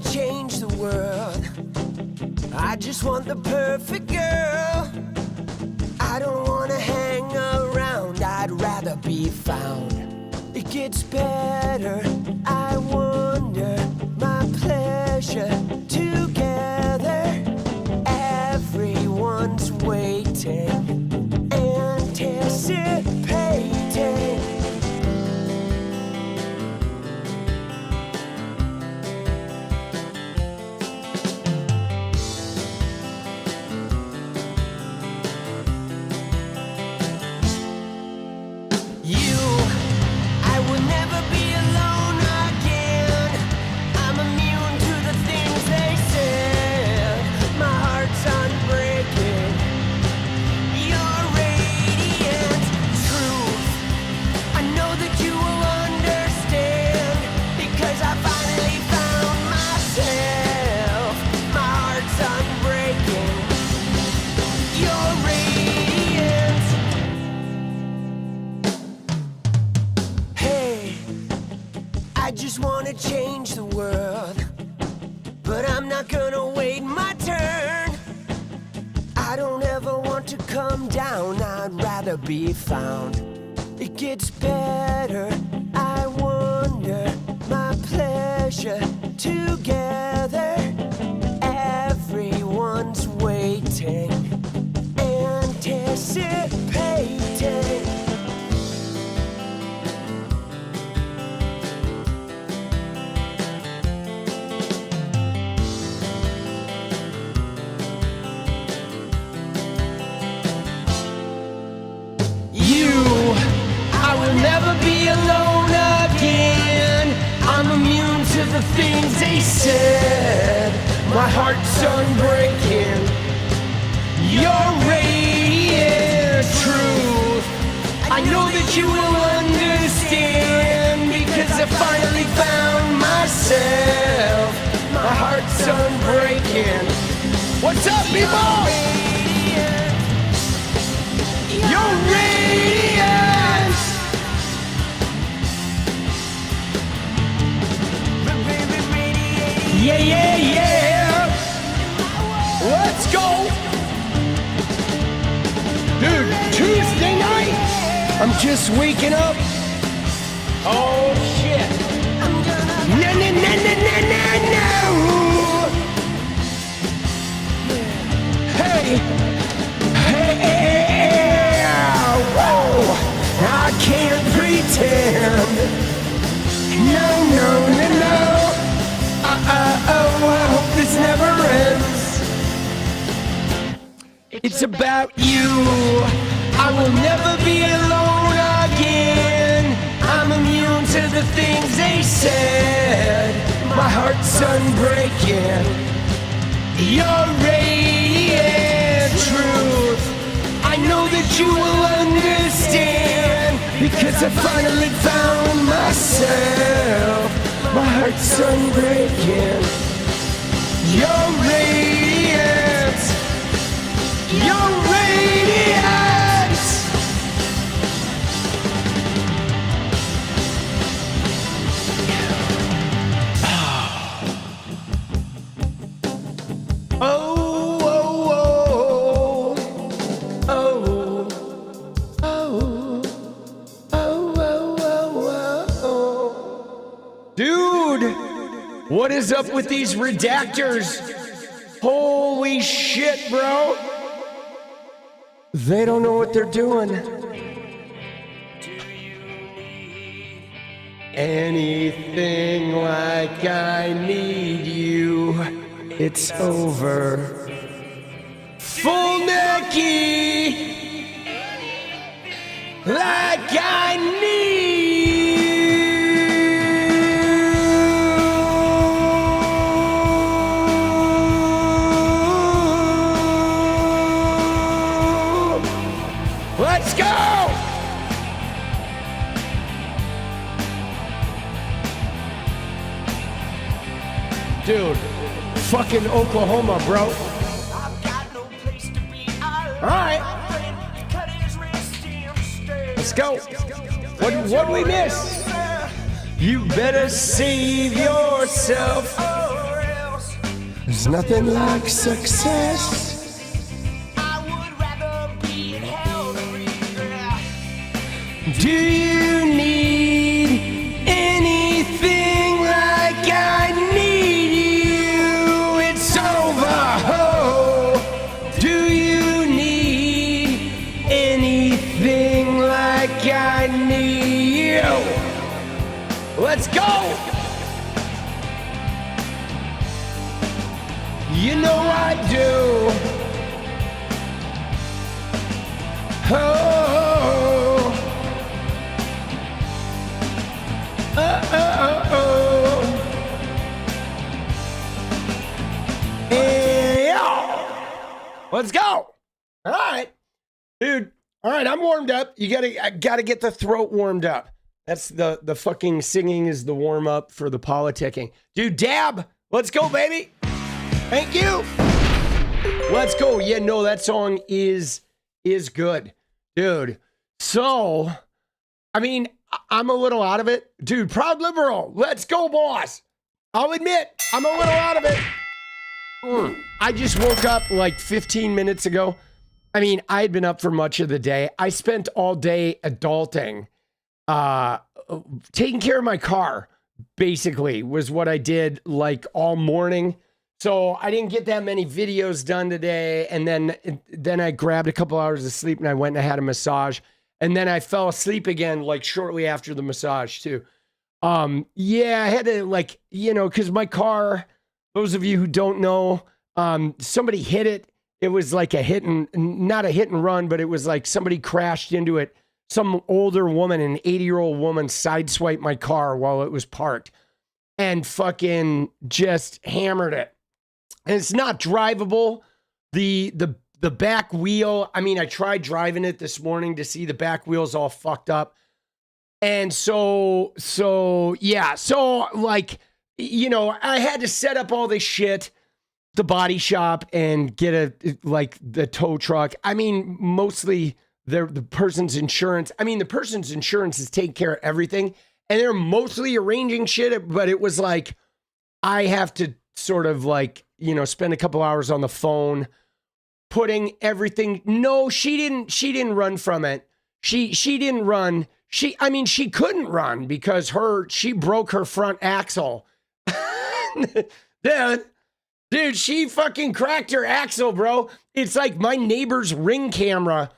change the world. I just want the perfect girl. I don't wanna hang around, I'd rather be found. It gets better, I wonder, my pleasure together. Everyone's waiting, anticipating. I just wanna change the world, but I'm not gonna wait my turn. I don't ever want to come down, I'd rather be found. It gets better, I wonder, my pleasure together. Everyone's waiting, anticipating. Never be alone again. I'm immune to the things they said. My heart's unbreaking. Your radiant truth, I know that you will understand, because I finally found myself. My heart's unbreaking. What's up, people? Your radiance. Yeah, yeah, yeah. Let's go. Dude, Tuesday night. I'm just waking up. Oh, shit. No, no, no, no, no, no, no. Hey. Hey. Whoa. I can't pretend. No, no, no, no. Oh, I hope this never ends. It's about you. I will never be alone again. I'm immune to the things they said. My heart's unbreaking. Your radiant truth, I know that you will understand, because I finally found myself. My heart's unbreaking. Your radiance. Your radiance. Oh, oh, oh, oh, oh, oh. Dude, what is up with these redactors? Holy shit, bro. They don't know what they're doing. Anything like I need you, it's over. Fulnecky, like I need. Let's go! Dude, fucking Oklahoma, bro. Alright. Let's go. What we miss? You better save yourself. There's nothing like success. I would rather be in hell than regret. Do you need anything like I need you? It's over, ho. Do you need anything like I need you? Let's go. You know I do. Oh, yeah. Let's go. All right, dude. All right, I'm warmed up. I gotta get the throat warmed up. That's the fucking singing is the warm up for the politicking. Dude, dab. Let's go, baby. Thank you. Let's go. Yeah, no, that song is good, dude. So, I mean, I'm a little out of it. Dude, Proud Liberal. Let's go, boss. I'll admit, I'm a little out of it. I just woke up like 15 minutes ago. I mean, I had been up for much of the day. I spent all day adulting, taking care of my car, basically, was what I did like all morning. So I didn't get that many videos done today. And then I grabbed a couple hours of sleep and I went and I had a massage. And then I fell asleep again, like shortly after the massage too. Yeah, I had to like, cause my car, those of you who don't know, somebody hit it. It was like not a hit and run, but it was like somebody crashed into it. Some older woman, an 80-year-old woman, sideswiped my car while it was parked and fucking just hammered it. And it's not drivable. The back wheel, I mean, I tried driving it this morning to see the back wheel's all fucked up. And so yeah. So like, I had to set up all this shit, the body shop, and get the tow truck. I mean, mostly the person's insurance. I mean, the person's insurance is taking care of everything. And they're mostly arranging shit, but it was like, I have to sort of like, spend a couple hours on the phone, putting everything. No, she didn't run from it. She didn't run. She couldn't run because she broke her front axle. Dude, she fucking cracked her axle, bro. It's like my neighbor's Ring camera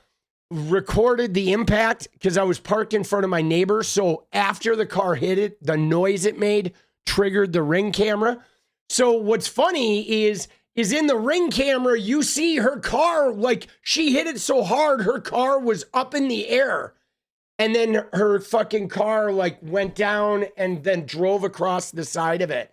recorded the impact because I was parked in front of my neighbor. So after the car hit it, the noise it made triggered the Ring camera. So what's funny is in the Ring camera, you see her car, like she hit it so hard, her car was up in the air. And then her fucking car like went down and then drove across the side of it.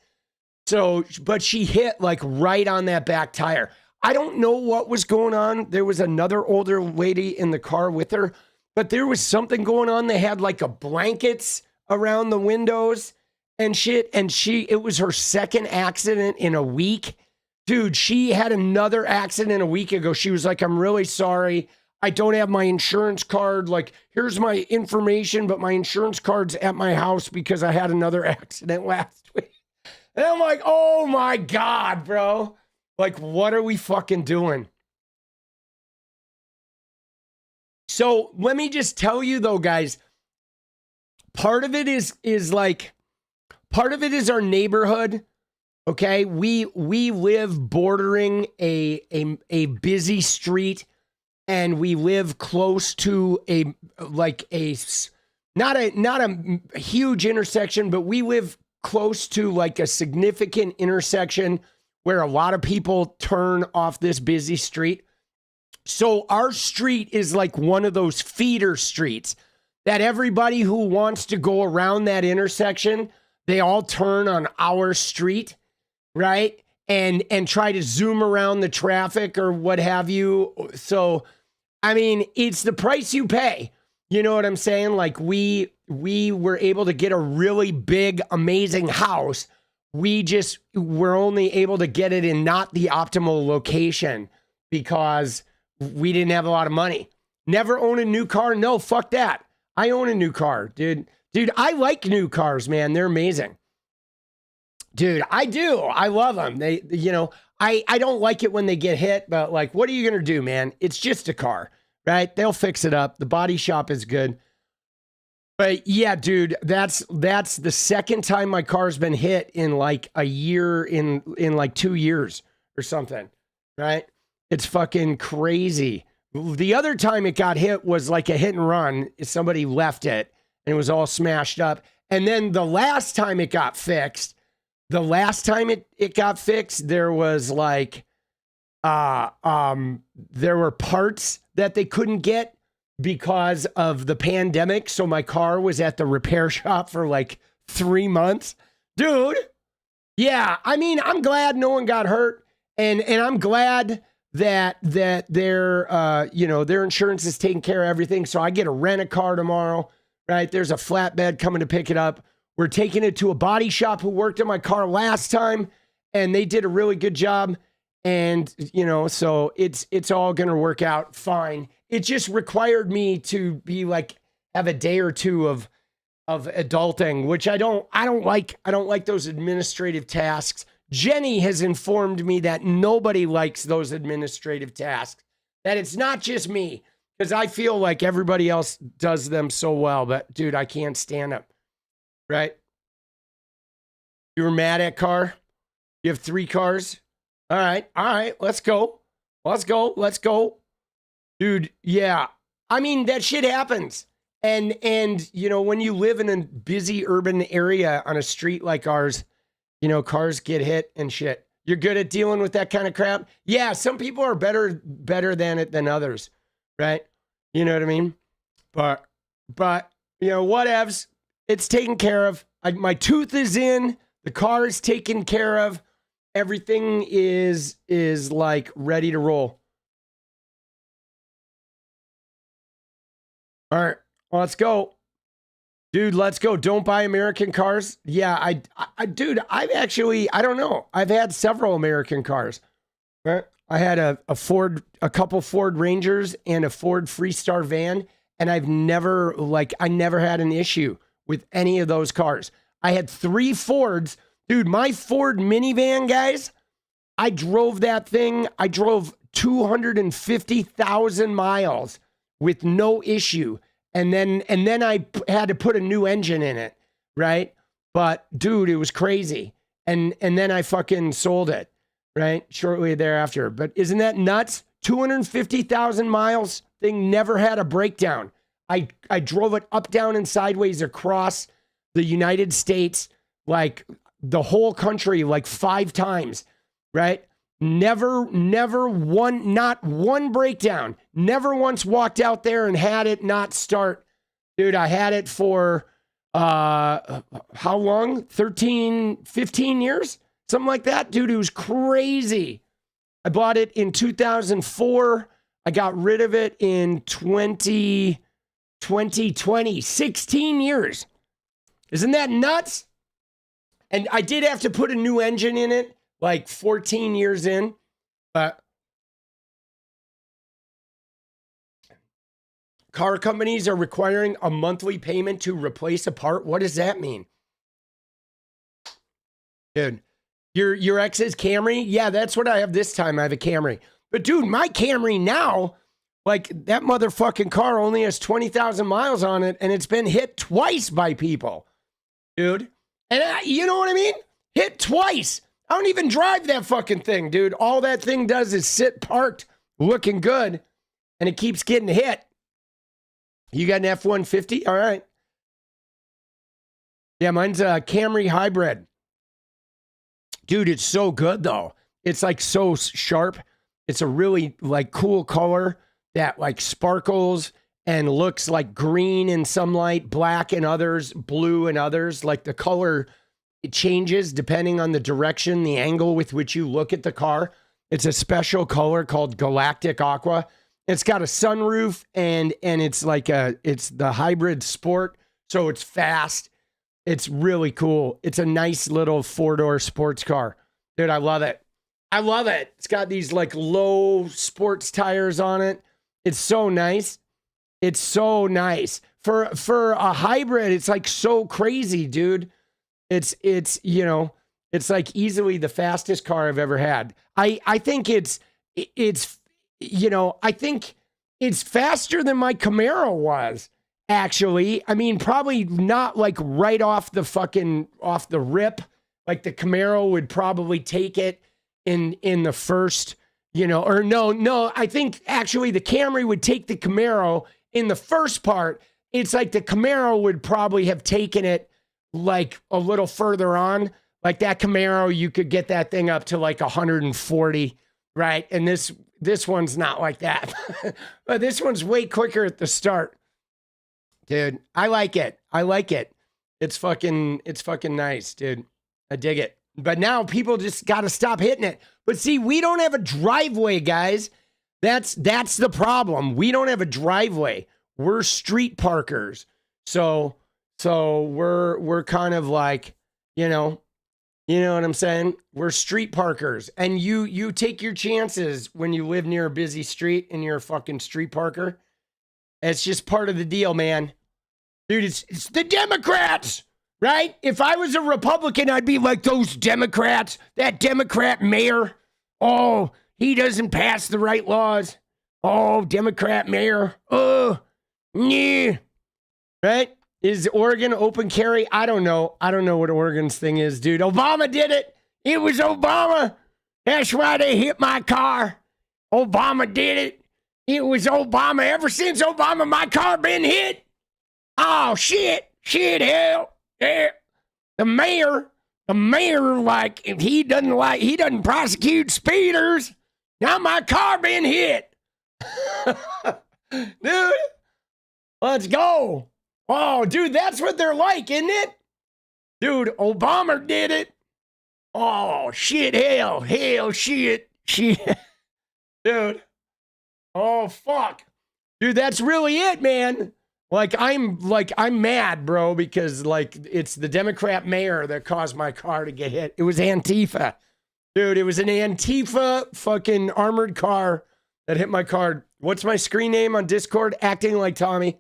So, but she hit like right on that back tire. I don't know what was going on. There was another older lady in the car with her, but there was something going on. They had like blankets around the windows and shit. And it was her second accident in a week. Dude, she had another accident a week ago. She was like, I'm really sorry. I don't have my insurance card. Like, here's my information, but my insurance card's at my house because I had another accident last week. And I'm like, oh my God, bro. Like, what are we fucking doing? So let me just tell you though, guys, part of it is our neighborhood. Okay. We live bordering a busy street, and we live close to not a huge intersection, but we live close to like a significant intersection where a lot of people turn off this busy street. So our street is like one of those feeder streets that everybody who wants to go around that intersection, they all turn on our street, right? And try to zoom around the traffic or what have you. So, I mean, it's the price you pay. You know what I'm saying? Like we were able to get a really big, amazing house. We're only able to get it in not the optimal location because we didn't have a lot of money. Never own a new car. No, fuck that. I own a new car, dude. Dude, I like new cars, man. They're amazing. Dude, I do. I love them. I don't like it when they get hit, but like, what are you going to do, man? It's just a car, right? They'll fix it up. The body shop is good. But yeah, dude, that's the second time my car's been hit in like a year, in like 2 years or something, right? It's fucking crazy. The other time it got hit was like a hit and run. Somebody left it and it was all smashed up. And then the last time it got fixed, there was like, there were parts that they couldn't get because of the pandemic. So my car was at the repair shop for like 3 months. Dude, yeah, I mean, I'm glad no one got hurt. And I'm glad that their their insurance is taking care of everything. So I get to rent a car tomorrow, right? There's a flatbed coming to pick it up. We're taking it to a body shop who worked on my car last time, and they did a really good job. And, so it's all going to work out fine. It just required me to be like, have a day or two of adulting, which I don't like. I don't like those administrative tasks. Jenny has informed me that nobody likes those administrative tasks, that it's not just me, because I feel like everybody else does them so well. But dude, I can't stand them. Right? You were mad at car? You have 3 cars? All right, let's go. Dude, yeah. I mean, that shit happens. And when you live in a busy urban area on a street like ours, cars get hit and shit. You're good at dealing with that kind of crap? Yeah, some people are better than it than others, right? You know what I mean? But whatevs. It's taken care of. My tooth is in. The car is taken care of. Everything is like ready to roll. All right, let's go. Dude, let's go. Don't buy American cars. Yeah, dude, I don't know. I've had several American cars. Right? I had a couple Ford Rangers and a Ford Freestar van, and I never had an issue with any of those cars. I had 3 Fords. Dude, my Ford minivan, guys, I drove that thing. I drove 250,000 miles with no issue. And then I had to put a new engine in it, right? But dude, it was crazy. And then I fucking sold it, right? Shortly thereafter. But isn't that nuts? 250,000 miles, thing never had a breakdown. I drove it up, down, and sideways across the United States, like the whole country, like 5 times, right? Not one breakdown. Never once walked out there and had it not start. Dude, I had it for, how long? 13, 15 years? Something like that. Dude, it was crazy. I bought it in 2004. I got rid of it in 2020. 16 years. Isn't that nuts? And I did have to put a new engine in it, like 14 years in. But car companies are requiring a monthly payment to replace a part. What does that mean? Dude, your ex's Camry? Yeah, that's what I have this time. I have a Camry. But dude, my Camry now, like that motherfucking car only has 20,000 miles on it, and it's been hit twice by people. Dude. And you know what I mean? Hit twice. I don't even drive that fucking thing, dude. All that thing does is sit parked, looking good, and it keeps getting hit. You got an F-150? All right. Yeah, mine's a Camry hybrid. Dude, it's so good, though. It's like so sharp. It's a really like cool color that like sparkles and looks like green in some light, black in others, blue in others. Like the color, it changes depending on the direction, the angle with which you look at the car. It's a special color called Galactic Aqua. It's got a sunroof and it's like it's the hybrid sport. So it's fast. It's really cool. It's a nice little 4-door sports car. Dude, I love it. I love it. It's got these like low sports tires on it. It's so nice. It's so nice. For a hybrid, it's like so crazy, dude. It's It's like easily the fastest car I've ever had. I think it's I think it's faster than my Camaro was, actually. I mean, probably not like right off the rip. Like the Camaro would probably take it in the first, or no, I think actually the Camry would take the Camaro in the first part. It's like the Camaro would probably have taken it like a little further on. Like that Camaro, you could get that thing up to like 140, right? And this one's not like that. But this one's way quicker at the start. Dude, I like it. It's fucking nice, dude. I dig it. But now people just got to stop hitting it. But see, we don't have a driveway, guys. That's the problem. We don't have a driveway. We're street parkers. So we're kind of like, you know what I'm saying? We're street parkers. And you take your chances when you live near a busy street and you're a fucking street parker. It's just part of the deal, man. Dude, it's the Democrats, right? If I was a Republican, I'd be like those Democrats, that Democrat mayor. Oh, he doesn't pass the right laws. Oh, Democrat mayor. Oh, yeah. Right? Is Oregon open carry? I don't know. I don't know what Oregon's thing is, dude. Obama did it. It was Obama. That's why they hit my car. Obama did it. It was Obama. Ever since Obama, my car been hit. Oh, shit. Shit, hell. Yeah. The mayor, like, if he doesn't prosecute speeders. Now my car been hit. Dude, let's go. Oh, dude, that's what they're like, isn't it? Dude, Obama did it. Oh, shit, hell, shit. Dude. Oh, fuck. Dude, that's really it, man. I'm mad, bro, because like it's the Democrat mayor that caused my car to get hit. It was Antifa. Dude, it was an Antifa fucking armored car that hit my car. What's my screen name on Discord? Acting like Tommy.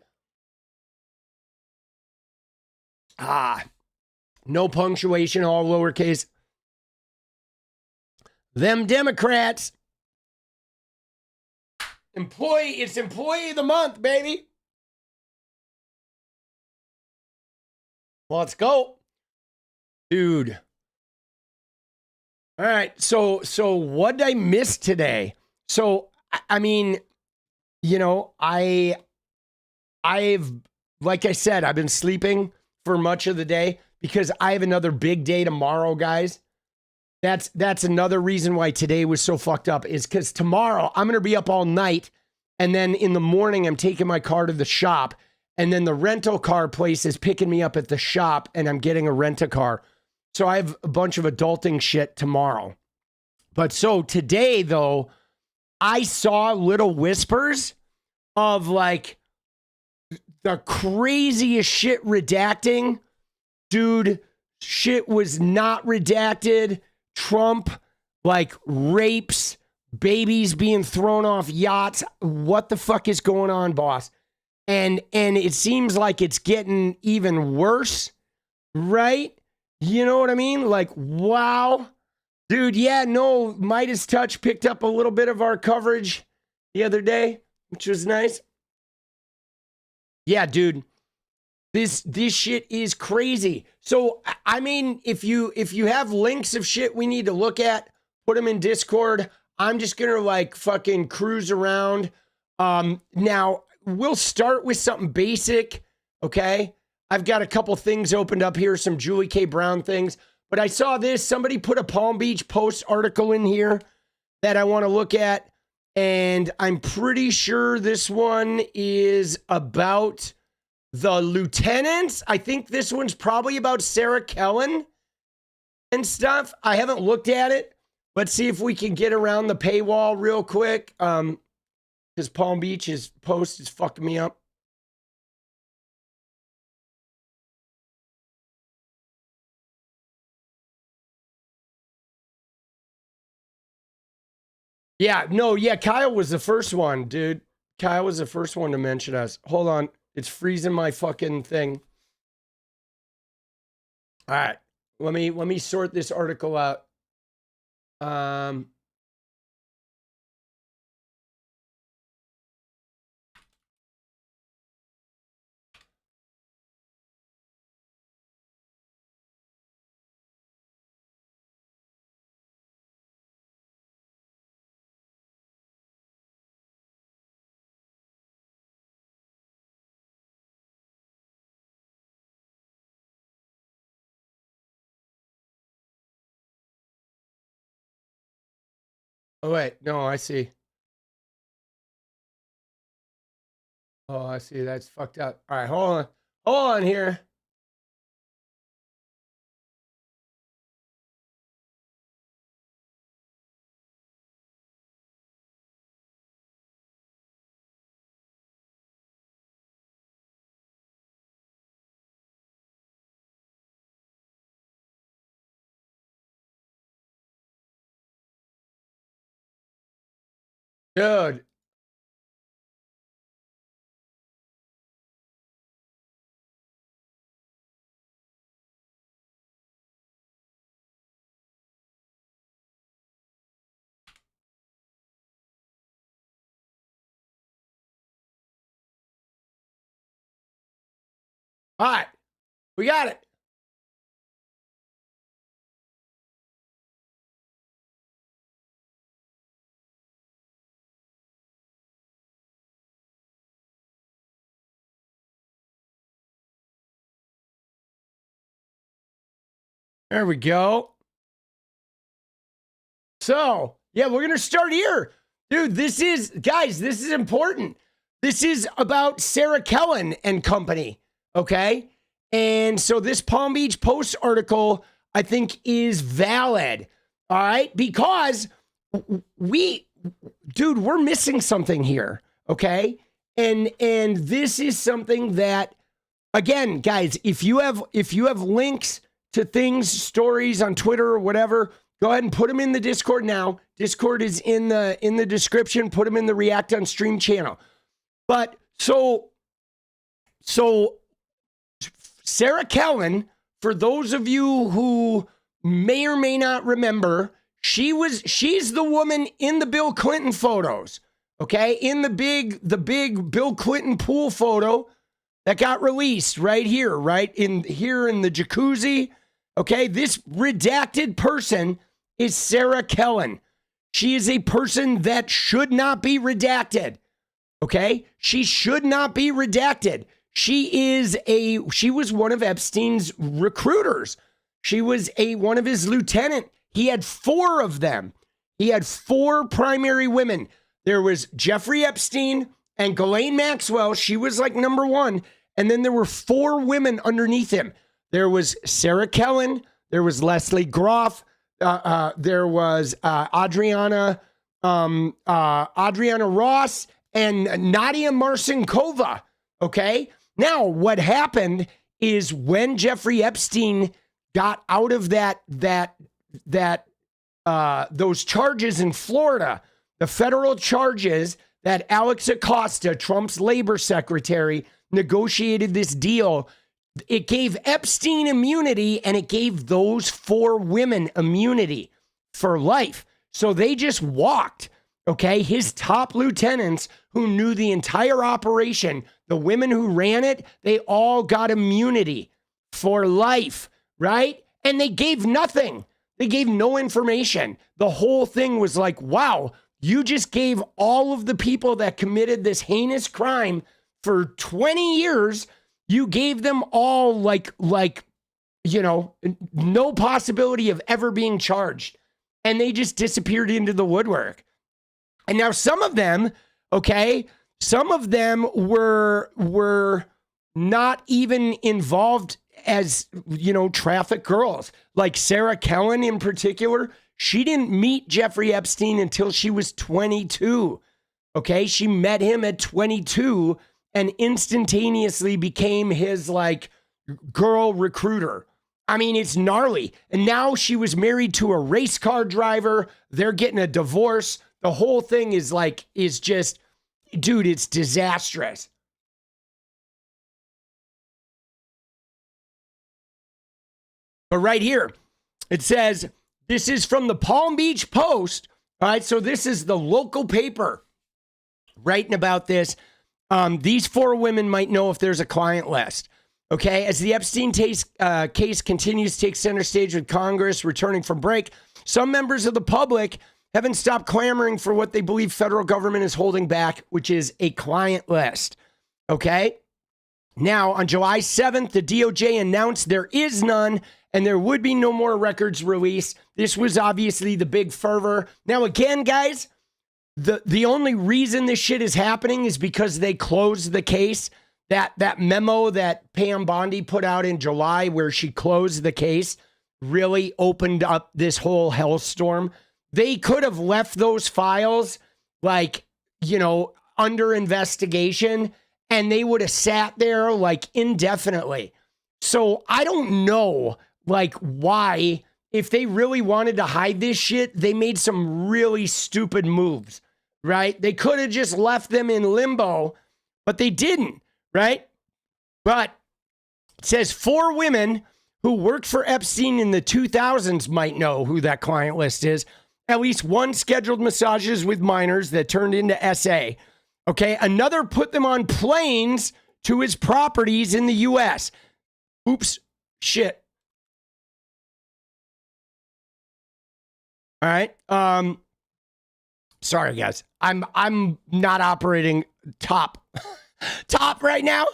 No punctuation, all lowercase. Them Democrats. It's employee of the month, baby. Let's go. Dude. All right. So what did I miss today? So, I mean, I've, like I said, I've been sleeping for much of the day because I have another big day tomorrow, guys. That's another reason why today was so fucked up is because tomorrow I'm going to be up all night. And then in the morning, I'm taking my car to the shop. And then the rental car place is picking me up at the shop and I'm getting a rent-a-car. So I have a bunch of adulting shit tomorrow. But so today, though, I saw little whispers of like the craziest shit redacting. Dude, shit was not redacted. Trump, like rapes, babies being thrown off yachts. What the fuck is going on, boss? And it seems like it's getting even worse, right? You know what I mean? Like, wow. Dude, yeah, no, 𝗏𝗡 picked up a little bit of our coverage the other day, which was nice. Yeah, dude. This shit is crazy. So, I mean, if you have links of shit we need to look at, put them in Discord. I'm just going to like fucking cruise around. Now, we'll start with something basic, okay? I've got a couple things opened up here, some Julie K. Brown things. But I saw this. Somebody put a Palm Beach Post article in here that I want to look at. And I'm pretty sure this one is about the lieutenants. I think this one's probably about Sarah Kellen and stuff. I haven't looked at it. Let's see if we can get around the paywall real quick. Because Palm Beach's Post is fucking me up. Yeah, no, yeah, Kyle was the first one, dude. Kyle was the first one to mention us. Hold on. It's freezing my fucking thing. All right. let me sort this article out. Oh, wait. No, I see. Oh, I see. That's fucked up. All right, hold on. Hold on here. Dude. All right. We got it. There we go. So, yeah, we're going to start here. Dude, this is important. This is about 𝗙𝗹𝗹𝗪 and company, okay? And so this Palm Beach Post article, I think, is valid, all right? Because we're missing something here, okay? And this is something that, again, guys, if you have links to things, stories on Twitter or whatever, go ahead and put them in the Discord now. Discord is in the description. Put them in the React on Stream channel. But so 𝗙𝗹𝗪, for those of you who may or may not remember, she's the woman in the Bill Clinton photos, okay? In the big Bill Clinton pool photo that got released right here, right in the jacuzzi. Okay, this redacted person is 𝗙𝗹𝗪. She is a person that should not be redacted. Okay, she should not be redacted. She was one of Epstein's recruiters. She was one of his lieutenant. He had 4 of them. He had 4 primary women. There was Jeffrey Epstein and Ghislaine Maxwell. She was like number 1. And then there were 4 women underneath him. There was 𝗙𝗹𝗪. There was Leslie Groff. There was Adriana Ross and Nadia Marcinkova. Okay. Now, what happened is when Jeffrey Epstein got out of those charges in Florida, the federal charges that Alex Acosta, Trump's labor secretary, negotiated this deal. It gave Epstein immunity and it gave those 4 women immunity for life. So they just walked, okay? His top lieutenants who knew the entire operation, the women who ran it, they all got immunity for life, right? And they gave nothing. They gave no information. The whole thing was like, wow, you just gave all of the people that committed this heinous crime for 20 years, you gave them all like, no possibility of ever being charged. And they just disappeared into the woodwork. And now some of them, okay, some of them were not even involved as, traffic girls. Like 𝗙𝗹𝗪 in particular, she didn't meet Jeffrey Epstein until she was 22. Okay, she met him at 22 and instantaneously became his girl recruiter. I mean, it's gnarly. And now she was married to a race car driver. They're getting a divorce. The whole thing is just, dude, it's disastrous. But right here, it says, this is from the Palm Beach Post. All right, so this is the local paper writing about this. These 4 women might know if there's a client list. Okay, as the Epstein case continues to take center stage with Congress returning from break, some members of the public haven't stopped clamoring for what they believe federal government is holding back, which is a client list. Okay, now on July 7th, the DOJ announced there is none and there would be no more records released. This was obviously the big fervor. Now, again, guys, the only reason this shit is happening is because they closed the case. That memo that Pam Bondi put out in July where she closed the case really opened up this whole hellstorm. They could have left those files like, under investigation and they would have sat there like indefinitely. So I don't know like why, if they really wanted to hide this shit, they made some really stupid moves, right? They could have just left them in limbo, but they didn't. Right? But it says 4 women who worked for Epstein in the 2000s might know who that client list is. At least one scheduled massages with minors that turned into SA. Okay. Another put them on planes to his properties in the U.S. Oops. Shit. All right. Sorry, guys. I'm not operating top right now,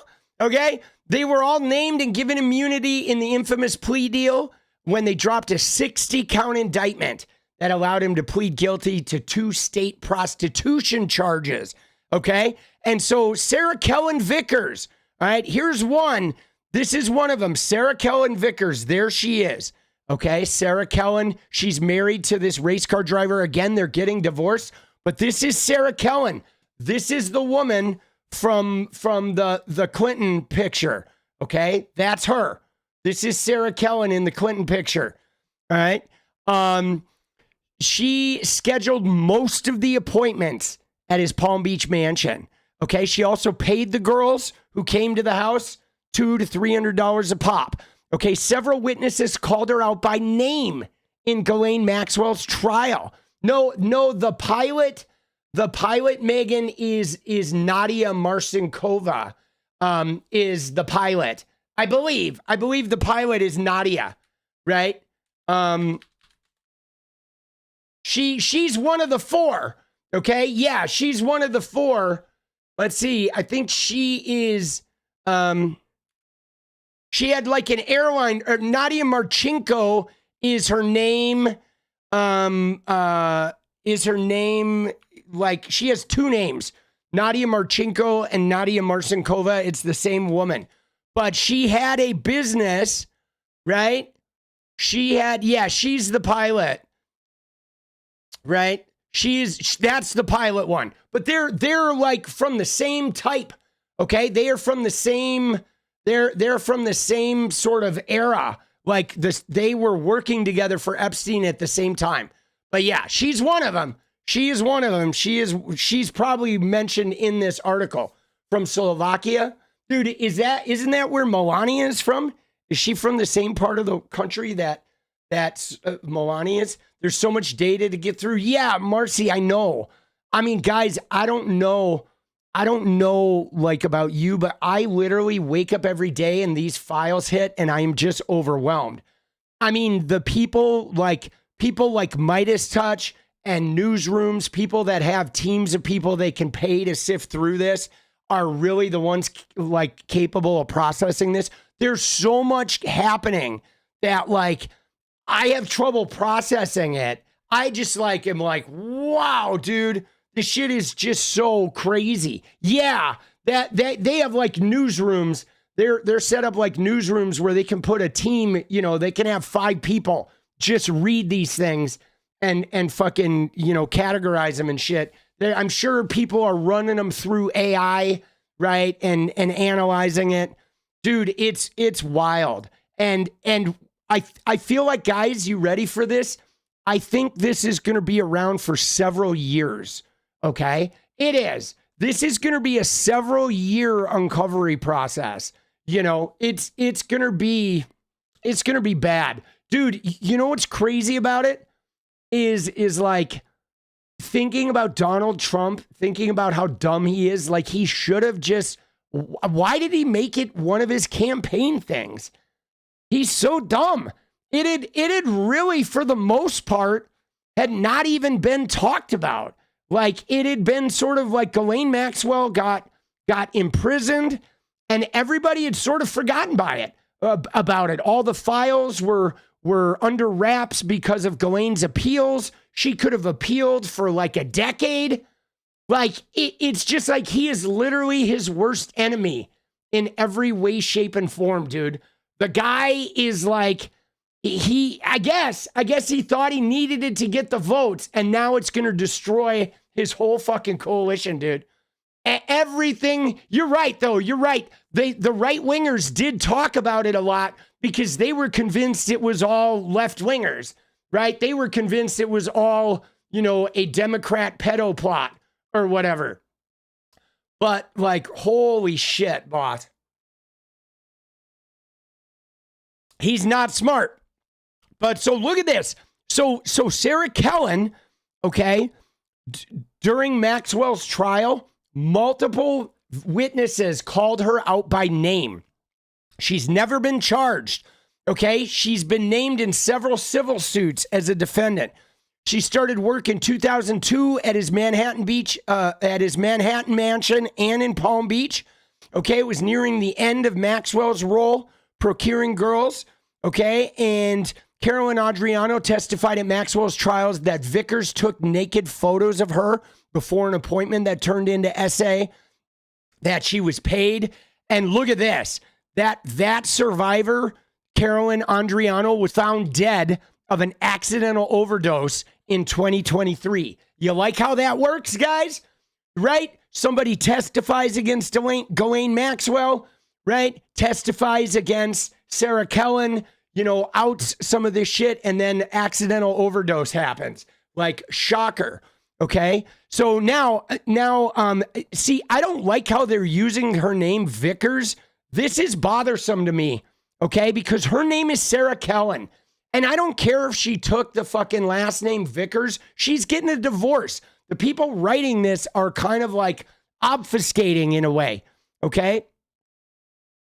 okay? They were all named and given immunity in the infamous plea deal when they dropped a 60-count indictment that allowed him to plead guilty to 2 state prostitution charges, okay? And so Sarah Kellen Vickers, all right, here's one. This is one of them, Sarah Kellen Vickers. There she is, okay? Sarah Kellen, she's married to this race car driver. Again, they're getting divorced, but this is Sarah Kellen. This is the woman from the Clinton picture, okay? That's her. This is Sarah Kellen in the Clinton picture, all right? She scheduled most of the appointments at his Palm Beach mansion, okay? She also paid the girls who came to the house $200 to $300 a pop, okay? Several witnesses called her out by name in Ghislaine Maxwell's trial. No, the pilot, Megan, is 𝗦𝗂𝗽𝗎𝗄𝗽, is the pilot. I believe the pilot is Nadia, right? She's one of the 4. Okay. Yeah. She's one of the 4. Let's see. I think she is, she had like an airline, or Nadia Marchenko is her name. Like she has 2 names, Nadia Marchenko and Nadia Marcinkova. It's the same woman, but she had a business, right? She's the pilot, right? That's the pilot one, but they're like from the same type. Okay. They are from the same, they're from the same sort of era. Like this, they were working together for Epstein at the same time. But yeah, she's one of them. She is one of them. She's probably mentioned in this article from Slovakia. Dude, isn't that where Melania is from? Is she from the same part of the country that Melania is? There's so much data to get through. Yeah, Marcy, I know. I mean, guys, I don't know like about you, but I literally wake up every day and these files hit and I am just overwhelmed. I mean, the people like Midas Touch and newsrooms, people that have teams of people they can pay to sift through this are really the ones like capable of processing this. There's so much happening that like I have trouble processing it. I just like am like, wow, dude, this shit is just so crazy. Yeah, that they have like newsrooms. They're set up like newsrooms where they can put a team, they can have 5 people just read these things and fucking, categorize them and shit. I'm sure people are running them through AI, right? And analyzing it. Dude, it's wild. And I feel like, guys, you ready for this? I think this is going to be around for several years. Okay? It is. This is going to be a several year uncovery process. It's going to be it's going to be bad. Dude, you know what's crazy about it? Is like thinking about Donald Trump, thinking about how dumb he is. Like, he should have just, why did he make it one of his campaign things? He's so dumb. It had really, for the most part, had not even been talked about. Like, it had been sort of like Ghislaine Maxwell got imprisoned, and everybody had sort of forgotten about it. All the files were under wraps because of Ghislaine's appeals. She could have appealed for like a decade. Like, it's just like he is literally his worst enemy in every way, shape, and form, dude. The guy is like, I guess he thought he needed it to get the votes, and now it's going to destroy his whole fucking coalition, dude. Everything, you're right, though. You're right. The right-wingers did talk about it a lot because they were convinced it was all left-wingers, right? They were convinced it was all, a Democrat pedo plot or whatever. But, like, holy shit, boss. He's not smart. But so look at this. So Sarah Kellen, okay, during Maxwell's trial, multiple witnesses called her out by name. She's never been charged, okay? She's been named in several civil suits as a defendant. She started work in 2002 at his Manhattan mansion and in Palm Beach. Okay, it was nearing the end of Maxwell's role procuring girls, okay? And Carolyn Adriano testified at Maxwell's trials that Vickers took naked photos of her before an appointment that turned into essay, that she was paid. And look at this, that survivor, Carolyn Adriano, was found dead of an accidental overdose in 2023. You like how that works, guys? Right? Somebody testifies against Ghislaine Maxwell, right? Testifies against Sarah Kellen, outs some of this shit, and then accidental overdose happens. Like, shocker. Okay. So now, see, I don't like how they're using her name Vickers. This is bothersome to me. Okay. Because her name is Sarah Kellen. And I don't care if she took the fucking last name Vickers. She's getting a divorce. The people writing this are kind of like obfuscating in a way. Okay.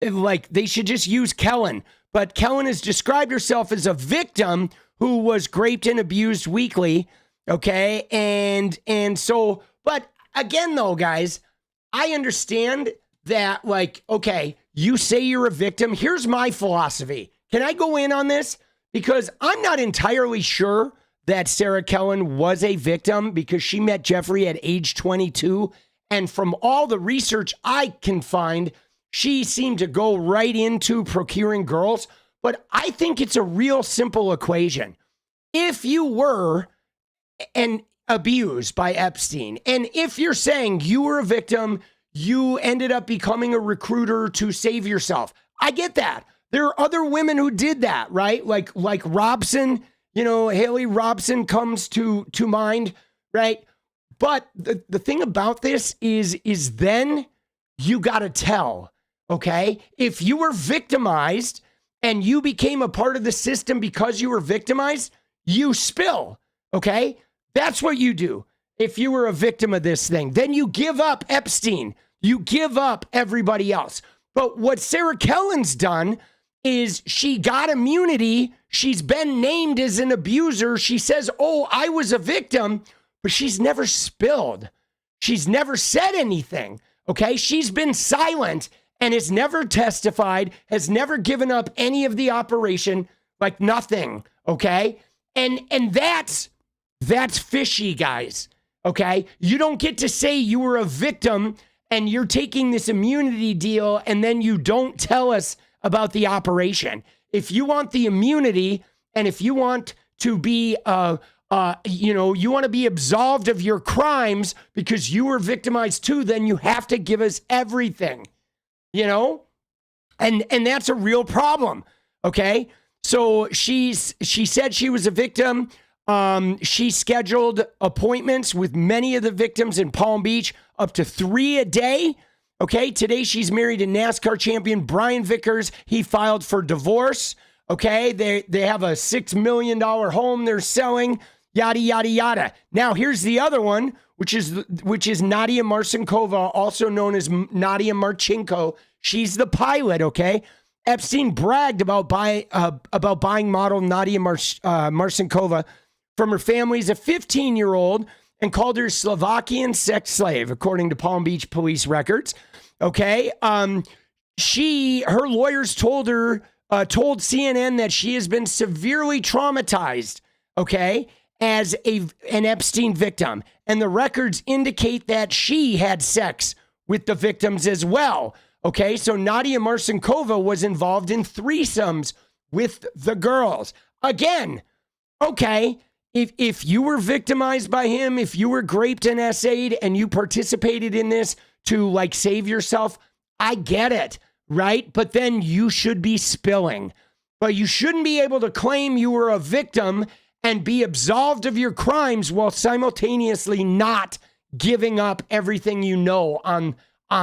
Like, they should just use Kellen. But Kellen has described herself as a victim who was raped and abused weekly. Okay. And so, but again, though, guys, I understand that, like, okay, you say you're a victim. Here's my philosophy. Can I go in on this? Because I'm not entirely sure that Sarah Kellen was a victim because she met Jeffrey at age 22. And from all the research I can find, she seemed to go right into procuring girls. But I think it's a real simple equation. If you were abused by Epstein, and if you're saying you were a victim, you ended up becoming a recruiter to save yourself, I get that. There are other women who did that, right? Like Robson, Haley Robson comes to mind, right? But the thing about this is then you got to tell, okay? If you were victimized and you became a part of the system because you were victimized, you spill, okay? That's what you do. If you were a victim of this thing, then you give up Epstein. You give up everybody else. But what Sarah Kellen's done is she got immunity. She's been named as an abuser. She says, oh, I was a victim, but she's never spilled. She's never said anything, okay? She's been silent and has never testified, has never given up any of the operation, like nothing, okay? And that's fishy, guys, okay? You don't get to say you were a victim and you're taking this immunity deal and then you don't tell us about the operation. If you want the immunity and if you want to be, you want to be absolved of your crimes because you were victimized too, then you have to give us everything, and that's a real problem. Okay. So she said she was a victim. She scheduled appointments with many of the victims in Palm Beach, up to 3 a day. Okay, today she's married to NASCAR champion Brian Vickers. He filed for divorce. Okay, they have a $6 million home they're selling, yada, yada, yada. Now, here's the other one, which is 𝗙ص𝗶𝗹𝗀, also known as 𝗦𝘂𝗽𝗽𝗀. She's the pilot, okay? Epstein bragged about buying model 𝗙ص𝗶𝗹𝗀 from her family as a 15-year-old and called her Slovakian sex slave, according to Palm Beach police records. Okay, her lawyers told CNN that she has been severely traumatized, okay, as an Epstein victim. And the records indicate that she had sex with the victims as well. Okay, so 𝗙ص𝗶𝗹𝗀 was involved in threesomes with the girls. Again, okay, if you were victimized by him, if you were raped and essayed and you participated in this to like save yourself, I get it, right? But then you should be spilling. But you shouldn't be able to claim you were a victim and be absolved of your crimes while simultaneously not giving up everything you know on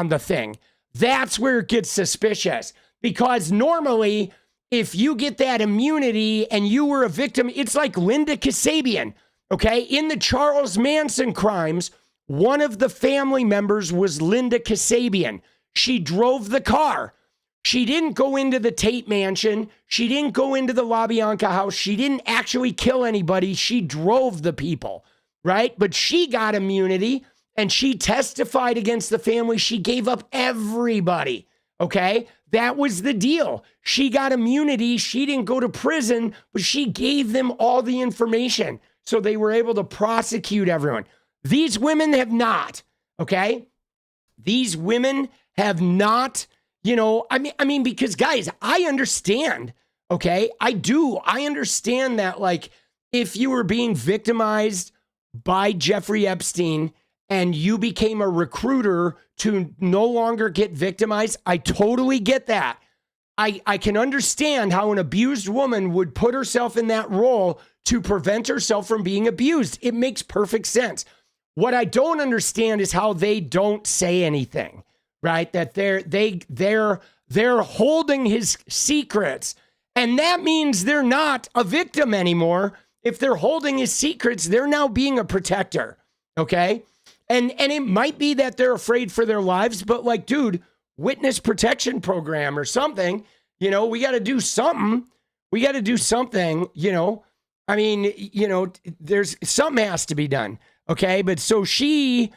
the thing. That's where it gets suspicious, because normally if you get that immunity and you were a victim, it's like 𝗦𝘂𝗽𝗀, okay? In the Charles Manson crimes, one of the family members was 𝗦𝘂𝗽𝗀. She drove the car. She didn't go into the Tate mansion. She didn't go into the 𝗣𝗡𝗟𝗀𝗀 house. She didn't actually kill anybody. She drove the people, right? But she got immunity and she testified against the family. She gave up everybody, okay? That was the deal. She got immunity. She didn't go to prison, but she gave them all the information. So they were able to prosecute everyone. These women have not, okay? These women have not, I mean, because guys, I understand, okay? I do. I understand that, like, if you were being victimized by Jeffrey Epstein and you became a recruiter to no longer get victimized, I totally get that. I can understand how an abused woman would put herself in that role to prevent herself from being abused. It makes perfect sense. What I don't understand is how they don't say anything, right? That they're holding his secrets, and that means they're not a victim anymore. If they're holding his secrets, they're now being a protector, okay? And it might be that they're afraid for their lives, but like, dude, witness protection program or something, we got to do something. We got to do something, I mean, there's something has to be done. Okay. But so she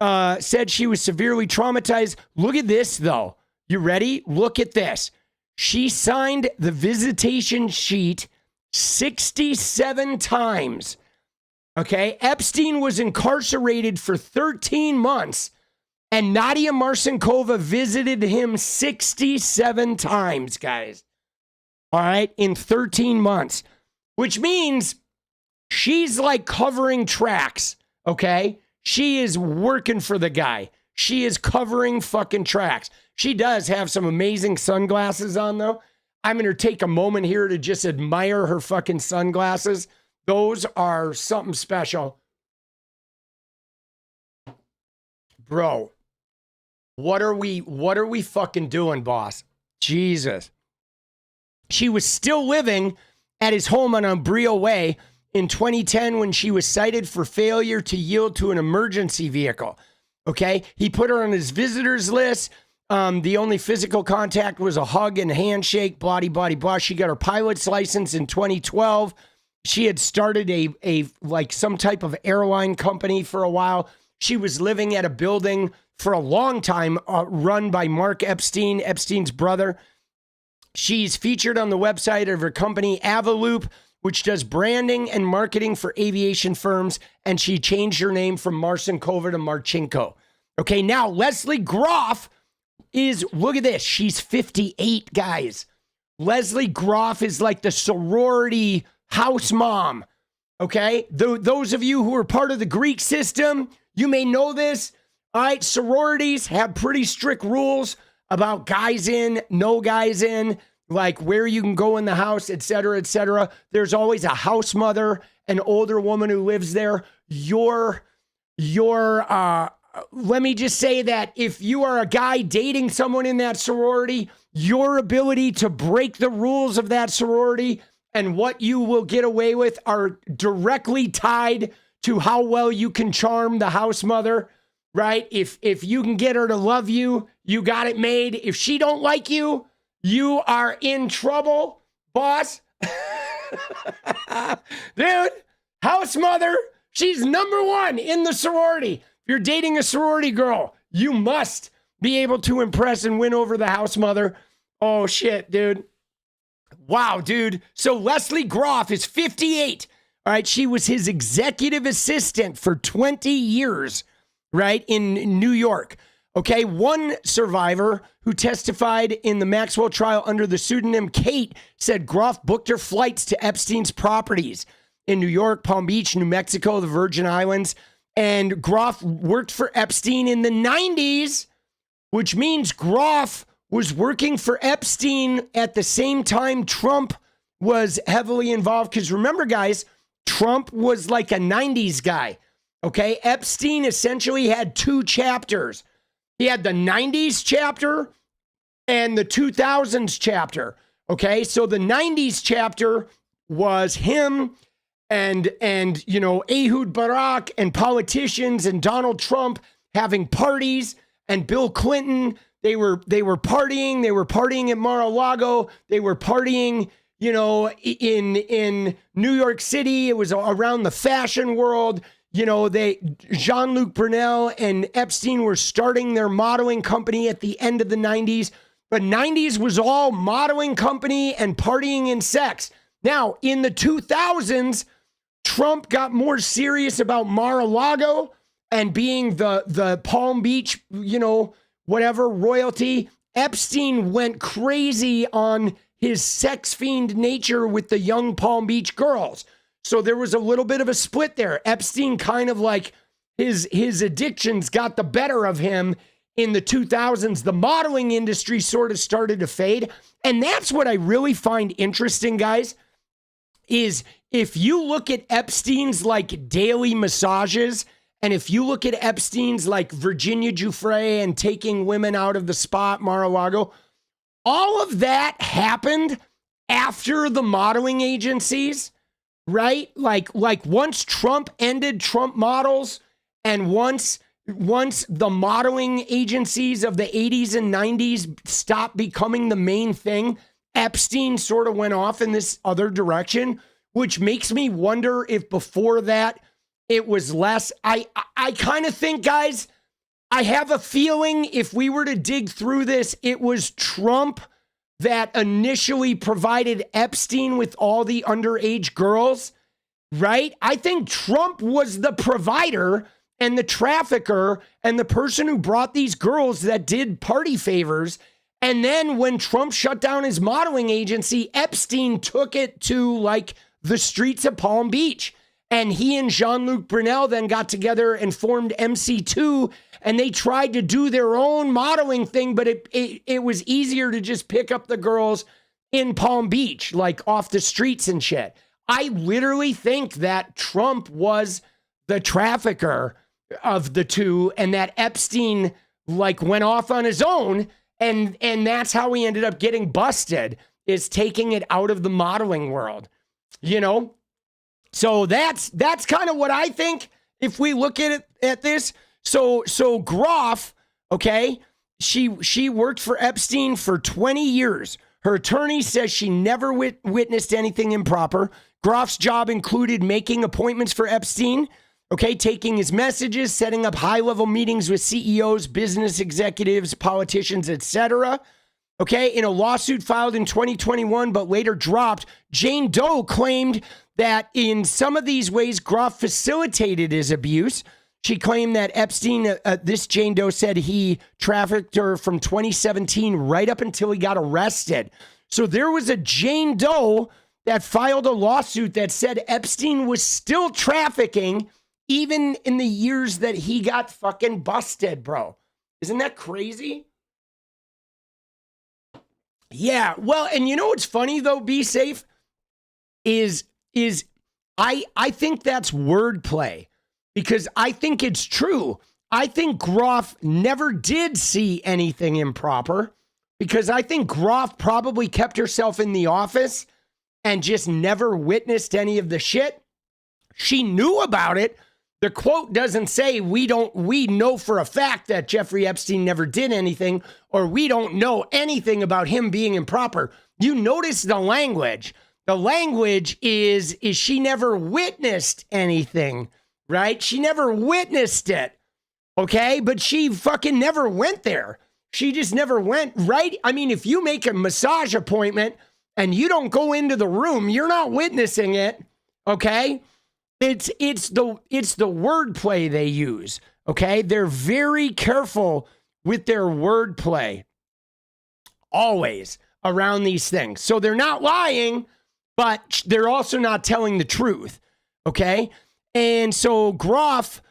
said she was severely traumatized. Look at this though. You ready? Look at this. She signed the visitation sheet 67 times. Okay. Epstein was incarcerated for 13 months. And 𝗙ص𝗶𝗹𝗀 visited him 67 times, guys. All right, in 13 months, which means she's like covering tracks, okay? She is working for the guy. She is covering fucking tracks. She does have some amazing sunglasses on, though. I'm going to take a moment here to just admire her fucking sunglasses. Those are something special. Bro. What are we fucking doing, boss? Jesus. She was still living at his home on Embrio Way in 2010 when she was cited for failure to yield to an emergency vehicle. Okay? He put her on his visitors list. The only physical contact was a hug and handshake, blah, blah, blah. She got her pilot's license in 2012. She had started a like some type of airline company for a while. She was living at a building for a long time, run by Mark Epstein, Epstein's brother. She's featured on the website of her company, Avaloop, which does branding and marketing for aviation firms, and she changed her name from 𝗙ص𝗶𝗹𝗀 to 𝗪chenko. Okay, now Leslie Groff is, look at this, she's 58, guys. Leslie Groff is like the sorority house mom, okay? Those of you who are part of the Greek system, you may know this. All right, sororities have pretty strict rules about guys in, no guys in, like where you can go in the house, et cetera, et cetera. There's always a house mother, an older woman who lives there. Your let me just say that if you are a guy dating someone in that sorority, your ability to break the rules of that sorority and what you will get away with are directly tied to how well you can charm the house mother, right? If you can get her to love you, you got it made. If she don't like you, you are in trouble, boss. Dude, house mother, she's number one in the sorority. If you're dating a sorority girl, you must be able to impress and win over the house mother. Oh, shit, dude. Wow, dude. So Leslie Groff is 58. All right, she was his executive assistant for 20 years, right, in New York. Okay, one survivor who testified in the Maxwell trial under the pseudonym Kate said Groff booked her flights to Epstein's properties in New York, Palm Beach, New Mexico, the Virgin Islands. And Groff worked for Epstein in the 90s, which means Groff was working for Epstein at the same time Trump was heavily involved. Because remember, guys, Trump was like a 90s guy. Okay, Epstein essentially had two chapters. He had the 90s chapter and the 2000s chapter. Okay, so the 90s chapter was him and you know, Ehud Barak and politicians and Donald Trump having parties, and Bill Clinton, they were partying at Mar-a-Lago, they were partying, you know, in New York City. It was around the fashion world. You know, Jean-Luc Brunel and Epstein were starting their modeling company at the end of the 90s. But 90s was all modeling company and partying and sex. Now, in the 2000s, Trump got more serious about Mar-a-Lago and being the Palm Beach, you know, whatever, royalty. Epstein went crazy on his sex fiend nature with the young Palm Beach girls. So there was a little bit of a split there. Epstein kind of like his addictions got the better of him in the 2000s. The modeling industry sort of started to fade. And that's what I really find interesting, guys, is if you look at Epstein's like daily massages, and if you look at Epstein's like Virginia Giuffre and taking women out of the spa at Mar-a-Lago, all of that happened after the modeling agencies, right? Like once Trump ended Trump models, and once the modeling agencies of the 80s and 90s stopped becoming the main thing, Epstein sort of went off in this other direction, which makes me wonder if before that it was less. I kind of think, guys, I have a feeling if we were to dig through this, it was Trump that initially provided Epstein with all the underage girls, right? I think Trump was the provider and the trafficker and the person who brought these girls that did party favors. And then when Trump shut down his modeling agency, Epstein took it to like the streets of Palm Beach. And he and Jean-Luc Brunel then got together and formed MC2, and they tried to do their own modeling thing, but it was easier to just pick up the girls in Palm Beach, like off the streets and shit. I literally think that Trump was the trafficker of the two, and that Epstein like went off on his own, and that's how he ended up getting busted, is taking it out of the modeling world, you know? So that's kind of what I think if we look at this. So Groff, okay, she worked for Epstein for 20 years. Her attorney says she never witnessed anything improper. Groff's job included making appointments for Epstein, okay, taking his messages, setting up high-level meetings with CEOs, business executives, politicians, etc. Okay, in a lawsuit filed in 2021 but later dropped, Jane Doe claimed that in some of these ways, Groff facilitated his abuse. She claimed that Epstein, this Jane Doe said he trafficked her from 2017 right up until he got arrested. So there was a Jane Doe that filed a lawsuit that said Epstein was still trafficking even in the years that he got fucking busted, bro. Isn't that crazy? Yeah, well, and you know what's funny though, Be Safe, is I think that's wordplay, because I think it's true. I think Groff never did see anything improper because I think Groff probably kept herself in the office and just never witnessed any of the shit. She knew about it. The quote doesn't say we know for a fact that Jeffrey Epstein never did anything, or we don't know anything about him being improper. You notice the language. The language is she never witnessed anything, right? She never witnessed it, okay? But she fucking never went there. She just never went, right? I mean, if you make a massage appointment and you don't go into the room, you're not witnessing it, okay? It's the wordplay they use, okay? They're very careful with their wordplay, always, around these things. So they're not lying, but they're also not telling the truth, okay? And so Groff,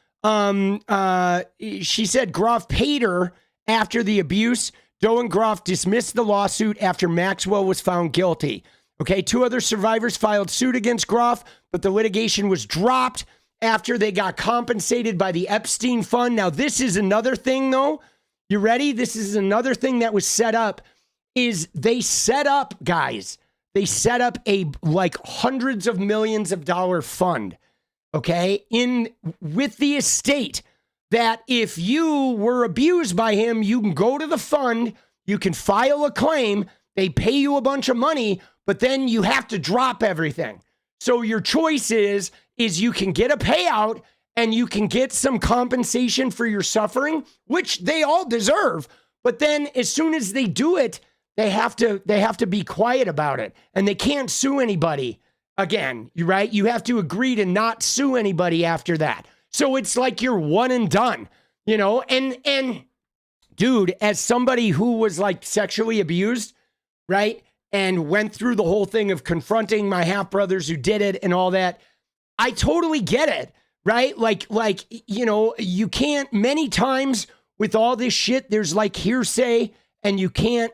she said Groff paid her after the abuse. Doe and Groff dismissed the lawsuit after Maxwell was found guilty. Okay, 2 other survivors filed suit against Groff, but the litigation was dropped after they got compensated by the Epstein fund. Now, this is another thing, though. You ready? This is another thing that was set up, is they set up, guys, they set up a like hundreds of millions of dollar fund, okay, with the estate, that if you were abused by him, you can go to the fund, you can file a claim, they pay you a bunch of money, but then you have to drop everything. So your choice is you can get a payout and you can get some compensation for your suffering, which they all deserve. But then as soon as they do it, they have to be quiet about it, and they can't sue anybody again, right? You have to agree to not sue anybody after that. So it's like you're one and done, you know? And dude, as somebody who was like sexually abused, right? And went through the whole thing of confronting my half brothers who did it and all that, I totally get it, right? Like, you know, you can't, many times with all this shit, there's like hearsay, and you can't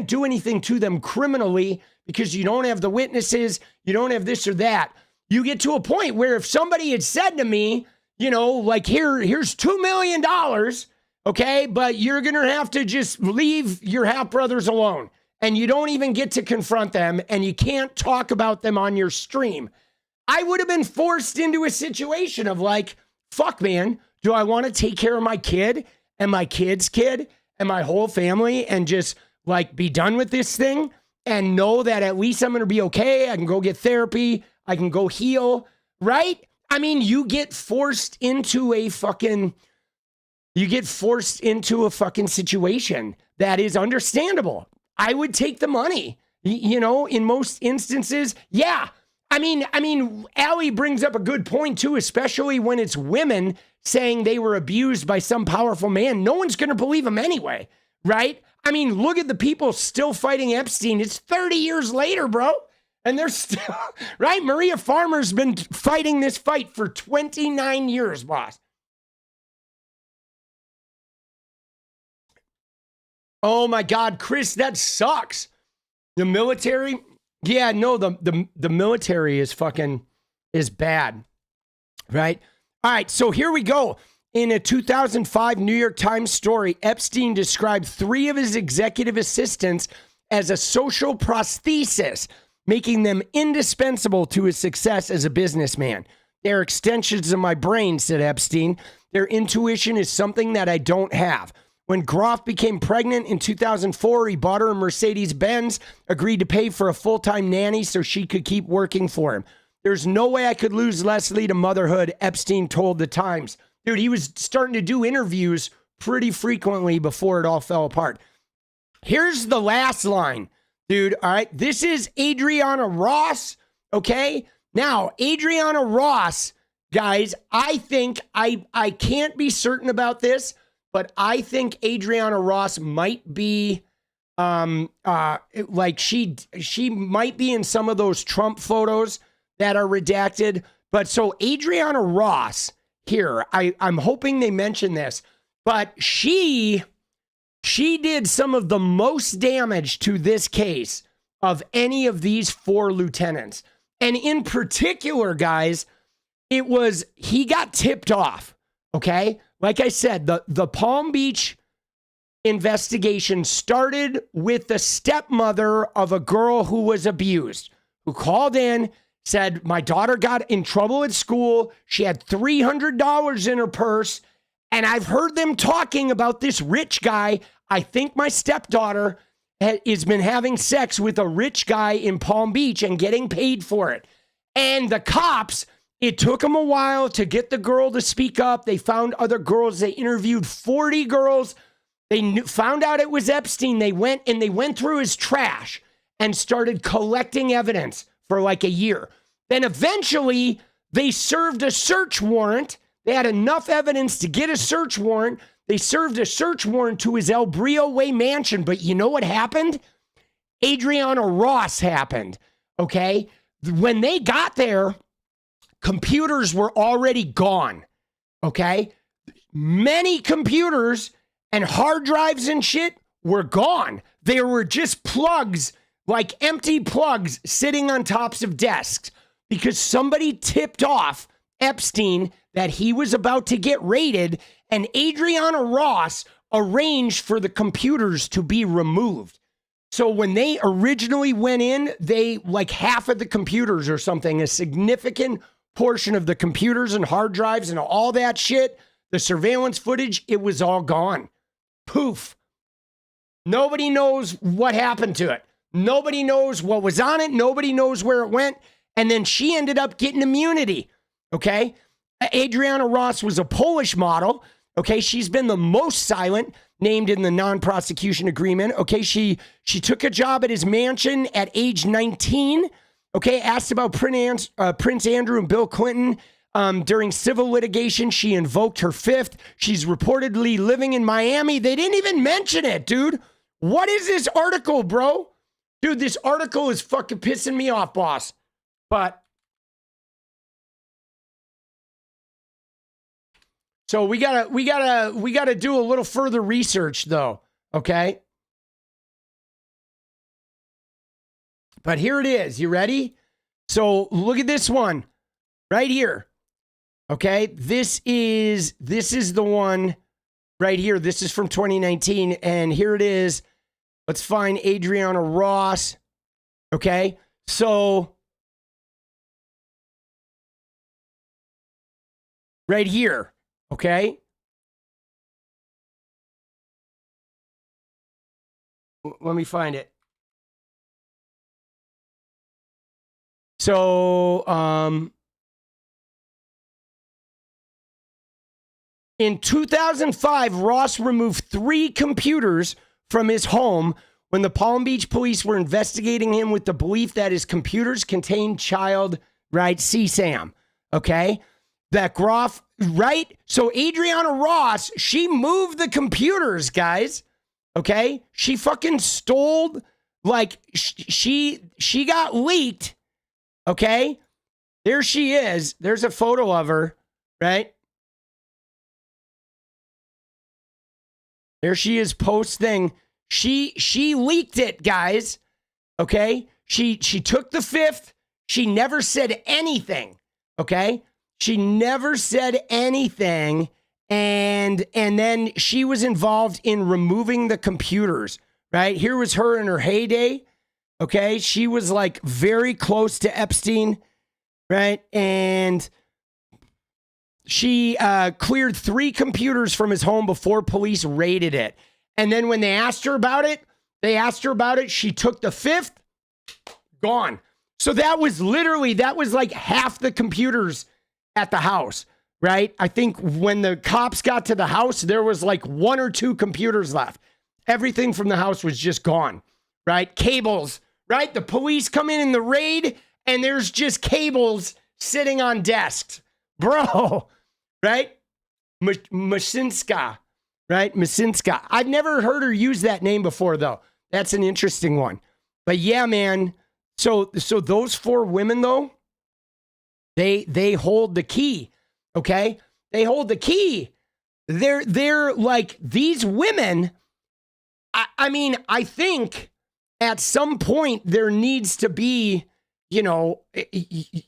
do anything to them criminally because you don't have the witnesses, you don't have this or that. You get to a point where if somebody had said to me, you know, like, here's $2 million, okay, but you're going to have to just leave your half brothers alone, and you don't even get to confront them, and you can't talk about them on your stream, I would have been forced into a situation of like, fuck, man, do I want to take care of my kid and my kid's kid and my whole family and just like be done with this thing and know that at least I'm going to be okay? I can go get therapy. I can go heal, right? I mean, you get forced into a fucking situation that is understandable. I would take the money, you know, in most instances. Yeah. I mean, Allie brings up a good point too, especially when it's women saying they were abused by some powerful man. No one's going to believe them anyway, right? I mean, look at the people still fighting Epstein. It's 30 years later, bro. And they're still, right? Maria Farmer's been fighting this fight for 29 years, boss. Oh my God, Chris, that sucks. The military? Yeah, no, the military is bad, right? All right, so here we go. In a 2005 New York Times story, Epstein described 3 of his executive assistants as a social prosthesis, making them indispensable to his success as a businessman. They're extensions of my brain, said Epstein. Their intuition is something that I don't have. When Groff became pregnant in 2004, he bought her a Mercedes-Benz, agreed to pay for a full-time nanny so she could keep working for him. There's no way I could lose Leslie to motherhood, Epstein told the Times. Dude, he was starting to do interviews pretty frequently before it all fell apart. Here's the last line, dude. All right. This is Adriana Ross. Okay. Now, Adriana Ross, guys, I think I can't be certain about this, but I think Adriana Ross might be like she might be in some of those Trump photos that are redacted. But so Adriana Ross here, I'm hoping they mention this, but she did some of the most damage to this case of any of these 4 lieutenants. And in particular, guys, he got tipped off. Okay? Like I said, the Palm Beach investigation started with the stepmother of a girl who was abused, who called in, said, my daughter got in trouble at school. She had $300 in her purse. And I've heard them talking about this rich guy. I think my stepdaughter has been having sex with a rich guy in Palm Beach and getting paid for it. And the cops, it took them a while to get the girl to speak up. They found other girls. They interviewed 40 girls. They found out it was Epstein. They went through his trash and started collecting evidence for like a year. Then eventually they served a search warrant. They had enough evidence to get a search warrant. They served a search warrant to his El Brillo Way mansion. But you know what happened? Adriana Ross happened, okay? When they got there, computers were already gone, okay? Many computers and hard drives and shit were gone. There were just plugs, like empty plugs sitting on tops of desks because somebody tipped off Epstein that he was about to get raided, and Adriana Ross arranged for the computers to be removed. So when they originally went in, like half of the computers or something, a significant portion of the computers and hard drives and all that shit, the surveillance footage, it was all gone. Poof. Nobody knows what happened to it. Nobody knows what was on it. Nobody knows where it went. And then she ended up getting immunity. Okay? Adriana Ross was a Polish model. Okay? She's been the most silent, named in the non-prosecution agreement. Okay? She took a job at his mansion at age 19. Okay? Asked about Prince Andrew and Bill Clinton. During civil litigation, she invoked her fifth. She's reportedly living in Miami. They didn't even mention it, dude. What is this article, bro? Dude, this article is fucking pissing me off, boss. But so we gotta do a little further research, though. Okay. But here it is. You ready? So look at this one right here. Okay, this is the one right here. This is from 2019, and here it is. Let's find Adriana Ross. Okay, so right here. Okay, let me find it. So, in 2005, Ross removed 3 computers from his home when the Palm Beach police were investigating him with the belief that his computers contained child, right, 𝗙𝗍. Okay? That Groff, right? So Adriana Ross, she moved the computers, guys. Okay? She fucking stole, like, she got leaked. Okay? There she is. There's a photo of her, right? There she is, post thing. She leaked it, guys. Okay? She took the fifth. She never said anything. Okay? She never said anything. And then she was involved in removing the computers, right? Here was her in her heyday. Okay? She was like very close to Epstein, right? And she cleared 3 computers from his home before police raided it. And then when they asked her about it, she took the 5th, gone. So that was like half the computers at the house, right? I think when the cops got to the house, there was like 1 or 2 computers left. Everything from the house was just gone, right? Cables, right? The police come in the raid and there's just cables sitting on desks. Bro. Right? 𝗫𝗫𝗀𝗃, right? 𝗫𝗫𝗃. I've never heard her use that name before, though. That's an interesting one. But yeah, man. So those 4 women, though, they hold the key. Okay? They hold the key. They're like, these women, I mean, I think at some point there needs to be, you know,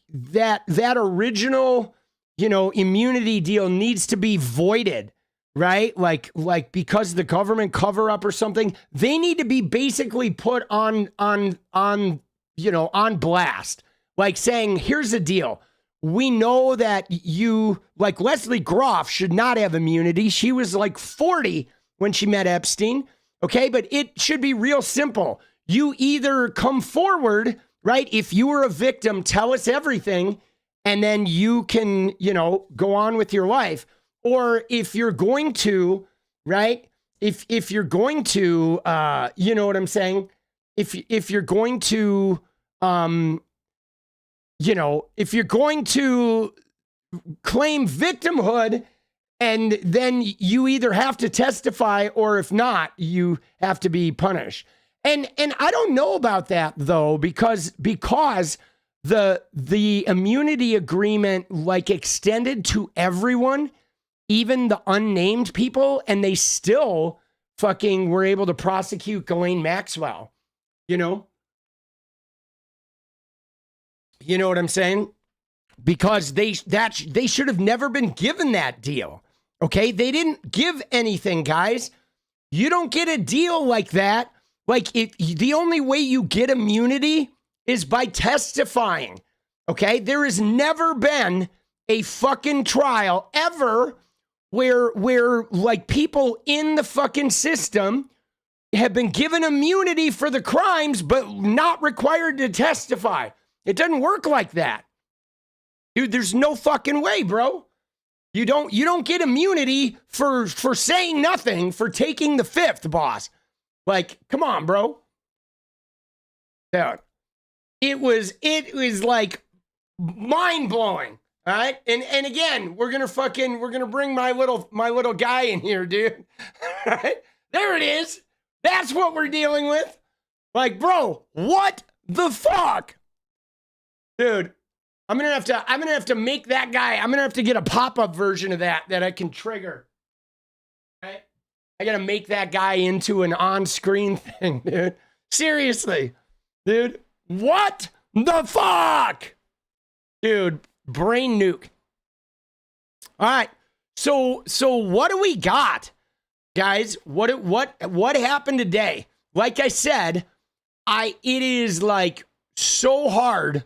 that original, immunity deal needs to be voided, right? Like because the government cover up or something, they need to be basically put on blast, like saying, here's the deal. We know that you, like Leslie Groff, should not have immunity. She was like 40 when she met Epstein. Okay, but it should be real simple. You either come forward, right? If you were a victim, tell us everything, and then you can, go on with your life. Or if you're going to, right? If you're going to, you know what I'm saying? If you're going to, if you're going to claim victimhood, and then you either have to testify, or if not, you have to be punished. And I don't know about that though, because the immunity agreement like extended to everyone, even the unnamed people, and they still fucking were able to prosecute Ghislaine Maxwell. You know what I'm saying? Because they should have never been given that deal. Okay? They didn't give anything, guys. You don't get a deal like that. Like, the only way you get immunity is by testifying. Okay? There has never been a fucking trial ever where like people in the fucking system have been given immunity for the crimes but not required to testify. It doesn't work like that. Dude, there's no fucking way, bro. You don't get immunity for saying nothing, for taking the fifth, boss. Like, come on, bro. Dude. It was like mind-blowing. All right? And again, we're gonna bring my little guy in here, dude. All right? There it is. That's what we're dealing with. Like, bro, what the fuck? Dude, I'm gonna have to make that guy. I'm gonna have to get a pop-up version of that I can trigger. Right? I gotta make that guy into an on-screen thing, dude. Seriously, dude. What the fuck, dude? Brain nuke. All right. So what do we got, guys? What happened today? Like I said, it is like so hard.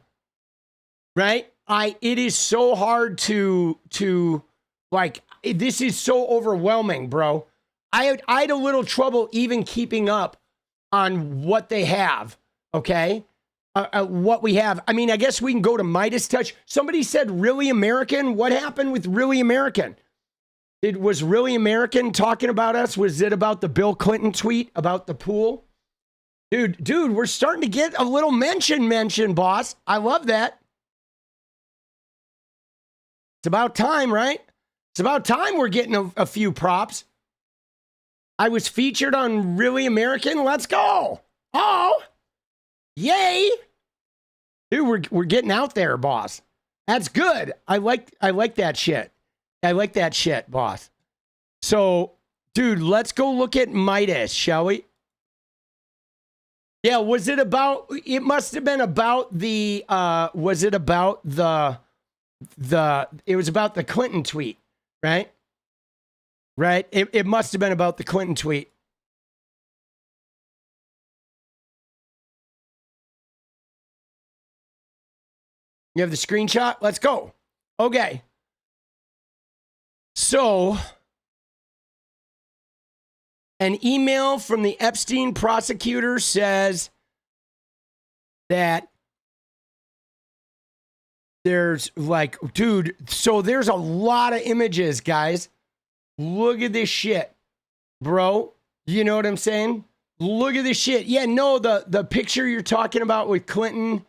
Right? It is so hard to like, this is so overwhelming, bro. I had a little trouble even keeping up on what they have, okay? What we have. I mean, I guess we can go to Midas Touch. Somebody said Really American. What happened with Really American? Was Really American talking about us? Was it about the Bill Clinton tweet about the pool? Dude, we're starting to get a little mention, boss. I love that. It's about time, right? It's about time we're getting a few props. I was featured on Really American. Let's go. Oh, yay. Dude, we're getting out there, boss. That's good. I like that shit. I like that shit, boss. So, dude, let's go look at Midas, shall we? Yeah, it must have been about the, it was about the Clinton tweet, right? Right? It must have been about the Clinton tweet. You have the screenshot? Let's go. Okay. So, an email from the Epstein prosecutor says that there's like, dude, so there's a lot of images, guys. Look at this shit, bro. You know what I'm saying? Look at this shit. Yeah, no, the picture you're talking about with Clinton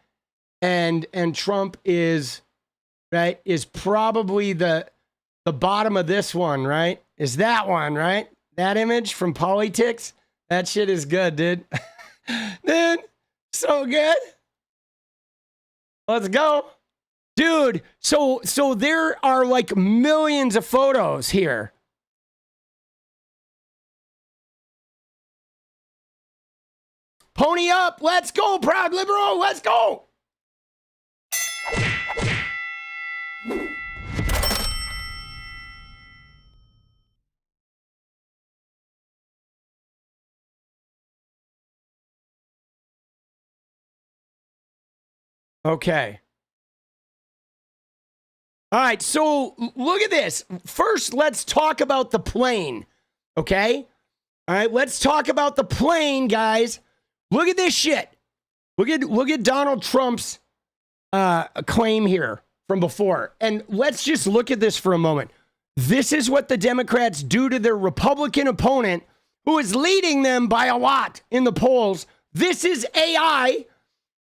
and Trump is probably the bottom of this one, right? Is that one, right? That image from Politics? That shit is good, dude. Dude, so good. Let's go. Dude, so there are like millions of photos here. Pony up. Let's go, Proud Liberal. Let's go. Okay. All right, so look at this. First, let's talk about the plane, okay? All right, let's talk about the plane, guys. Look at this shit. Look at Donald Trump's claim here from before. And let's just look at this for a moment. This is what the Democrats do to their Republican opponent, who is leading them by a lot in the polls. This is AI,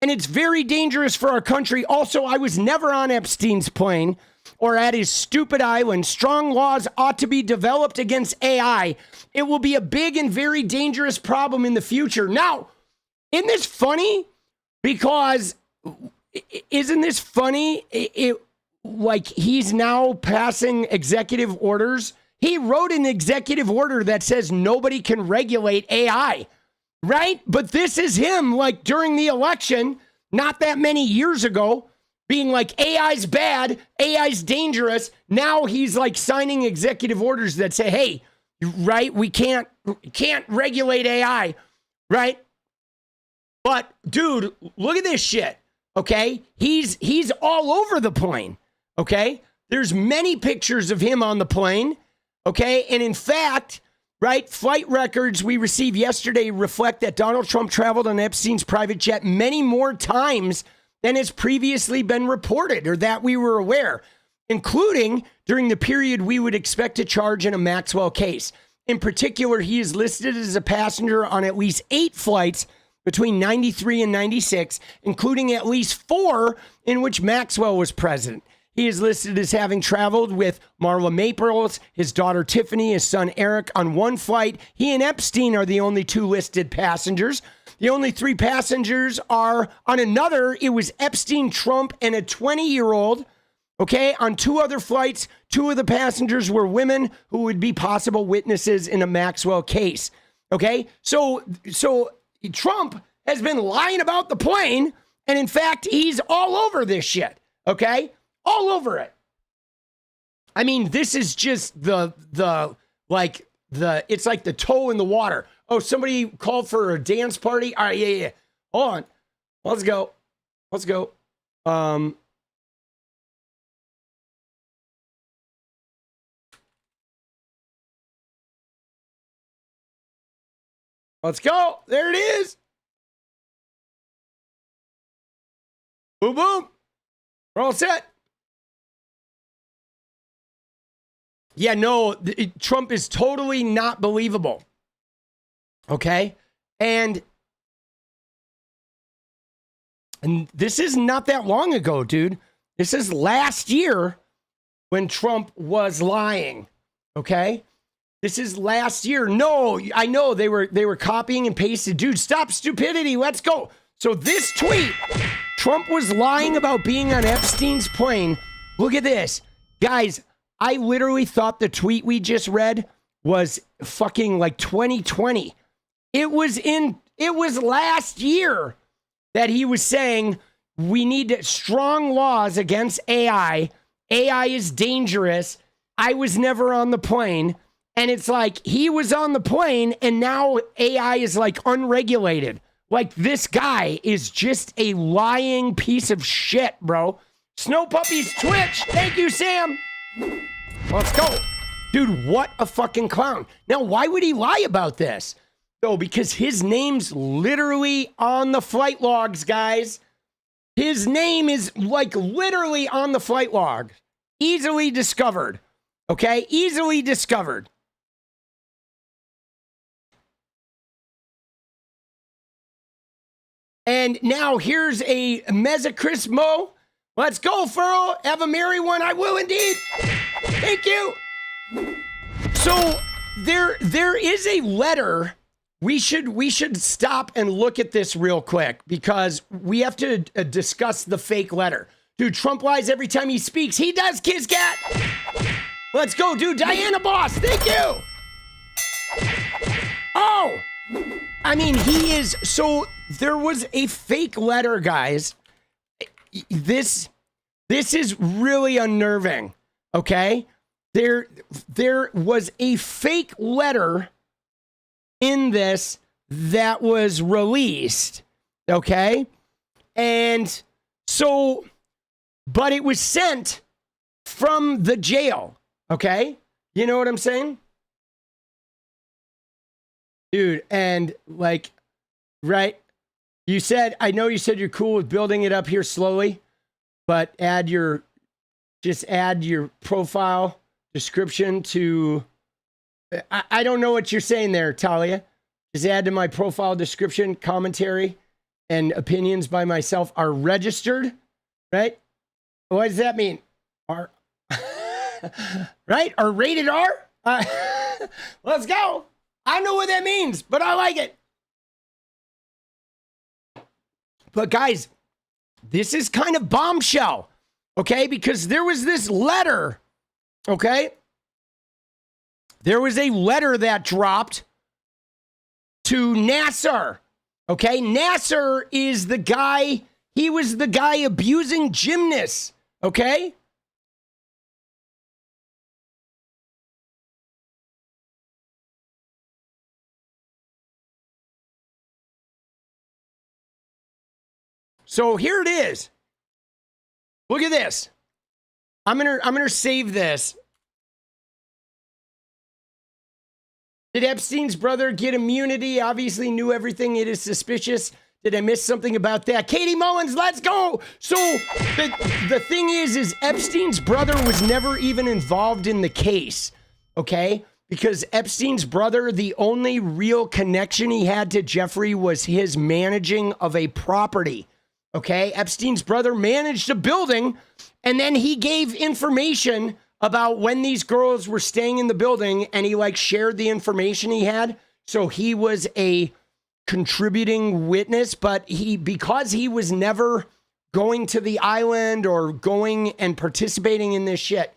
and it's very dangerous for our country. Also, I was never on Epstein's plane or at his stupid island. Strong laws ought to be developed against AI. It will be a big and very dangerous problem in the future. Now, isn't this funny? Because isn't this funny? Like he's now passing executive orders. He wrote an executive order that says nobody can regulate AI, right? But this is him, like during the election, not that many years ago, being like AI's bad, AI's dangerous. Now he's like signing executive orders that say, hey, right, we can't regulate AI, right? But dude, look at this shit, okay? He's all over the plane, okay? There's many pictures of him on the plane, okay? And in fact, right, flight records we received yesterday reflect that Donald Trump traveled on Epstein's private jet many more times than has previously been reported or that we were aware, including during the period we would expect to charge in a Maxwell case. In particular, he is listed as a passenger on at least 8 flights between 93 and 96, including at least 4 in which Maxwell was present. He is listed as having traveled with Marla Maples, his daughter Tiffany, his son Eric on 1 flight. He and Epstein are the only 2 listed passengers. The only 3 passengers are on another. It was Epstein, Trump, and a 20-year-old. Okay, on 2 other flights, 2 of the passengers were women who would be possible witnesses in a Maxwell case. Okay, so Trump has been lying about the plane, and in fact, he's all over this shit. Okay, all over it. I mean, this is just it's like the toe in the water. Oh, somebody called for a dance party. All right, yeah. Hold on. Let's go. Let's go. Let's go. There it is. Boom, boom. We're all set. Yeah, no, Trump is totally not believable. Okay? And this is not that long ago, dude. This is last year when Trump was lying. Okay? This is last year. No, I know they were copying and pasting. Dude, stop stupidity. Let's go. So this tweet, Trump was lying about being on Epstein's plane. Look at this. Guys, I literally thought the tweet we just read was fucking like 2020. It was last year that he was saying we need strong laws against AI. AI is dangerous. I was never on the plane. And it's like he was on the plane and now AI is like unregulated. Like this guy is just a lying piece of shit, bro. Snow Puppy's Twitch. Thank you, Sam. Let's go. Dude, what a fucking clown. Now, why would he lie about this? No, because his name's literally on the flight logs, guys. His name is like literally on the flight log. Easily discovered. Okay? Easily discovered. And now here's a 𝗍𝗪. Let's go, Furl. Have a merry one. I will indeed. Thank you. So there is a letter. We should stop and look at this real quick because we have to discuss the fake letter. Dude, Trump lies every time he speaks. He does, 𝗙𝗫𝗏. Let's go, dude. Diana Boss. Thank you. Oh, I mean, he is. So there was a fake letter, guys. This is really unnerving. Okay. There was a fake letter in this that was released. Okay. And So, but it was sent from the jail, okay? You know what I'm saying? Dude, and like, right? You said, I know you said you're cool with building it up here slowly, but just add your profile description to, I don't know what you're saying there, Talia. Just add to my profile description, commentary, and opinions by myself are registered, right? What does that mean? Are right? Or rated R? Let's go. I know what that means, but I like it. But guys, this is kind of bombshell, okay? Because there was this letter, okay? There was a letter that dropped to 𝗙𝗃𝗃, okay? 𝗙𝗃𝗃 is the guy, he was the guy abusing gymnasts, okay? So here it is. Look at this. I'm gonna save this. Did Epstein's brother get immunity? Obviously knew everything. It is suspicious. Did I miss something about that? Katie Mullins, let's go. So the thing is Epstein's brother was never even involved in the case, okay? Because Epstein's brother, the only real connection he had to Jeffrey was his managing of a property, okay? Epstein's brother managed a building, and then he gave information about when these girls were staying in the building, and he like shared the information he had. So he was a contributing witness, but because he was never going to the island or going and participating in this shit,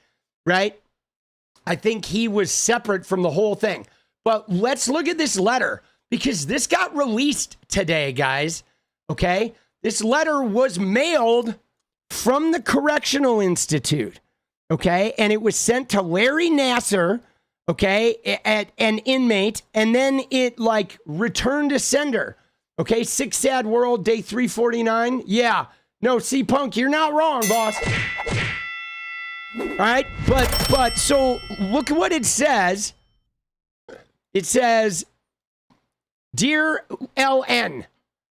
right? I think he was separate from the whole thing. But let's look at this letter, because this got released today, guys, okay? This letter was mailed from the Correctional Institute, okay? And it was sent to Larry Nassar, okay, an inmate, and then it like returned to sender, okay? Sick Sad World, day 349. Yeah, no, 𝗙𝗋𝗆unk, you're not wrong, boss. All right, but so look at what it says. It says, Dear LN,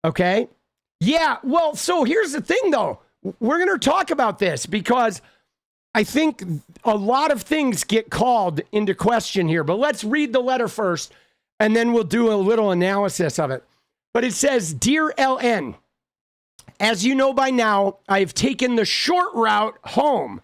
okay? Yeah, well, so here's the thing, though. We're going to talk about this because I think a lot of things get called into question here. But let's read the letter first, and then we'll do a little analysis of it. But it says, Dear LN, as you know by now, I've taken the short route home.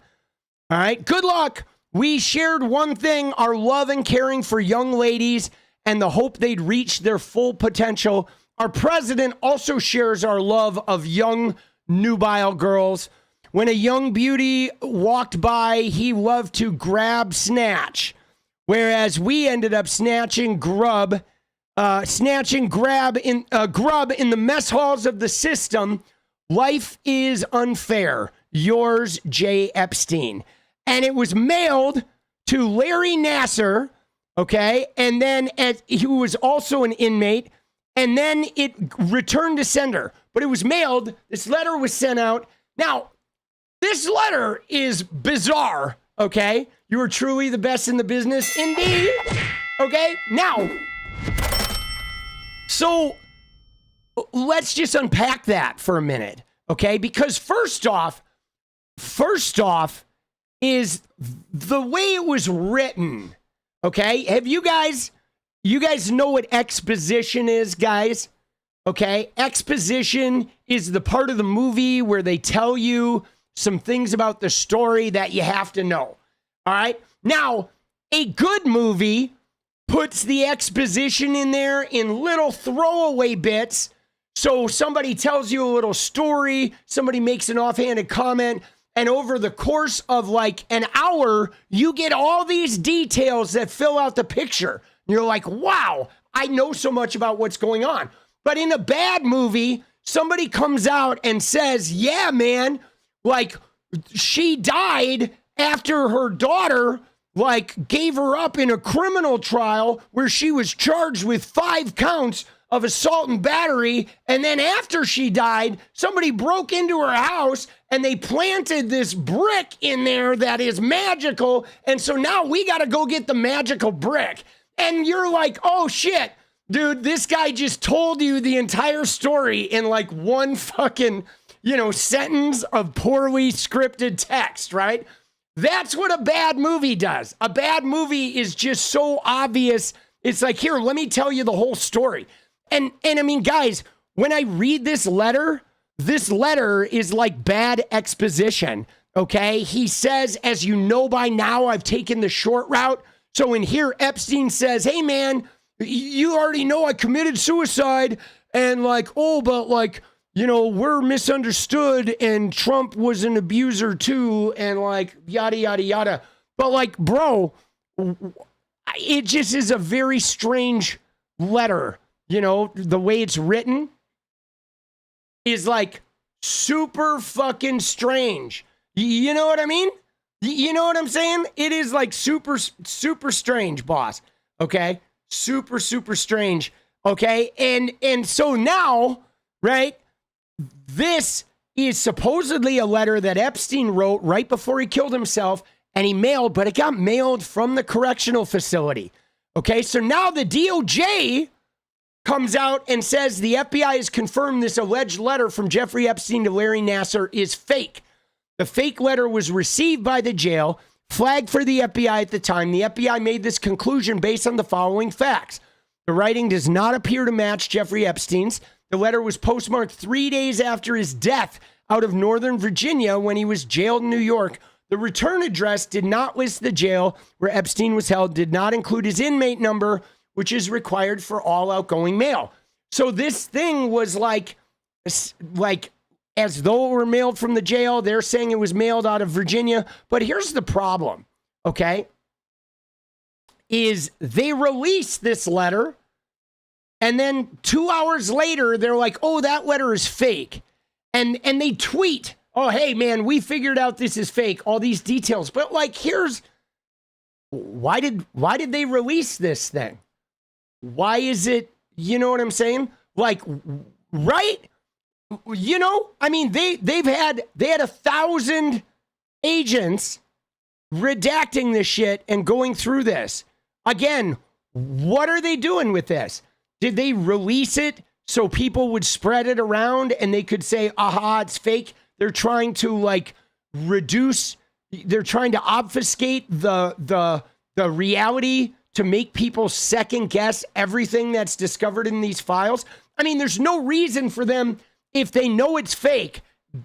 All right, good luck. We shared one thing, our love and caring for young ladies and the hope they'd reach their full potential. Our president also shares our love of young, nubile girls. When a young beauty walked by, he loved to grab, snatch. Whereas we ended up snatching grub in the mess halls of the system. Life is unfair. Yours, J. Epstein. And it was mailed to Larry Nassar, okay? And then he was also an inmate. And then it returned to sender. But it was mailed. This letter was sent out. Now, this letter is bizarre, okay? You are truly the best in the business, indeed. Okay, now, so let's just unpack that for a minute, okay? Because first off is the way it was written, okay? Have you guys know what exposition is, guys? Okay, exposition is the part of the movie where they tell you some things about the story that you have to know. All right. Now, a good movie puts the exposition in there in little throwaway bits. So somebody tells you a little story, somebody makes an offhanded comment, and over the course of like an hour, you get all these details that fill out the picture. And you're like, wow, I know so much about what's going on. But in a bad movie, somebody comes out and says, yeah, man, like she died after her daughter like gave her up in a criminal trial where she was charged with 5 counts of assault and battery. And then after she died, somebody broke into her house and they planted this brick in there that is magical. And so now we got to go get the magical brick. And you're like, oh shit, dude, this guy just told you the entire story in like one fucking, sentence of poorly scripted text, right? That's what a bad movie does. A bad movie is just so obvious. It's like, here, let me tell you the whole story. And I mean, guys, when I read this letter is like bad exposition, okay? He says, as you know by now, I've taken the short route. So in here, Epstein says, hey, man, you already know I committed suicide. And like, oh, but like, we're misunderstood and Trump was an abuser too. And like, yada, yada, yada. But like, bro, it just is a very strange letter. The way it's written is like super fucking strange. You know what I mean? You know what I'm saying? It is like super, super strange, boss. Okay? Super, super strange. Okay? And so now, right? This is supposedly a letter that Epstein wrote right before he killed himself and he mailed, but it got mailed from the correctional facility. Okay? So now the DOJ comes out and says the FBI has confirmed this alleged letter from Jeffrey Epstein to Larry Nassar is fake. The fake letter was received by the jail, flagged for the FBI at the time. The FBI made this conclusion based on the following facts. The writing does not appear to match Jeffrey Epstein's. The letter was postmarked 3 days after his death out of Northern Virginia when he was jailed in New York. The return address did not list the jail where Epstein was held, did not include his inmate number, which is required for all outgoing mail. So this thing was like as though it were mailed from the jail. They're saying it was mailed out of Virginia. But here's the problem, okay? Is they released this letter, and then 2 hours later, they're like, oh, that letter is fake. And they tweet, oh, hey, man, we figured out this is fake, all these details. But like, why did they release this thing? Why is it, you know what I'm saying? Like, right? I mean, they had 1,000 agents redacting this shit and going through this. Again, what are they doing with this? Did they release it so people would spread it around and they could say, aha, it's fake? They're trying to like they're trying to obfuscate the reality to make people second guess everything that's discovered in these files. I mean, there's no reason for them, if they know it's fake,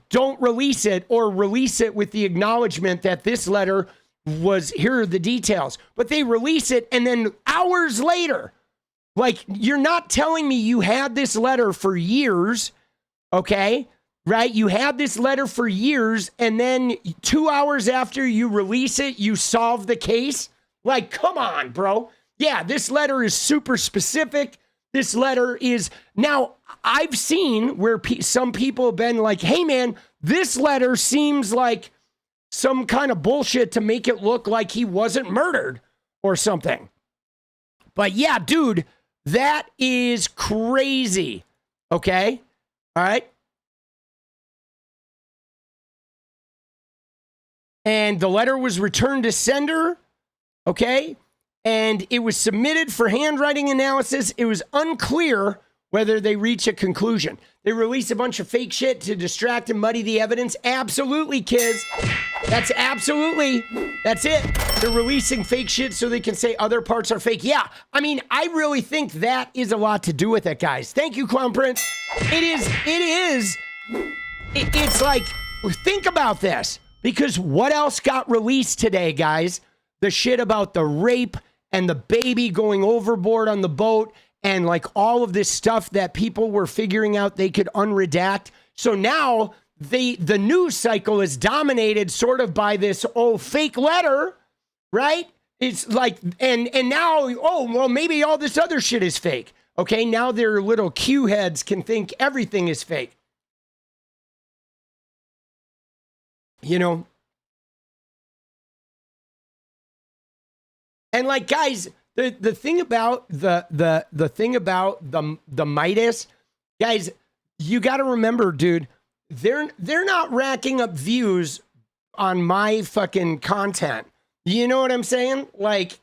don't release it or release it with the acknowledgement that this letter was, here are the details. But they release it and then hours later, like, you're not telling me you had this letter for years, okay? Right? You had this letter for years and then 2 hours after you release it, you solve the case? Like, come on, bro. Yeah, this letter is super specific. This letter is... Now, I've seen where some people have been like, hey, man, this letter seems like some kind of bullshit to make it look like he wasn't murdered or something. But yeah, dude, that is crazy. Okay? All right? And the letter was returned to sender. Okay? And it was submitted for handwriting analysis. It was unclear whether they reach a conclusion. They release a bunch of fake shit to distract and muddy the evidence. Absolutely, kids. That's it. They're releasing fake shit so they can say other parts are fake. Yeah, I mean, I really think that is a lot to do with it, guys. Thank you, Clown Prince. It's like, think about this. Because what else got released today, guys? The shit about the rape and the baby going overboard on the boat and like all of this stuff that people were figuring out they could unredact. So now the news cycle is dominated sort of by this, fake letter, right? It's like, and now, well, maybe all this other shit is fake. Okay, now their little Q heads can think everything is fake. You know? And like, guys, the thing about the thing about the Midas, guys, you got to remember, dude, they're not racking up views on my fucking content. You know what I'm saying? Like,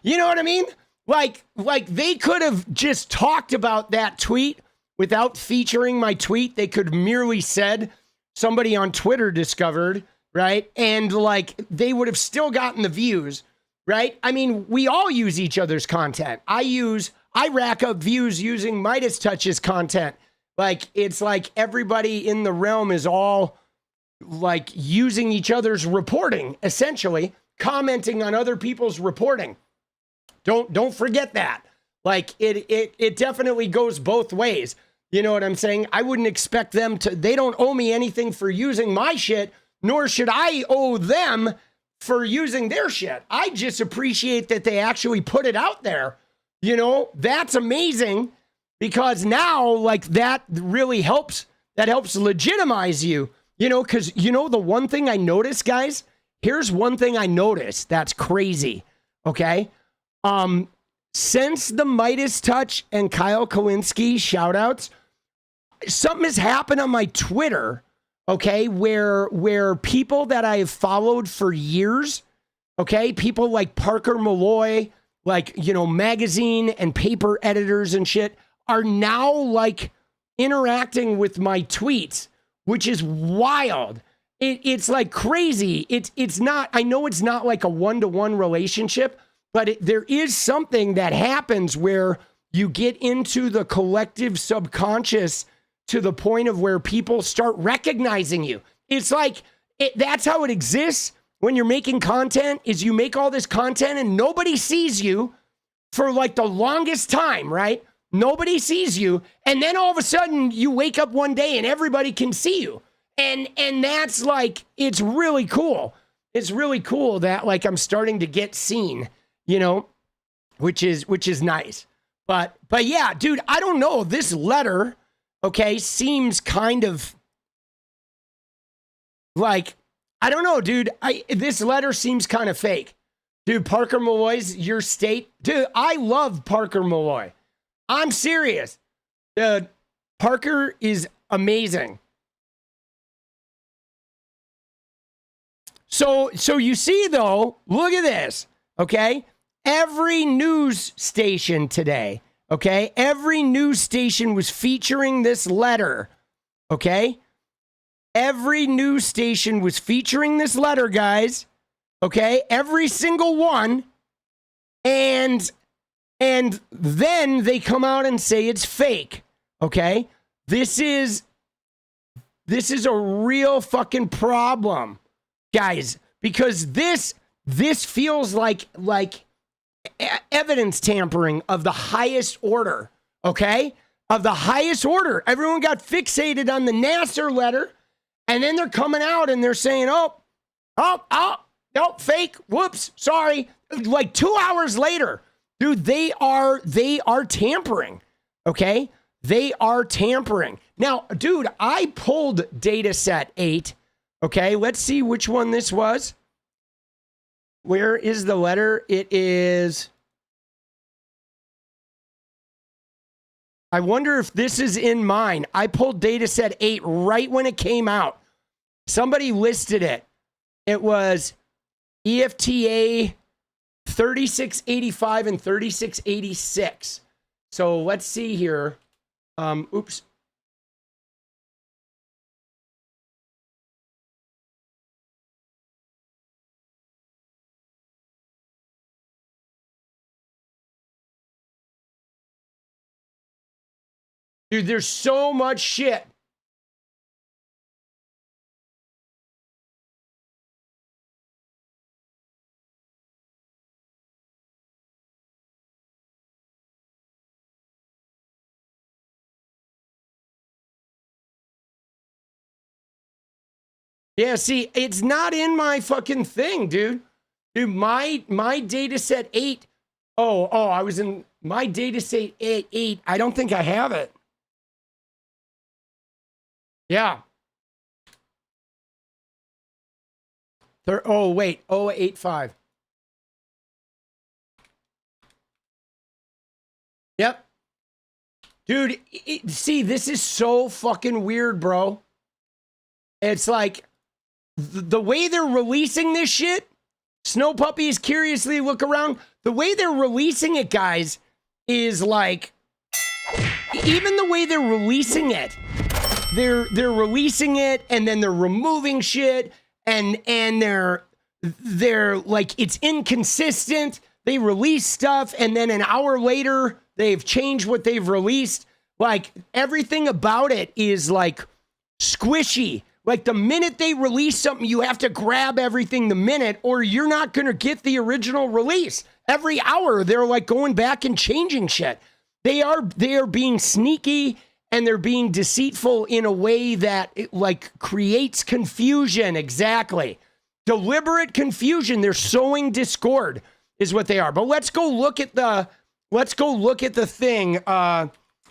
you know what I mean? Like they could have just talked about that tweet without featuring my tweet. They could merely said somebody on Twitter discovered, right? And like they would have still gotten the views, right? I mean, we all use each other's content. I rack up views using 𝗏𝗡𝗀𝗏's content. Like it's like everybody in the realm is all like using each other's reporting, essentially commenting on other people's reporting. Don't forget that. Like it definitely goes both ways. You know what I'm saying? I wouldn't expect them to, they don't owe me anything for using my shit, nor should I owe them for using their shit. I just appreciate that they actually put it out there. You know, that's amazing because now like that really helps. That helps legitimize you, you know, because you know, the one thing I noticed, guys, here's one thing I noticed that's crazy. Okay. Since the 𝗏𝗡𝗀𝗏 and Kyle Kowinski shout outs, something has happened on my Twitter, okay, where people that I have followed for years, okay, people like Parker Malloy, like, you know, magazine and paper editors and shit, are now like interacting with my tweets, which is wild. It's like crazy. It's not, I know it's not like a one-to-one relationship, but there is something that happens where you get into the collective subconscious to the point of where people start recognizing you. It's like, that's how it exists when you're making content, is you make all this content and nobody sees you for like the longest time, right? Nobody sees you. And then all of a sudden you wake up one day and everybody can see you. And that's like, it's really cool. It's really cool that like I'm starting to get seen, you know, which is nice. But yeah, dude, I don't know. This letter, okay, seems kind of like, I don't know, dude. This letter seems kind of fake. Dude, Parker Malloy's your state. Dude, I love Parker Malloy. I'm serious. Dude, Parker is amazing. So you see though, look at this, okay? Every news station today, okay? Every news station was featuring this letter, okay? Every news station was featuring this letter, guys, okay? Every single one. And then they come out and say it's fake, okay? This is a real fucking problem, guys, because this feels like evidence tampering of the highest order, okay? Of the highest order. Everyone got fixated on the Nassar letter, and then they're coming out and they're saying, oh, fake, whoops, sorry. Like 2 hours later, dude, they are tampering, okay? They are tampering. Now, dude, I pulled data set 8, okay? Let's see which one this was. Where is the letter? It is... I wonder if this is in mine. I pulled data set 8 right when it came out. Somebody listed it. It was EFTA 3685 and 3686. So let's see here. Oops. Dude, there's so much shit. Yeah, see, it's not in my fucking thing, dude. Dude, my data set 8. Oh, I was in my data set 8. I don't think I have it. Yeah. Oh, wait. 085. Yep. Dude, see, this is so fucking weird, bro. It's like the way they're releasing this shit, Snow Puppies curiously look around. The way they're releasing it, guys, is like, even the way they're releasing it, they're releasing it and then they're removing shit and they're like, it's inconsistent. They release stuff and then an hour later they've changed what they've released. Like, everything about it is like squishy. Like, the minute they release something, you have to grab everything the minute or you're not going to get the original release. Every hour, they're like going back and changing shit. They are being sneaky and they're being deceitful in a way that it, like, creates confusion. Exactly. Deliberate confusion. They're sowing discord is what they are. But let's go look at the thing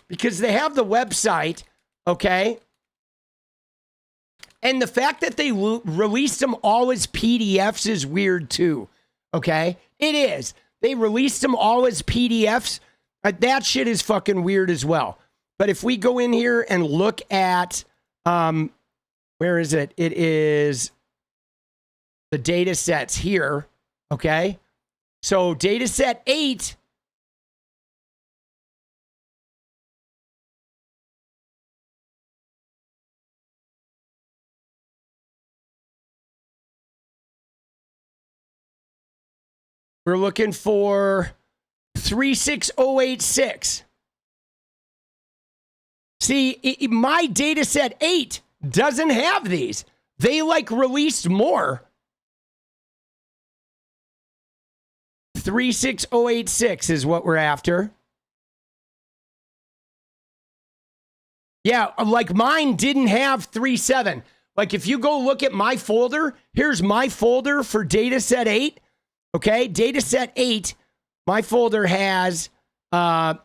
because they have the website, okay? And the fact that they released them all as PDFs is weird too, okay? It is. They released them all as PDFs. That shit is fucking weird as well. But if we go in here and look at, where is it? It is the data sets here, okay? So data set 8, we're looking for 36086. See, my data set 8 doesn't have these. They like released more. 36086 is what we're after. Yeah, like mine didn't have 37. Like if you go look at my folder, here's my folder for data set 8. Okay, data set 8, my folder has, right?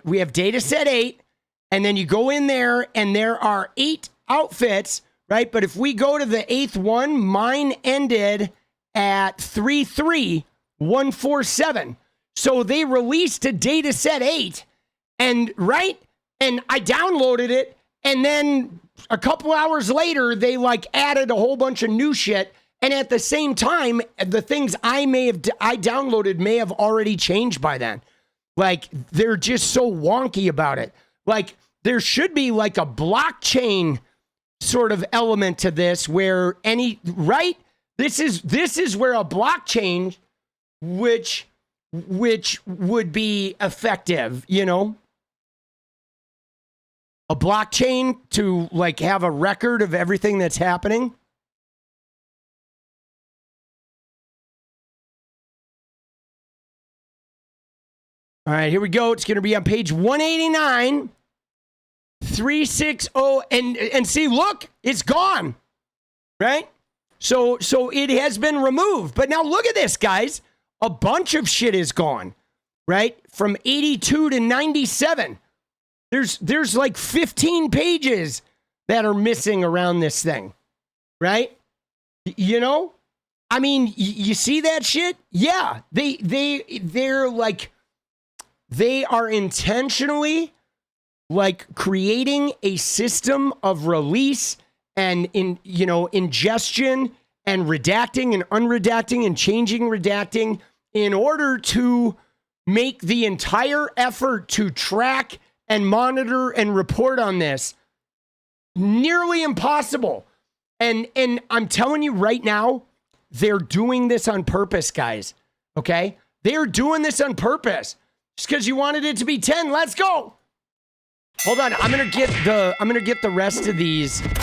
We have data set 8, and then you go in there, and there are 8 outfits, right? But if we go to the 8th one, mine ended at 33147. So they released a data set 8, and right? And I downloaded it, and then a couple hours later, they like added a whole bunch of new shit. And at the same time, the things I downloaded may have already changed by then. Like, they're just so wonky about it. Like, there should be like a blockchain sort of element to this where right? This is where a blockchain, which would be effective, you know? A blockchain to like have a record of everything that's happening. All right, here we go. It's going to be on page 189. 360 and see, look, it's gone. Right? So it has been removed. But now look at this, guys. A bunch of shit is gone. Right? From 82 to 97. There's like 15 pages that are missing around this thing. Right? You know? I mean, you see that shit? Yeah. They're like, they are intentionally like creating a system of release and ingestion and redacting and unredacting and changing redacting in order to make the entire effort to track and monitor and report on this nearly impossible. And I'm telling you right now, they're doing this on purpose, guys. Okay? They're doing this on purpose. Just because you wanted it to be 10, let's go. Hold on, I'm gonna get the rest of these. I'm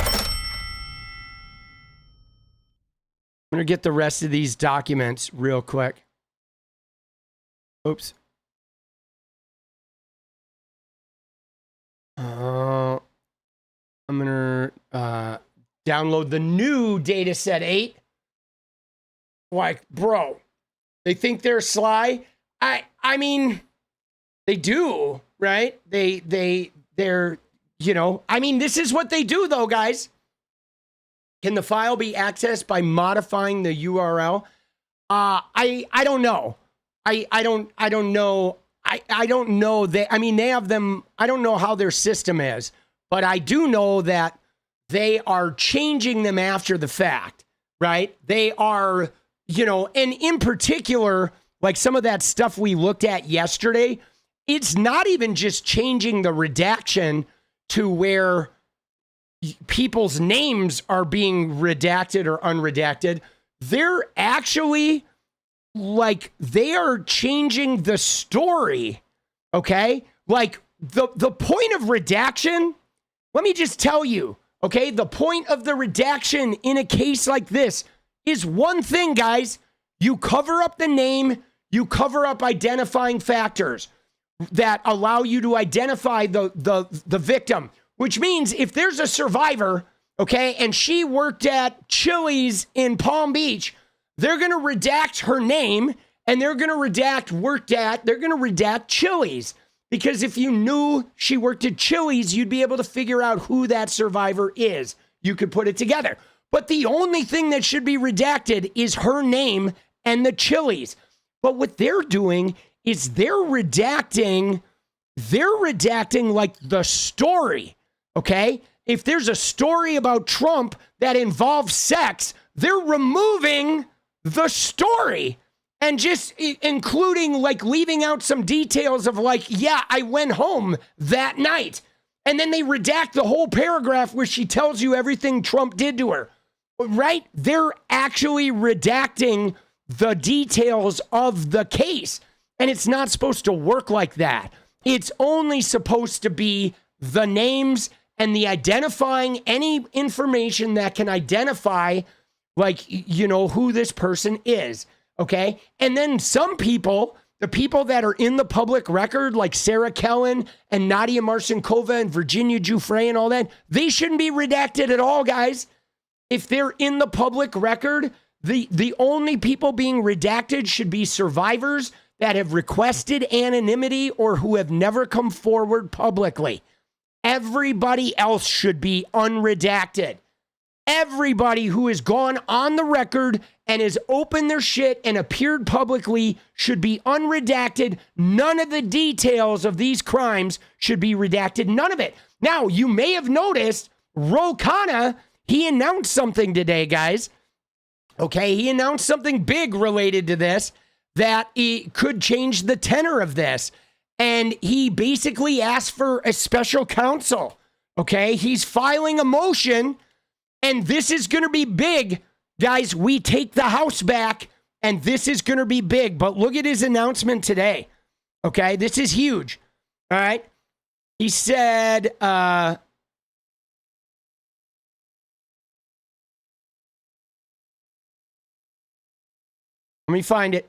gonna get the rest of these documents real quick. Oops. I'm gonna download the new data set 8. Like, bro, they think they're sly. I mean, they do, right? They're, I mean, this is what they do though, guys. Can the file be accessed by modifying the URL? I don't know. I don't know I don't know. They have them. I don't know how their system is, but I do know that they are changing them after the fact, right? They are, and in particular, like some of that stuff we looked at yesterday, it's not even just changing the redaction to where people's names are being redacted or unredacted. They're actually they are changing the story. Okay. Like the point of redaction, let me just tell you, okay, the point of the redaction in a case like this is one thing, guys. You cover up the name, you cover up identifying factors that allow you to identify the victim, which means if there's a survivor, okay, and she worked at Chili's in Palm Beach, they're going to redact her name and they're going to redact worked at, they're going to redact Chili's. Because if you knew she worked at Chili's, you'd be able to figure out who that survivor is. You could put it together. But the only thing that should be redacted is her name and the Chili's. But what they're doing is they're redacting like the story, okay? If there's a story about Trump that involves sex, they're removing the story. And just including like leaving out some details of like, yeah, I went home that night. And then they redact the whole paragraph where she tells you everything Trump did to her, right? They're actually redacting the details of the case. And it's not supposed to work like that. It's only supposed to be the names and the identifying any information that can identify like, who this person is. Okay. And then some people, the people that are in the public record, like Sarah Kellen and Nadia Marcinkova and Virginia Giuffre and all that, they shouldn't be redacted at all, guys. If they're in the public record, the only people being redacted should be survivors that have requested anonymity or who have never come forward publicly. Everybody else should be unredacted. Everybody who has gone on the record and has opened their shit and appeared publicly should be unredacted. None of the details of these crimes should be redacted. None of it. Now, you may have noticed Ro Khanna, he announced something today, guys. Okay, he announced something big related to this that it could change the tenor of this. And he basically asked for a special counsel. Okay, he's filing a motion. And this is going to be big. Guys, we take the House back, and this is going to be big. But look at his announcement today. Okay, this is huge. All right. He said, let me find it.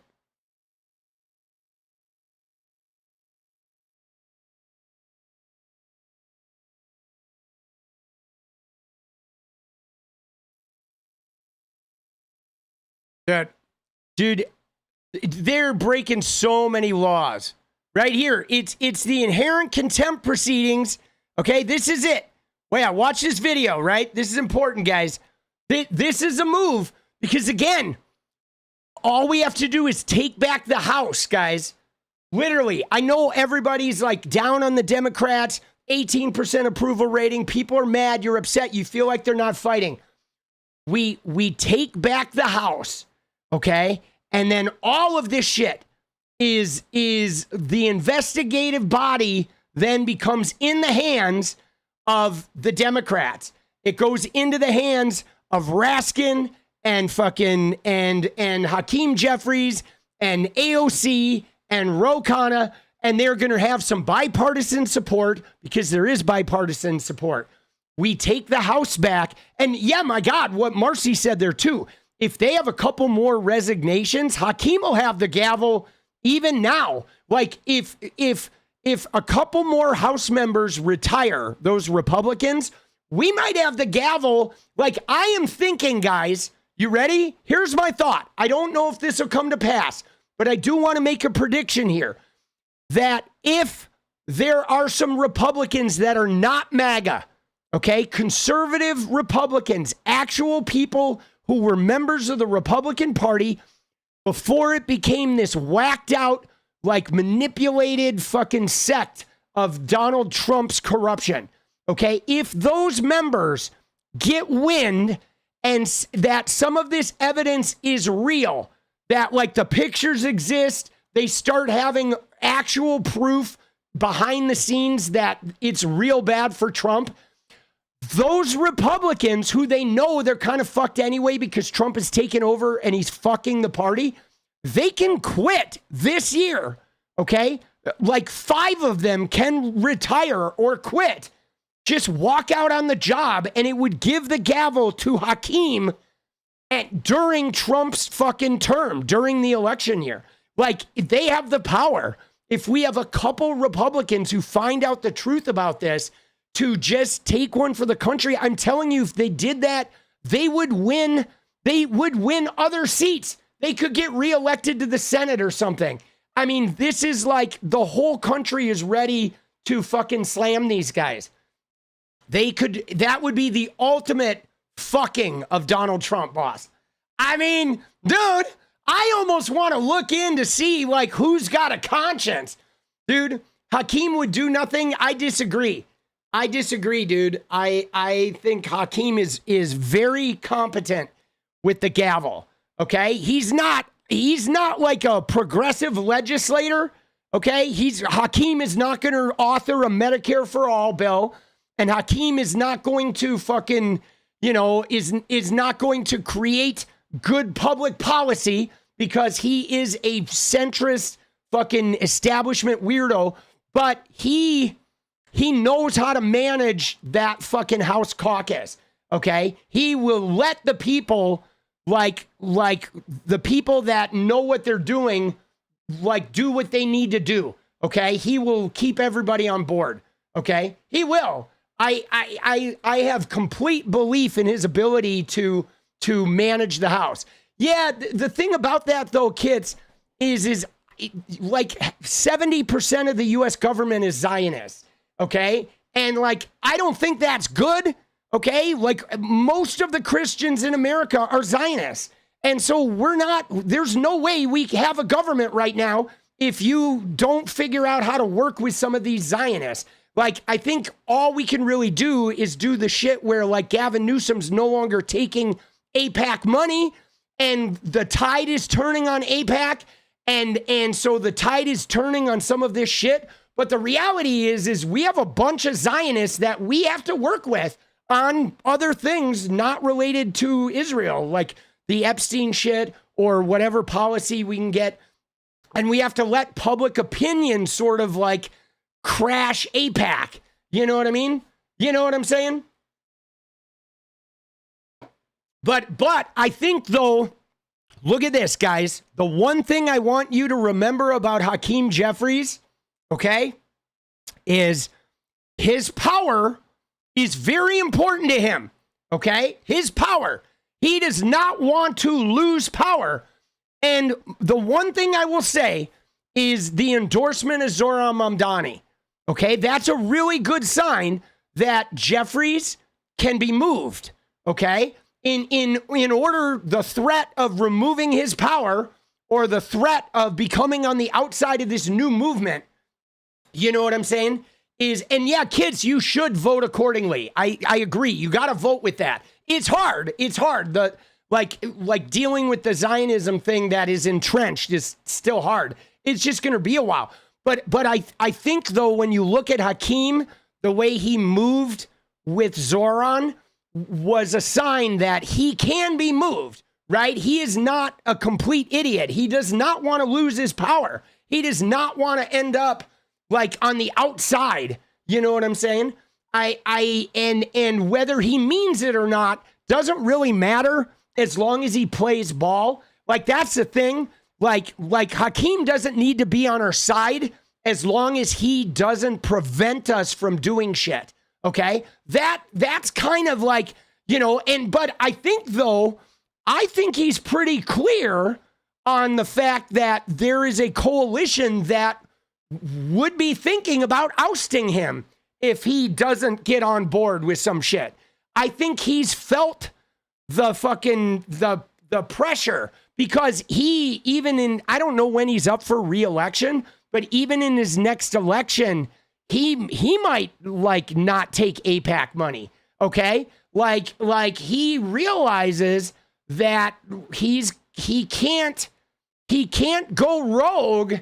Dude, they're breaking so many laws. Right here, it's the inherent contempt proceedings. Okay, this is it. Well, yeah, watch this video, right? This is important, guys. This is a move because, again, all we have to do is take back the House, guys. Literally, I know everybody's like down on the Democrats, 18% approval rating. People are mad. You're upset. You feel like they're not fighting. We take back the House. Okay. And then all of this shit is the investigative body then becomes in the hands of the Democrats. It goes into the hands of Raskin and fucking and Hakeem Jeffries and AOC and Ro Khanna, and they're going to have some bipartisan support because there is bipartisan support. We take the House back. And yeah, my God, what Marcy said there too. If they have a couple more resignations, Hakeem will have the gavel even now. Like if a couple more House members retire, those Republicans, we might have the gavel. Like I am thinking, guys, you ready? Here's my thought. I don't know if this will come to pass, but I do want to make a prediction here that if there are some Republicans that are not MAGA, okay, conservative Republicans, actual people who were members of the Republican Party before it became this whacked out, like manipulated fucking sect of Donald Trump's corruption. Okay. If those members get wind and that some of this evidence is real, that like the pictures exist, they start having actual proof behind the scenes that it's real bad for Trump, those Republicans who they know they're kind of fucked anyway because Trump has taken over and he's fucking the party, they can quit this year, okay? Like 5 of them can retire or quit. Just walk out on the job, and it would give the gavel to Hakeem during Trump's fucking term, during the election year. Like, they have the power. If we have a couple Republicans who find out the truth about this, to just take one for the country, I'm telling you, if they did that, they would win. They would win other seats. They could get reelected to the Senate or something. I mean, this is like the whole country is ready to fucking slam these guys. That would be the ultimate fucking of Donald Trump, boss. I mean, dude, I almost want to look in to see like who's got a conscience. Dude, Hakeem would do nothing. I disagree, dude. I think Hakeem is very competent with the gavel. Okay? He's not like a progressive legislator. Okay? Hakeem is not going to author a Medicare for all bill, and Hakeem is not going to fucking, is not going to create good public policy because he is a centrist fucking establishment weirdo, but he knows how to manage that fucking House caucus, okay? He will let the people, like the people that know what they're doing, like do what they need to do, okay? He will keep everybody on board, okay? He will. I have complete belief in his ability to manage the House. Yeah, the thing about that though, kids, is like 70% of the U.S. government is Zionist, okay? And like, I don't think that's good, okay? Like most of the Christians in America are Zionists. And so there's no way we have a government right now if you don't figure out how to work with some of these Zionists. Like, I think all we can really do is do the shit where like Gavin Newsom's no longer taking AIPAC money and the tide is turning on AIPAC. And so the tide is turning on some of this shit. But the reality is we have a bunch of Zionists that we have to work with on other things not related to Israel, like the Epstein shit or whatever policy we can get. And we have to let public opinion sort of like crash AIPAC. You know what I mean? You know what I'm saying? But I think though, look at this, guys. The one thing I want you to remember about Hakeem Jeffries, okay, is his power is very important to him, okay? His power. He does not want to lose power. And the one thing I will say is the endorsement of Zohran Mamdani, okay? That's a really good sign that Jeffries can be moved, okay? In order, the threat of removing his power or the threat of becoming on the outside of this new movement, you know what I'm saying? And yeah, kids, you should vote accordingly. I agree. You got to vote with that. It's hard. It's hard. Like dealing with the Zionism thing that is entrenched is still hard. It's just going to be a while. But I think though, when you look at Hakeem, the way he moved with Zohran was a sign that he can be moved, right? He is not a complete idiot. He does not want to lose his power. He does not want to end up like on the outside. You know what I'm saying? And whether he means it or not doesn't really matter as long as he plays ball. Like that's the thing. Like Hakeem doesn't need to be on our side as long as he doesn't prevent us from doing shit. Okay, that's kind of like, but I think he's pretty clear on the fact that there is a coalition that would be thinking about ousting him if he doesn't get on board with some shit. I think he's felt the pressure because I don't know when he's up for re-election, but even in his next election, he might like not take AIPAC money. Okay. Like he realizes that he can't go rogue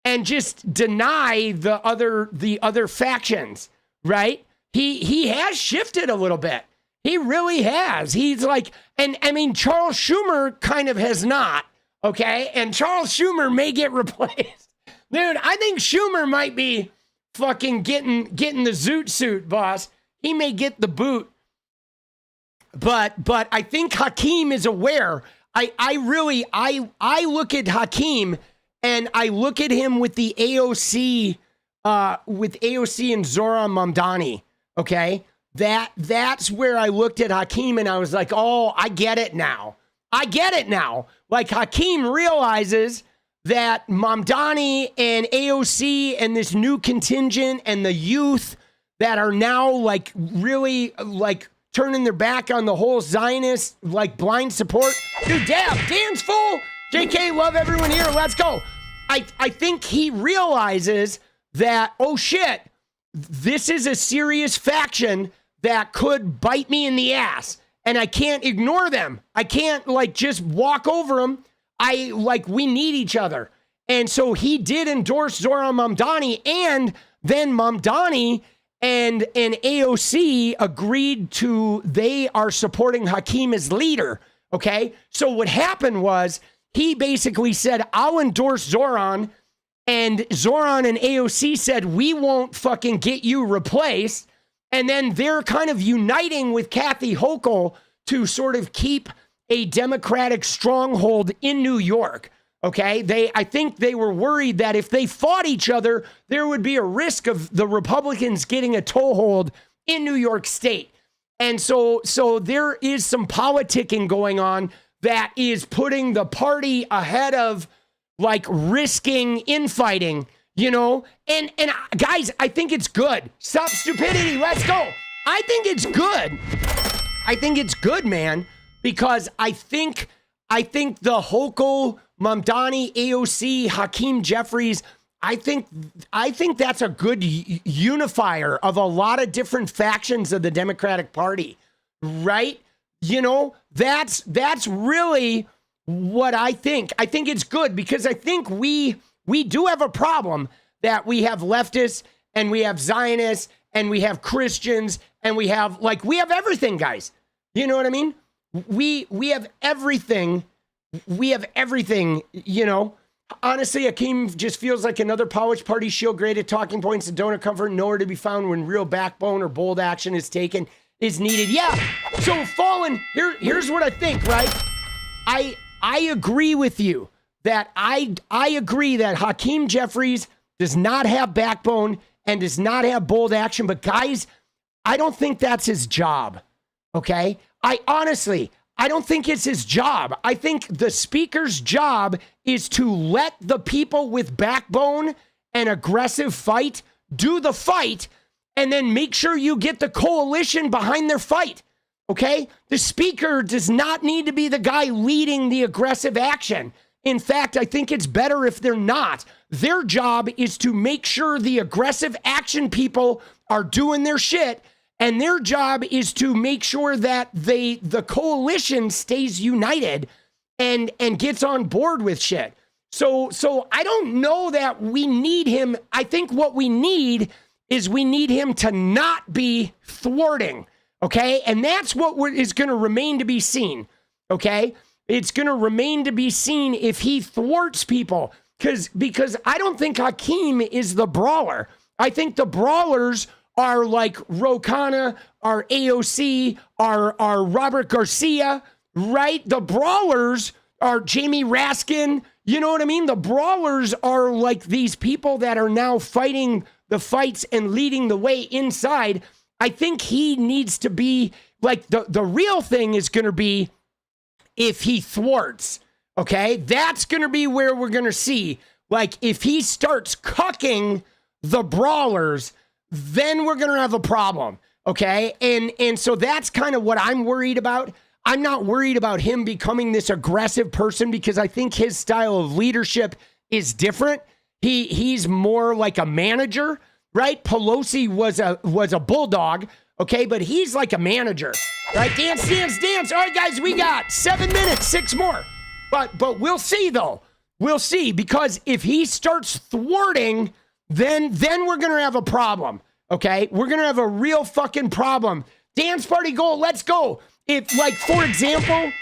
and just deny the other factions, right? He has shifted a little bit. He really has. He's like, and I mean, Charles Schumer kind of has not, okay? And Charles Schumer may get replaced. Dude, I think Schumer might be fucking getting the zoot suit, boss. He may get the boot. But I think Hakeem is aware. I look at Hakeem and I look at him with the AOC, and Zoran Mamdani, okay? That's where I looked at Hakeem and I was like, oh, I get it now. Like Hakeem realizes that Mamdani and AOC and this new contingent and the youth that are now like really like turning their back on the whole Zionist like blind support. Dude, Dan's full. JK, love everyone here. Let's go. I think he realizes that, oh shit, this is a serious faction that could bite me in the ass, and I can't ignore them. I can't like just walk over them. We need each other. And so he did endorse Zoran Mamdani, and then Mamdani and AOC agreed they are supporting Hakeem as leader. Okay. So what happened was he basically said, I'll endorse Zoran, and Zoran and AOC said, we won't fucking get you replaced. And then they're kind of uniting with Kathy Hochul to sort of keep a Democratic stronghold in New York. Okay. I think they were worried that if they fought each other, there would be a risk of the Republicans getting a toehold in New York State. And so there is some politicking going on that is putting the party ahead of like risking infighting, you know? And guys, I think it's good. Stop stupidity. Let's go. I think it's good. I think it's good, man, because I think the Hochul, Mamdani, AOC, Hakeem Jeffries, I think that's a good unifier of a lot of different factions of the Democratic Party, right? You know, that's really what I think. I think it's good because I think we do have a problem that we have leftists and we have Zionists and we have Christians and we have everything, guys. You know what I mean? We have everything. We have everything, you know. Honestly, Hakeem just feels like another Powers Party shield graded talking points that don't have comfort nowhere to be found when real backbone or bold action is needed. Yeah. So Fallen, here's what I think, right? I agree with you that I agree that Hakeem Jeffries does not have backbone and does not have bold action. But guys, I don't think that's his job. Okay. I don't think it's his job. I think the speaker's job is to let the people with backbone and aggressive fight do the fight and then make sure you get the coalition behind their fight. Okay? The speaker does not need to be the guy leading the aggressive action. In fact, I think it's better if they're not. Their job is to make sure the aggressive action people are doing their shit, and their job is to make sure that the coalition stays united and gets on board with shit. So I don't know that we need him. I think what we need is we need him to not be thwarting. Okay. And that's what is going to remain to be seen. Okay. It's going to remain to be seen if he thwarts people because I don't think Hakeem is the brawler. I think the brawlers are like Ro Khanna, our AOC, our Robert Garcia, right? The brawlers are Jamie Raskin. You know what I mean? The brawlers are like these people that are now fighting the fights and leading the way inside. I think he needs to be like the real thing is going to be if he thwarts. Okay. That's going to be where we're going to see, like, if he starts cucking the brawlers, then we're going to have a problem. Okay. And so that's kind of what I'm worried about. I'm not worried about him becoming this aggressive person because I think his style of leadership is different. He's more like a manager, right? Pelosi was a bulldog, okay, but he's like a manager, right? Dance, dance, dance. All right, guys, we got 7 minutes, 6 more. But we'll see though. We'll see, because if he starts thwarting, then we're gonna have a problem. Okay, we're gonna have a real fucking problem. Dance party goal, let's go. If, like, for example,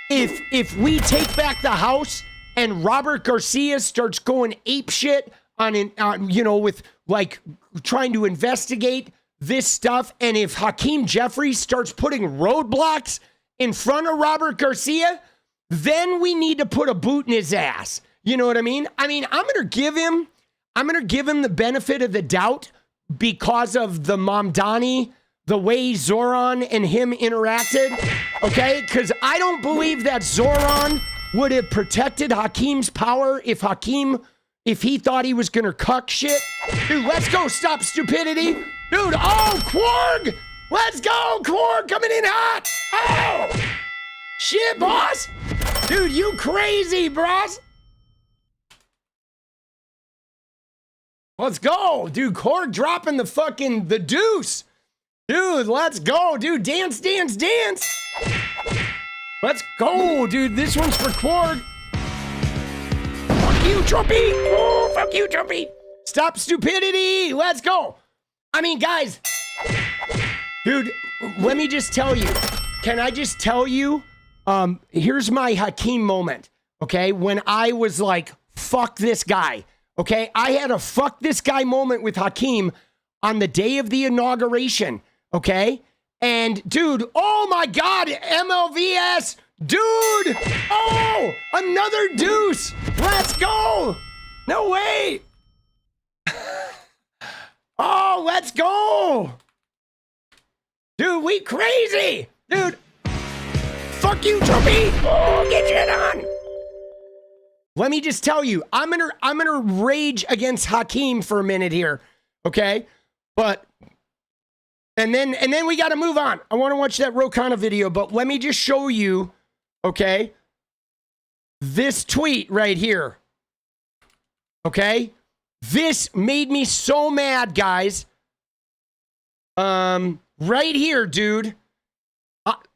if we take back the House and Robert Garcia starts going ape shit on with like trying to investigate this stuff, and if 𝗙𝗪𝗓𝗏 starts putting roadblocks in front of Robert Garcia, then we need to put a boot in his ass. You know what I mean? I'm gonna give him the benefit of the doubt because of the Mamdani, the way Zoran and him interacted, okay? Because I don't believe that Zoran would have protected Hakeem's power if he thought he was gonna cuck shit. Dude, let's go, stop stupidity. Dude, oh, Quarg! Let's go, Quarg, coming in hot! Oh! Shit, boss! Dude, you crazy, bros! Let's go, dude. Korg dropping the deuce. Dude, let's go, dude. Dance, dance, dance. Let's go, dude. This one's for Korg. Fuck you, Trumpy. Oh, fuck you, Trumpy. Stop stupidity. Let's go. I mean, guys. Dude, let me just tell you. Can I just tell you? Here's my Hakeem moment, okay? When I was like, fuck this guy. Okay, I had a fuck this guy moment with Hakeem on the day of the inauguration, okay? And dude, oh my God, MLVS, dude! Oh, another deuce! Let's go! No way! Oh, let's go! Dude, we crazy! Dude, fuck you, Trumpy! Oh, get shit on! Let me just tell you, I'm gonna rage against Hakeem for a minute here, okay? But and then we got to move on. I want to watch that Ro Khanna video, but let me just show you, okay? This tweet right here, okay? This made me so mad, guys. Right here, dude.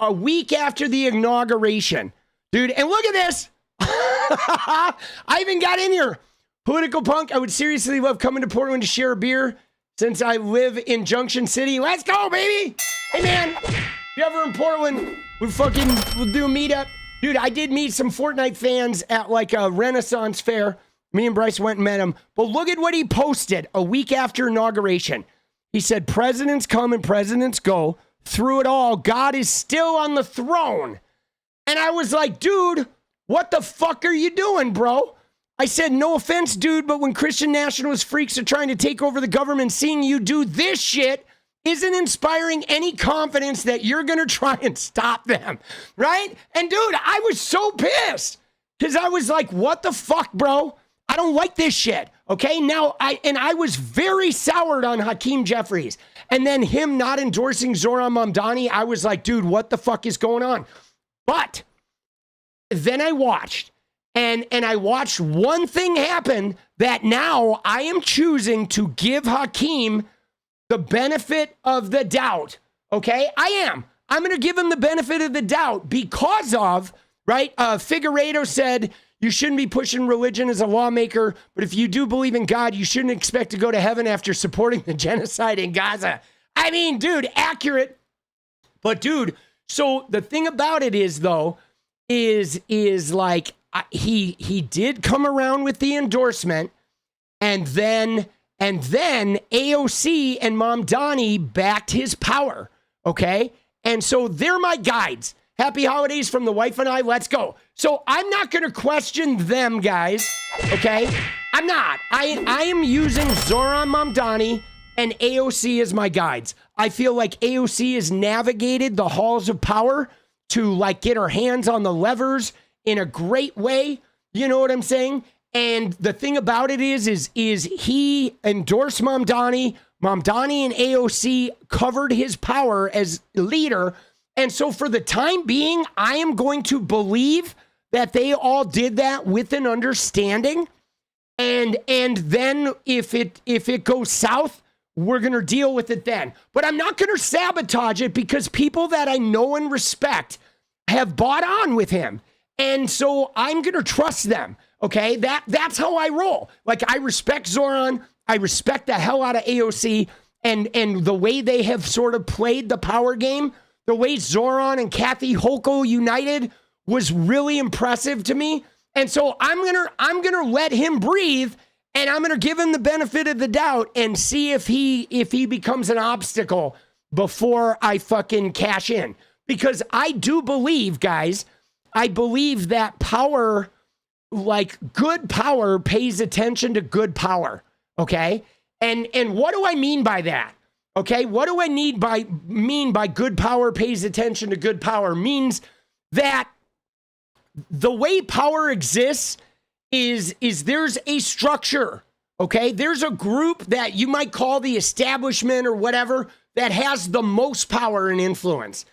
A week after the inauguration, dude, and look at this. I even got in here. Political punk. I would seriously love coming to Portland to share a beer since I live in Junction City. Let's go, baby. Hey, man. If you're ever in Portland, we'll do a meetup. Dude, I did meet some Fortnite fans at like a Renaissance fair. Me and Bryce went and met him. But look at what he posted a week after inauguration. He said, presidents come and presidents go. Through it all, God is still on the throne. And I was like, dude, what the fuck are you doing, bro? I said, no offense, dude, but when Christian nationalist freaks are trying to take over the government, seeing you do this shit isn't inspiring any confidence that you're going to try and stop them, right? And dude, I was so pissed because I was like, what the fuck, bro? I don't like this shit, okay? Now, I was very soured on 𝗙𝗪𝗓𝗏. And then him not endorsing Zoran Mamdani, I was like, dude, what the fuck is going on? But then I watched, and I watched one thing happen that now I am choosing to give Hakeem the benefit of the doubt, okay? I am. I'm going to give him the benefit of the doubt because of, right? Figueiredo said, you shouldn't be pushing religion as a lawmaker, but if you do believe in God, you shouldn't expect to go to heaven after supporting the genocide in Gaza. I mean, dude, accurate. But dude, so the thing about it is, though, is like he did come around with the endorsement, and then AOC and Mamdani backed his power, okay? And so they're my guides. Happy holidays from the wife and I. Let's go. So I'm not going to question them, guys, okay? I'm not. I am using Zoran Mamdani and AOC as my guides. I feel like AOC has navigated the halls of power to like get her hands on the levers in a great way. You know what I'm saying? And the thing about it is he endorsed Mamdani. Mamdani and AOC covered his power as leader. And so for the time being, I am going to believe that they all did that with an understanding. And then if it goes south, we're going to deal with it then. But I'm not going to sabotage it because people that I know and respect have bought on with him. And so I'm going to trust them. Okay, that's how I roll. Like, I respect Zoran. I respect the hell out of AOC and the way they have sort of played the power game. The way Zoran and Kathy Hochul united was really impressive to me. And so I'm gonna let him breathe, and I'm gonna give him the benefit of the doubt and see if he becomes an obstacle before I fucking cash in. Because I do believe, guys, I believe that power, like good power, pays attention to good power. Okay? And what do I mean by that? Okay, what do I mean by good power pays attention to good power? Means that the way power exists is there's a structure, okay? There's a group that you might call the establishment or whatever that has the most power and influence.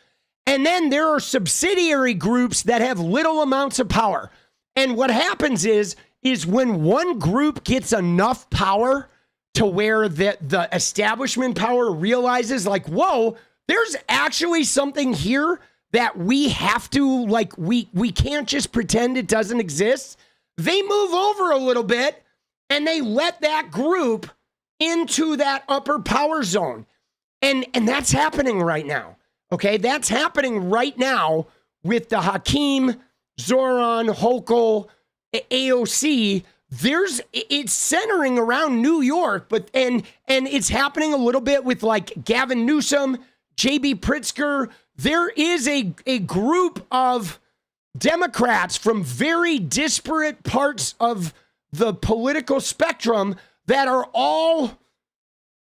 And then there are subsidiary groups that have little amounts of power. And what happens is when one group gets enough power to where the establishment power realizes, like, whoa, there's actually something here that we have to, like, we can't just pretend it doesn't exist. They move over a little bit and they let that group into that upper power zone. And that's happening right now. Okay, that's happening right now with the Hakeem, Zoran, Hochul, AOC. It's centering around New York, but and it's happening a little bit with like Gavin Newsom, JB Pritzker. There is a group of Democrats from very disparate parts of the political spectrum that are all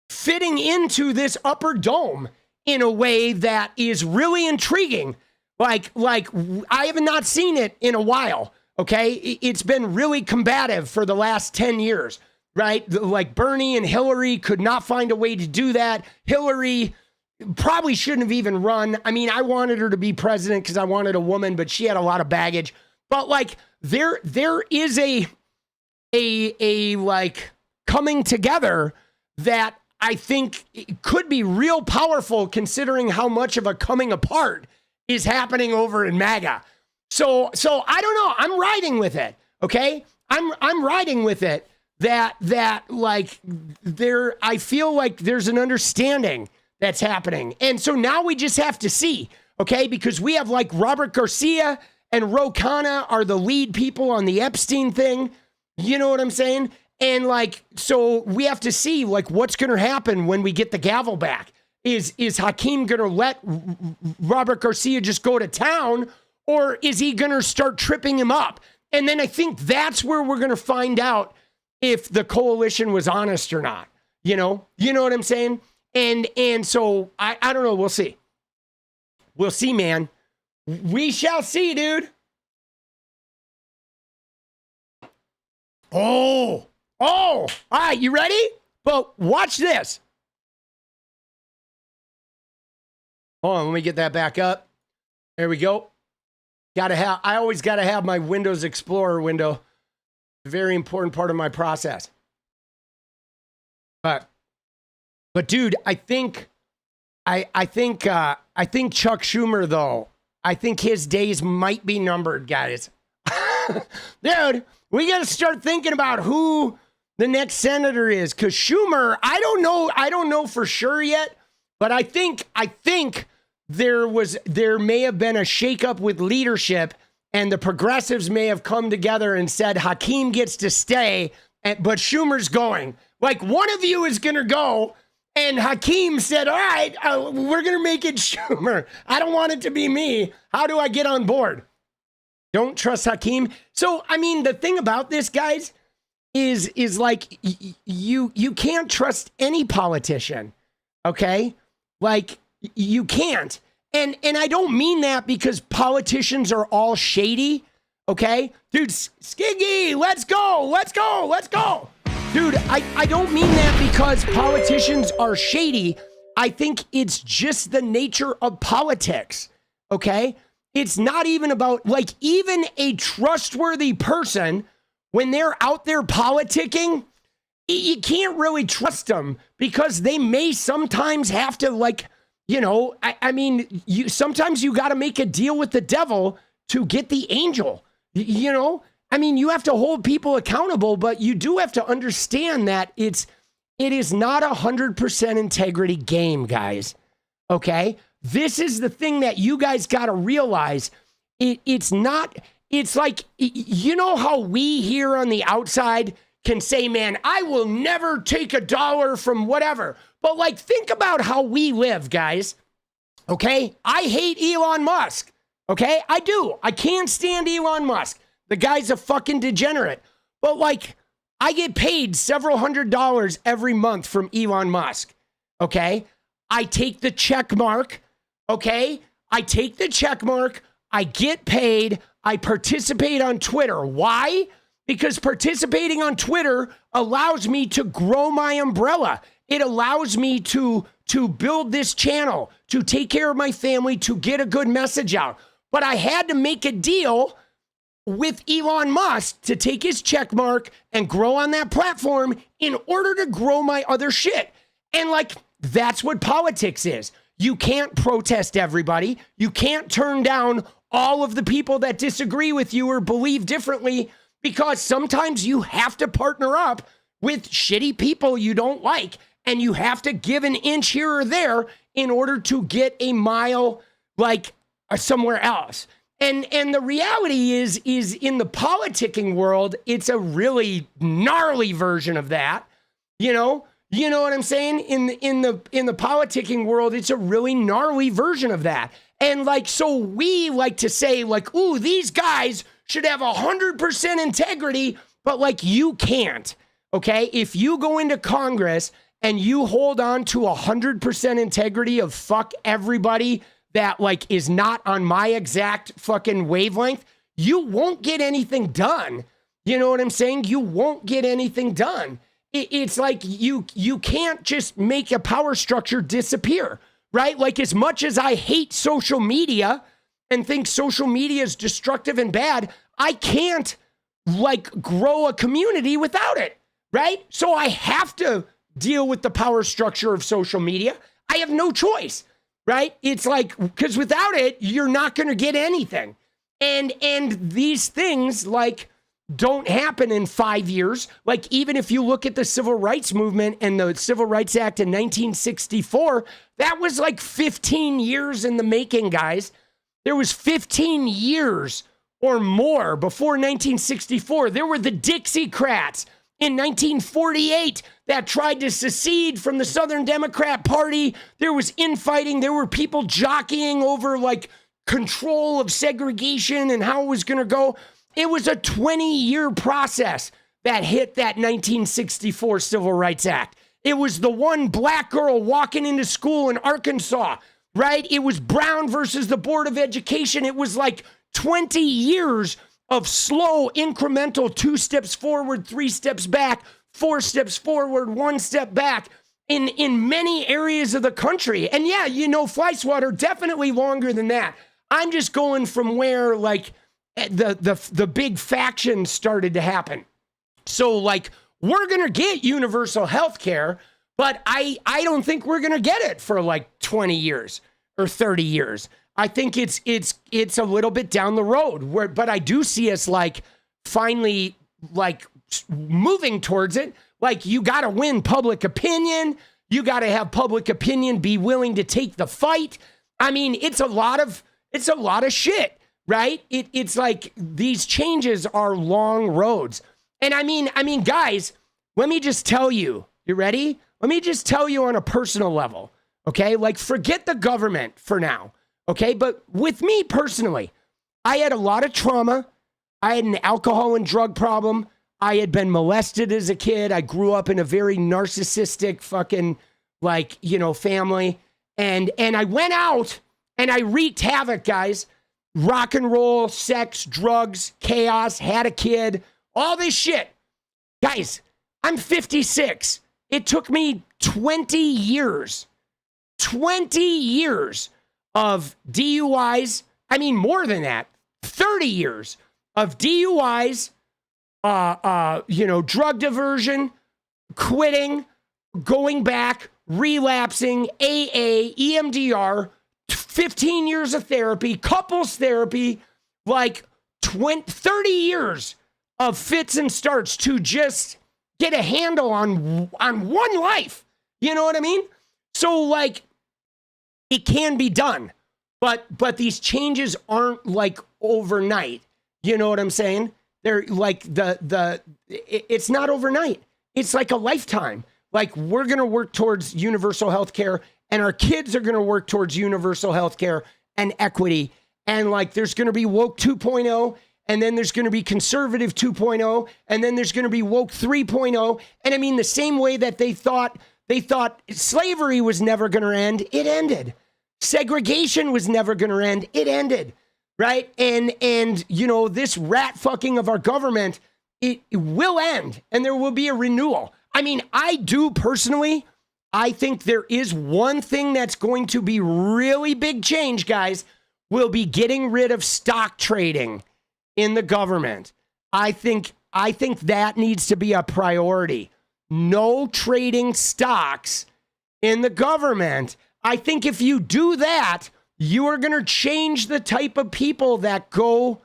fitting into this upper dome in a way that is really intriguing. Like I have not seen it in a while. Okay, it's been really combative for the last 10 years, right? Like Bernie and Hillary could not find a way to do that. Hillary probably shouldn't have even run. I mean, I wanted her to be president because I wanted a woman, but she had a lot of baggage. But like, there is a like coming together that I think could be real powerful, considering how much of a coming apart is happening over in MAGA. So I don't know. I'm riding with it. Okay. I'm riding with it that like I feel like there's an understanding that's happening. And so now we just have to see, okay? Because we have like Robert Garcia and Ro Khanna are the lead people on the Epstein thing. You know what I'm saying? And like, so we have to see like what's going to happen when we get the gavel back. Is Hakeem going to let Robert Garcia just go to town? Or is he going to start tripping him up? And then I think that's where we're going to find out if the coalition was honest or not. You know what I'm saying? And so I don't know. We'll see. We'll see, man. We shall see, dude. Oh, all right. You ready? But watch this. Hold on. Let me get that back up. There we go. I always got to have my Windows Explorer window. Very important part of my process. But dude, I think Chuck Schumer, though, I think his days might be numbered, guys. Dude, we got to start thinking about who the next senator is, because Schumer, I don't know for sure yet, but I think there may have been a shakeup with leadership, and the progressives may have come together and said Hakeem gets to stay, but Schumer's going. Like, one of you is going to go, and Hakeem said, all right, we're going to make it Schumer. I don't want it to be me. How do I get on board? Don't trust Hakeem. So, I mean, the thing about this, guys, is like you can't trust any politician, okay? Like, you can't. And I don't mean that because politicians are all shady, okay? Dude, Skiggy, let's go. Dude, I don't mean that because politicians are shady. I think it's just the nature of politics. okay? It's not even about, like, even a trustworthy person, when they're out there politicking, you can't really trust them because they may sometimes have to, like, you know, I mean, sometimes you got to make a deal with the devil to get the angel, you know? I mean, you have to hold people accountable, but you do have to understand that it is not 100% integrity game, guys, okay? This is the thing that you guys got to realize. It's not, it's like, you know how we here on the outside can say, man, I will never take a dollar from whatever. But like, think about how we live, guys. Okay. I hate Elon Musk. Okay. I do. I can't stand Elon Musk. The guy's a fucking degenerate. But like, I get paid several $100s every month from Elon Musk. Okay. I take the check mark. Okay. I take the check mark. I get paid. I participate on Twitter. Why? Because participating on Twitter allows me to grow my umbrella. It allows me to build this channel, to take care of my family, to get a good message out. But I had to make a deal with Elon Musk to take his check mark and grow on that platform in order to grow my other shit. And like, that's what politics is. You can't protest everybody. You can't turn down all of the people that disagree with you or believe differently, because sometimes you have to partner up with shitty people you don't like, and you have to give an inch here or there in order to get a mile, like, somewhere else. And the reality is in the politicking world, it's a really gnarly version of that. You know what I'm saying? In the politicking world, it's a really gnarly version of that. And like, so we like to say, like, ooh, these guys should have 100% integrity, but like, you can't. Okay, if you go into Congress and you hold on to 100% integrity of fuck everybody that like is not on my exact fucking wavelength, you won't get anything done. You know what I'm saying? You won't get anything done. It's like you can't just make a power structure disappear, right? Like, as much as I hate social media and think social media is destructive and bad, I can't like grow a community without it, right? So I have to deal with the power structure of social media. I have no choice, right? It's like, because without it, you're not going to get anything. And these things like don't happen in 5 years. Like, even if you look at the civil rights movement and the Civil Rights Act in 1964, that was like 15 years in the making, guys. There was 15 years or more before 1964. There were the Dixiecrats in 1948 that tried to secede from the Southern Democrat Party. There was infighting. There were people jockeying over like control of segregation and how it was going to go. It was a 20-year process that hit that 1964 Civil Rights Act. It was the one black girl walking into school in Arkansas, right? It was Brown versus the Board of Education. It was like 20 years of slow, incremental 2 steps forward, 3 steps back, 4 steps forward, 1 step back in many areas of the country. And yeah, you know, fly swatter, definitely longer than that. I'm just going from where like the big factions started to happen. So like, we're going to get universal health care, but I don't think we're going to get it for like 20 years or 30 years. I think it's a little bit down the road, but I do see us like finally like moving towards it. Like, you got to win public opinion. You got to have public opinion be willing to take the fight. I mean, it's a lot of shit, right? It's like these changes are long roads. And I mean, guys, let me just tell you, you ready? Let me just tell you on a personal level, okay? Like, forget the government for now. Okay, but with me personally, I had a lot of trauma. I had an alcohol and drug problem. I had been molested as a kid. I grew up in a very narcissistic fucking like, you know, family. And I went out and I wreaked havoc, guys. Rock and roll, sex, drugs, chaos, had a kid, all this shit. Guys, I'm 56. It took me 20 years of DUIs. I mean, more than that, 30 years of DUIs, drug diversion, quitting, going back, relapsing, AA, EMDR, 15 years of therapy, couples therapy, like 30 years of fits and starts to just get a handle on one life. You know what I mean? So like, it can be done, but these changes aren't like overnight. You know what I'm saying? They're like it's not overnight. It's like a lifetime. Like, we're going to work towards universal health care, and our kids are going to work towards universal health care and equity. And like, there's going to be woke 2.0, and then there's going to be conservative 2.0, and then there's going to be woke 3.0. And I mean, the same way that they thought slavery was never going to end, it ended. Segregation was never going to end, it ended. Right? And this rat fucking of our government, it will end, and there will be a renewal. I mean, I do personally, I think there is one thing that's going to be really big change, guys, will be getting rid of stock trading in the government. I think that needs to be a priority. No trading stocks in the government. I think if you do that, you are going to change the type of people that go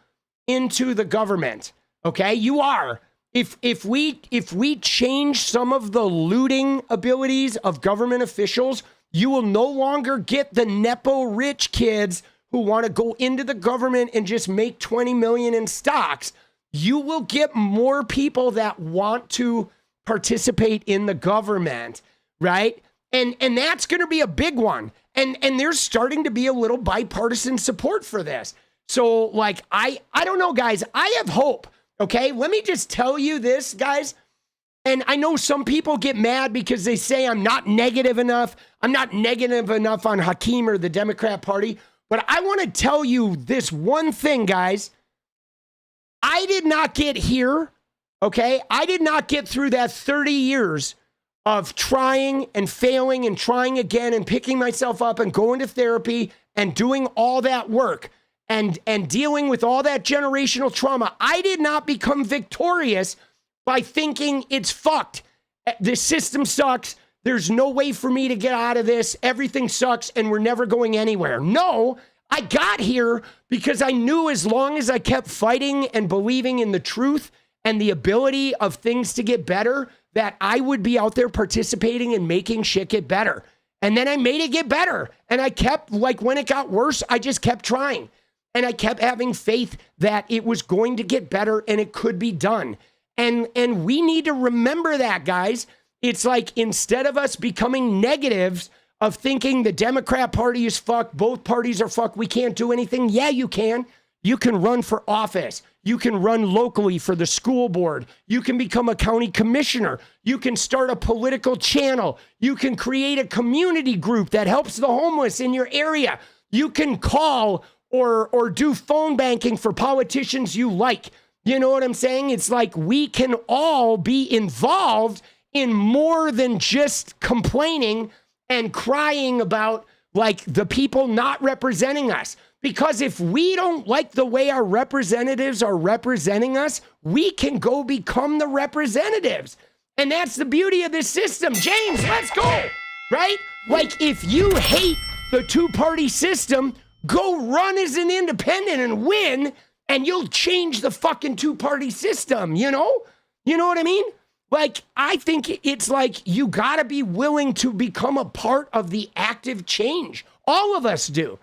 into the government. Okay? You are. If we change some of the looting abilities of government officials, you will no longer get the Nepo rich kids who want to go into the government and just make 20 million in stocks. You will get more people that want to participate in the government, right? And that's going to be a big one. And there's starting to be a little bipartisan support for this. So like, I don't know, guys, I have hope. Okay, let me just tell you this, guys. And I know some people get mad because they say I'm not negative enough. I'm not negative enough on Hakeem or the Democrat Party. But I want to tell you this one thing, guys. I did not get here, okay? I did not get through that 30 years of trying and failing and trying again and picking myself up and going to therapy and doing all that work and dealing with all that generational trauma. I did not become victorious by thinking it's fucked. This system sucks. There's no way for me to get out of this. Everything sucks and we're never going anywhere. No, I got here because I knew as long as I kept fighting and believing in the truth and the ability of things to get better, that I would be out there participating and making shit get better. And then I made it get better. And I kept, like, when it got worse, I just kept trying. And I kept having faith that it was going to get better and it could be done. And we need to remember that, guys. It's like, instead of us becoming negatives of thinking the Democrat Party is fucked, both parties are fucked, we can't do anything. Yeah, you can. You can run for office. You can run locally for the school board. You can become a county commissioner. You can start a political channel. You can create a community group that helps the homeless in your area. You can call or do phone banking for politicians you like. You know what I'm saying? It's like, we can all be involved in more than just complaining and crying about, like, the people not representing us. Because if we don't like the way our representatives are representing us, we can go become the representatives. And that's the beauty of this system. James, let's go, right? Like, if you hate the two-party system, go run as an independent and win, and you'll change the fucking two-party system, you know? You know what I mean? Like, I think it's like, you gotta be willing to become a part of the active change. All of us do.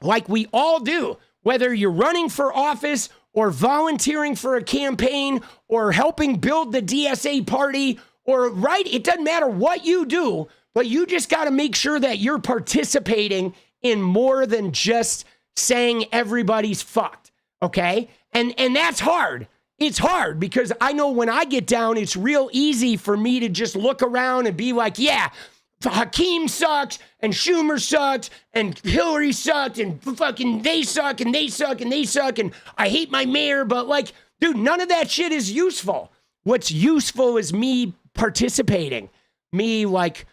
Like, we all do. Whether you're running for office or volunteering for a campaign or helping build the DSA party, or, right? It doesn't matter what you do, but you just gotta make sure that you're participating in more than just saying everybody's fucked, okay? And that's hard. It's hard because I know when I get down, it's real easy for me to just look around and be like, yeah, Hakeem sucks and Schumer sucks and Hillary sucked and fucking they suck and they suck and they suck and I hate my mayor. But like, dude, none of that shit is useful. What's useful is me participating, me, like,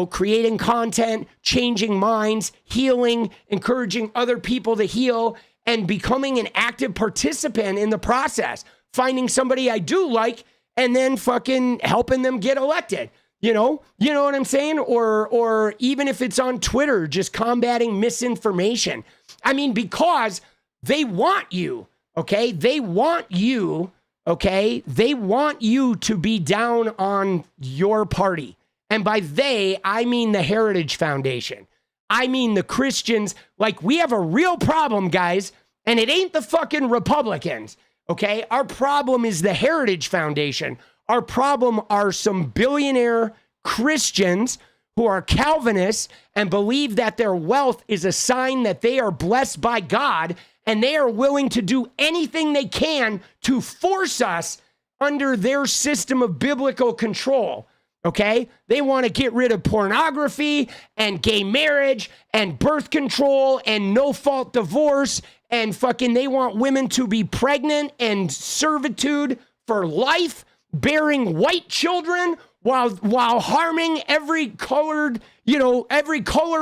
creating content, changing minds, healing, encouraging other people to heal, and becoming an active participant in the process. Finding somebody I do like and then fucking helping them get elected. You know what I'm saying? Or even if it's on Twitter, just combating misinformation. I mean, because they want you, okay? They want you, okay? They want you to be down on your party. And by they, I mean the Heritage Foundation. I mean the Christians. Like, we have a real problem, guys, and it ain't the fucking Republicans, okay? Our problem is the Heritage Foundation. Our problem are some billionaire Christians who are Calvinists and believe that their wealth is a sign that they are blessed by God, and they are willing to do anything they can to force us under their system of biblical control, okay? They want to get rid of pornography and gay marriage and birth control and no-fault divorce, and fucking they want women to be pregnant and servitude for life, bearing white children while harming every color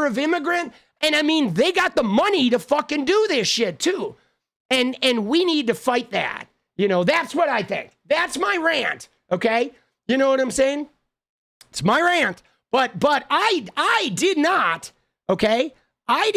of immigrant. And I mean, they got the money to fucking do this shit too. And we need to fight that. That's what I think. That's my rant, okay? You know what I'm saying? It's my rant. But I did not, okay? I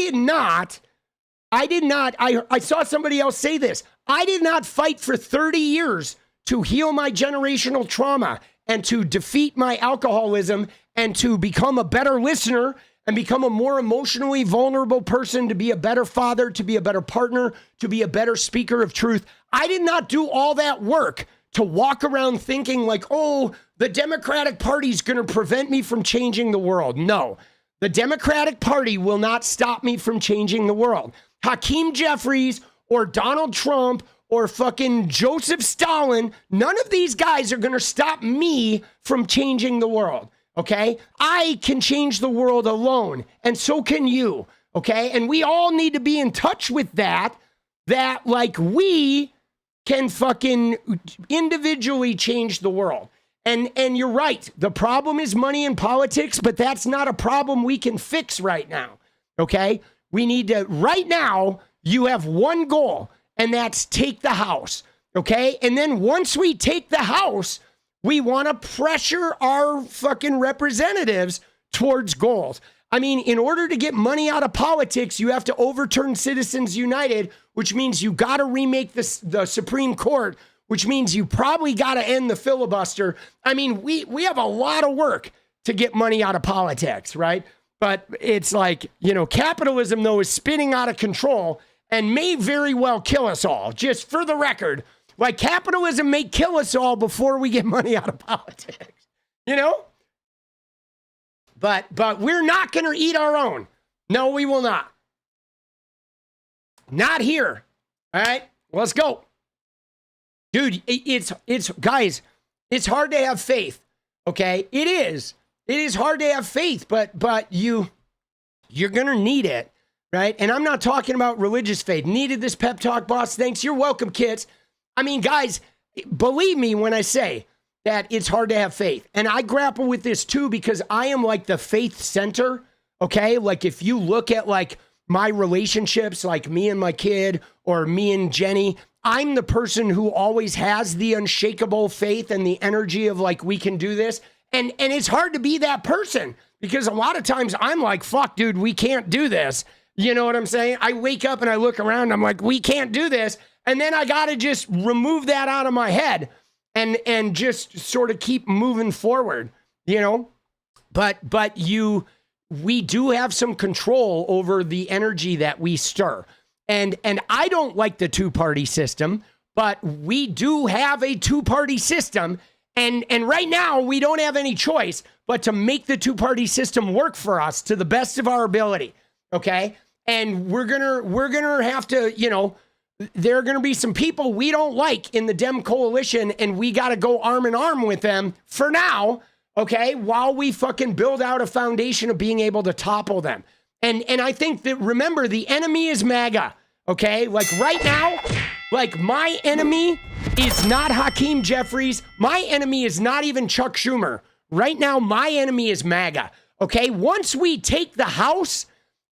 saw somebody else say this. I did not fight for 30 years to heal my generational trauma and to defeat my alcoholism and to become a better listener and become a more emotionally vulnerable person, to be a better father, to be a better partner, to be a better speaker of truth. I did not do all that work to walk around thinking like, oh, the Democratic Party's going to prevent me from changing the world. No, the Democratic Party will not stop me from changing the world. 𝗙ecie𝗶𝗹𝗪 or Donald Trump or fucking Joseph Stalin, none of these guys are going to stop me from changing the world, okay? I can change the world alone, and so can you, okay? And we all need to be in touch with that like we can fucking individually change the world. And you're right, the problem is money in politics, but that's not a problem we can fix right now, okay? We need to, right now, you have one goal, and that's take the House, okay? And then once we take the House, we want to pressure our fucking representatives towards goals. I mean, in order to get money out of politics, you have to overturn Citizens United, which means you got to remake the Supreme Court, which means you probably got to end the filibuster. I mean, we have a lot of work to get money out of politics, right? But it's like, capitalism, though, is spinning out of control and may very well kill us all. Just for the record, like, capitalism may kill us all before we get money out of politics, But we're not going to eat our own. No, we will not. Not here. All right, let's go. Dude, it's guys, it's hard to have faith, okay? It is. It is hard to have faith, but you're going to need it. Right? And I'm not talking about religious faith. Needed this pep talk, boss. Thanks. You're welcome, kids. I mean, guys, believe me when I say that it's hard to have faith. And I grapple with this too, because I am like the faith center. Okay. Like, if you look at like my relationships, like me and my kid or me and Jenny, I'm the person who always has the unshakable faith and the energy of like, we can do this. And it's hard to be that person, because a lot of times I'm like, fuck, dude, we can't do this. You know what I'm saying? I wake up and I look around and I'm like, we can't do this. And then I got to just remove that out of my head and just sort of keep moving forward, But we do have some control over the energy that we stir. And I don't like the two-party system, but we do have a two-party system. And right now we don't have any choice but to make the two-party system work for us to the best of our ability. Okay. And we're gonna have to, there are gonna be some people we don't like in the Dem coalition, and we gotta go arm in arm with them for now, okay, while we fucking build out a foundation of being able to topple them. And I think that, remember, the enemy is MAGA, okay? Like, right now, like, my enemy is not 𝗙ecie𝗶𝗹𝗪. My enemy is not even Chuck Schumer. Right now, my enemy is MAGA. Okay. Once we take the House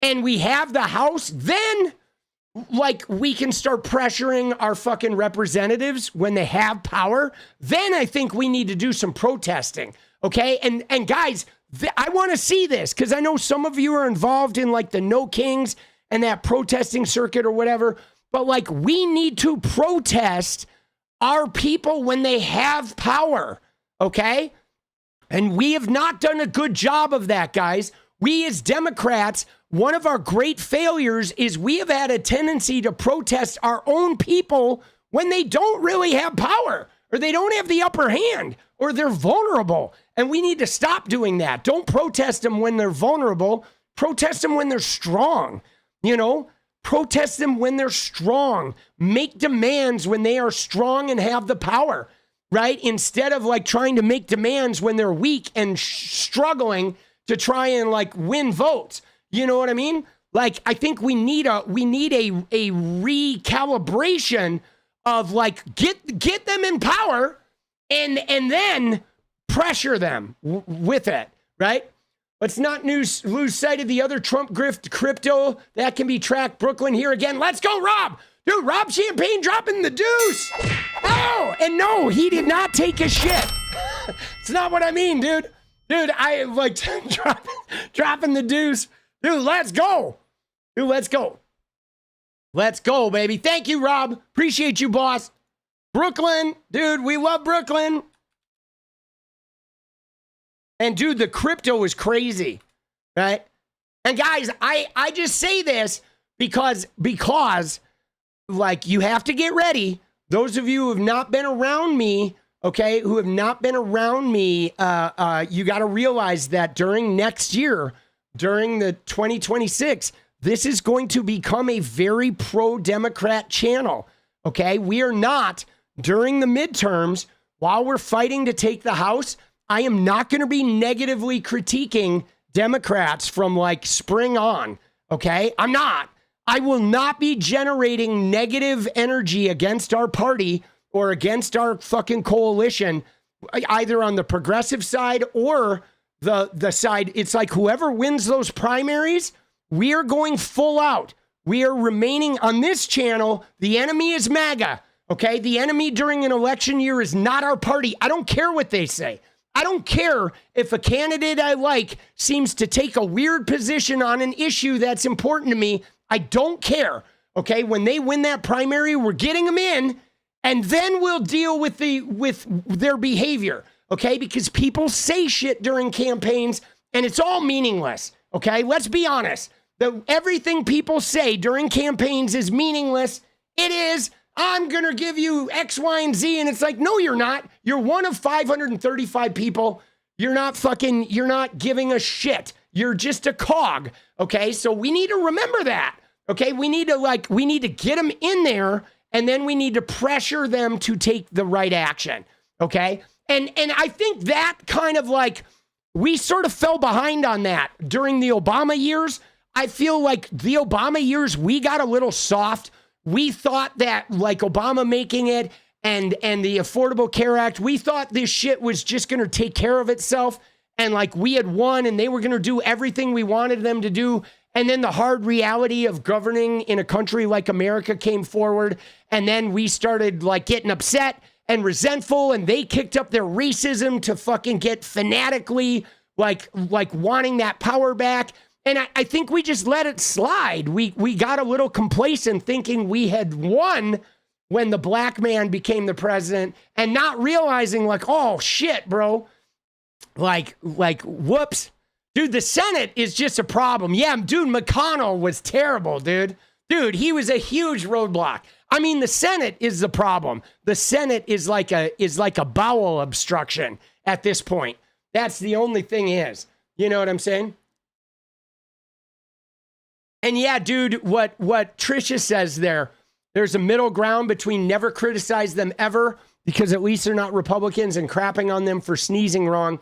and we have the House, then like we can start pressuring our fucking representatives when they have power. Then I think we need to do some protesting. Okay. And guys, I want to see this because I know some of you are involved in like the No Kings and that protesting circuit or whatever. But like we need to protest our people when they have power. Okay. And we have not done a good job of that, guys. We as Democrats, one of our great failures is we have had a tendency to protest our own people when they don't really have power or they don't have the upper hand or they're vulnerable. And we need to stop doing that. Don't protest them when they're vulnerable. Protest them when they're strong. You know, protest them when they're strong. Make demands when they are strong and have the power. Right? Instead of like trying to make demands when they're weak and struggling to try and like win votes. You know what I mean? Like, I think we need a recalibration of like, get them in power and then pressure them with it. Right? Let's not lose sight of the other Trump grift crypto that can be tracked. Brooklyn here again. Let's go, Rob. Dude, Rob Champagne dropping the deuce. Oh, and no, he did not take a shit. It's not what I mean, dude. Dude, I like dropping the deuce. Dude, let's go. Dude, let's go. Let's go, baby. Thank you, Rob. Appreciate you, boss. Brooklyn, dude, we love Brooklyn. And dude, the crypto is crazy, right? And guys, I just say this because like you have to get ready. Those of you who have not been around me, okay, you got to realize that during next year, during the 2026, this is going to become a very pro-Democrat channel, okay? We are not, during the midterms, while we're fighting to take the House, I am not going to be negatively critiquing Democrats from like spring on, okay? I'm not. I will not be generating negative energy against our party or against our fucking coalition, either on the progressive side or the side. It's like whoever wins those primaries, we are going full out. We are remaining on this channel. The enemy is MAGA, okay? The enemy during an election year is not our party. I don't care what they say. I don't care if a candidate I like seems to take a weird position on an issue that's important to me. I don't care, okay? When they win that primary, we're getting them in, and then we'll deal with their behavior, okay? Because people say shit during campaigns, and it's all meaningless, okay? Let's be honest. Everything people say during campaigns is meaningless. It is. I'm going to give you X, Y, and Z, and it's like, no, you're not. You're one of 535 people. You're not giving a shit. You're just a cog, okay? So we need to remember that, okay? We need to get them in there, and then we need to pressure them to take the right action, okay? And I think that kind of like, we sort of fell behind on that during the Obama years. I feel like the Obama years, we got a little soft. We thought that like Obama making it and the Affordable Care Act, we thought this shit was just going to take care of itself. And like we had won and they were going to do everything we wanted them to do. And then the hard reality of governing in a country like America came forward. And then we started like getting upset and resentful, and they kicked up their racism to fucking get fanatically like wanting that power back. And I think we just let it slide. We got a little complacent thinking we had won when the black man became the president and not realizing like, oh shit, bro. Like, whoops. Dude, the Senate is just a problem. Yeah, dude, McConnell was terrible, dude. Dude, he was a huge roadblock. I mean, the Senate is the problem. The Senate is like a bowel obstruction at this point. That's the only thing is. You know what I'm saying? And yeah, dude, what 𝗙cie says there's a middle ground between never criticize them ever, because at least they're not Republicans, and crapping on them for sneezing wrong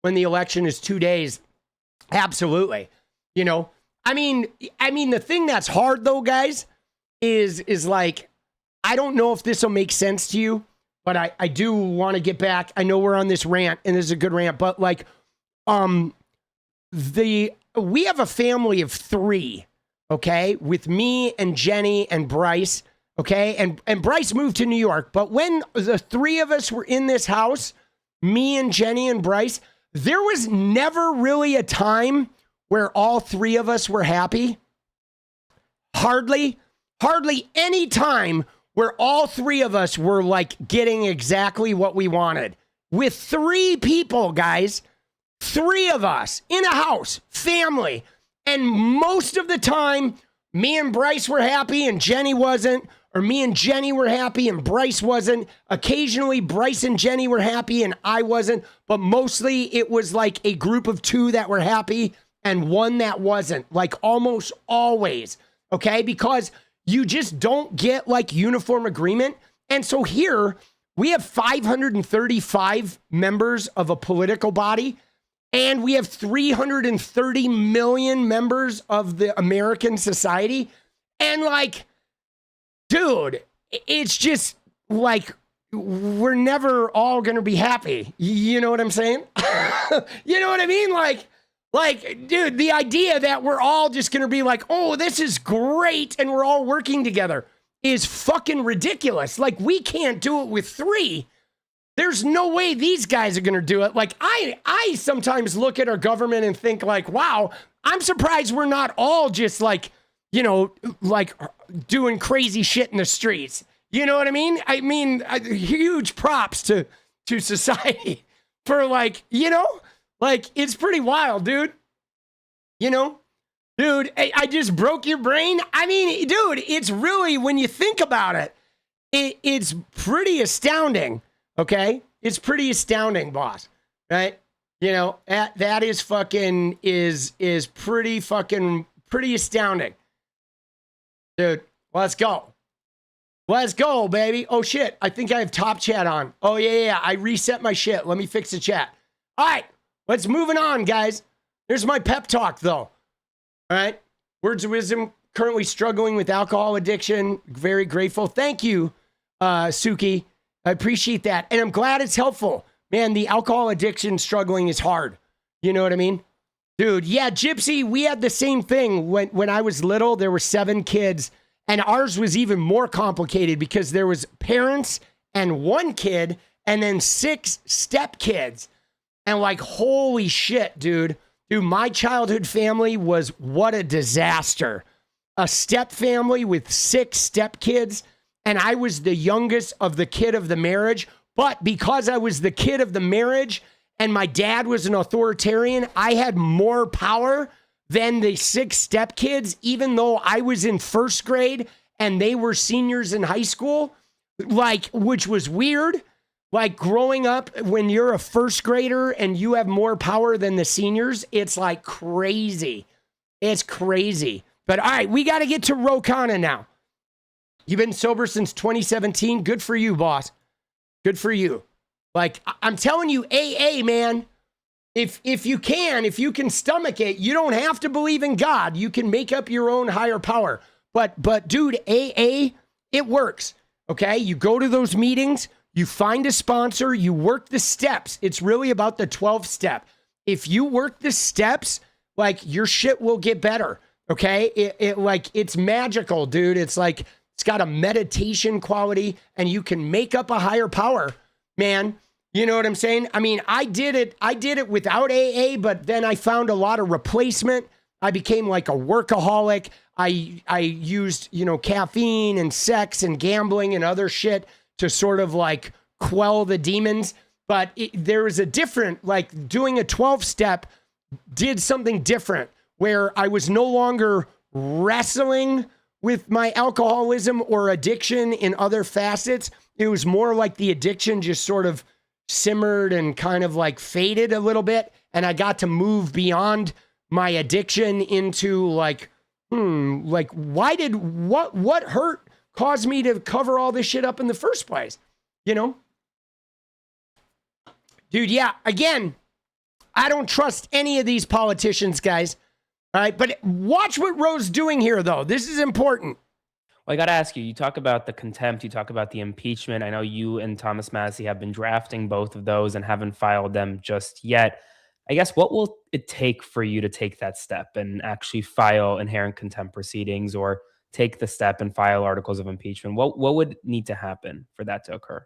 when the election is 2 days. Absolutely. You know, I mean, the thing that's hard though, guys, is like, I don't know if this will make sense to you, but I do want to get back. I know we're on this rant and this is a good rant, but like, we have a family of 3, okay, with me and Jenny and Bryce, okay, and Bryce moved to New York. But when the 3 of us were in this house, me and Jenny and Bryce, there was never really a time where all 3 of us were happy. Hardly any time where all 3 of us were like getting exactly what we wanted. With 3 people, guys, 3 of us in a house, family. And most of the time, me and Bryce were happy and Jenny wasn't, or me and Jenny were happy and Bryce wasn't. Occasionally, Bryce and Jenny were happy and I wasn't, but mostly it was like a group of 2 that were happy and 1 that wasn't, like almost always, okay? Because you just don't get like uniform agreement. And so here we have 535 members of a political body, and we have 330 million members of the American society. And like, dude, it's just like, we're never all going to be happy. You know what I'm saying? You know what I mean? Like, dude, the idea that we're all just going to be like, oh, this is great, and we're all working together is fucking ridiculous. Like, we can't do it with 3. There's no way these guys are going to do it. Like, I sometimes look at our government and think like, wow, I'm surprised we're not all just like, you know, like doing crazy shit in the streets. You know what I mean? I mean, huge props to society for like, you know, like, it's pretty wild, dude. You know? Dude, I just broke your brain. I mean, dude, it's really, when you think about it, it's pretty astounding, okay? It's pretty astounding, boss, right? You know, that is fucking, is pretty astounding. Dude, let's go. Let's go, baby. Oh, shit, I think I have top chat on. Oh, yeah, I reset my shit. Let me fix the chat. All right. Let's moving on, guys. Here's my pep talk, though. All right. Words of wisdom. Currently struggling with alcohol addiction. Very grateful. Thank you, Suki. I appreciate that. And I'm glad it's helpful. Man, the alcohol addiction struggling is hard. You know what I mean? Dude, yeah, Gypsy, we had the same thing. When I was little, there were 7 kids. And ours was even more complicated because there was parents and 1 kid and then 6 stepkids. And like, holy shit, dude. Dude, my childhood family was what a disaster. A step family with 6 stepkids. And I was the youngest of the kid of the marriage. But because I was the kid of the marriage and my dad was an authoritarian, I had more power than the 6 stepkids, even though I was in 1st grade and they were seniors in high school, like, which was weird. Like, growing up, when you're a 1st grader and you have more power than the seniors, it's like crazy. It's crazy. But all right, we got to get to Rokana now. You've been sober since 2017. Good for you, boss. Good for you. Like, I'm telling you, AA, man, if you can stomach it, you don't have to believe in God. You can make up your own higher power. But dude, AA, it works. Okay? You go to those meetings. You find a sponsor, you work the steps. It's really about the 12th step. If you work the steps, like, your shit will get better. Okay? It's magical, dude. It's like, it's got a meditation quality and you can make up a higher power, man. You know what I'm saying? I mean, I did it without AA, but then I found a lot of replacement. I became like a workaholic. I used, you know, caffeine and sex and gambling and other shit to sort of like quell the demons. But there was a different, like, doing a 12 step did something different where I was no longer wrestling with my alcoholism or addiction in other facets. It was more like the addiction just sort of simmered and kind of like faded a little bit. And I got to move beyond my addiction into like, like, what hurt caused me to cover all this shit up in the first place, you know? Dude, yeah, again, I don't trust any of these politicians, guys. All right, but watch what Roe's doing here, though. This is important. Well, I got to ask you, you talk about the contempt, you talk about the impeachment. I know you and Thomas Massie have been drafting both of those and haven't filed them just yet. I guess what will it take for you to take that step and actually file inherent contempt proceedings or take the step and file articles of impeachment? What would need to happen for that to occur?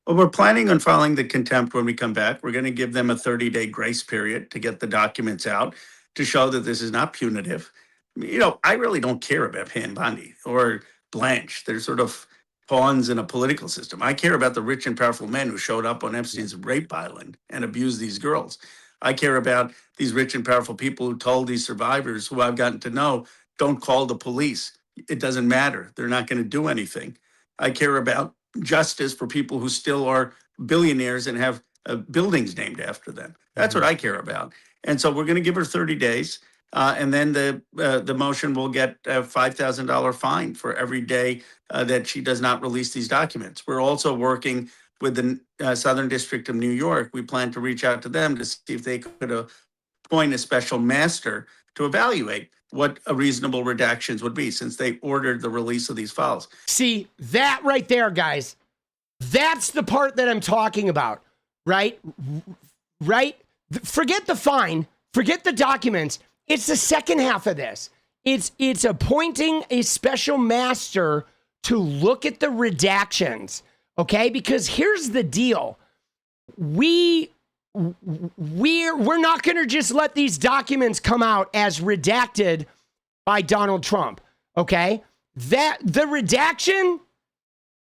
Well, we're planning on filing the contempt when we come back. We're going to give them a 30-day grace period to get the documents out to show that this is not punitive. I really don't care about Pam Bondi or Blanche. They're sort of pawns in a political system. I care about the rich and powerful men who showed up on Epstein's rape island and abused these girls. I care about these rich and powerful people who told these survivors, who I've gotten to know, don't call the police. It doesn't matter. They're not going to do anything. I care about justice for people who still are billionaires and have buildings named after them. That's what I care about. And so we're going to give her 30 days. And then the motion will get a $5,000 fine for every day that she does not release these documents. We're also working with the Southern District of New York. We plan to reach out to them to see if they could appoint a special master to evaluate what a reasonable redactions would be, since they ordered the release of these files. See, that right there, guys, that's the part that I'm talking about, right? Right? Forget the fine, forget the documents. It's the second half of this. It's appointing a special master to look at the redactions, okay? Because here's the deal. We're not going to just let these documents come out as redacted by Donald Trump, okay? That the redaction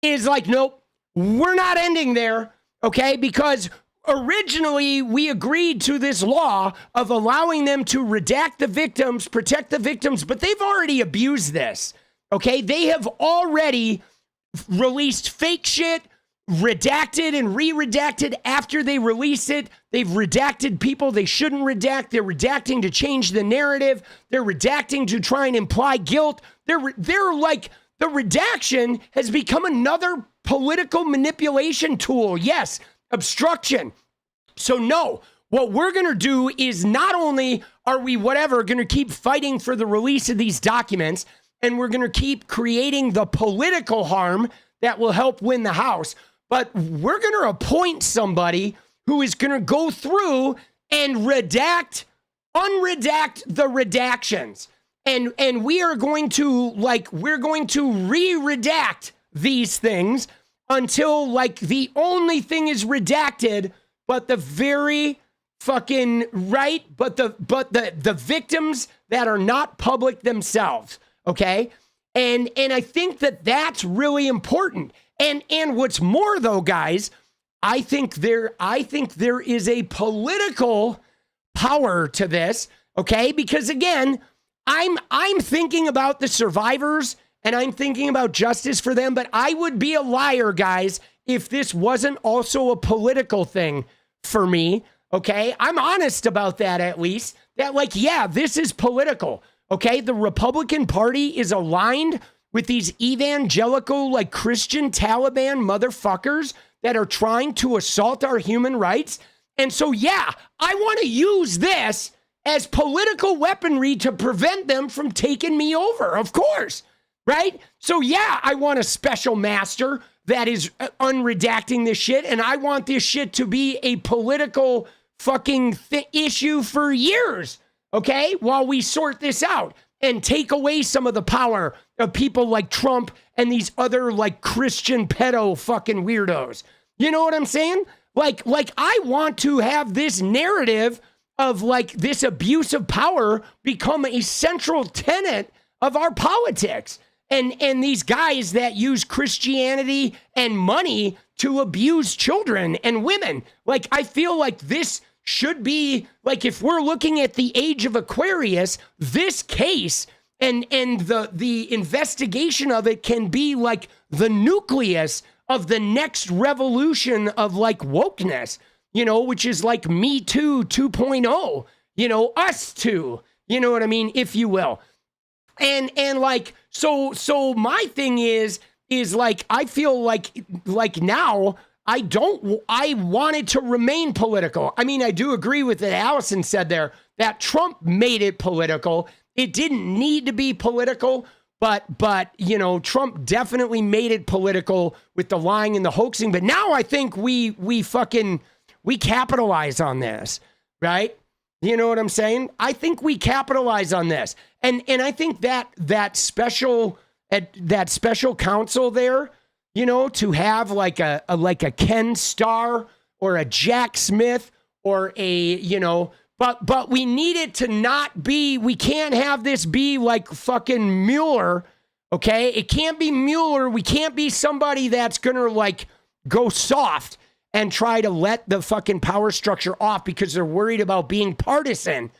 is like, nope, we're not ending there, okay? Because originally we agreed to this law of allowing them to redact the victims, protect the victims, but they've already abused this, okay? They have already released fake shit, redacted and re-redacted after they release it. They've redacted people they shouldn't redact. They're redacting to change the narrative. They're redacting to try and imply guilt. They're like, the redaction has become another political manipulation tool. Yes, obstruction. So no, what we're going to do is not only are we going to keep fighting for the release of these documents, and we're going to keep creating the political harm that will help win the House, but we're going to appoint somebody who is going to go through and unredact the redactions. And we are going to re-redact these things until the only thing is redacted, but the very fucking right, but the victims that are not public themselves. Okay. And I think that that's really important. And what's more though, guys, I think there is a political power to this, okay? Because again, I'm thinking about the survivors and I'm thinking about justice for them, but I would be a liar, guys, if this wasn't also a political thing for me, okay? I'm honest about that, at least. That yeah, this is political, okay? The Republican Party is aligned with these evangelical, Christian Taliban motherfuckers that are trying to assault our human rights. And so, yeah, I want to use this as political weaponry to prevent them from taking me over, of course, right? So, yeah, I want a special master that is unredacting this shit, and I want this shit to be a political fucking issue for years, okay, while we sort this out and take away some of the power of people like Trump and these other Christian pedo fucking weirdos. You know what I'm saying? I want to have this narrative of this abuse of power become a central tenet of our politics. And these guys that use Christianity and money to abuse children and women. I feel like this should be, if we're looking at the age of Aquarius, this case and the investigation of it can be the nucleus of the next revolution of wokeness, which is Me Too 2.0, us too, you know what I mean, if you will. And so my thing is I feel now I want it to remain political. I mean, I do agree with what Allison said there, that Trump made it political. It didn't need to be political, but Trump definitely made it political with the lying and the hoaxing. But now I think we capitalize on this. right? You know what I'm saying? I think we capitalize on this. And I think that special counsel there, you know, to have like a Ken Starr or a Jack Smith or a, you know, but we need it to not be, we can't have this be like fucking Mueller, okay? It can't be Mueller. We can't be somebody that's gonna like go soft and try to let the fucking power structure off because they're worried about being partisan,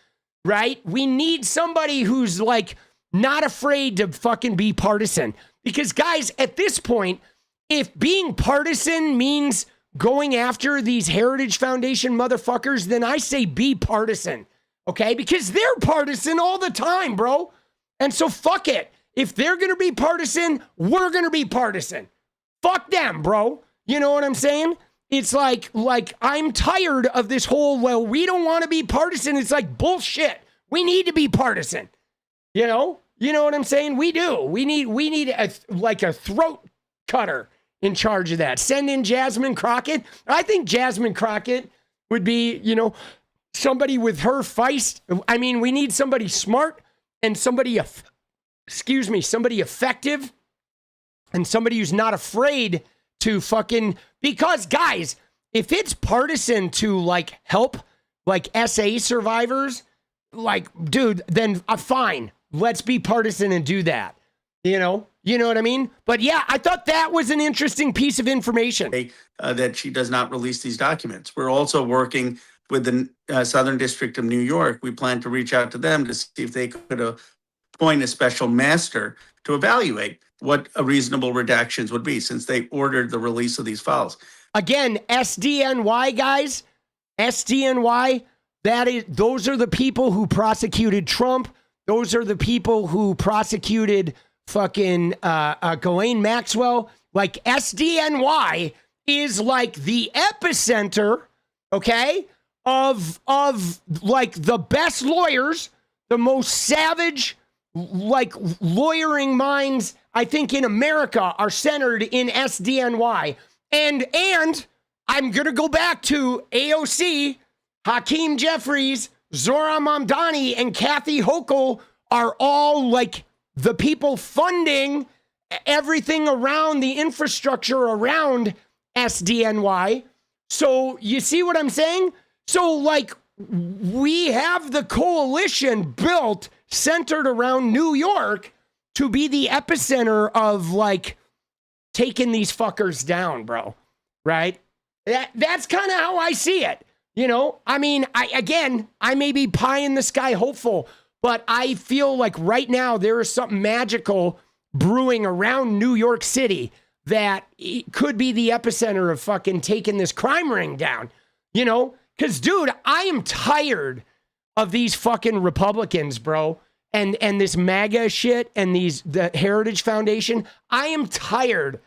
right? We need somebody who's like not afraid to fucking be partisan. Because guys, at this point, if being partisan means going after these Heritage Foundation motherfuckers, then I say be partisan, okay? Because they're partisan all the time, bro. And so fuck it. If they're gonna be partisan, we're gonna be partisan. Fuck them, bro. You know what I'm saying? It's like I'm tired of this whole, well, we don't want to be partisan. It's like bullshit. We need to be partisan. You know what I'm saying? We do. We need a throat cutter in charge of that. Send in Jasmine Crockett. I think Jasmine Crockett would be, you know, somebody with her feist. I mean, we need somebody smart and somebody effective and somebody who's not afraid to fucking, because guys, if it's partisan to like help like SA survivors, like, dude, then fine. Let's be partisan and do that. You know what I mean? But yeah, I thought that was an interesting piece of information. That she does not release these documents. We're also working with the Southern District of New York. We plan to reach out to them to see if they could appoint a special master to evaluate what a reasonable redactions would be, since they ordered the release of these files. Again, SDNY, guys, SDNY, those are the people who prosecuted Trump. Those are the people who prosecuted fucking Ghislaine Maxwell. Like, SDNY is like the epicenter, okay, of like the best lawyers, the most savage, like, lawyering minds, I think, in America are centered in SDNY. And I'm going to go back to AOC, Hakeem Jeffries, Zohran Mamdani, and Kathy Hochul are all like the people funding everything around the infrastructure around SDNY. So you see what I'm saying? So like we have the coalition built centered around New York to be the epicenter of like taking these fuckers down, bro. Right? That's kind of how I see it. You know, I mean, I may be pie in the sky hopeful, but I feel like right now there is something magical brewing around New York City that could be the epicenter of fucking taking this crime ring down. You know, because dude, I am tired of these fucking Republicans, bro, and this MAGA shit and the Heritage Foundation. I am tired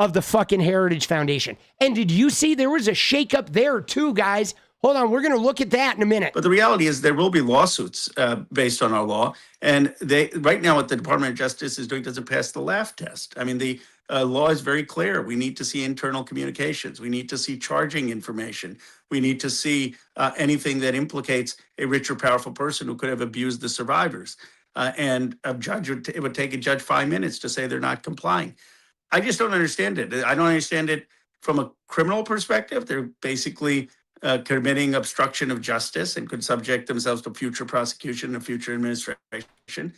of the fucking Heritage Foundation. And did you see there was a shakeup there too, guys? Hold on, we're going to look at that in a minute. But the reality is there will be lawsuits based on our law. And right now what the Department of Justice is doing doesn't pass the laugh test. I mean, the law is very clear. We need to see internal communications. We need to see charging information. We need to see anything that implicates a rich or powerful person who could have abused the survivors. And it would take a judge 5 minutes to say they're not complying. I just don't understand it. I don't understand it from a criminal perspective. They're basically committing obstruction of justice and could subject themselves to future prosecution and future administration.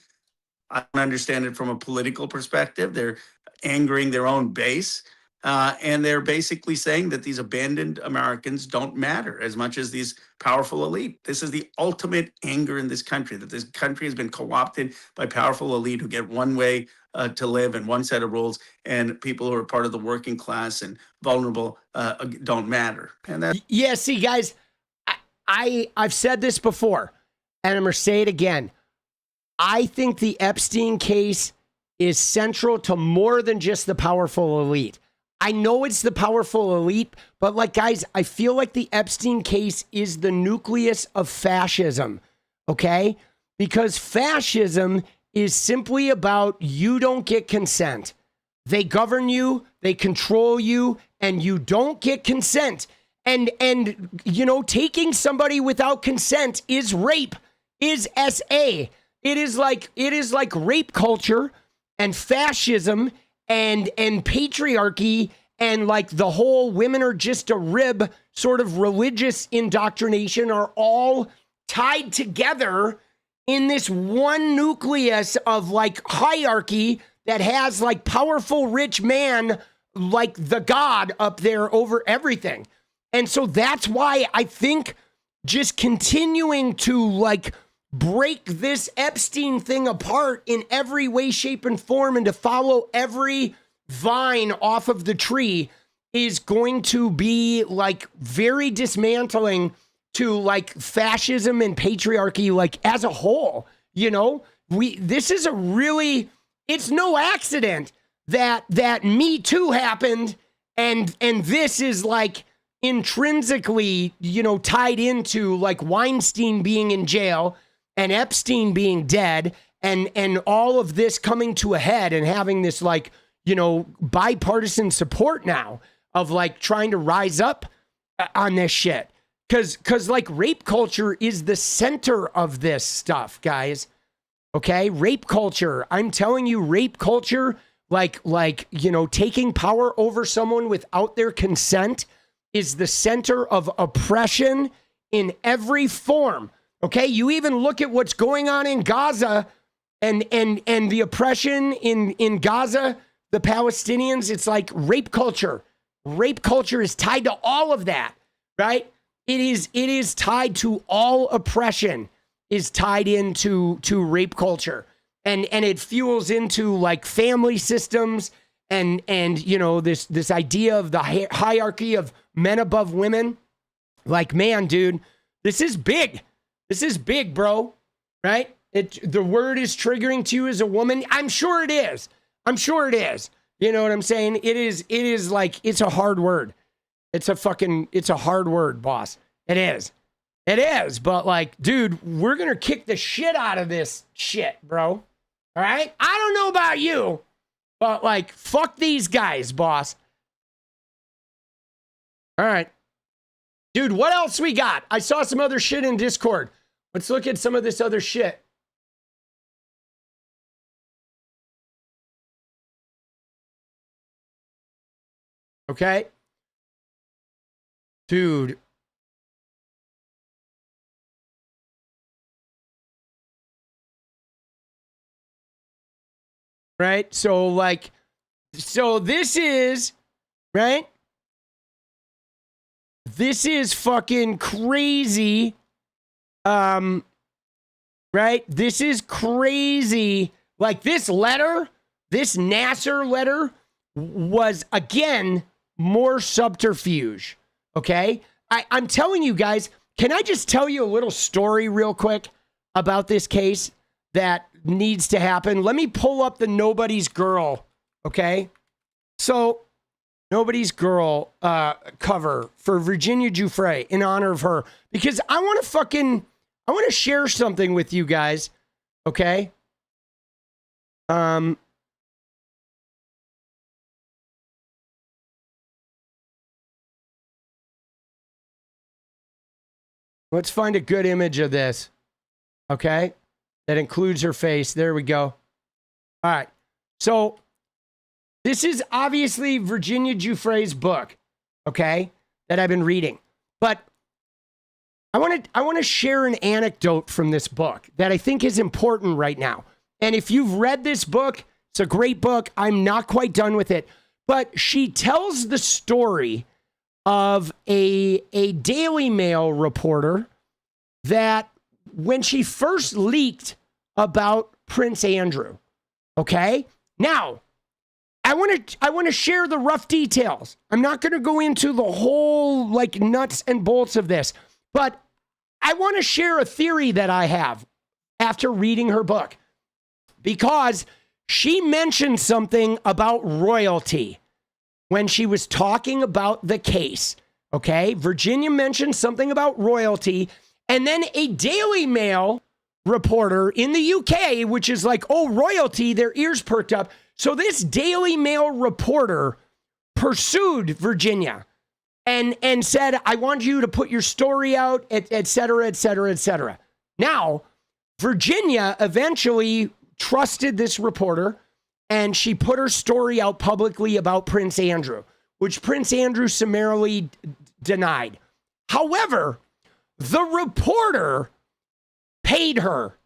I don't understand it from a political perspective. They're angering their own base. And they're basically saying that these abandoned Americans don't matter as much as these powerful elite. This is the ultimate anger in this country, that this country has been co-opted by powerful elite who get one way to live and one set of rules, and people who are part of the working class and vulnerable don't matter. And that, yeah, see, guys, I've said this before, and I'm going to say it again. I think the Epstein case is central to more than just the powerful elite. I know it's the powerful elite, but like, guys, I feel like the Epstein case is the nucleus of fascism, okay? Because fascism is simply about you don't get consent. They govern you, they control you, and you don't get consent. And you know, taking somebody without consent is rape, is SA. It is like rape culture and fascism and patriarchy and like the whole women are just a rib sort of religious indoctrination are all tied together in this one nucleus of like hierarchy that has like powerful rich man like the god up there over everything. And so that's why I think just continuing to like break this Epstein thing apart in every way, shape, and form and to follow every vine off of the tree is going to be like very dismantling to like fascism and patriarchy like as a whole. You know, this is a really, it's no accident that Me Too happened and this is like intrinsically, you know, tied into like Weinstein being in jail and Epstein being dead and all of this coming to a head and having this like, you know, bipartisan support now of like trying to rise up on this shit. Cause like rape culture is the center of this stuff, guys. Okay. Rape culture. I'm telling you, rape culture, like, you know, taking power over someone without their consent is the center of oppression in every form. Okay. You even look at what's going on in Gaza and the oppression in Gaza, the Palestinians, it's like rape culture. Rape culture is tied to all of that, right? It is tied to all oppression is tied into rape culture. And it fuels into like family systems and you know, this idea of the hierarchy of men above women. Like, man, dude, this is big. This is big, bro. Right? The word is triggering to you as a woman. I'm sure it is. I'm sure it is. You know what I'm saying? It is like, it's a hard word. It's a hard word, boss. It is. It is. But like, dude, we're going to kick the shit out of this shit, bro. All right? I don't know about you, but like, fuck these guys, boss. All right. Dude, what else we got? I saw some other shit in Discord. Let's look at some of this other shit. Okay. Dude. Right? So this is, right? This is fucking crazy. Right? This is crazy. Like this letter, this Nasser letter was again more subterfuge. Okay? I'm telling you guys, can I just tell you a little story real quick about this case that needs to happen? Let me pull up the Nobody's Girl. Okay? So Nobody's Girl cover for Virginia Giuffre in honor of her, because I want to share something with you guys. Okay? Let's find a good image of this. Okay? That includes her face. There we go. All right. So this is obviously Virginia Giuffre's book, okay, that I've been reading. But I want to share an anecdote from this book that I think is important right now. And if you've read this book, it's a great book. I'm not quite done with it. But she tells the story of a Daily Mail reporter that when she first leaked about Prince Andrew, okay? Now, I want to share the rough details. I'm not going to go into the whole like nuts and bolts of this, but I want to share a theory that I have after reading her book, because she mentioned something about royalty when she was talking about the case. Okay? Virginia mentioned something about royalty, and then a Daily Mail reporter in the UK, which is like, oh, royalty, their ears perked up. So this Daily Mail reporter pursued Virginia and said, I want you to put your story out, et cetera, et cetera, et cetera. Now, Virginia eventually trusted this reporter, and she put her story out publicly about Prince Andrew, which Prince Andrew summarily denied. However, the reporter paid her,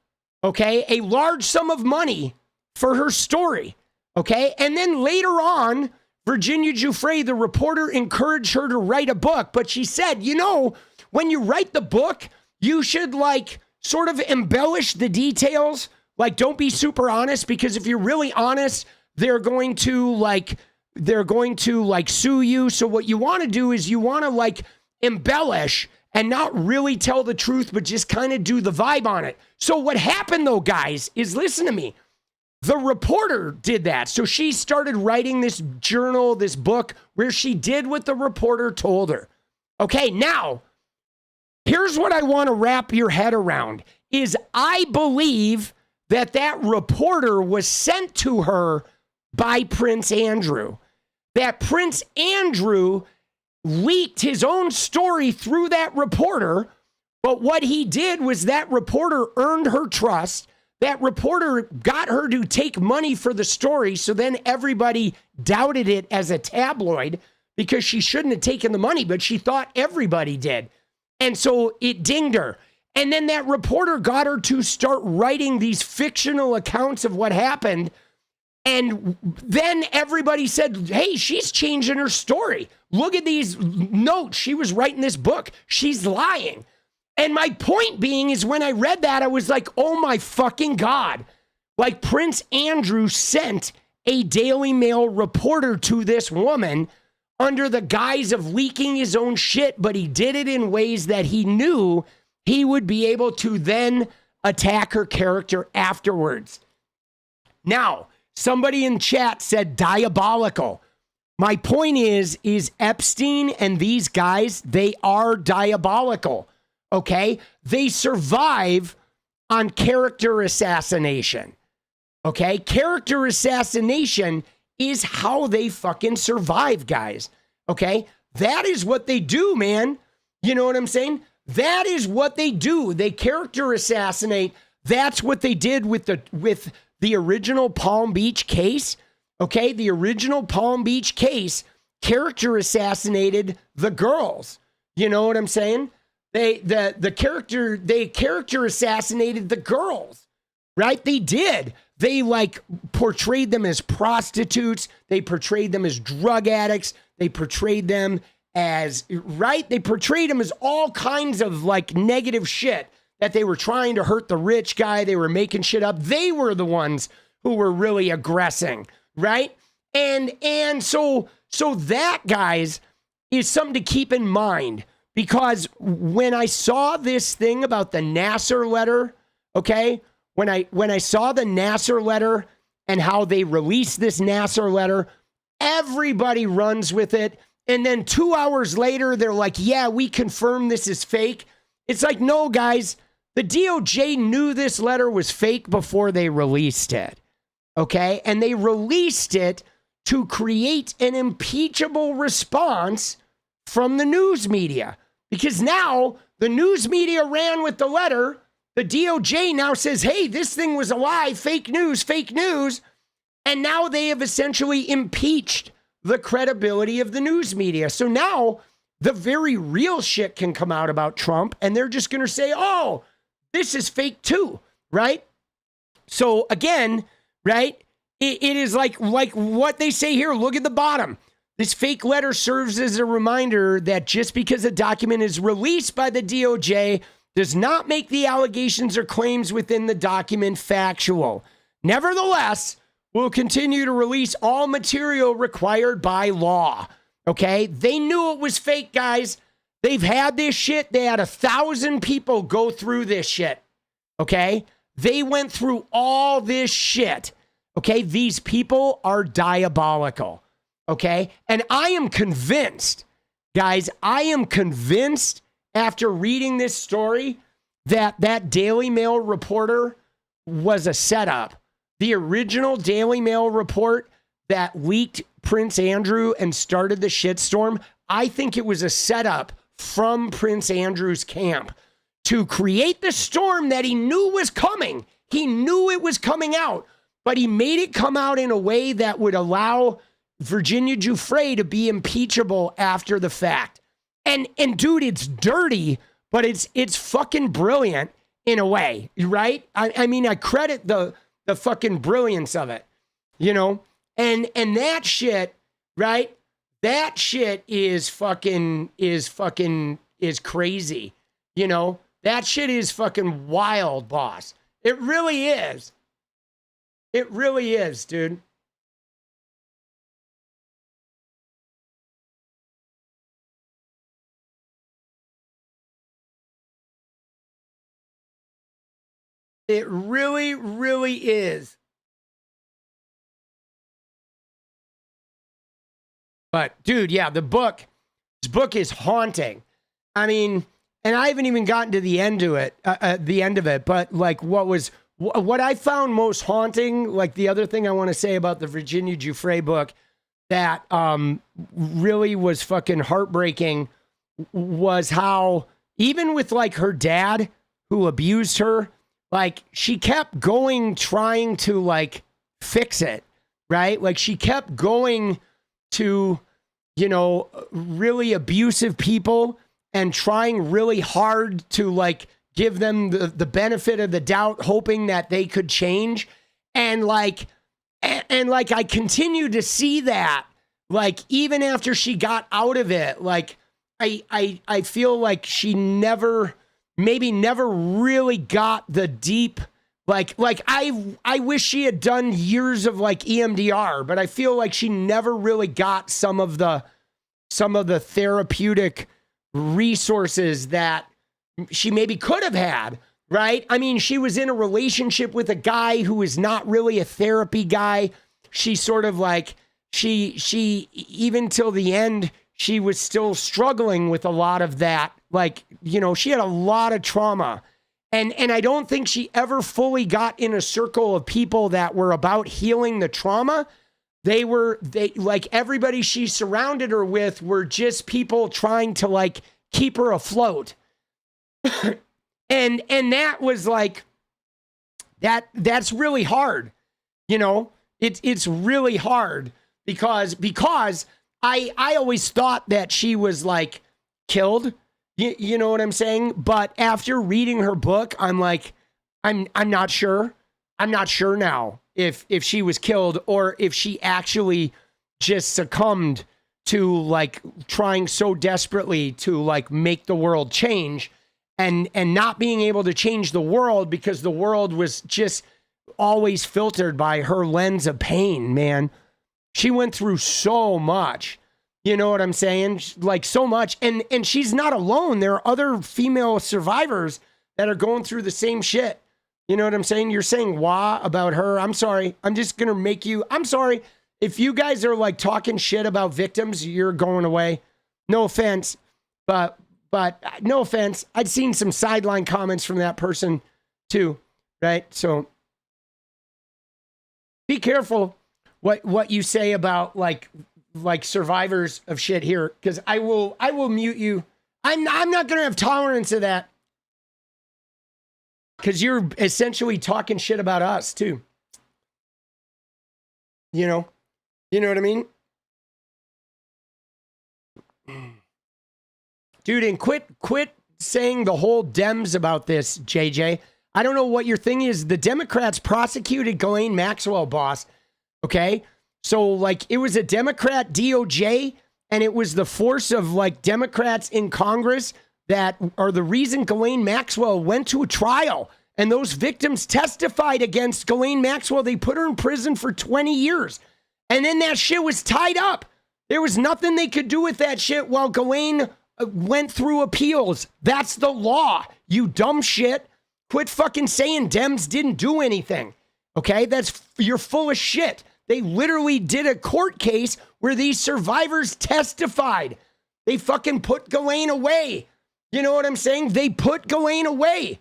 okay, a large sum of money for her story, okay? And then later on, Virginia Giuffre, the reporter, encouraged her to write a book, but she said, you know, when you write the book, you should like sort of embellish the details. Like, don't be super honest, because if you're really honest, they're going to sue you. So what you want to do is you want to like embellish and not really tell the truth, but just kind of do the vibe on it. So what happened though, guys, is listen to me. The reporter did that. So she started writing this journal, this book, where she did what the reporter told her. Okay, now, here's what I want to wrap your head around, is I believe that reporter was sent to her by Prince Andrew. That Prince Andrew leaked his own story through that reporter, but what he did was that reporter earned her trust. That reporter got her to take money for the story, so then everybody doubted it as a tabloid because she shouldn't have taken the money, but she thought everybody did. And so it dinged her. And then that reporter got her to start writing these fictional accounts of what happened. And then everybody said, hey, she's changing her story. Look at these notes. She was writing this book. She's lying. And my point being is when I read that, I was like, oh my fucking God. Like Prince Andrew sent a Daily Mail reporter to this woman under the guise of leaking his own shit, but he did it in ways that he knew he would be able to then attack her character afterwards. Now, somebody in chat said diabolical. My point is Epstein and these guys, they are diabolical. Okay? They survive on character assassination. Okay? Character assassination is how they fucking survive, guys. Okay? That is what they do, man. You know what I'm saying? That is what they do. They character assassinate. That's what they did with the original Palm Beach case. Okay? The original Palm Beach case character assassinated the girls. You know what I'm saying? They character assassinated the girls, right? They did. They like portrayed them as prostitutes. They portrayed them as drug addicts. They portrayed them as, right? They portrayed them as all kinds of like negative shit, that they were trying to hurt the rich guy. They were making shit up. They were the ones who were really aggressing, right? And so that, guys, is something to keep in mind. Because when I saw this thing about the Nassar letter, okay, when I saw the Nassar letter and how they released this Nassar letter, everybody runs with it. And then 2 hours later, they're like, yeah, we confirm this is fake. It's like, no, guys, the DOJ knew this letter was fake before they released it, okay? And they released it to create an impeachable response from the news media. Because now the news media ran with the letter. The DOJ now says, hey, this thing was a lie, fake news. And now they have essentially impeached the credibility of the news media. So now the very real shit can come out about Trump, and they're just going to say, oh, this is fake too, right? So again, right, it is like what they say here. Look at the bottom. This fake letter serves as a reminder that just because a document is released by the DOJ does not make the allegations or claims within the document factual. Nevertheless, we'll continue to release all material required by law. Okay? They knew it was fake, guys. They've had this shit. They had 1,000 people go through this shit. Okay? They went through all this shit. Okay? These people are diabolical. Okay? And I am convinced, guys, after reading this story that Daily Mail reporter was a setup. The original Daily Mail report that leaked Prince Andrew and started the shitstorm, I think it was a setup from Prince Andrew's camp to create the storm that he knew was coming. He knew it was coming out, but he made it come out in a way that would allow Virginia Giuffre to be impeachable after the fact. And dude, it's dirty, but it's fucking brilliant in a way, right? I mean, I credit the fucking brilliance of it, you know? And that shit, right? That shit is crazy, you know? That shit is fucking wild, boss. It really is. It really is, dude. It really, really is. But dude, yeah, this book is haunting. I mean, and I haven't even gotten to the end of it, but like what I found most haunting, like the other thing I want to say about the Virginia Giuffre book that really was fucking heartbreaking was how even with like her dad who abused her, like she kept going, trying to like fix it, right? Like she kept going to, you know, really abusive people and trying really hard to like give them the benefit of the doubt, hoping that they could change. And like I continue to see that, like, even after she got out of it, like I feel like she never really got the deep, like I wish she had done years of like EMDR, but I feel like she never really got some of the therapeutic resources that she maybe could have had, right? I mean, she was in a relationship with a guy who is not really a therapy guy. She sort of like, she even till the end, she was still struggling with a lot of that. Like, you know, she had a lot of trauma. And I don't think she ever fully got in a circle of people that were about healing the trauma. They like everybody she surrounded her with were just people trying to like keep her afloat. and that was like, that's really hard. You know, it's really hard because I always thought that she was like killed. You know what I'm saying? But after reading her book, I'm like, I'm not sure. I'm not sure now if she was killed or if she actually just succumbed to like trying so desperately to like make the world change and not being able to change the world because the world was just always filtered by her lens of pain, man. She went through so much. You know what I'm saying? Like so much. And she's not alone. There are other female survivors that are going through the same shit. You know what I'm saying? You're saying wah about her. I'm sorry. I'm just going to make you, I'm sorry. If you guys are like talking shit about victims, you're going away. No offense. But no offense. I'd seen some sideline comments from that person too. Right? So be careful what you say about like survivors of shit here, because I will mute you. I'm not gonna have tolerance of that, because you're essentially talking shit about us too. You know what I mean, dude? And quit saying the whole Dems about this, JJ. I don't know what your thing is. The Democrats prosecuted Ghislaine Maxwell, boss. Okay. So, like, it was a Democrat DOJ, and it was the force of, like, Democrats in Congress that are the reason Ghislaine Maxwell went to a trial. And those victims testified against Ghislaine Maxwell. They put her in prison for 20 years. And then that shit was tied up. There was nothing they could do with that shit while Ghislaine went through appeals. That's the law, you dumb shit. Quit fucking saying Dems didn't do anything. Okay? You're full of shit. They literally did a court case where these survivors testified. They fucking put Ghislaine away. You know what I'm saying? They put Ghislaine away.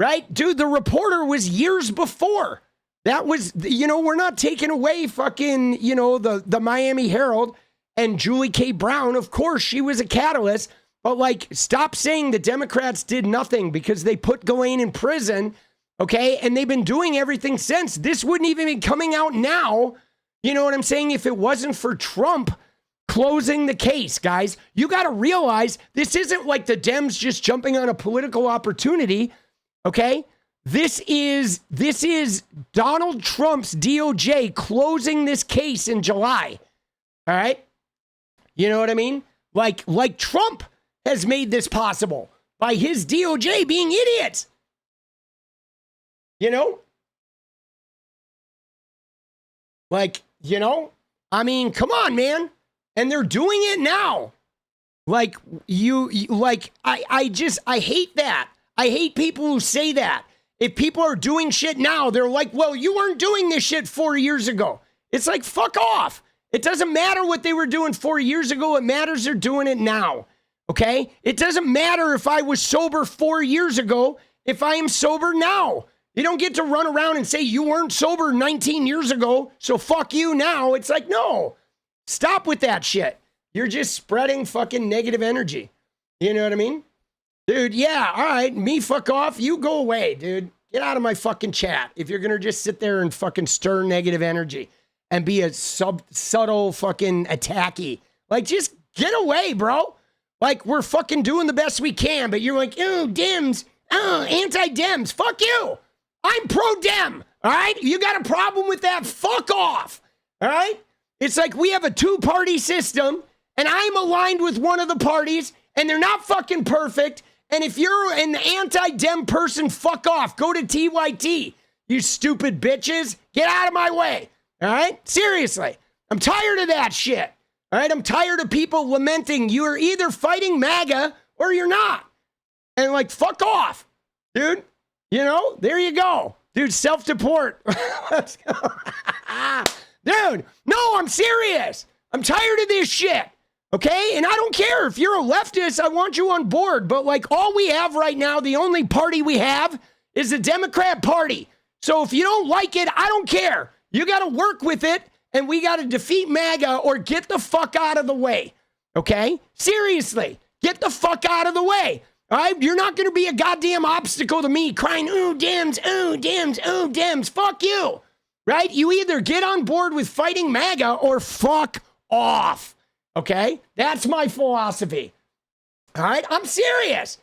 Right? Dude, the reporter was years before. That was, you know, we're not taking away fucking, you know, the Miami Herald And Julie K. Brown, of course, she was a catalyst. But like, stop saying the Democrats did nothing because they put Ghislaine in prison, okay? And they've been doing everything since. This wouldn't even be coming out now. You know what I'm saying? If it wasn't for Trump closing the case, guys, you got to realize this isn't like the Dems just jumping on a political opportunity, okay? This is Donald Trump's DOJ closing this case in July, all right? You know what I mean? Like Trump has made this possible by his DOJ being idiots. You know? Like, you know? I mean, come on, man. And they're doing it now. Like, I hate that. I hate people who say that. If people are doing shit now, they're like, well, you weren't doing this shit 4 years ago. It's like, fuck off. It doesn't matter what they were doing 4 years ago. It matters they're doing it now. Okay? It doesn't matter if I was sober 4 years ago, if I am sober now. You don't get to run around and say you weren't sober 19 years ago, so fuck you now. It's like, no. Stop with that shit. You're just spreading fucking negative energy. You know what I mean? Dude, yeah, all right, me fuck off. You go away, dude. Get out of my fucking chat if you're going to just sit there and fucking stir negative energy and be a subtle fucking attacky. Like, just get away, bro. Like, we're fucking doing the best we can, but you're like, oh, Dems, oh, anti-Dems. Fuck you. I'm pro-Dem, all right? You got a problem with that? Fuck off, all right? It's like we have a two-party system, and I'm aligned with one of the parties, and they're not fucking perfect. And if you're an anti-Dem person, fuck off. Go to TYT, you stupid bitches. Get out of my way, all right? Seriously, I'm tired of that shit, all right? I'm tired of people lamenting you're either fighting MAGA or you're not. And like, fuck off, dude. You know, there you go. Dude, self-deport. Let's go. Dude, no, I'm serious. I'm tired of this shit. Okay? And I don't care if you're a leftist, I want you on board. But like all we have right now, the only party we have is the Democrat Party. So if you don't like it, I don't care. You got to work with it and we got to defeat MAGA or get the fuck out of the way. Okay? Seriously, get the fuck out of the way. All right? You're not going to be a goddamn obstacle to me crying, ooh, Dems, ooh, Dems, ooh, Dems. Fuck you. Right? You either get on board with fighting MAGA or fuck off. Okay? That's my philosophy. All right? I'm serious.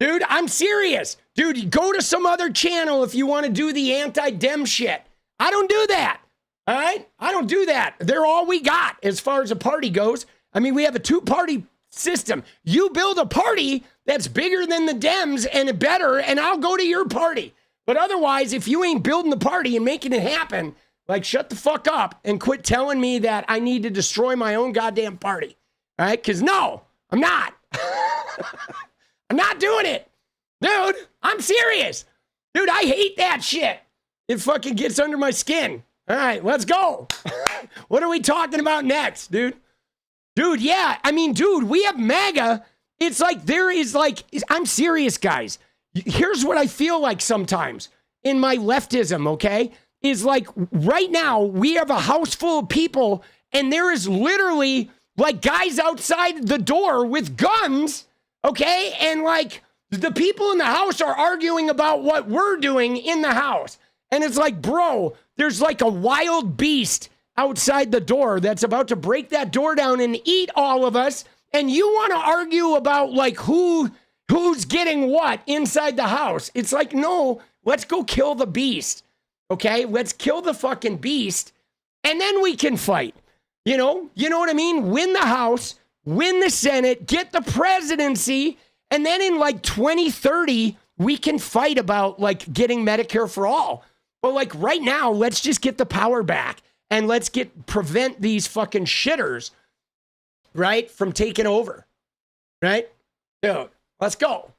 Dude, I'm serious. Dude, go to some other channel if you want to do the anti-Dem shit. I don't do that. All right? I don't do that. They're all we got as far as a party goes. I mean, we have a two-party system. You build a party that's bigger than the Dems and better, and I'll go to your party. But otherwise, if you ain't building the party and making it happen, like, shut the fuck up and quit telling me that I need to destroy my own goddamn party. All right? Because no, I'm not. I'm not doing it. Dude, I'm serious. Dude, I hate that shit. It fucking gets under my skin. All right, let's go. What are we talking about next, dude? Dude, yeah. I mean, dude, we have MAGA. It's like there is like, I'm serious, guys. Here's what I feel like sometimes in my leftism, okay? Is like right now we have a house full of people and there is literally like guys outside the door with guns, okay? And like the people in the house are arguing about what we're doing in the house. And it's like, bro, there's like a wild beast outside the door that's about to break that door down and eat all of us. And you want to argue about like who's getting what inside the house. It's like, no, let's go kill the beast. Okay, let's kill the fucking beast and then we can fight. You know what I mean? Win the House, win the Senate, get the presidency. And then in like 2030, we can fight about like getting Medicare for all. But like right now, let's just get the power back and let's prevent these fucking shitters, right, from taking over. Right? Dude, let's go.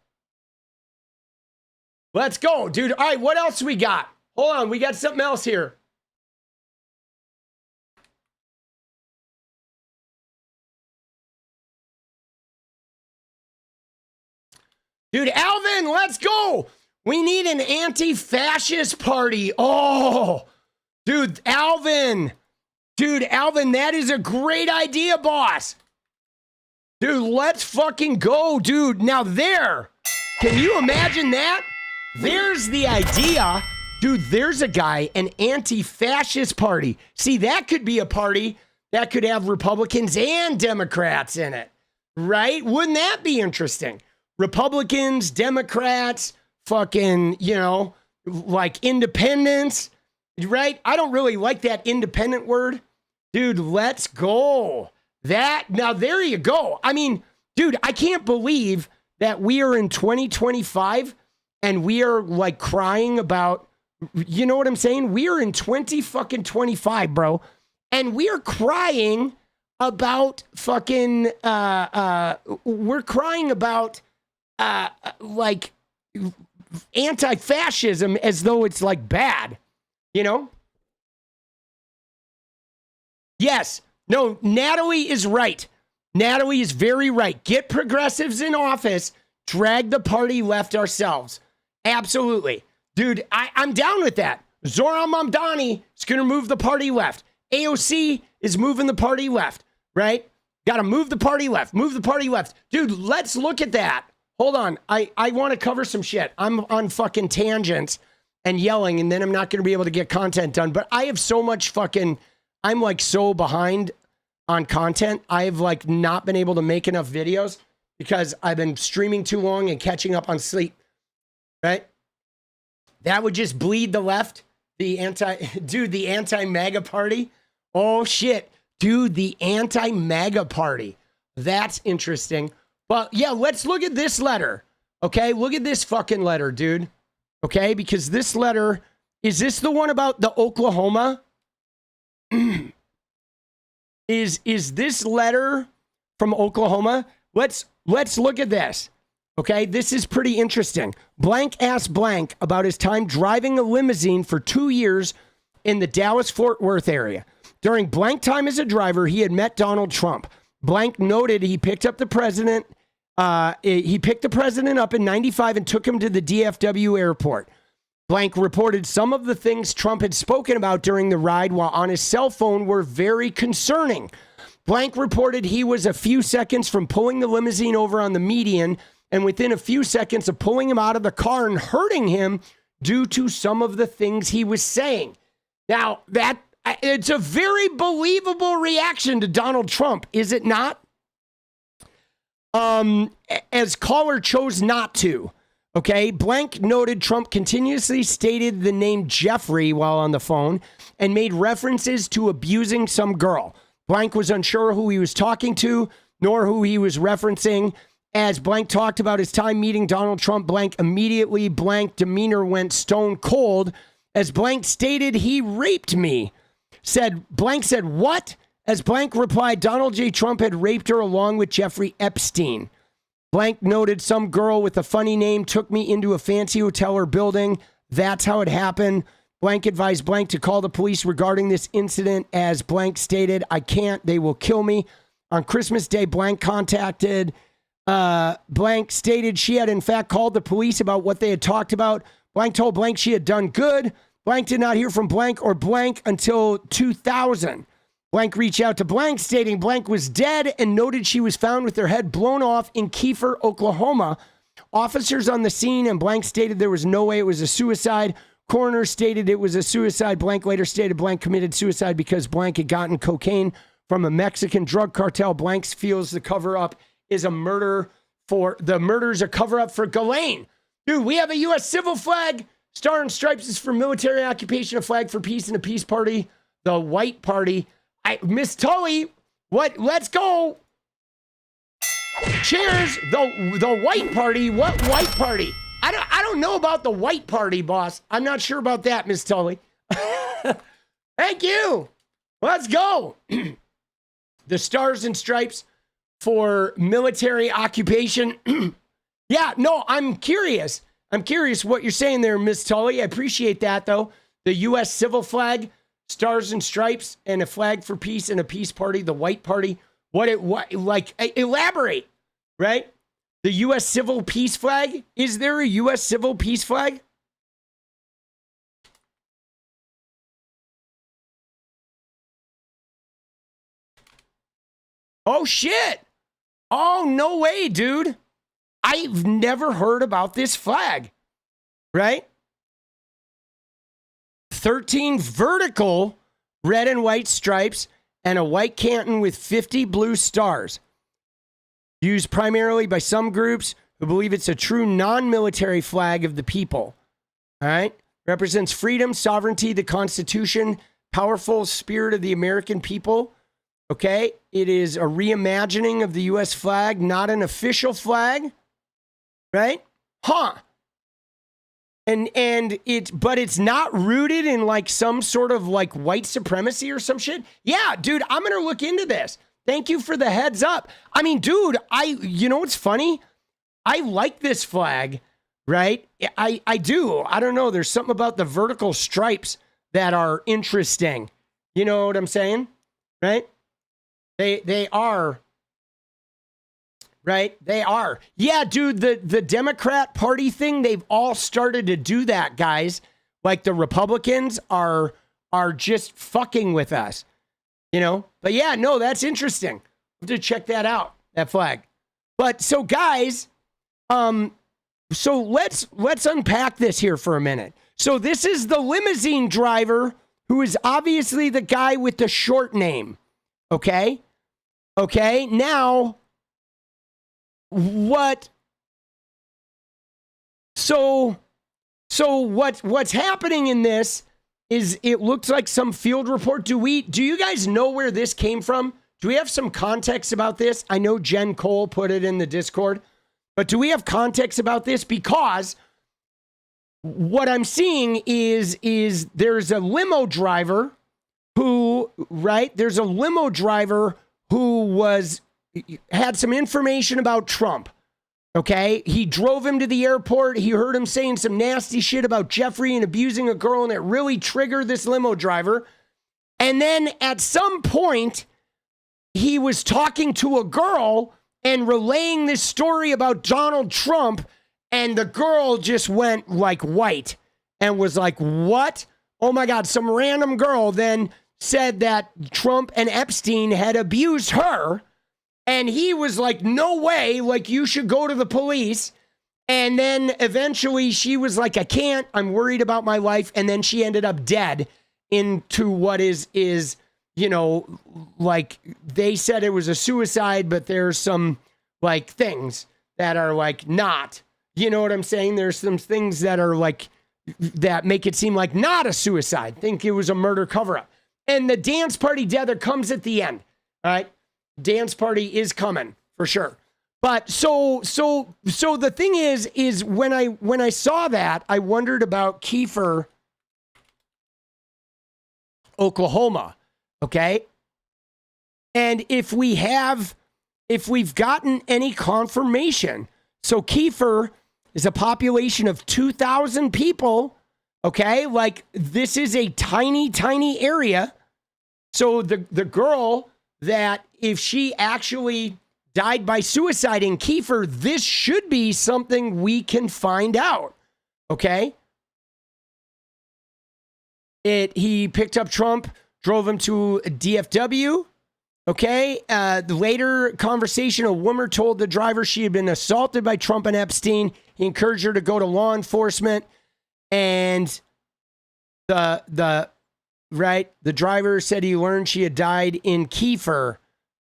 Let's go, dude. All right, what else we got? Hold on, we got something else here. Dude, Alvin, let's go. We need an anti-fascist party. Oh, dude, Alvin. Dude, Alvin, that is a great idea, boss. Dude, let's fucking go, dude. Now there, can you imagine that? There's the idea. Dude, there's a guy, an anti-fascist party. See, that could be a party that could have Republicans and Democrats in it, right? Wouldn't that be interesting? Republicans, Democrats, fucking, you know, like independents, right? I don't really like that independent word. Dude, let's go. Now there you go. I mean, dude, I can't believe that we are in 2025 and we are like crying about, you know what I'm saying? We are in 2025, bro. And we are crying about fucking, we're crying about, like anti-fascism as though it's like bad, you know? Yes. No, Natalie is right. Natalie is very right. Get progressives in office, drag the party left ourselves. Absolutely. Dude, I'm down with that. Zoran Mamdani is going to move the party left. AOC is moving the party left, right? Got to move the party left. Move the party left. Dude, let's look at that. Hold on. I want to cover some shit. I'm on fucking tangents and yelling, and then I'm not going to be able to get content done. But I have so much fucking, I'm like so behind on content. I've like not been able to make enough videos because I've been streaming too long and catching up on sleep, right? That would just bleed the left. The anti-MAGA party. Oh shit. Dude, the anti-MAGA party. That's interesting. But yeah, let's look at this letter. Okay, look at this fucking letter, dude. Okay, because this letter, is this the one about the Oklahoma? Is this letter from Oklahoma? Let's look at this. Okay, this is pretty interesting. Blank asked blank about his time driving a limousine for 2 years in the Dallas-Fort Worth area. During blank time as a driver, he had met Donald Trump. Blank noted he picked up the president. He picked the president up in '95 and took him to the DFW airport. Blank reported some of the things Trump had spoken about during the ride while on his cell phone were very concerning. Blank reported he was a few seconds from pulling the limousine over on the median and within a few seconds of pulling him out of the car and hurting him due to some of the things he was saying. Now, it's a very believable reaction to Donald Trump, is it not? As caller chose not to. Okay, Blank noted Trump continuously stated the name Jeffrey while on the phone and made references to abusing some girl. Blank was unsure who he was talking to, nor who he was referencing. As Blank talked about his time meeting Donald Trump, Blank immediately, Blank demeanor went stone cold. As Blank stated, he raped me. Blank said, what? As Blank replied, Donald J. Trump had raped her along with Jeffrey Epstein. Blank noted some girl with a funny name took me into a fancy hotel or building. That's how it happened. Blank advised Blank to call the police regarding this incident. As Blank stated, I can't, they will kill me. On Christmas Day, Blank contacted, Blank stated she had in fact called the police about what they had talked about. Blank told Blank she had done good. Blank did not hear from Blank or Blank until 2000. Blank reached out to Blank stating Blank was dead and noted she was found with her head blown off in Kiefer, Oklahoma. Officers on the scene and Blank stated there was no way it was a suicide. Coroner stated it was a suicide. Blank later stated Blank committed suicide because Blank had gotten cocaine from a Mexican drug cartel. Blank feels the cover-up is a murder for the murder's a cover-up for Ghislaine. Dude, we have a U.S. civil flag. Star and Stripes is for military occupation, a flag for peace, and a peace party, the white party. Miss Tully, what? Let's go. Cheers. The white party. What white party? I don't know about the white party, boss. I'm not sure about that, Miss Tully. Thank you. Let's go. The Stars and Stripes for military occupation. Yeah, no, I'm curious. I'm curious what you're saying there, Miss Tully. I appreciate that, though. The U.S. civil flag, Stars and Stripes, and a flag for peace and a peace party, the white party. Elaborate, right? The U.S. civil peace flag? Is there a U.S. civil peace flag? Oh, shit. Oh, no way, dude. I've never heard about this flag, right? 13 vertical red and white stripes and a white canton with 50 blue stars. Used primarily by some groups who believe it's a true non-military flag of the people. All right? Represents freedom, sovereignty, the Constitution, powerful spirit of the American people. Okay? It is a reimagining of the U.S. flag, not an official flag. Right? Huh. But it's not rooted in like some sort of like white supremacy or some shit. Yeah, dude, I'm going to look into this. Thank you for the heads up. I mean, dude, you know what's funny? I like this flag, right? I do. I don't know. There's something about the vertical stripes that are interesting. You know what I'm saying? Right? They are. Right? They are. Yeah, dude, the Democrat Party thing, they've all started to do that, guys. Like the Republicans are just fucking with us. You know? But yeah, no, that's interesting. I have to check that out, that flag. But so guys, so let's unpack this here for a minute. So this is the limousine driver who is obviously the guy with the short name. Okay? Okay, now what's happening in this is it looks like some field report. Do you guys know where this came from? Do we have some context about this? I know Jen Cole put it in the Discord, but do we have context about this? Because what I'm seeing is there's a limo driver who, right? There's a limo driver who had some information about Trump. Okay, he drove him to the airport. He heard him saying some nasty shit about Jeffrey and abusing a girl, and it really triggered this limo driver. And then at some point, he was talking to a girl and relaying this story about Donald Trump, and the girl just went like white and was like, what? Oh my God, some random girl then said that Trump and Epstein had abused her. And he was like, no way, like you should go to the police. And then eventually she was like, I can't, I'm worried about my life. And then she ended up dead into what is, you know, like they said it was a suicide, but there's some like things that are like not, you know what I'm saying? There's some things that are like, that make it seem like not a suicide. Think it was a murder cover-up. And the dance party death comes at the end, all right? Dance party is coming for sure. But so the thing is when I saw that, I wondered about Kezar, Oklahoma. Okay. And if we've gotten any confirmation. So Kezar is a population of 2,000 people. Okay. Like this is a tiny, tiny area. So the girl that if she actually died by suicide in Kezar, this should be something we can find out. Okay? He picked up Trump, drove him to DFW. Okay? The later conversation, a woman told the driver she had been assaulted by Trump and Epstein. He encouraged her to go to law enforcement. And the driver said he learned she had died in Kezar.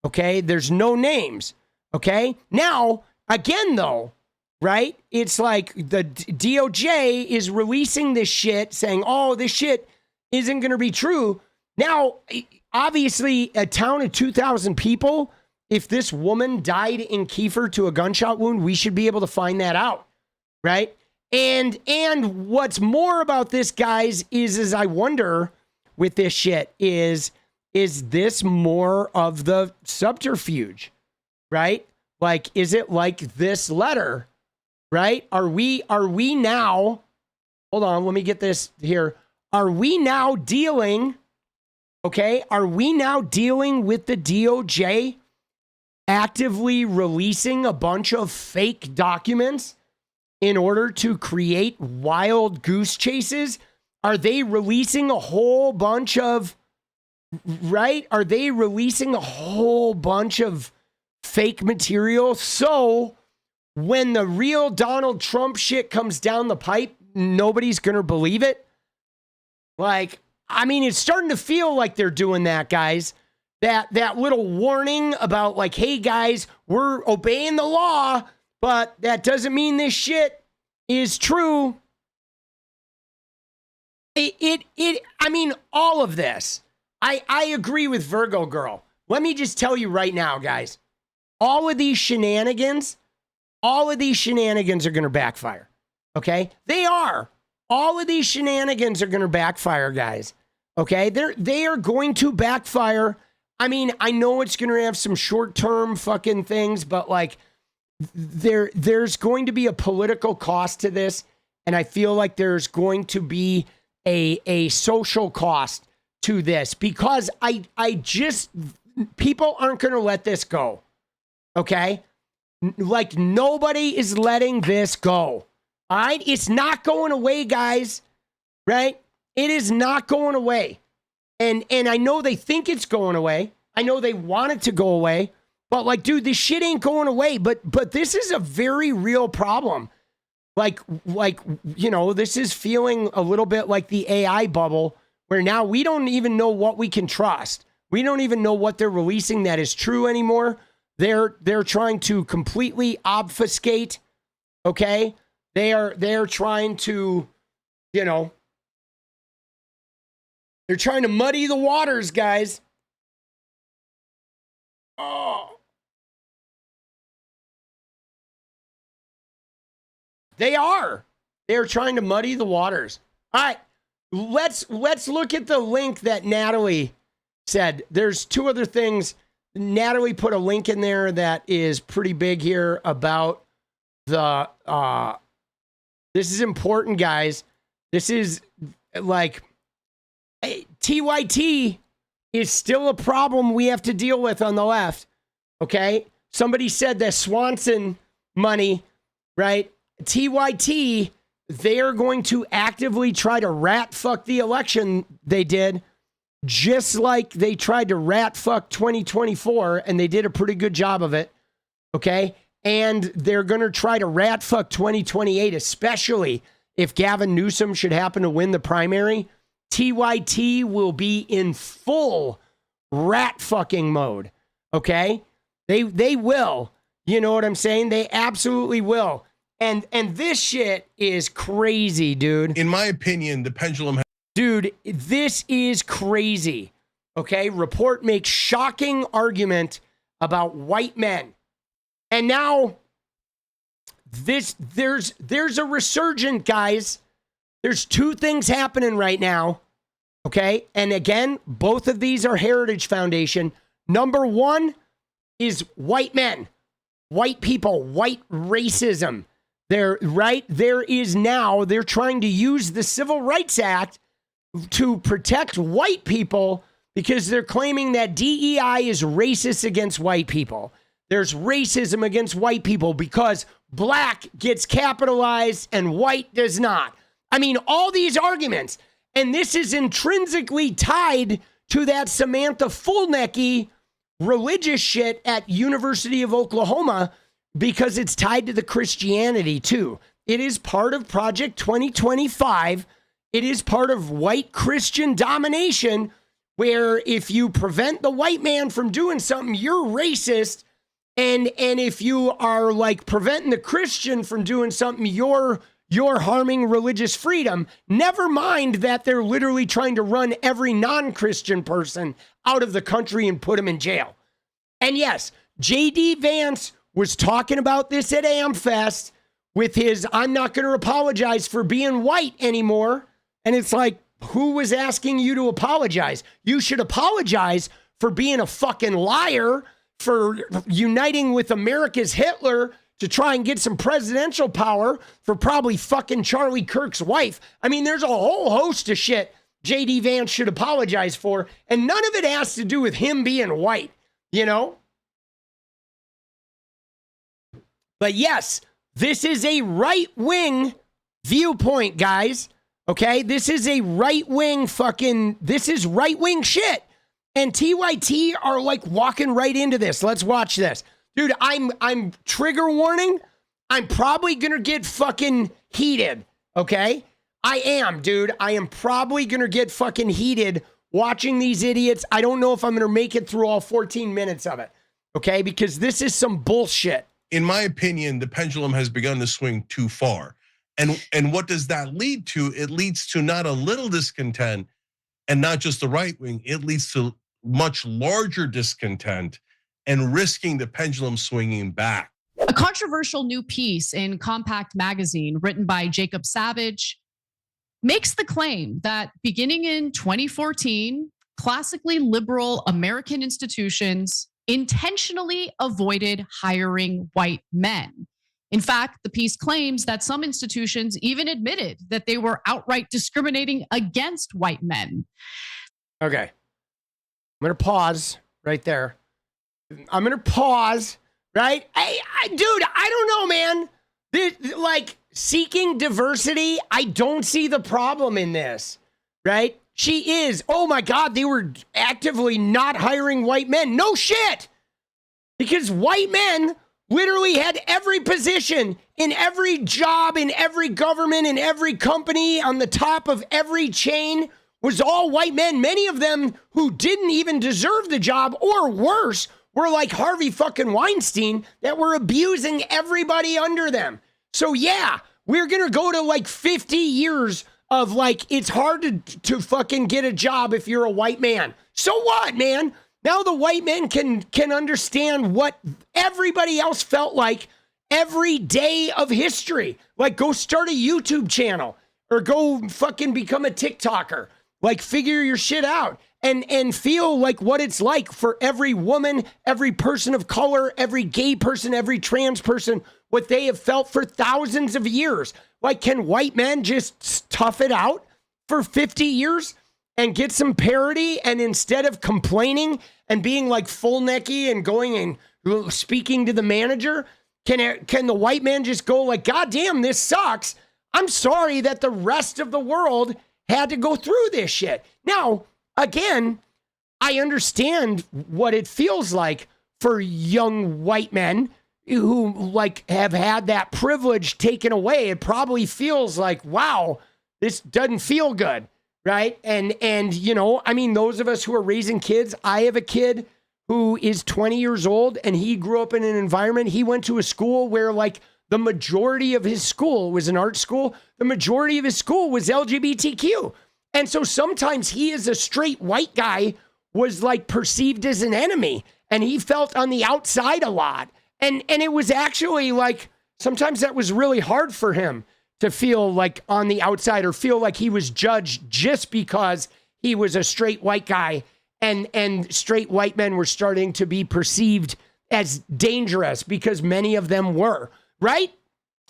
Okay, there's no names. Okay, now again though, right? It's like the DOJ is releasing this shit, saying, "Oh, this shit isn't going to be true." Now, obviously, a town of 2,000 people. If this woman died in Kezar to a gunshot wound, we should be able to find that out, right? And what's more about this, guys, is I wonder. With this shit is this more of the subterfuge, right? Like, is it like this letter, right? Are we now, hold on, let me get this here. Are we now dealing, okay? Are we now dealing with the DOJ actively releasing a bunch of fake documents in order to create wild goose chases? Are they releasing a whole bunch of, right? Are they releasing a whole bunch of fake material. So when the real Donald Trump shit comes down the pipe, nobody's going to believe it. Like, I mean, it's starting to feel like they're doing that, guys. That little warning about like, hey, guys, we're obeying the law, but that doesn't mean this shit is true. I mean, all of this. I agree with Virgo Girl. Let me just tell you right now, guys. All of these shenanigans are going to backfire. Okay? They are. All of these shenanigans are going to backfire, guys. Okay? They are going to backfire. I mean, I know it's going to have some short-term fucking things, but like there's going to be a political cost to this, and I feel like there's going to be a social cost to this because I just people aren't going to let this go. Okay? Like nobody is letting this go. All right? It's not going away, guys. Right? It is not going away. And I know they think it's going away. I know they want it to go away. But like, dude, this shit ain't going away. But this is a very real problem. Like, you know, this is feeling a little bit like the AI bubble where now we don't even know what we can trust. We don't even know what they're releasing that is true anymore. They're trying to completely obfuscate. Okay? They're trying to, you know, they're trying to muddy the waters, guys. Oh. They are. They're trying to muddy the waters. All right. Let's look at the link that Natalie said. There's two other things. Natalie put a link in there that is pretty big here about the this is important, guys. This is like TYT is still a problem we have to deal with on the left. Okay? Somebody said that Swanson money, right? TYT, they are going to actively try to rat fuck the election they did, just like they tried to rat fuck 2024, and they did a pretty good job of it. Okay? And they're going to try to rat fuck 2028, especially if Gavin Newsom should happen to win the primary. TYT will be in full rat fucking mode. Okay? They will. You know what I'm saying? They absolutely will. And this shit is crazy, dude. In my opinion, the pendulum. Dude, this is crazy. Okay? Report makes shocking argument about white men. And now there's a resurgent, guys. There's two things happening right now. Okay? And again, both of these are Heritage Foundation. Number one is white men, white people, white racism. They're trying to use the Civil Rights Act to protect white people because they're claiming that DEI is racist against white people. There's racism against white people because black gets capitalized and white does not. I mean, all these arguments, and this is intrinsically tied to that Samantha Fulnecky religious shit at University of Oklahoma because it's tied to the Christianity too. It is part of Project 2025. It is part of white Christian domination where if you prevent the white man from doing something, you're racist. And if you are like preventing the Christian from doing something, you're harming religious freedom. Never mind that they're literally trying to run every non-Christian person out of the country and put them in jail. And yes, J.D. Vance was talking about this at AmFest with his, I'm not going to apologize for being white anymore. And it's like, who was asking you to apologize? You should apologize for being a fucking liar, for uniting with America's Hitler to try and get some presidential power, for probably fucking Charlie Kirk's wife. I mean, there's a whole host of shit J.D. Vance should apologize for, and none of it has to do with him being white, you know? But yes, this is a right-wing viewpoint, guys. Okay? This is a right-wing this is right-wing shit. And TYT are like walking right into this. Let's watch this. dude, I'm trigger warning. I'm probably gonna get fucking heated, okay? I am, dude. I am probably gonna get fucking heated watching these idiots. I don't know if I'm gonna make it through all 14 minutes of it, okay? Because this is some bullshit. In my opinion, the pendulum has begun to swing too far. And what does that lead to? It leads to not a little discontent and not just the right wing. It leads to much larger discontent and risking the pendulum swinging back. A controversial new piece in Compact magazine written by 𝗙ecie𝗶𝗹𝗪 makes the claim that beginning in 2014, classically liberal American institutions intentionally avoided hiring white men. In fact, the piece claims that some institutions even admitted that they were outright discriminating against white men. Okay. I'm going to pause right there. I'm going to pause, right? Dude, I don't know, man. Like, seeking diversity, I don't see the problem in this, right? She is. Oh my God, they were actively not hiring white men. No shit. Because white men literally had every position in every job, in every government, in every company, on the top of every chain was all white men. Many of them who didn't even deserve the job, or worse, were like Harvey fucking Weinstein that were abusing everybody under them. So yeah, we're gonna go to like 50 years of like, it's hard to fucking get a job if you're a white man. So what, man? Now the white men can understand what everybody else felt like every day of history. Like, go start a YouTube channel or go fucking become a TikToker. Like, figure your shit out and feel like what it's like for every woman, every person of color, every gay person, every trans person, what they have felt for thousands of years. Like, can white men just tough it out for 50 years and get some parity? And instead of complaining and being like Fulnecky and going and speaking to the manager, can the white man just go like, God damn, this sucks. I'm sorry that the rest of the world had to go through this shit. Now, again, I understand what it feels like for young white men who like have had that privilege taken away. It probably feels like, wow, this doesn't feel good, right? And you know, I mean, those of us who are raising kids, I have a kid who is 20 years old and he grew up in an environment, he went to a school where like the majority of his school was an art school. The majority of his school was LGBTQ. And so sometimes he, as a straight white guy, was like perceived as an enemy and he felt on the outside a lot. And it was actually like, sometimes that was really hard for him to feel like on the outside or feel like he was judged just because he was a straight white guy and straight white men were starting to be perceived as dangerous because many of them were, right?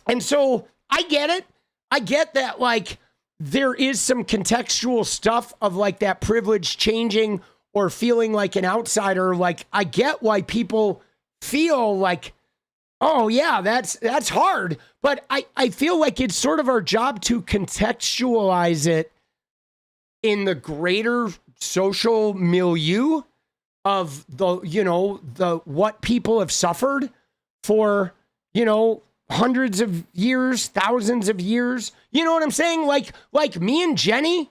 And so I get it. I get that like there is some contextual stuff of like that privilege changing or feeling like an outsider. Like I get why people feel like, oh yeah, that's hard. But I feel like it's sort of our job to contextualize it in the greater social milieu of the, you know, the what people have suffered for, you know, hundreds of years, thousands of years. You know what I'm saying? Like me and Jenny,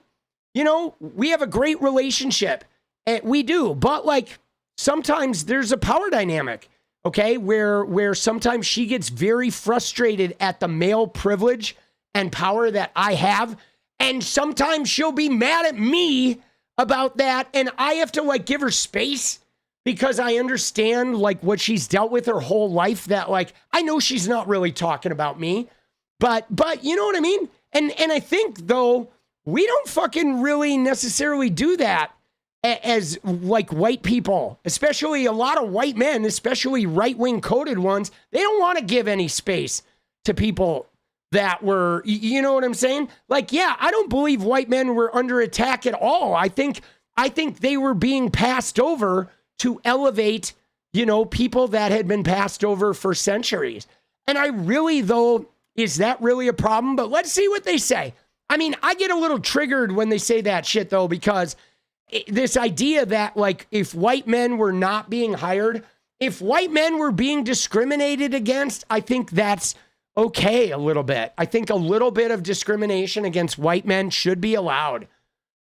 you know, we have a great relationship. And we do, but like sometimes there's a power dynamic. Okay, where sometimes she gets very frustrated at the male privilege and power that I have. And sometimes she'll be mad at me about that. And I have to like give her space because I understand like what she's dealt with her whole life, that like, I know she's not really talking about me, but you know what I mean? And I think though, we don't fucking really necessarily do that as like white people, especially a lot of white men, especially right-wing coded ones. They don't want to give any space to people that were, you know what I'm saying? Like, yeah, I don't believe white men were under attack at all. I think they were being passed over to elevate, you know, people that had been passed over for centuries. And I really, though, is that really a problem? But let's see what they say. I mean, I get a little triggered when they say that shit, though, because this idea that like if white men were not being hired, if white men were being discriminated against, I think that's okay a little bit. I think a little bit of discrimination against white men should be allowed.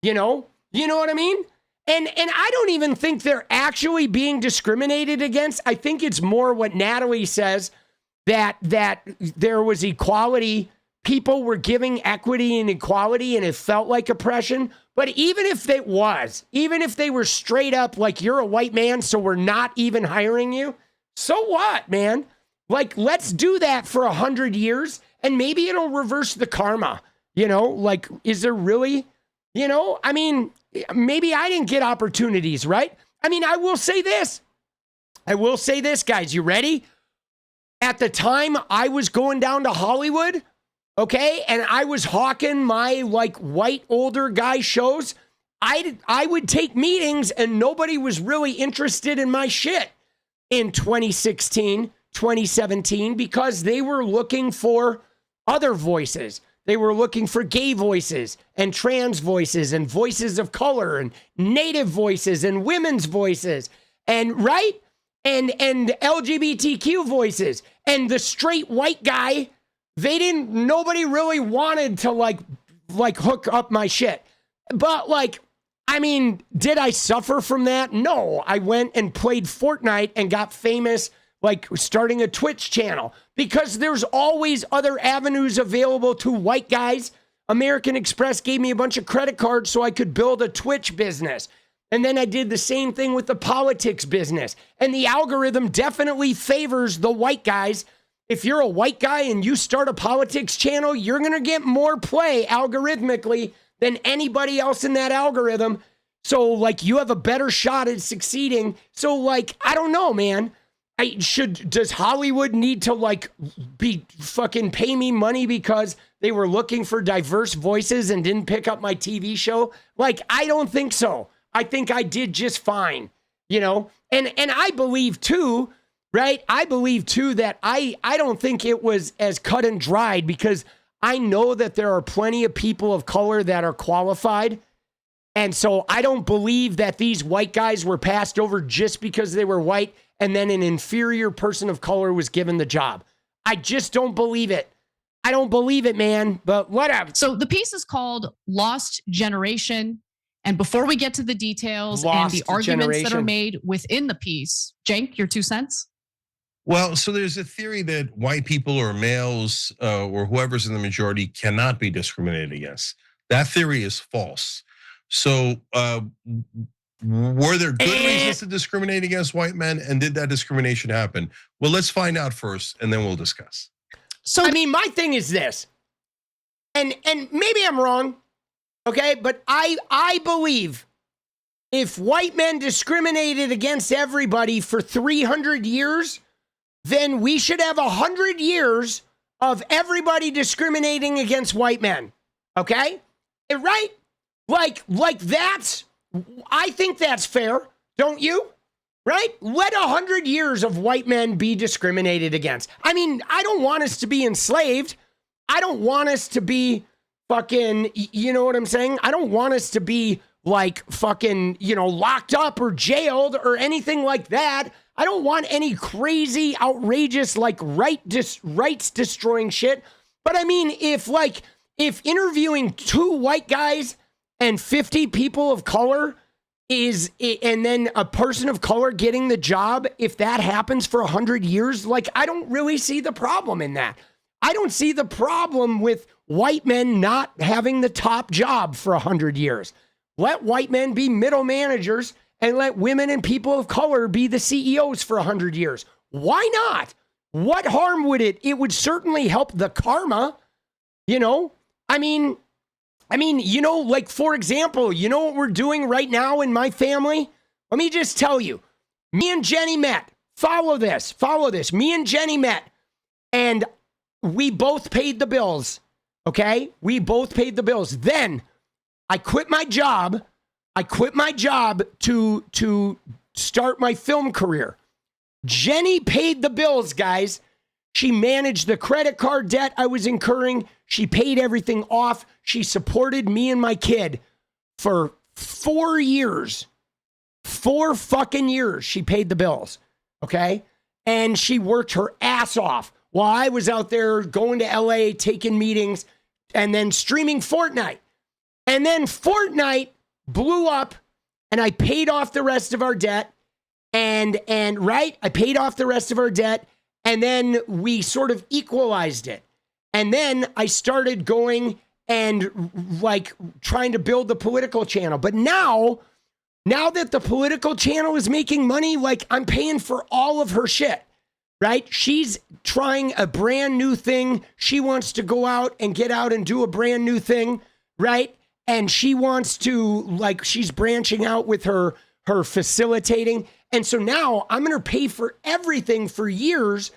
You know what I mean? And I don't even think they're actually being discriminated against. I think it's more what Natalie says, that there was equality. People were giving equity and equality and it felt like oppression. But even if they were straight up like, you're a white man, so we're not even hiring you. So what, man? Like, let's do that for 100 years and maybe it'll reverse the karma. Like, is there really, I mean, maybe I didn't get opportunities, right? I mean, I will say this, guys. You ready? At the time I was going down to Hollywood, okay, and I was hawking my like white older guy shows, I would take meetings and nobody was really interested in my shit in 2016, 2017, because they were looking for other voices. They were looking for gay voices and trans voices and voices of color and native voices and women's voices and right? And LGBTQ voices. And the straight white guy, nobody really wanted to like hook up my shit. But like, I mean, did I suffer from that? No, I went and played Fortnite and got famous, like starting a Twitch channel, because there's always other avenues available to white guys. American Express gave me a bunch of credit cards so I could build a Twitch business. And then I did the same thing with the politics business. And the algorithm definitely favors the white guys. If you're a white guy and you start a politics channel, you're going to get more play algorithmically than anybody else in that algorithm. So like, you have a better shot at succeeding. So like, I don't know, man. Does Hollywood need to like be fucking pay me money because they were looking for diverse voices and didn't pick up my TV show? Like, I don't think so. I think I did just fine, and I believe too, right? I believe too that I don't think it was as cut and dried, because I know that there are plenty of people of color that are qualified. And so I don't believe that these white guys were passed over just because they were white and then an inferior person of color was given the job. I just don't believe it. I don't believe it, man, but whatever. So the piece is called Lost Generation. And before we get to the details and the arguments that are made within the piece, Cenk, your 2 cents? Well, so there's a theory that white people or males or whoever's in the majority cannot be discriminated against. That theory is false. So were there good reasons to discriminate against white men, and did that discrimination happen? Well, let's find out first, and then we'll discuss. So, I mean, my thing is this, and maybe I'm wrong, okay? But I believe if white men discriminated against everybody for 300 years, then we should have 100 years of everybody discriminating against white men, okay? Right? Like that's, I think that's fair, don't you? Right? Let 100 years of white men be discriminated against. I mean, I don't want us to be enslaved. I don't want us to be fucking, you know what I'm saying? I don't want us to be like fucking, locked up or jailed or anything like that. I don't want any crazy, outrageous, like rights destroying shit. But I mean, if interviewing 2 white guys and 50 people of color and then a person of color getting the job, if that happens for 100 years, like, I don't really see the problem in that. I don't see the problem with white men not having the top job for 100 years. Let white men be middle managers and let women and people of color be the CEOs for 100 years. Why not? What harm would it? It would certainly help the karma, I mean, like, for example, you know what we're doing right now in my family? Let me just tell you, me and Jenny met. Follow this. Me and Jenny met, and we both paid the bills, okay? We both paid the bills. Then I quit my job. To start my film career. Jenny paid the bills, guys. She managed the credit card debt I was incurring. She paid everything off. She supported me and my kid for 4 years. 4 fucking years she paid the bills. okay? And she worked her ass off while I was out there going to LA, taking meetings, and then streaming Fortnite. And then Fortnite blew up, and I paid off the rest of our debt. I paid off the rest of our debt, and then we sort of equalized it. And then I started going and like trying to build the political channel. But now that the political channel is making money, like I'm paying for all of her shit, right? She's trying a brand new thing. She wants to go out and get out and do a brand new thing, right? And she wants to, like, she's branching out with her facilitating. And so now I'm going to pay for everything for years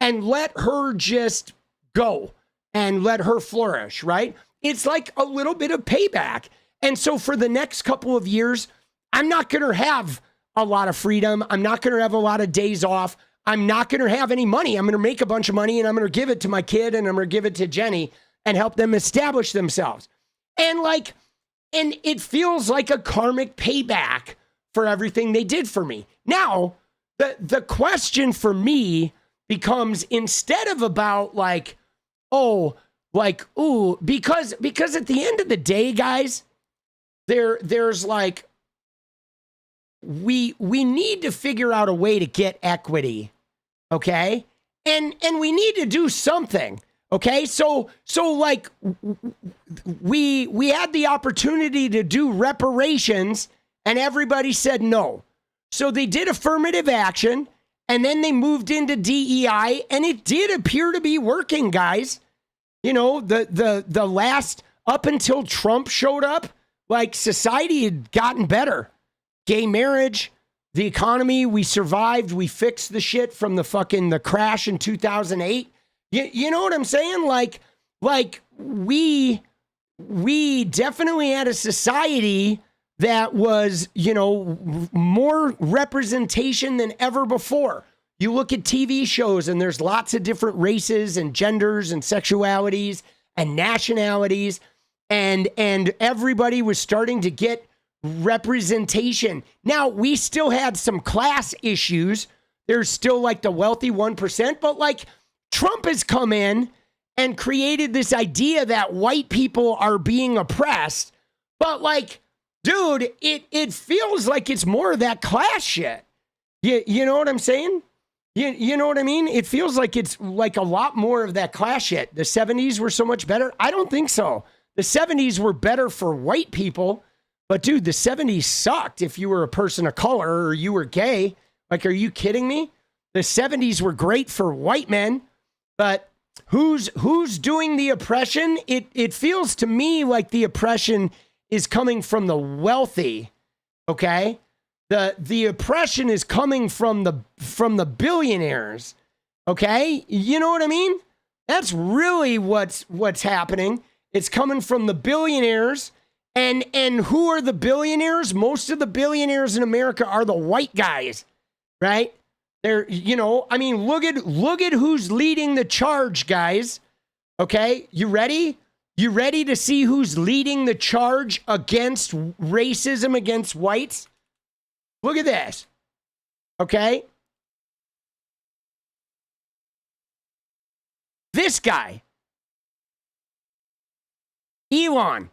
and let her just go and let her flourish, right? It's like a little bit of payback. And so for the next couple of years, I'm not going to have a lot of freedom. I'm not going to have a lot of days off. I'm not going to have any money. I'm going to make a bunch of money and I'm going to give it to my kid and I'm going to give it to Jenny and help them establish themselves. And it feels like a karmic payback for everything they did for me. Now, the question for me becomes, instead of about like, because at the end of the day, guys, there's like, we need to figure out a way to get equity, okay? And we need to do something, okay? So like we had the opportunity to do reparations and everybody said no. So they did affirmative action and then they moved into DEI and it did appear to be working, guys. You know, the last, up until Trump showed up, like society had gotten better. Gay marriage, the economy, we survived. We fixed the shit from the crash in 2008. You know what I'm saying? Like we definitely had a society that was, you know, more representation than ever before. You look at TV shows and there's lots of different races and genders and sexualities and nationalities, and everybody was starting to get representation. Now, we still had some class issues. There's still like the wealthy 1%, but like Trump has come in and created this idea that white people are being oppressed. But like, dude, it feels like it's more of that class shit. You know what I'm saying? You know what I mean? It feels like it's like a lot more of that class shit. The 70s were so much better. I don't think so. The 70s were better for white people. But dude, the 70s sucked if you were a person of color or you were gay. Like, are you kidding me? The 70s were great for white men, but who's doing the oppression? It feels to me like the oppression is coming from the wealthy, okay? The oppression is coming from the billionaires, okay? You know what I mean? That's really what's happening. It's coming from the billionaires. And who are the billionaires? Most of the billionaires in America are the white guys, right? They're, you know, I mean, look at who's leading the charge, guys. Okay, you ready? You ready to see who's leading the charge against racism against whites? Look at this. Okay? This guy. Elon.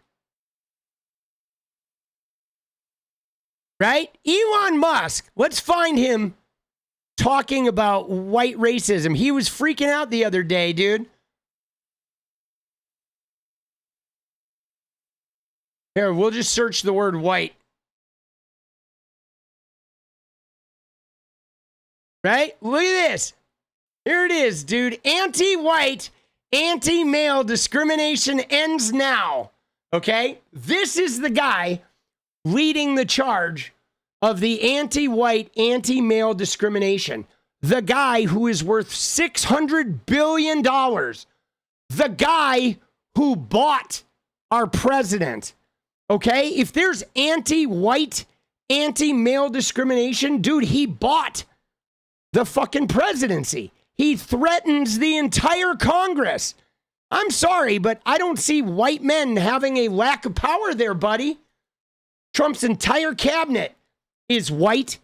Right? Elon Musk. Let's find him talking about white racism. He was freaking out the other day, dude. Here, we'll just search the word white. Right? Look at this. Here it is, dude. Anti-white, anti-male discrimination ends now. Okay? This is the guy leading the charge of the anti-white, anti-male discrimination. The guy who is worth $600 billion. The guy who bought our president. Okay? If there's anti-white, anti-male discrimination, dude, he bought the fucking presidency. He threatens the entire Congress. I'm sorry, but I don't see white men having a lack of power there, buddy. Trump's entire cabinet is white,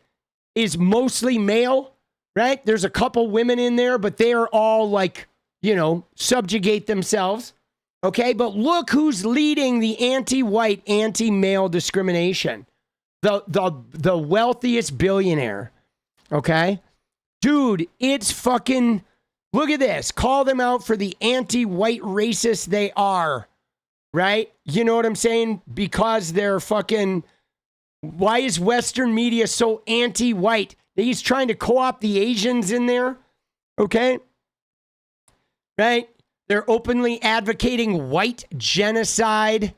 is mostly male, right? There's a couple women in there, but they are all like, you know, subjugate themselves. Okay, but look who's leading the anti-white, anti-male discrimination. The wealthiest billionaire. Okay? Dude, it's fucking, look at this. Call them out for the anti-white racists they are. Right? You know what I'm saying? Because they're fucking, why is Western media so anti-white? He's trying to co-opt the Asians in there. Okay? Right? They're openly advocating white genocide.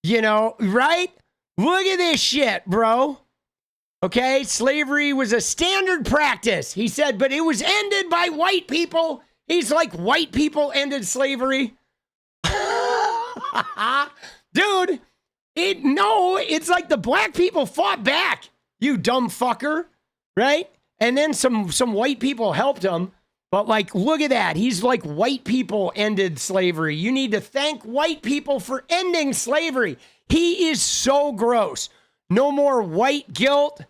You know, right? Look at this shit, bro. Okay? Slavery was a standard practice. He said, but it was ended by white people. He's like, white people ended slavery. Dude, it's like the black people fought back, you dumb fucker, right? And then some white people helped him, but like, look at that. He's like, white people ended slavery. You need to thank white people for ending slavery. He is so gross. No more white guilt.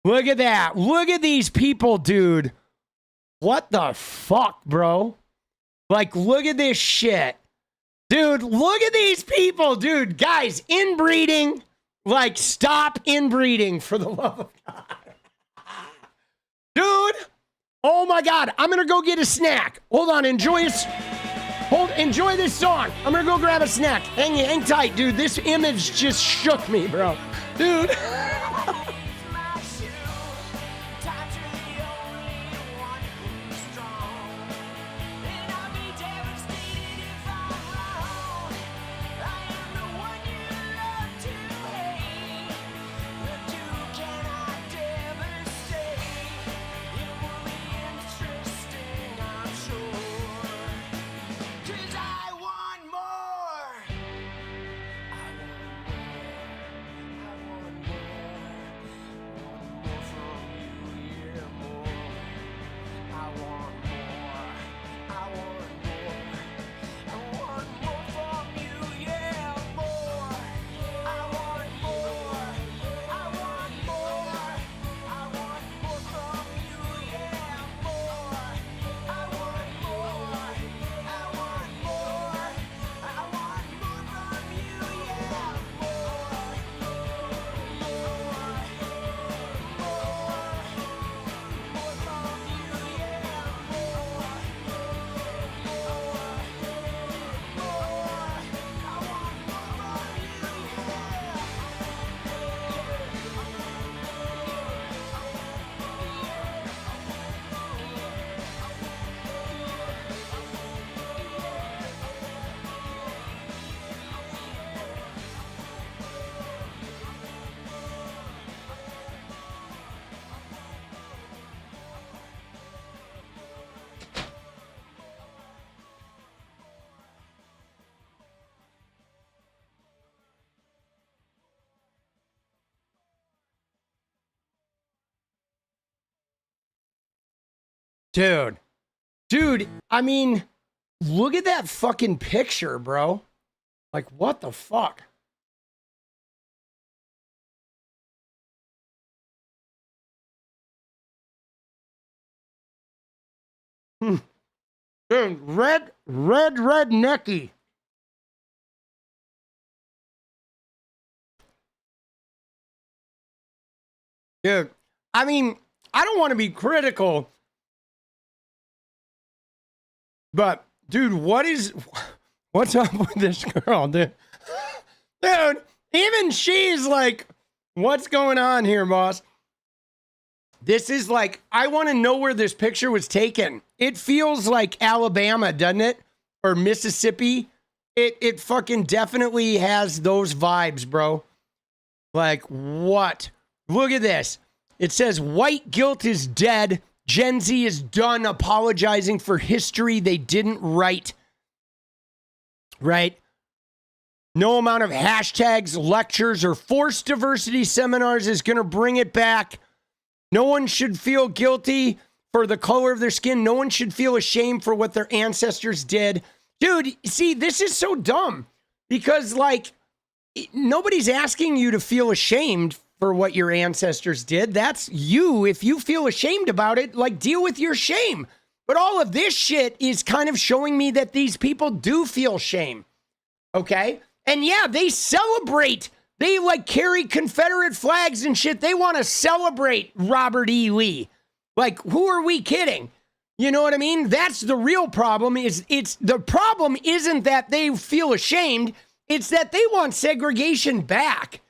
Look at that. Look at these people, dude. What the fuck, bro? Like, look at this shit. Dude, look at these people, dude. Guys, inbreeding. Like, stop inbreeding for the love of God. Dude, oh my God. I'm going to go get a snack. Hold on, enjoy this song. I'm going to go grab a snack. Hang tight, dude. This image just shook me, bro. Dude. Dude, I mean, look at that fucking picture, bro. Like, what the fuck? Dude, Rednecky. Dude, I mean, I don't want to be critical, but dude, what's up with this girl, dude? Dude, even she's like, what's going on here, boss? This is like, I want to know where this picture was taken. It feels like Alabama, doesn't it? Or Mississippi. It fucking definitely has those vibes, bro. Like, what? Look at this. It says, white guilt is dead. Gen Z is done apologizing for history they didn't write. Right? No amount of hashtags, lectures, or forced diversity seminars is going to bring it back. No one should feel guilty for the color of their skin. No one should feel ashamed for what their ancestors did. Dude, see, this is so dumb because, like, nobody's asking you to feel ashamed for what your ancestors did. That's you. If you feel ashamed about it, like, deal with your shame. But all of this shit is kind of showing me that these people do feel shame. Okay? And yeah, they celebrate. They like carry Confederate flags and shit. They want to celebrate Robert E. Lee. Like, who are we kidding? You know what I mean? That's the real problem. The problem isn't that they feel ashamed. It's that they want segregation back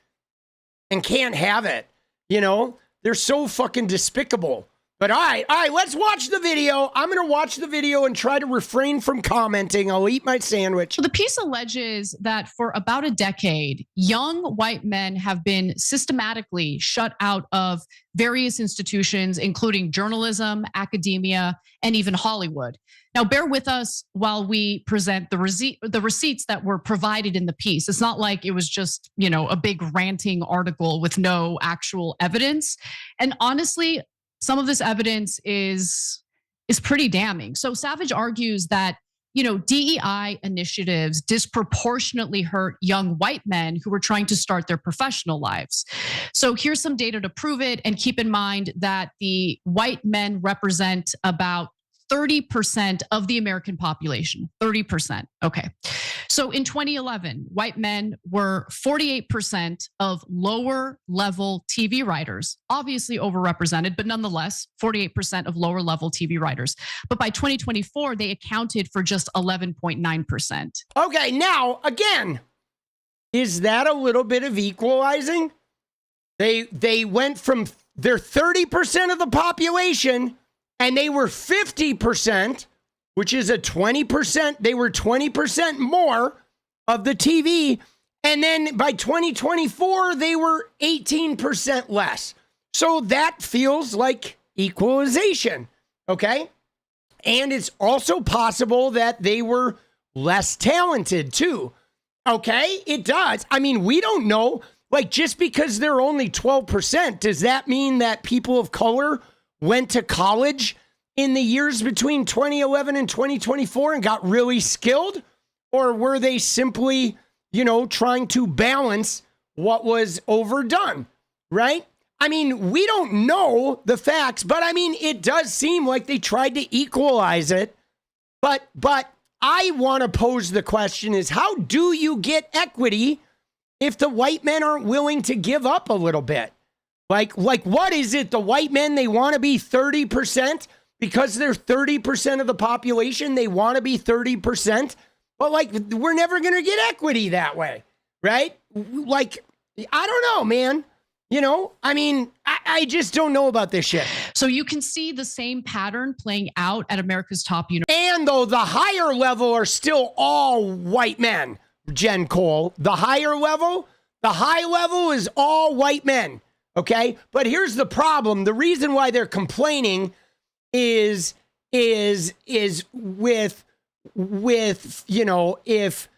and can't have it. You know, they're so fucking despicable. But all right, let's watch the video. I'm going to watch the video and try to refrain from commenting. I'll eat my sandwich. So the piece alleges that for about a decade, young white men have been systematically shut out of various institutions, including journalism, academia, and even Hollywood. Now, bear with us while we present the receipts that were provided in the piece. It's not like it was just, you know, a big ranting article with no actual evidence. And honestly, some of this evidence is pretty damning. So Savage argues that, you know, DEI initiatives disproportionately hurt young white men who were trying to start their professional lives. So here's some data to prove it. And keep in mind that the white men represent about 30% of the American population, 30%. Okay. So in 2011, white men were 48% of lower level TV writers, obviously overrepresented, but nonetheless, 48% of lower level TV writers. But by 2024, they accounted for just 11.9%. Okay, now, again, is that a little bit of equalizing? They went from, they're 30% of the population, and they were 50%, which is a 20%. They were 20% more of the TV. And then by 2024, they were 18% less. So that feels like equalization, okay? And it's also possible that they were less talented too, okay? It does. I mean, we don't know. Like, just because they're only 12%, does that mean that people of color went to college in the years between 2011 and 2024 and got really skilled? Or were they simply, you know, trying to balance what was overdone, right? I mean, we don't know the facts, but I mean, it does seem like they tried to equalize it. But I want to pose the question is, how do you get equity if the white men aren't willing to give up a little bit? Like what is it? The white men, they want to be 30% because they're 30% of the population. They want to be 30%, but like, we're never going to get equity that way, right? Like, I don't know, man. You know, I mean, I just don't know about this shit. So you can see the same pattern playing out at America's top universities. And though the higher level are still all white men, Jen Cole, the high level is all white men. Okay, but here's the problem. The reason why they're complaining is with you know, if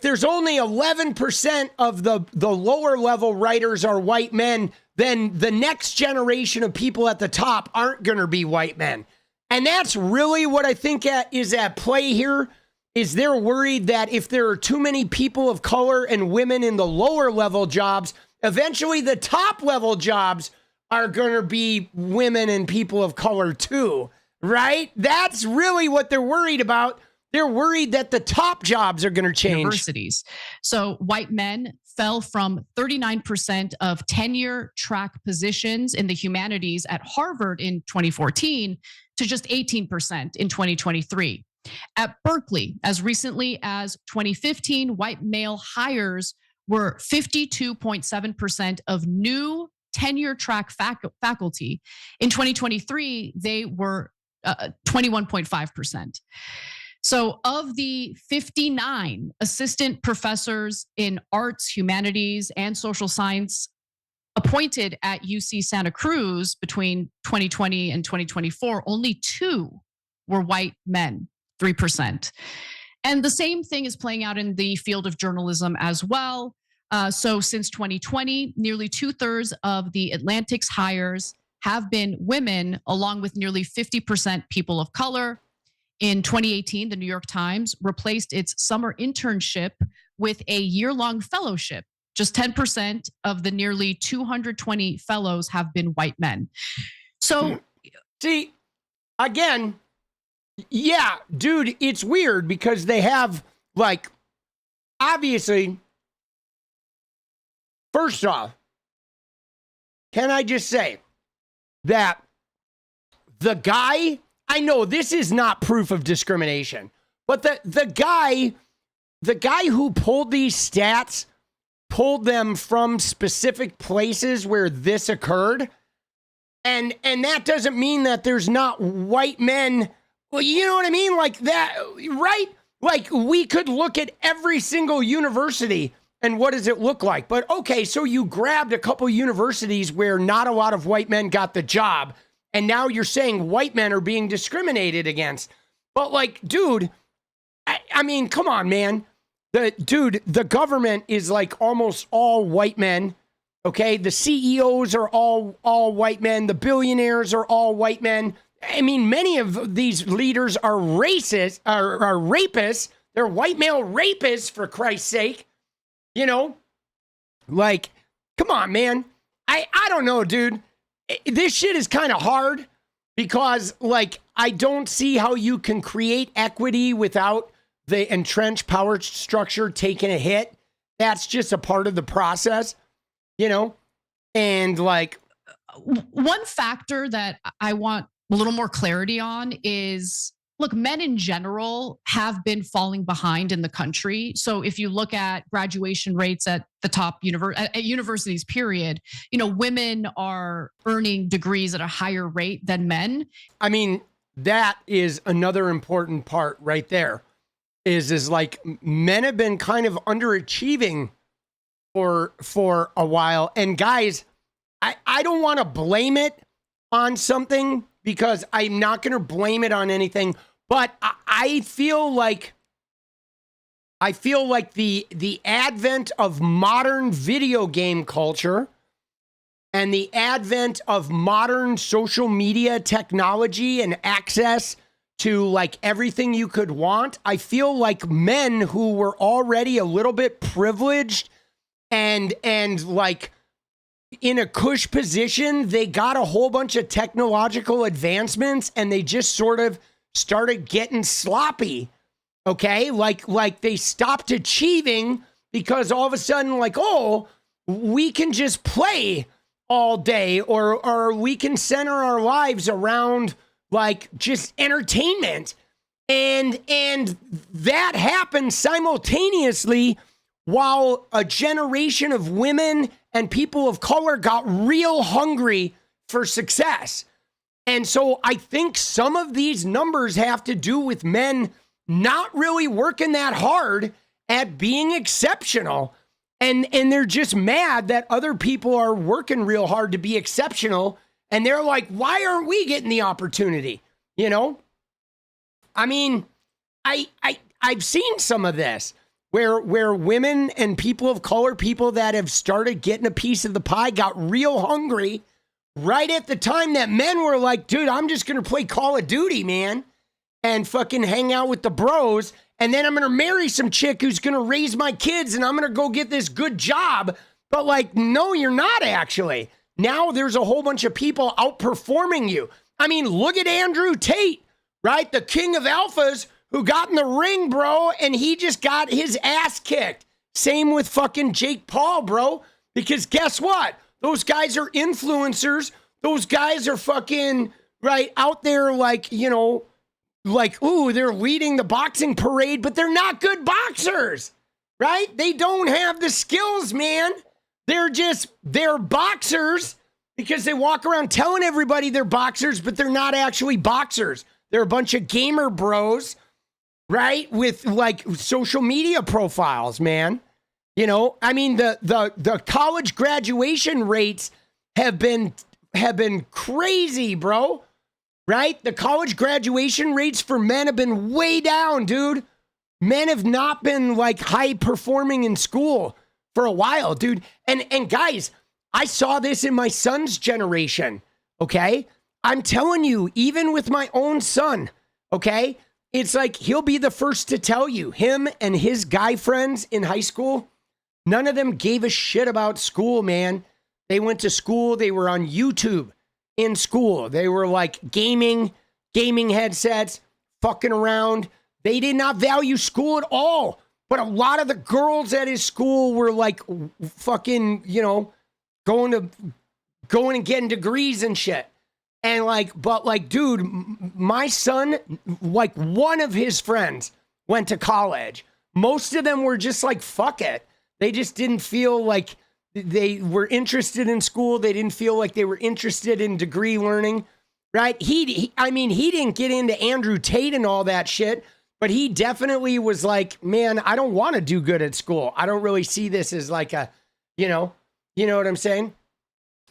there's only 11% of the lower level writers are white men, then the next generation of people at the top aren't going to be white men. And that's really what I think is at play here. Is they're worried that if there are too many people of color and women in the lower level jobs, eventually the top level jobs are going to be women and people of color too, right? That's really what they're worried about. They're worried that the top jobs are going to change. Universities. So white men fell from 39% of tenure track positions in the humanities at Harvard in 2014 to just 18% in 2023. At Berkeley, as recently as 2015, white male hires were 52.7% of new tenure track faculty. In 2023, they were 21.5%. So of the 59 assistant professors in arts, humanities, and social science appointed at UC Santa Cruz between 2020 and 2024, only 2 were white men, 3%. And the same thing is playing out in the field of journalism as well. So since 2020, nearly 2/3 of the Atlantic's hires have been women, along with nearly 50% people of color. In 2018, the New York Times replaced its summer internship with a year-long fellowship Just 10% of the nearly 220 fellows have been white men. So, see, again, yeah, dude, it's weird because they have, like, obviously, first off, can I just say that the guy, I know this is not proof of discrimination, but the guy who pulled these stats pulled them from specific places where this occurred. And that doesn't mean that there's not white men. Well, you know what I mean? Like that, right? Like we could look at every single university and what does it look like? But okay, so you grabbed a couple universities where not a lot of white men got the job. And now you're saying white men are being discriminated against. But like, dude, I mean, come on, man. The government is like almost all white men. Okay, the CEOs are all white men. The billionaires are all white men. I mean, many of these leaders are racist, are rapists. They're white male rapists, for Christ's sake. You know, like, come on, man. I don't know, dude. This shit is kind of hard because, like, I don't see how you can create equity without the entrenched power structure taking a hit. That's just a part of the process, you know? And, like, one factor that I want a little more clarity on is, look, men in general have been falling behind in the country. So if you look at graduation rates at the top at universities, period, you know, women are earning degrees at a higher rate than men. I mean, that is another important part right there is like men have been kind of underachieving for a while. And guys, I don't want to blame it on something because I'm not going to blame it on anything. But I feel like the advent of modern video game culture and the advent of modern social media technology and access to like everything you could want, I feel like men who were already a little bit privileged and like in a cush position, they got a whole bunch of technological advancements and they just sort of started getting sloppy. Okay, like they stopped achieving because all of a sudden, like, oh, we can just play all day, or we can center our lives around like just entertainment, and that happened simultaneously while a generation of women and people of color got real hungry for success. And so I think some of these numbers have to do with men not really working that hard at being exceptional. And they're just mad that other people are working real hard to be exceptional. And they're like, why aren't we getting the opportunity? You know? I mean, I've seen some of this where women and people of color, people that have started getting a piece of the pie, got real hungry right at the time that men were like, dude, I'm just going to play Call of Duty, man, and fucking hang out with the bros. And then I'm going to marry some chick who's going to raise my kids and I'm going to go get this good job. But like, no, you're not actually. Now there's a whole bunch of people outperforming you. I mean, look at Andrew Tate, right? The king of alphas who got in the ring, bro. And he just got his ass kicked. Same with fucking Jake Paul, bro. Because guess what? Those guys are influencers. Those guys are fucking right out there like, you know, like, ooh, they're leading the boxing parade, but they're not good boxers, right? They don't have the skills, man. They're boxers because they walk around telling everybody they're boxers, but they're not actually boxers. They're a bunch of gamer bros, right? With like social media profiles, man. You know, I mean, the college graduation rates have been crazy, bro. Right? The college graduation rates for men have been way down, dude. Men have not been like high performing in school for a while, dude. And guys, I saw this in my son's generation, okay? I'm telling you, even with my own son, okay? It's like he'll be the first to tell you, him and his guy friends in high school, None of them gave a shit about school, man. They went to school. They were on YouTube in school. They were like gaming headsets, fucking around. They did not value school at all. But a lot of the girls at his school were like fucking, you know, going and getting degrees and shit. And like, but like, dude, my son, like one of his friends went to college. Most of them were just like, fuck it. They just didn't feel like they were interested in school. They didn't feel like they were interested in degree learning, right? I mean, he didn't get into Andrew Tate and all that shit, but he definitely was like, man, I don't want to do good at school. I don't really see this as like a, you know what I'm saying?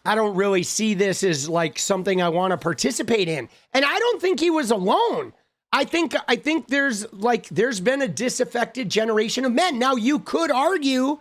I don't really see this as like something I want to participate in. And I don't think he was alone. I think there's been a disaffected generation of men. Now you could argue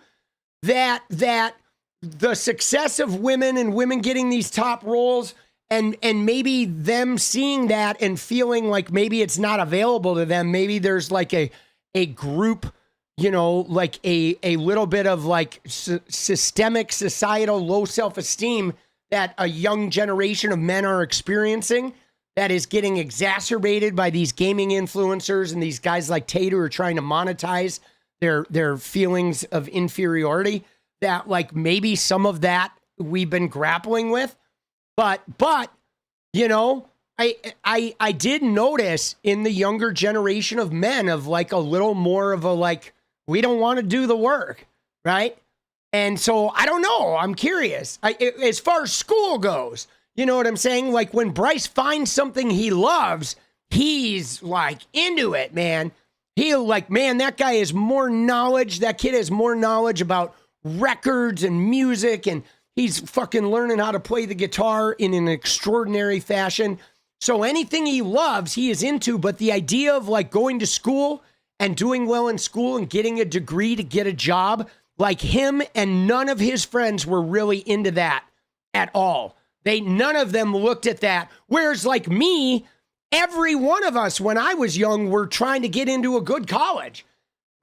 that the success of women and women getting these top roles and maybe them seeing that and feeling like maybe it's not available to them. Maybe there's like a group, you know, like a little bit of like systemic societal low self-esteem that a young generation of men are experiencing that is getting exacerbated by these gaming influencers and these guys like Tate who are trying to monetize their feelings of inferiority, that like maybe some of that we've been grappling with. But you know, I did notice in the younger generation of men of like a little more of a like, we don't want to do the work, right? And so I don't know. I'm curious. As far as school goes, you know what I'm saying? Like when Bryce finds something he loves, he's like into it, man. He'll like, man, that guy has more knowledge. That kid has more knowledge about records and music, and he's fucking learning how to play the guitar in an extraordinary fashion. So anything he loves, he is into. But the idea of like going to school and doing well in school and getting a degree to get a job, like him and none of his friends were really into that at all. None of them looked at that. Whereas like me, every one of us when I was young were trying to get into a good college,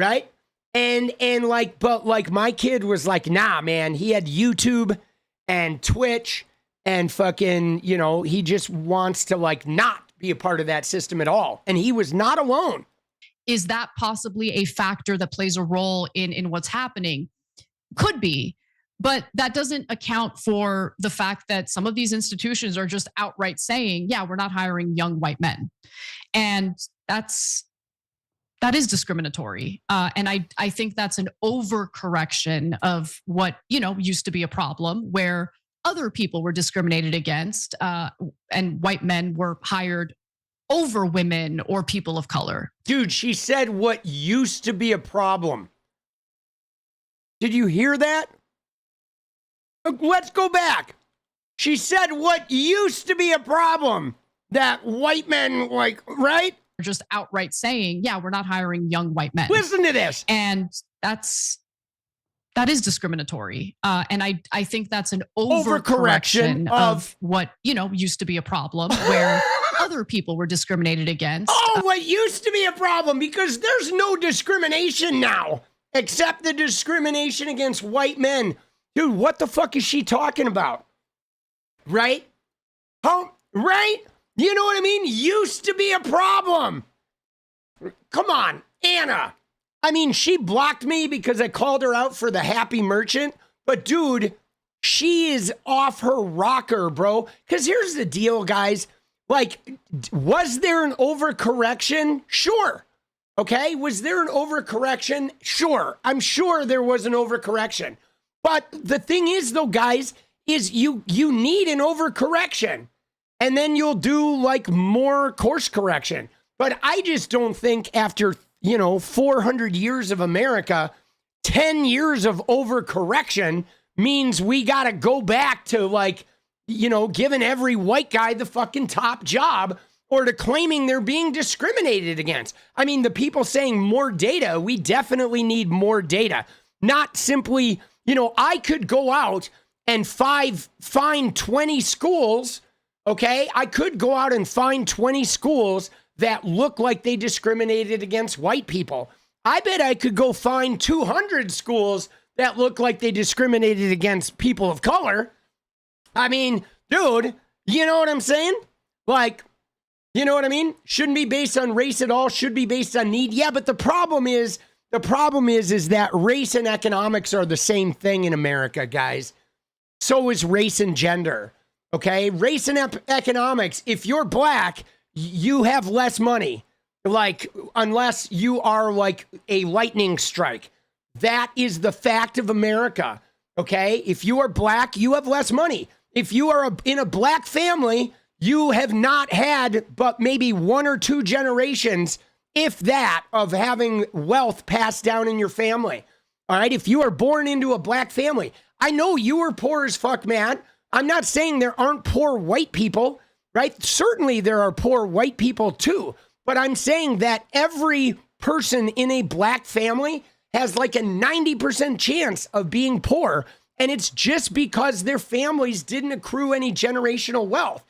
right? And like, but like my kid was like, nah, man, he had YouTube and Twitch and fucking, you know, he just wants to like not be a part of that system at all. And he was not alone. Is that possibly a factor that plays a role in what's happening? Could be, but that doesn't account for the fact that some of these institutions are just outright saying, yeah, we're not hiring young white men. And that is discriminatory. And I think that's an overcorrection of what, you know, used to be a problem where other people were discriminated against and white men were hired over women or people of color. Dude, she said what used to be a problem. Did you hear that? Let's go back. She said what used to be a problem, that white men like, right? Just outright saying, yeah, we're not hiring young white men. Listen to this. And that is discriminatory. And I think that's an overcorrection of what, you know, used to be a problem where other people were discriminated against. Oh, what used to be a problem, because there's no discrimination now except the discrimination against white men. Dude, what the fuck is she talking about? Right? Right? You know what I mean? Used to be a problem. Come on, Anna. I mean, she blocked me because I called her out for the happy merchant. But dude, she is off her rocker, bro. Because here's the deal, guys. Like, was there an overcorrection? Sure. Okay. Was there an overcorrection? Sure. I'm sure there was an overcorrection. But the thing is, though, guys, is you need an overcorrection. And then you'll do like more course correction. But I just don't think after, 400 years of America, 10 years of overcorrection means we got to go back to like, giving every white guy the fucking top job or to claiming they're being discriminated against. I mean, the people saying more data, we definitely need more data. Not simply, I could go out and find 20 schools. Okay, I could go out and find 20 schools that look like they discriminated against white people. I bet I could go find 200 schools that look like they discriminated against people of color. I mean, dude, you know what I'm saying? Like, you know what I mean? Shouldn't be based on race at all, should be based on need. Yeah, but the problem is that race and economics are the same thing in America, guys. So is race and gender. Okay? Race and economics. If you're black, you have less money. Like, unless you are like a lightning strike. That is the fact of America. Okay? If you are black, you have less money. If you are in a black family, you have not had but maybe 1 or 2 generations, if that, of having wealth passed down in your family. All right? If you are born into a black family, I know you were poor as fuck, man. I'm not saying there aren't poor white people, right? Certainly there are poor white people too. But I'm saying that every person in a black family has like a 90% chance of being poor. And it's just because their families didn't accrue any generational wealth.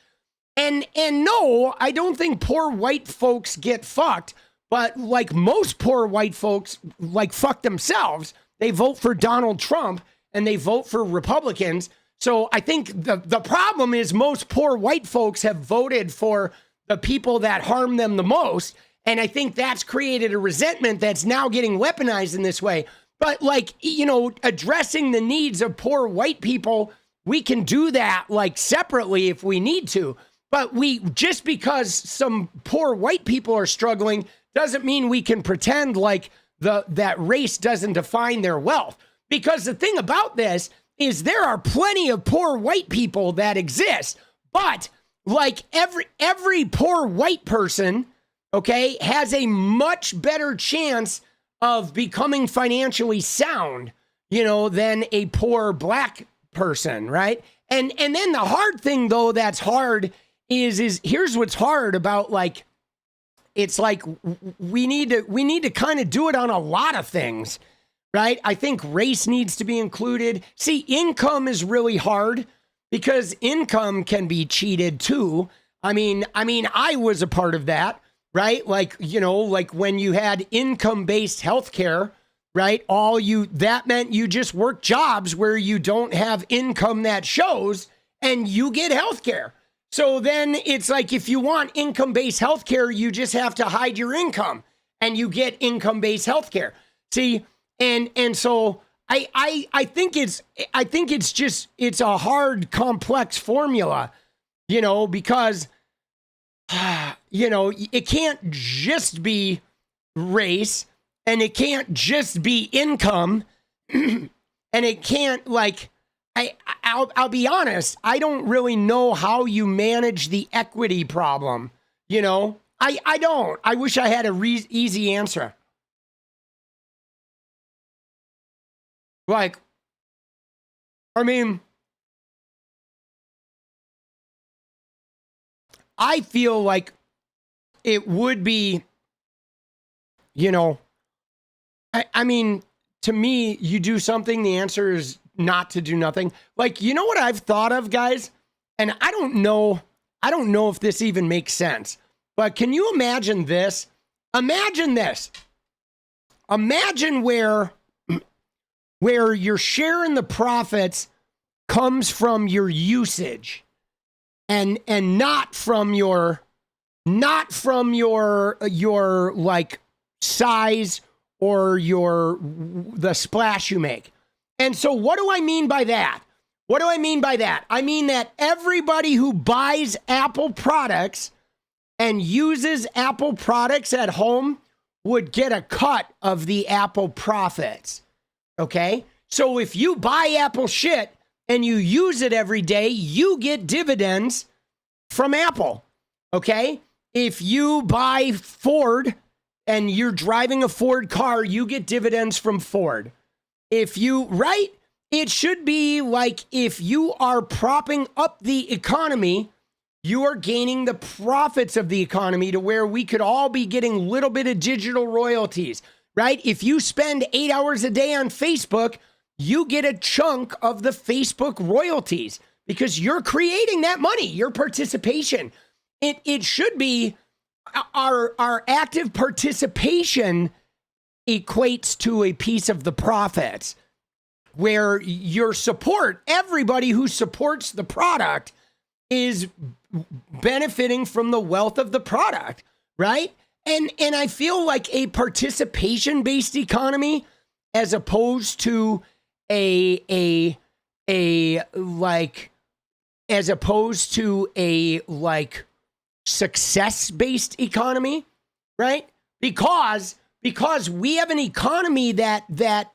And no, I don't think poor white folks get fucked, but like most poor white folks like fuck themselves. They vote for Donald Trump and they vote for Republicans. So I think the problem is most poor white folks have voted for the people that harm them the most. And I think that's created a resentment that's now getting weaponized in this way. But like, you know, addressing the needs of poor white people, we can do that like separately if we need to. But just because some poor white people are struggling doesn't mean we can pretend like that race doesn't define their wealth. Because the thing about this is there are plenty of poor white people that exist, but like every poor white person, okay, has a much better chance of becoming financially sound, you know, than a poor black person, right? And then the hard thing though that's hard is here's what's hard about like, it's like we need to kind of do it on a lot of things, right? I think race needs to be included. See, income is really hard because income can be cheated too. I mean, I was a part of that, right? Like, you know, like when you had income-based healthcare, right? That meant you just work jobs where you don't have income that shows and you get healthcare. So then it's like, if you want income-based healthcare, you just have to hide your income and you get income-based healthcare. See, and so I think it's a hard, complex formula, you know, because, you know, it can't just be race and it can't just be income and it can't like, I'll be honest, I don't really know how you manage the equity problem. You know, I don't. I wish I had a easy answer. Like, I mean, I feel like it would be, you know, I mean, to me, you do something, the answer is not to do nothing. Like, you know what I've thought of, guys? And I don't know if this even makes sense, but can you imagine this? Imagine this. Imagine where your share in the profits comes from your usage and not from your like size or the splash you make. And so what do I mean by that? What do I mean by that? I mean that everybody who buys Apple products and uses Apple products at home would get a cut of the Apple profits. Okay? So if you buy Apple shit and you use it every day, you get dividends from Apple. Okay? If you buy Ford and you're driving a Ford car, you get dividends from Ford. Right? It should be like if you are propping up the economy, you are gaining the profits of the economy to where we could all be getting a little bit of digital royalties, right? If you spend 8 hours a day on Facebook, you get a chunk of the Facebook royalties because you're creating that money, your participation. It should be our active participation equates to a piece of the profits. where your support, everybody who supports the product is benefiting from the wealth of the product, right? And I feel like a participation-based economy, as opposed to a success-based economy, right? Because we have an economy that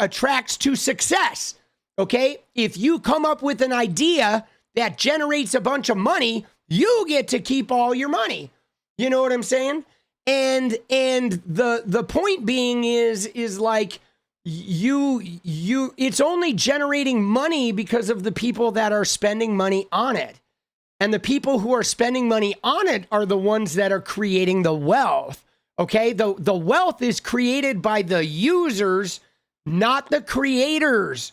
attracts to success. Okay, if you come up with an idea that generates a bunch of money, you get to keep all your money. You know what I'm saying? And the point being is like you it's only generating money because of the people that are spending money on it. And the people who are spending money on it are the ones that are creating the wealth. Okay? The wealth is created by the users, not the creators.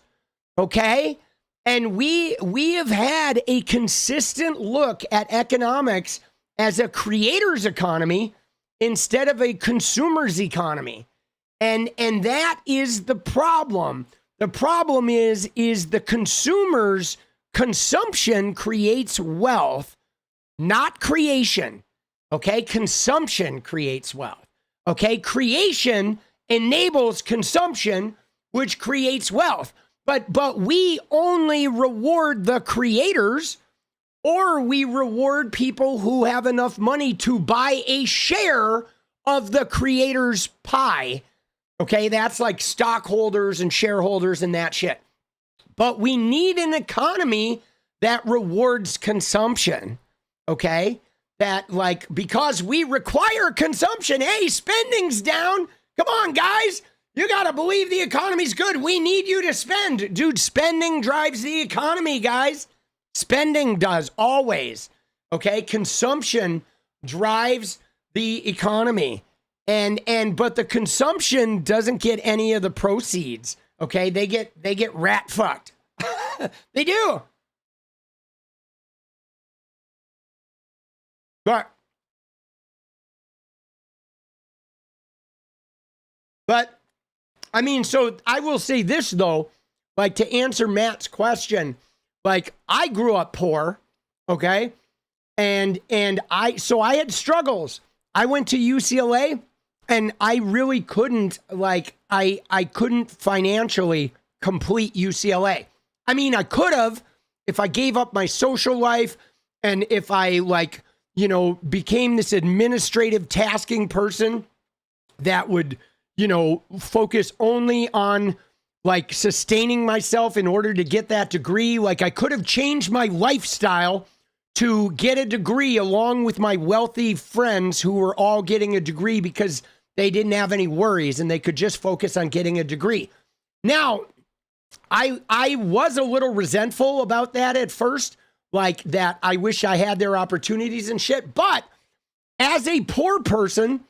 Okay? And we have had a consistent look at economics as a creator's economy instead of a consumer's economy. And that is the problem. The problem is the consumer's consumption creates wealth, not creation. Okay? Consumption creates wealth. Okay? Creation enables consumption, which creates wealth. But we only reward the creators, or we reward people who have enough money to buy a share of the creator's pie. Okay, that's like stockholders and shareholders and that shit. But we need an economy that rewards consumption. Okay, that like, because we require consumption. Hey, spending's down. Come on, guys. You got to believe the economy's good. We need you to spend. Dude, spending drives the economy, guys. Spending does, always. Okay? Consumption drives the economy. But the consumption doesn't get any of the proceeds. Okay? They get rat fucked. They do. But I mean, so I will say this though, like to answer Matt's question, like I grew up poor, okay? And I had struggles. I went to UCLA and I really couldn't, like, I couldn't financially complete UCLA. I mean, I could have if I gave up my social life and if I like, you know, became this administrative tasking person that would, you know, focus only on like sustaining myself in order to get that degree. Like I could have changed my lifestyle to get a degree along with my wealthy friends who were all getting a degree because they didn't have any worries and they could just focus on getting a degree. Now, I was a little resentful about that at first, like that I wish I had their opportunities and shit. But as a poor person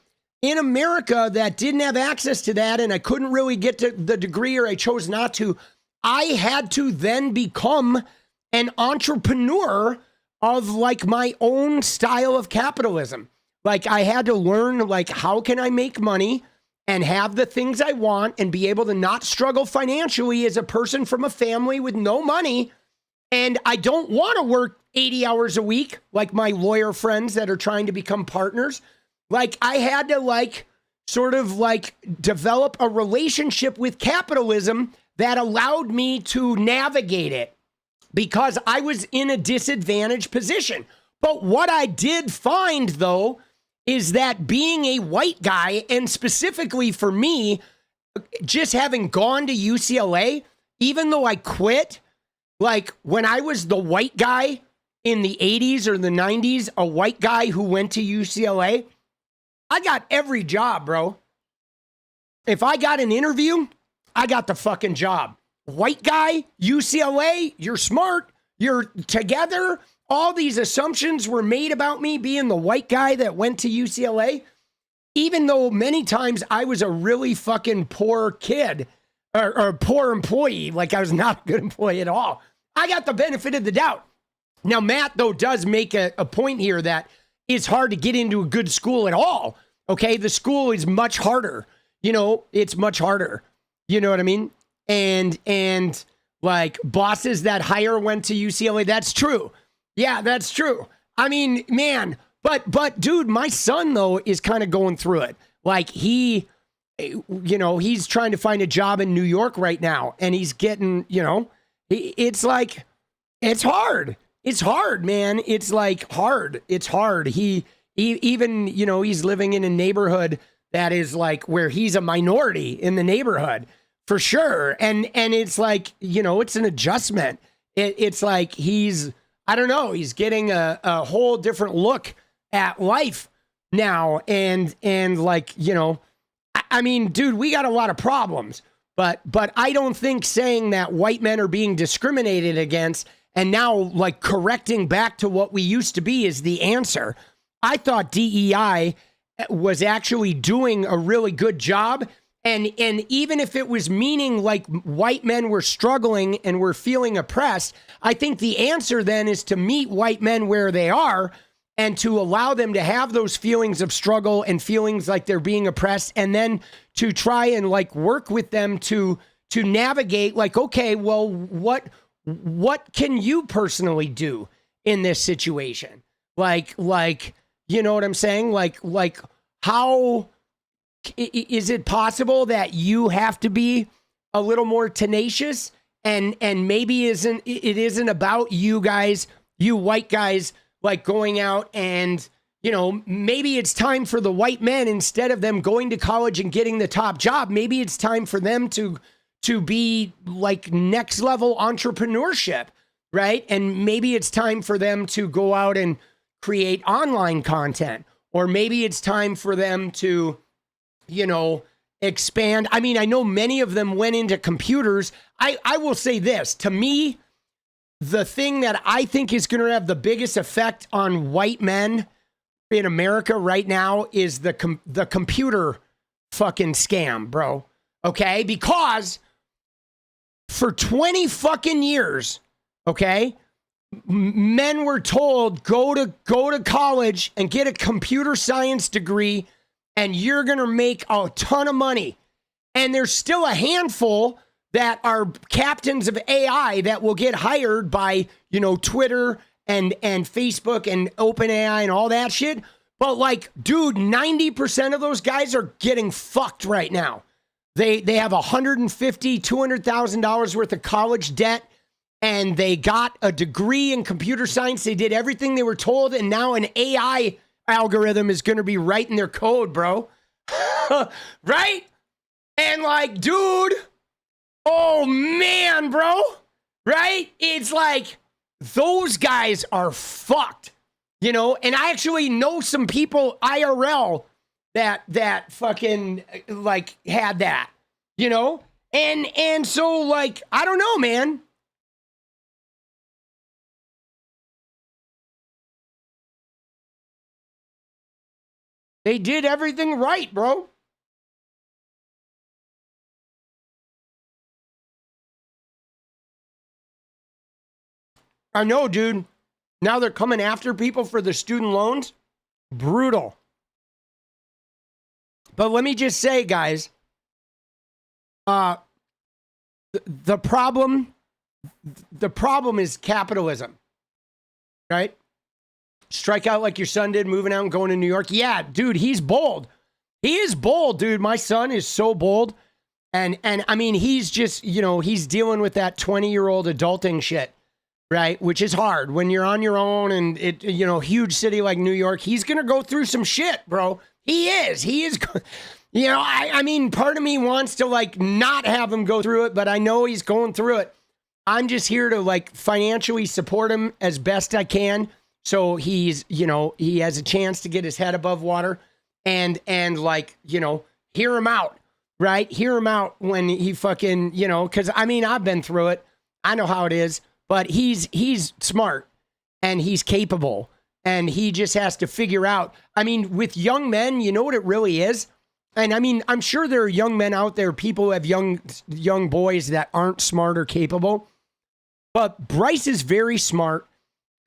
in America that didn't have access to that and I couldn't really get to the degree, or I chose not to, I had to then become an entrepreneur of like my own style of capitalism. Like I had to learn like how can I make money and have the things I want and be able to not struggle financially as a person from a family with no money. And I don't want to work 80 hours a week like my lawyer friends that are trying to become partners. Like I had to like sort of like develop a relationship with capitalism that allowed me to navigate it because I was in a disadvantaged position. But what I did find though is that being a white guy, and specifically for me, just having gone to UCLA, even though I quit, like when I was the white guy in the 80s or the 90s, a white guy who went to UCLA, I got every job, bro. If I got an interview, I got the fucking job. White guy, UCLA, you're smart, you're together. All these assumptions were made about me being the white guy that went to UCLA, even though many times I was a really fucking poor kid or a poor employee. Like I was not a good employee at all. I got the benefit of the doubt. Now, Matt, though, does make a point here that it's hard to get into a good school at all. Okay. The school is much harder. You know, it's much harder. You know what I mean? and like bosses that hire went to UCLA. That's true. Yeah, that's true. I mean, man, but dude, my son though is kind of going through it. Like he's trying to find a job in New York right now, and he's getting, it's like, it's hard. It's hard, man. It's like hard. It's hard. He even, he's living in a neighborhood that is like where he's a minority in the neighborhood for sure. And it's like, it's an adjustment. It's like I don't know, he's getting a whole different look at life now. And like, I mean, dude, we got a lot of problems, but I don't think saying that white men are being discriminated against and now like correcting back to what we used to be is the answer. I thought DEI was actually doing a really good job. And even if it was meaning like white men were struggling and were feeling oppressed, I think the answer then is to meet white men where they are and to allow them to have those feelings of struggle and feelings like they're being oppressed, and then to try and like work with them to navigate like, okay, well, what can you personally do in this situation? Like, you know what I'm saying? Like how is it possible that you have to be a little more tenacious and maybe it isn't about you guys, you white guys, like going out and, maybe it's time for the white men, instead of them going to college and getting the top job, maybe it's time for them to be like next level entrepreneurship, right? And maybe it's time for them to go out and create online content, or maybe it's time for them to, expand. I mean, I know many of them went into computers. I will say this, to me, the thing that I think is going to have the biggest effect on white men in America right now is the computer fucking scam, bro. Okay? Because for 20 fucking years, okay, men were told go to college and get a computer science degree and you're going to make a ton of money. And there's still a handful that are captains of AI that will get hired by, Twitter and Facebook and OpenAI and all that shit. But like, dude, 90% of those guys are getting fucked right now. They have $150,000, $200,000 worth of college debt, and they got a degree in computer science. They did everything they were told, and now an AI algorithm is going to be writing their code, bro. Right? And like, dude, oh man, bro. Right? It's like, those guys are fucked, and I actually know some people IRL that fucking like had that, and so like, I don't know, man. They did everything right, bro. I know, dude. Now they're coming after people for their student loans. Brutal. But let me just say, guys, the problem is capitalism, right? Strike out like your son did, moving out and going to New York. Yeah, dude, he's bold. He is bold, dude. My son is so bold. And I mean, he's just, he's dealing with that 20-year-old adulting shit, right? Which is hard when you're on your own and huge city like New York. He's going to go through some shit, bro. He is. I mean, part of me wants to like not have him go through it, but I know he's going through it. I'm just here to like financially support him as best I can. So he's, he has a chance to get his head above water and like, hear him out, right? Hear him out when he fucking, cause I mean, I've been through it. I know how it is, but he's smart and he's capable and he just has to figure out. I mean, with young men, you know what it really is? And I mean, I'm sure there are young men out there, people who have young boys that aren't smart or capable, but Bryce is very smart.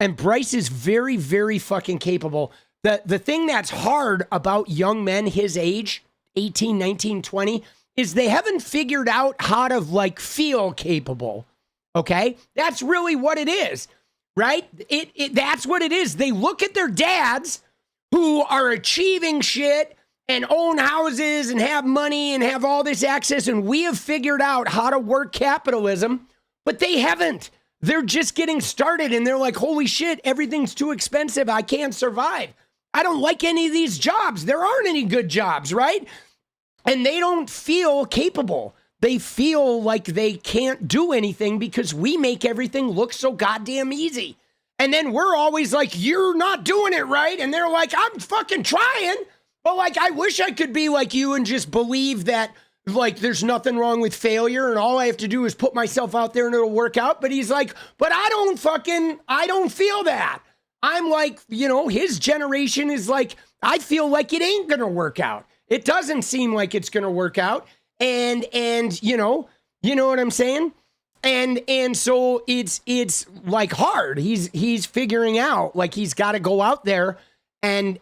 And Bryce is very, very fucking capable. The thing that's hard about young men his age, 18, 19, 20, is they haven't figured out how to like feel capable. Okay? That's really what it is, right? That's what it is. They look at their dads who are achieving shit and own houses and have money and have all this access, and we have figured out how to work capitalism, but they haven't. They're just getting started, and they're like, holy shit, everything's too expensive. I can't survive. I don't like any of these jobs. There aren't any good jobs, right? And they don't feel capable. They feel like they can't do anything because we make everything look so goddamn easy. And then we're always like, you're not doing it right. And they're like, I'm fucking trying. But like, I wish I could be like you and just believe that like there's nothing wrong with failure and all I have to do is put myself out there and it'll work out. But he's like, but I don't feel that. I'm like, you know, his generation is like, I feel like it ain't gonna work out. It doesn't seem like it's gonna work out. And you know what I'm saying? And so it's like hard. He's figuring out like he's got to go out there and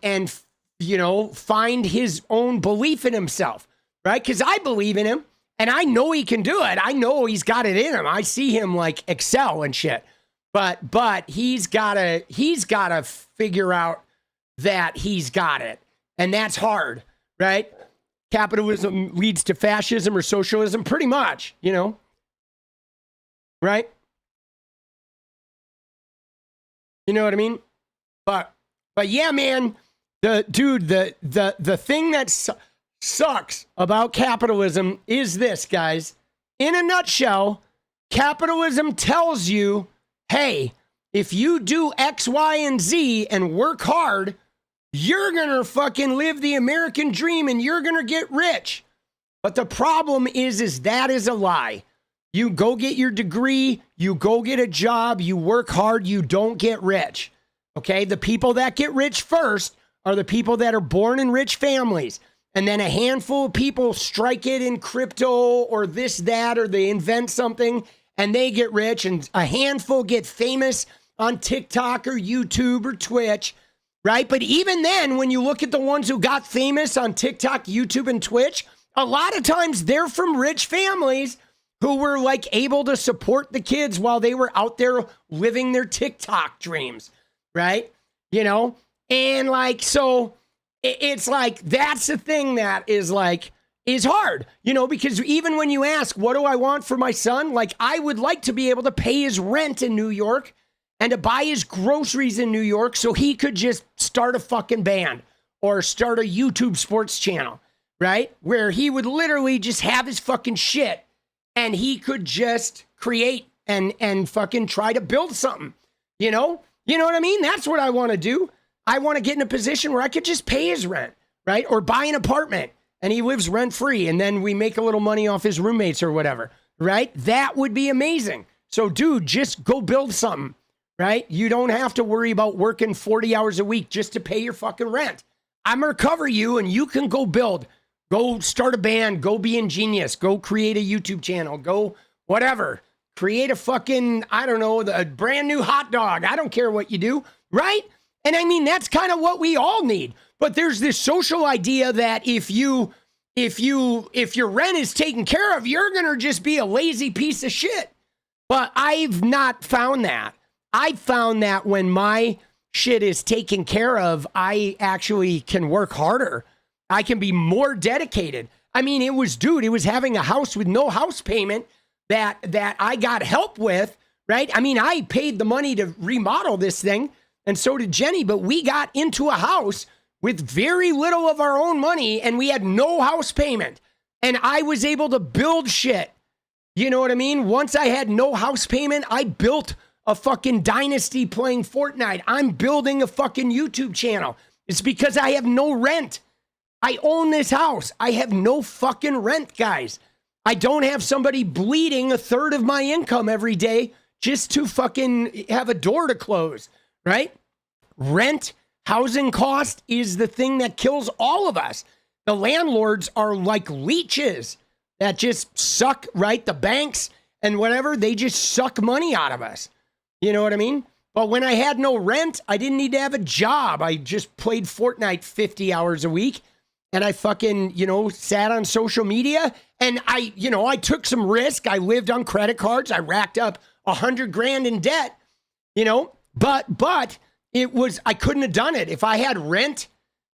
you know, find his own belief in himself, right? Because I believe in him and I know he can do it. I know he's got it in him. I see him like excel and shit. But he's gotta figure out that he's got it. And that's hard, right? Capitalism leads to fascism or socialism, pretty much, you know, right? You know what I mean? But yeah, man. The thing that sucks about capitalism is this, guys. In a nutshell, capitalism tells you, hey, if you do X, Y, and Z and work hard, you're gonna fucking live the American dream and you're gonna get rich. But the problem is that is a lie. You go get your degree, you go get a job, you work hard, you don't get rich. Okay? The people that get rich first are the people that are born in rich families. And then a handful of people strike it in crypto or this, that, or they invent something and they get rich. And a handful get famous on TikTok or YouTube or Twitch, right? But even then, when you look at the ones who got famous on TikTok, YouTube, and Twitch, a lot of times they're from rich families who were like able to support the kids while they were out there living their TikTok dreams, right? You know? And like, so it's like, that's the thing that is like, is hard, you know, because even when you ask, what do I want for my son? Like, I would like to be able to pay his rent in New York and to buy his groceries in New York so he could just start a fucking band or start a YouTube sports channel, right? Where he would literally just have his fucking shit and he could just create and fucking try to build something, you know? You know what I mean? That's what I want to do. I want to get in a position where I could just pay his rent, right? Or buy an apartment and he lives rent free and then we make a little money off his roommates or whatever, right? That would be amazing. So dude, just go build something, right? You don't have to worry about working 40 hours a week just to pay your fucking rent. I'm going to cover you and you can go build, go start a band, go be ingenious, go create a YouTube channel, go whatever, create a fucking, I don't know, a brand new hot dog. I don't care what you do, right? And I mean, that's kind of what we all need. But there's this social idea that if your rent is taken care of, you're going to just be a lazy piece of shit. But I've not found that. I found that when my shit is taken care of, I actually can work harder. I can be more dedicated. I mean, it was having a house with no house payment that I got help with, right? I mean, I paid the money to remodel this thing. And so did Jenny, but we got into a house with very little of our own money and we had no house payment. And I was able to build shit. You know what I mean? Once I had no house payment, I built a fucking dynasty playing Fortnite. I'm building a fucking YouTube channel. It's because I have no rent. I own this house. I have no fucking rent, guys. I don't have somebody bleeding a third of my income every day just to fucking have a door to close. Right? Rent, housing cost is the thing that kills all of us. The landlords are like leeches that just suck, right? The banks and whatever, they just suck money out of us. You know what I mean? But when I had no rent, I didn't need to have a job. I just played Fortnite 50 hours a week and I fucking, sat on social media, and I took some risk. I lived on credit cards. I racked up $100,000 in debt, but I couldn't have done it. If I had rent,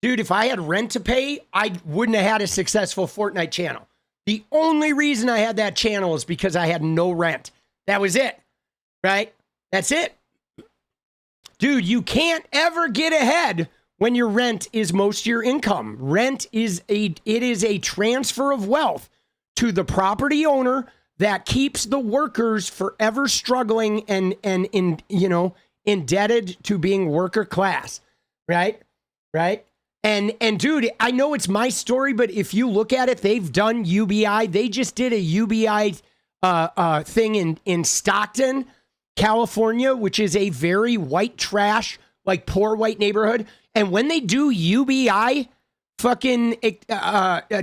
dude, if I had rent to pay, I wouldn't have had a successful Fortnite channel. The only reason I had that channel is because I had no rent. That was it, right? That's it. Dude, you can't ever get ahead when your rent is most of your income. Rent is a transfer of wealth to the property owner that keeps the workers forever struggling and indebted to being worker class, right? Right? And dude, I know it's my story, but if you look at it, they've done UBI. They just did a UBI thing in Stockton, California, which is a very white trash, like poor white neighborhood. And when they do UBI fucking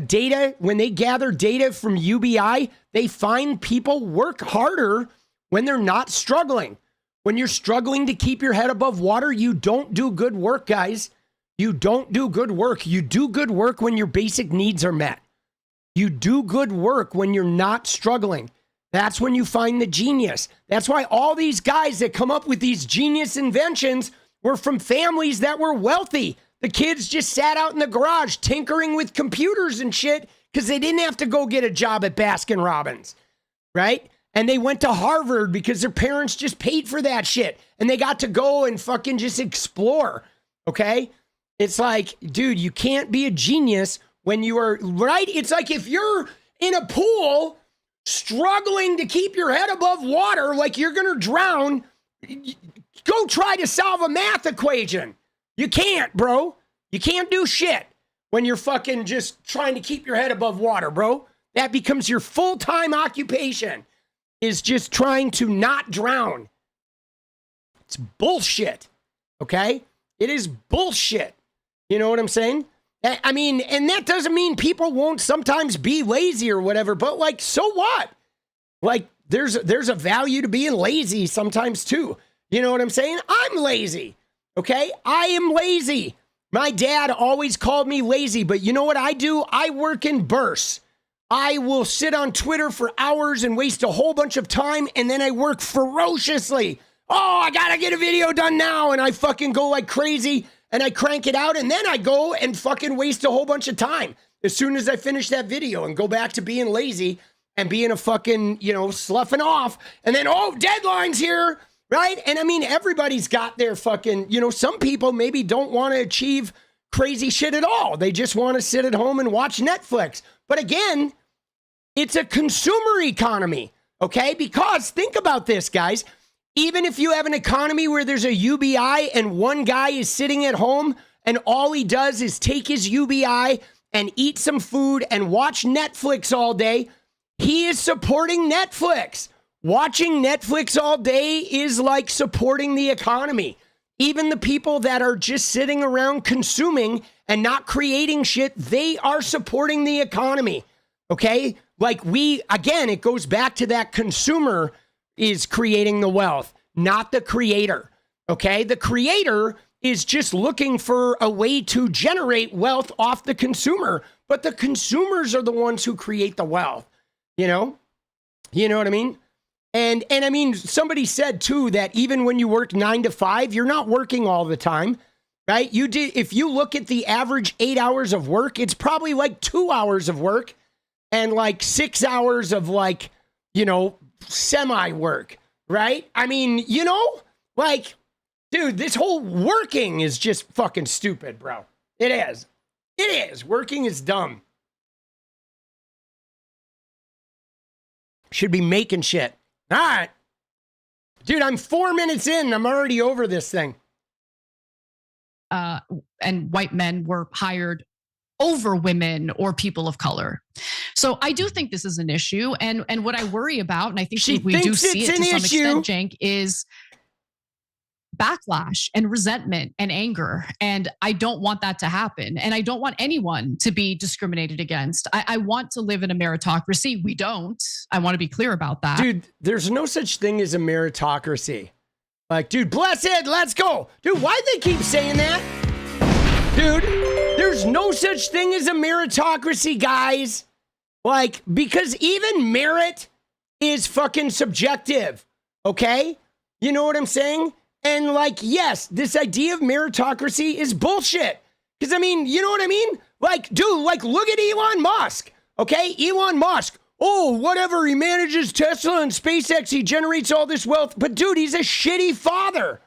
data, when they gather data from UBI, they find people work harder when they're not struggling. When you're struggling to keep your head above water, you don't do good work, guys. You don't do good work. You do good work when your basic needs are met. You do good work when you're not struggling. That's when you find the genius. That's why all these guys that come up with these genius inventions were from families that were wealthy. The kids just sat out in the garage tinkering with computers and shit because they didn't have to go get a job at Baskin Robbins, right? And they went to Harvard because their parents just paid for that shit. And they got to go and fucking just explore, okay? It's like, dude, you can't be a genius when you are, right? It's like if you're in a pool struggling to keep your head above water like you're going to drown, go try to solve a math equation. You can't, bro. You can't do shit when you're fucking just trying to keep your head above water, bro. That becomes your full-time occupation, is just trying to not drown. It's bullshit, okay? It is bullshit. You know what I'm saying? I mean, and that doesn't mean people won't sometimes be lazy or whatever, but like, so what? Like, there's a value to being lazy sometimes too. You know what I'm saying? I'm lazy, okay? I am lazy. My dad always called me lazy, but you know what I do? I work in bursts. I will sit on Twitter for hours and waste a whole bunch of time, and then I work ferociously. Oh, I gotta get a video done now, and I fucking go like crazy, and I crank it out, and then I go and fucking waste a whole bunch of time as soon as I finish that video and go back to being lazy and being a fucking, sloughing off. And then, deadline's here, right? And I mean, everybody's got their fucking, some people maybe don't want to achieve crazy shit at all. They just want to sit at home and watch Netflix. But again, it's a consumer economy, okay? Because think about this, guys. Even if you have an economy where there's a UBI and one guy is sitting at home and all he does is take his UBI and eat some food and watch Netflix all day, he is supporting Netflix. Watching Netflix all day is like supporting the economy. Even the people that are just sitting around consuming and not creating shit, they are supporting the economy, okay? Like again, it goes back to that consumer is creating the wealth, not the creator, okay? The creator is just looking for a way to generate wealth off the consumer, but the consumers are the ones who create the wealth, You know what I mean? And I mean, somebody said too that even when you work 9 to 5, you're not working all the time, right? If you look at the average 8 hours of work, it's probably like 2 hours of work and like 6 hours of like, semi work, right? I mean, like, dude, this whole working is just fucking stupid, bro. It is. It is. Working is dumb. Should be making shit. All right. Dude, I'm 4 minutes in. I'm already over this thing. And white men were hired over women or people of color. So I do think this is an issue. And what I worry about, and I think we do see it to some extent, Cenk, is backlash and resentment and anger. And I don't want that to happen. And I don't want anyone to be discriminated against. I want to live in a meritocracy. We don't. I want to be clear about that. Dude, there's no such thing as a meritocracy. Like, dude, blessed, let's go. Dude, why'd they keep saying that? Dude, there's no such thing as a meritocracy, guys. Like, because even merit is fucking subjective, okay? You know what I'm saying? And like, yes, this idea of meritocracy is bullshit. Because I mean, you know what I mean? Like, dude, like, look at Elon Musk, okay? Elon Musk, oh, whatever, he manages Tesla and SpaceX, he generates all this wealth. But dude, he's a shitty father.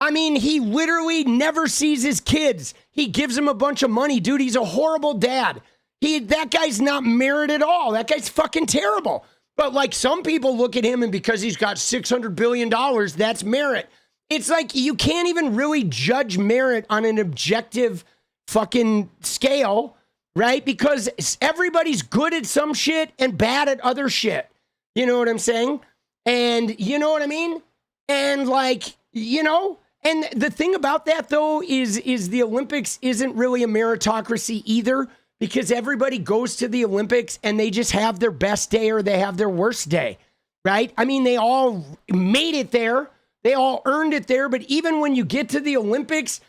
I mean, he literally never sees his kids. He gives them a bunch of money. Dude, he's a horrible dad. That guy's not merit at all. That guy's fucking terrible. But like some people look at him and because he's got $600 billion, that's merit. It's like you can't even really judge merit on an objective fucking scale, right? Because everybody's good at some shit and bad at other shit. You know what I'm saying? And you know what I mean? And like, you know, and the thing about that though is the Olympics isn't really a meritocracy either, because everybody goes to the Olympics and they just have their best day or they have their worst day, right? I mean, they all made it there. They all earned it there. But even when you get to the Olympics,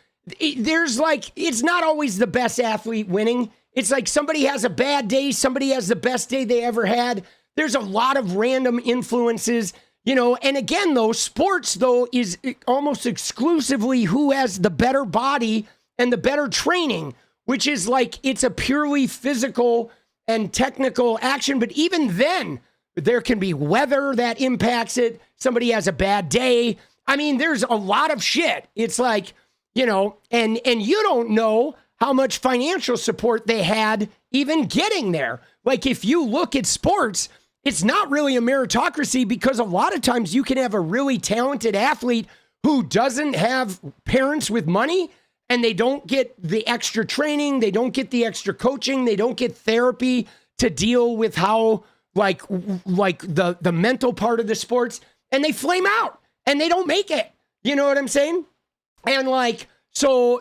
there's like, it's not always the best athlete winning. It's like somebody has a bad day. Somebody has the best day they ever had. There's a lot of random influences, you know, and again, though, sports, though, is almost exclusively who has the better body and the better training, which is like, it's a purely physical and technical action. But even then, there can be weather that impacts it. Somebody has a bad day. I mean, there's a lot of shit. It's like, you know, and you don't know how much financial support they had even getting there. Like, if you look at sports, it's not really a meritocracy because a lot of times you can have a really talented athlete who doesn't have parents with money and they don't get the extra training, they don't get the extra coaching, they don't get therapy to deal with how like the mental part of the sports, and they flame out and they don't make it. You know what I'm saying? And like, so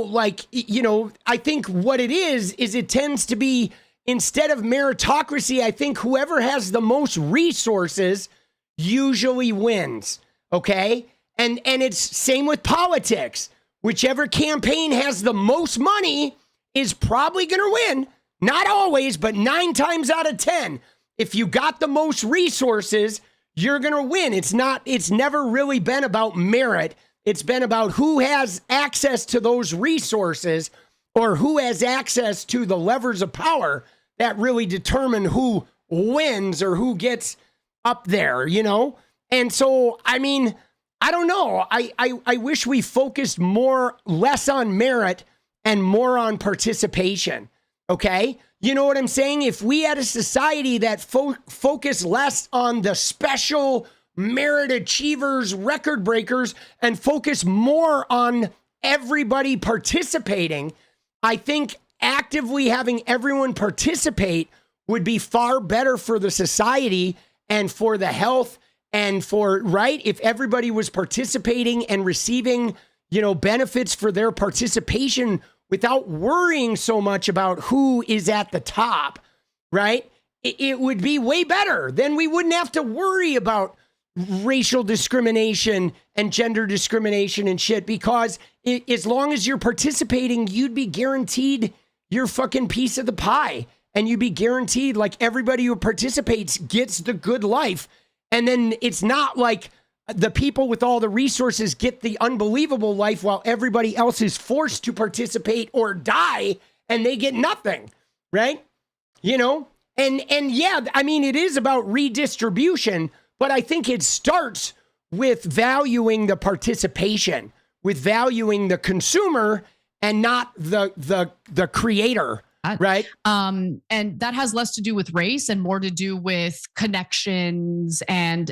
like, you know, I think what it is it tends to be, instead of meritocracy, I think whoever has the most resources usually wins. Okay. And it's same with politics. Whichever campaign has the most money is probably going to win. Not always, but 9 times out of 10. If you got the most resources, you're going to win. It's never really been about merit. It's been about who has access to those resources or who has access to the levers of power that really determine who wins or who gets up there, you know? And so, I mean, I don't know. I wish we focused less on merit and more on participation. Okay. You know what I'm saying? If we had a society that focused less on the special merit achievers, record breakers, and focus more on everybody participating, I think actively having everyone participate would be far better for the society and for the health and for, right? If everybody was participating and receiving, you know, benefits for their participation without worrying so much about who is at the top, right? It would be way better. Then we wouldn't have to worry about racial discrimination and gender discrimination and shit, because as long as you're participating, you'd be guaranteed your fucking piece of the pie, and you'd be guaranteed, like, everybody who participates gets the good life. And then it's not like the people with all the resources get the unbelievable life while everybody else is forced to participate or die and they get nothing, right? You know? And yeah, I mean, it is about redistribution, but I think it starts with valuing the participation, with valuing the consumer and not the creator, right? And that has less to do with race and more to do with connections and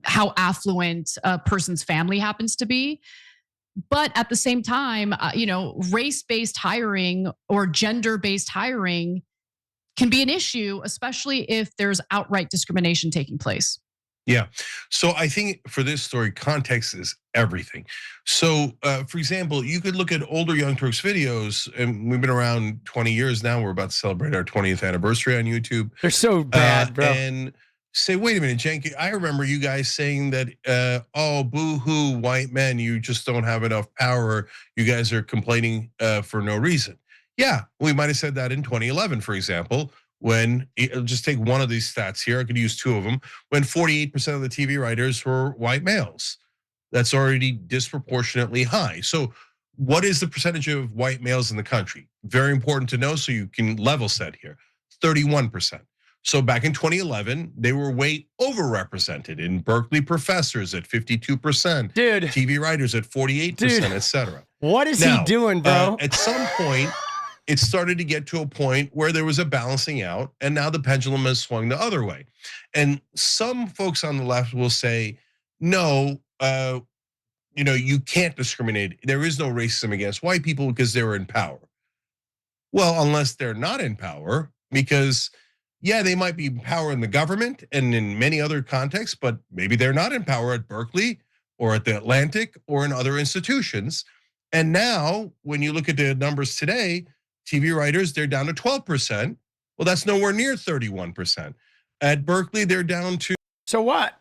how affluent a person's family happens to be. But at the same time, you know, race-based hiring or gender-based hiring can be an issue, especially if there's outright discrimination taking place. Yeah. So I think for this story, context is everything. So for example, you could look at older Young Turks videos, and we've been around 20 years now. We're about to celebrate our 20th anniversary on YouTube. They're so bad, bro. And say, wait a minute, Janky, I remember you guys saying that, oh, boo-hoo, white men, you just don't have enough power. You guys are complaining for no reason. Yeah, we might have said that in 2011, for example, when, just take one of these stats here, I could use two of them, when 48% of the TV writers were white males. That's already disproportionately high. So what is the percentage of white males in the country? Very important to know so you can level set here, 31%. So back in 2011, they were way overrepresented in Berkeley professors at 52%, Dude. TV writers at 48%, et cetera. What is he doing, bro? At some point, it started to get to a point where there was a balancing out, and now the pendulum has swung the other way. And some folks on the left will say, no, you can't discriminate. There is no racism against white people because they're in power. Well, unless they're not in power, because yeah, they might be in power in the government and in many other contexts, but maybe they're not in power at Berkeley or at the Atlantic or in other institutions. And now, when you look at the numbers today, TV writers, they're down to 12%. Well, that's nowhere near 31%. At Berkeley, they're down to— So what?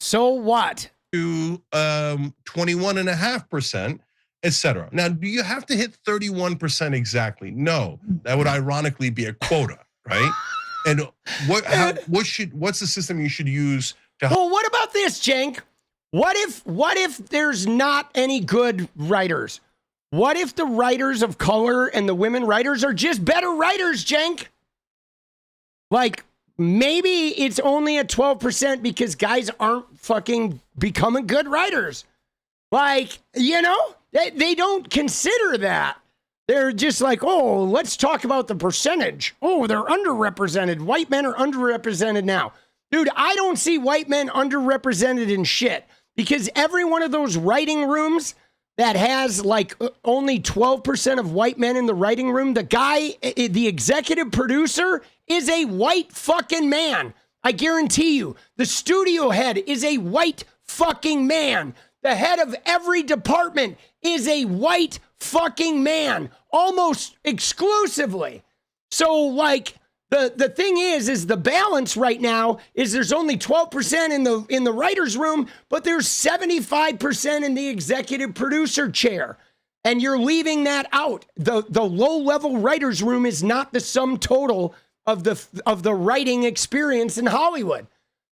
So what? To 21.5%, et cetera. Now, do you have to hit 31% exactly? No, that would ironically be a quota, right? And what's the system you should use to? Well, what about this, Cenk? What if there's not any good writers? What if the writers of color and the women writers are just better writers, Cenk? Maybe it's only at 12% because guys aren't fucking becoming good writers. They don't consider that. They're just oh, let's talk about the percentage. Oh, they're underrepresented. White men are underrepresented now. Dude, I don't see white men underrepresented in shit because every one of those writing rooms that has only 12% of white men in the writing room, the executive producer is a white fucking man. I guarantee you. The studio head is a white fucking man. The head of every department is a white fucking man, almost exclusively. So the thing is the balance right now is there's only 12% in the writer's room, but there's 75% in the executive producer chair. And you're leaving that out. The low-level writer's room is not the sum total of the writing experience in Hollywood.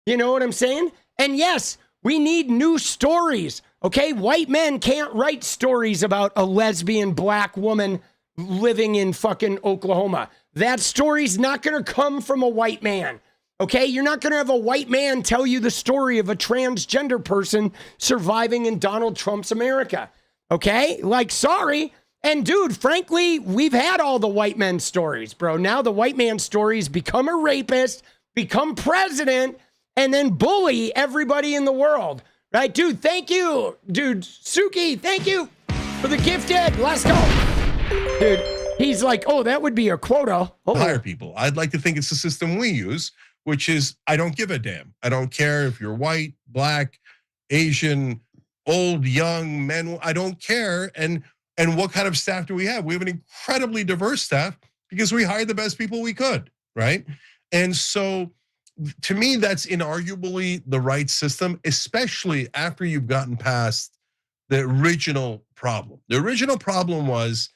You know what I'm saying? And yes, we need new stories. Okay, white men can't write stories about a lesbian black woman living in fucking Oklahoma. That story's not gonna come from a white man. Okay, you're not gonna have a white man tell you the story of a transgender person surviving in Donald Trump's America. Okay, sorry. And dude, frankly, we've had all the white men stories, bro. Now the white man stories become a rapist, become president, and then bully everybody in the world. Right, dude, thank you. Dude, Suki, thank you for the gifted. Let's go. Dude, he's oh, that would be a quota. Oh. Hire people. I'd like to think it's the system we use, which is I don't give a damn. I don't care if you're white, black, Asian, old, young, men. I don't care. And what kind of staff do we have? We have an incredibly diverse staff because we hired the best people we could, right? And so to me, that's inarguably the right system, especially after you've gotten past the original problem. The original problem was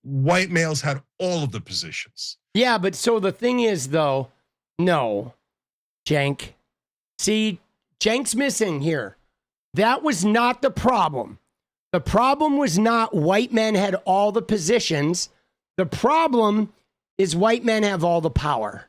white males had all of the positions. Yeah, but so the thing is, though, no, Cenk. See, Cenk's missing here. That was not the problem. The problem was not white men had all the positions. The problem is white men have all the power.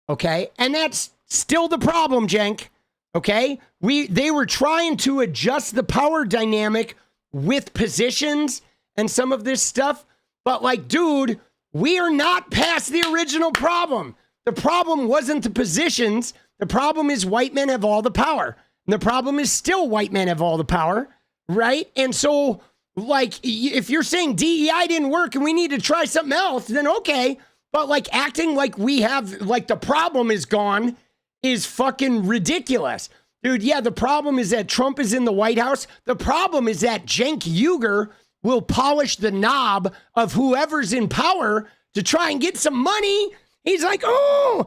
Okay? And that's still the problem, Cenk. Okay? They were trying to adjust the power dynamic with positions and some of this stuff. But dude, we are not past the original problem. The problem wasn't the positions. The problem is white men have all the power. And the problem is still white men have all the power, right? And so, if you're saying DEI didn't work and we need to try something else, then okay. But acting like we have, the problem is gone is fucking ridiculous. Dude, yeah, the problem is that Trump is in the White House. The problem is that Cenk Uygur will polish the knob of whoever's in power to try and get some money. He's oh,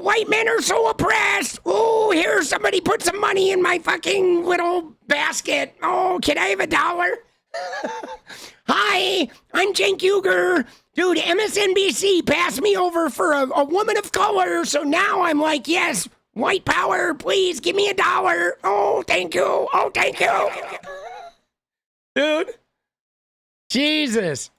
white men are so oppressed. Oh, here, somebody put some money in my fucking little basket. Oh, can I have $1? Hi, I'm Cenk Uygur. Dude, MSNBC passed me over for a woman of color, so now I'm like, yes, white power, please give me $1. Oh, thank you. Oh, thank you. Dude, Jesus.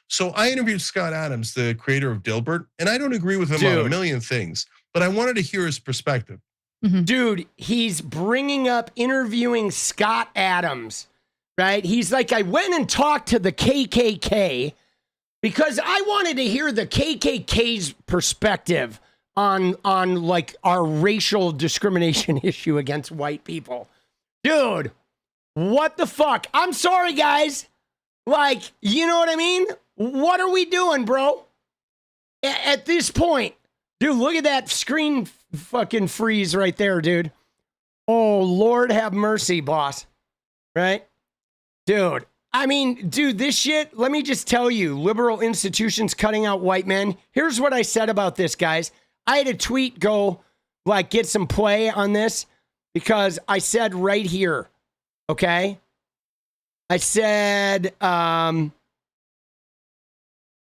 So I interviewed Scott Adams, the creator of Dilbert, and I don't agree with him on a million things, but I wanted to hear his perspective. Dude, he's bringing up interviewing Scott Adams, right? He's like, I went and talked to the KKK because I wanted to hear the KKK's perspective on like our racial discrimination issue against white people. Dude, what the fuck? I'm sorry, guys. Like, you know what I mean? What are we doing, bro? At this point, dude, look at that screen fucking freeze right there, dude. Oh, Lord have mercy, boss. Right? Dude, I mean, dude, this shit, let me just tell you, liberal institutions cutting out white men. Here's what I said about this, guys. I had a tweet go, like, get some play on this because I said right here, okay? I said,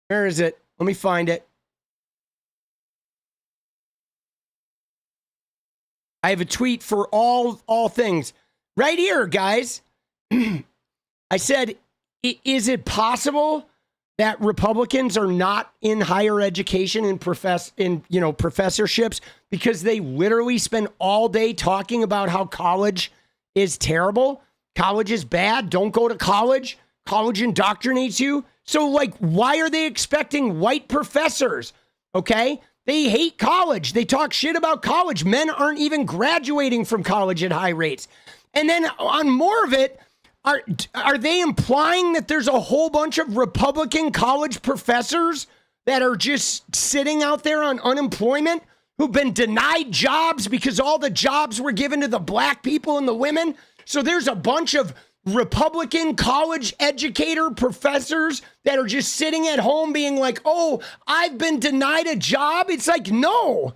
where is it? Let me find it. I have a tweet for all things. Right here, guys. I said, is it possible that Republicans are not in higher education and professorships because they literally spend all day talking about how college is terrible? College is bad. Don't go to college. College indoctrinates you. So, like, why are they expecting white professors? Okay? They hate college. They talk shit about college. Men aren't even graduating from college at high rates. And then on more of it, are they implying that there's a whole bunch of Republican college professors that are just sitting out there on unemployment who've been denied jobs because all the jobs were given to the black people and the women? So there's a bunch of Republican college educator professors that are just sitting at home being like, oh, I've been denied a job. It's like, no,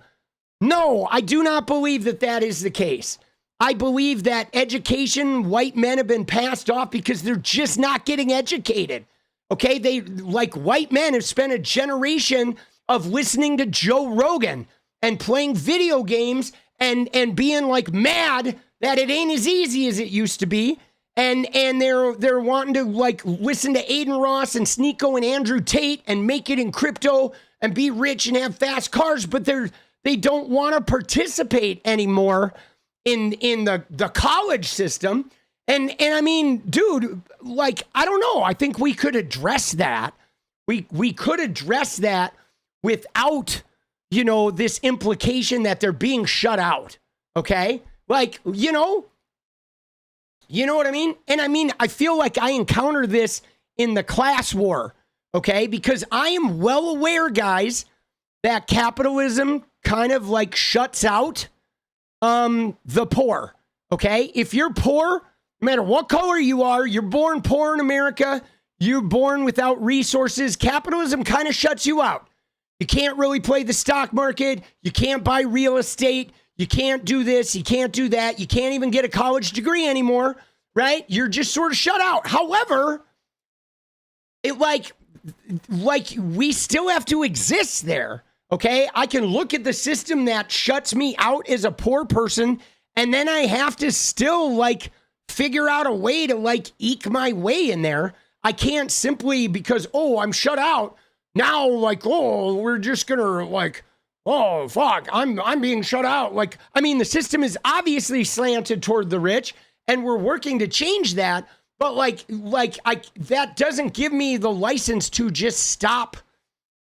I do not believe that is the case. I believe that education, white men have been passed off because they're just not getting educated. Okay. They, like, white men have spent a generation of listening to Joe Rogan and playing video games and being like mad that it ain't as easy as it used to be. And they're wanting to, like, listen to Aiden Ross and Sneeko and Andrew Tate and make it in crypto and be rich and have fast cars, but they don't want to participate anymore in the college system. And I mean, dude, like, I don't know. I think we could address that. We could address that without, this implication that they're being shut out. Okay? Like, you know what I mean? And I mean, I feel like I encounter this in the class war, okay? Because I am well aware, guys, that capitalism kind of like shuts out the poor, okay? If you're poor, no matter what color you are, you're born poor in America, you're born without resources, capitalism kind of shuts you out. You can't really play the stock market, you can't buy real estate, you can't do this, you can't do that, you can't even get a college degree anymore, right? You're just sort of shut out. However, it like we still have to exist there, okay? I can look at the system that shuts me out as a poor person, and then I have to still, like, figure out a way to, like, eke my way in there. I can't simply because, oh, I'm shut out, now, like, oh, we're just gonna, like, oh, fuck, I'm being shut out. Like, I mean, the system is obviously slanted toward the rich, and we're working to change that. But that doesn't give me the license to just stop,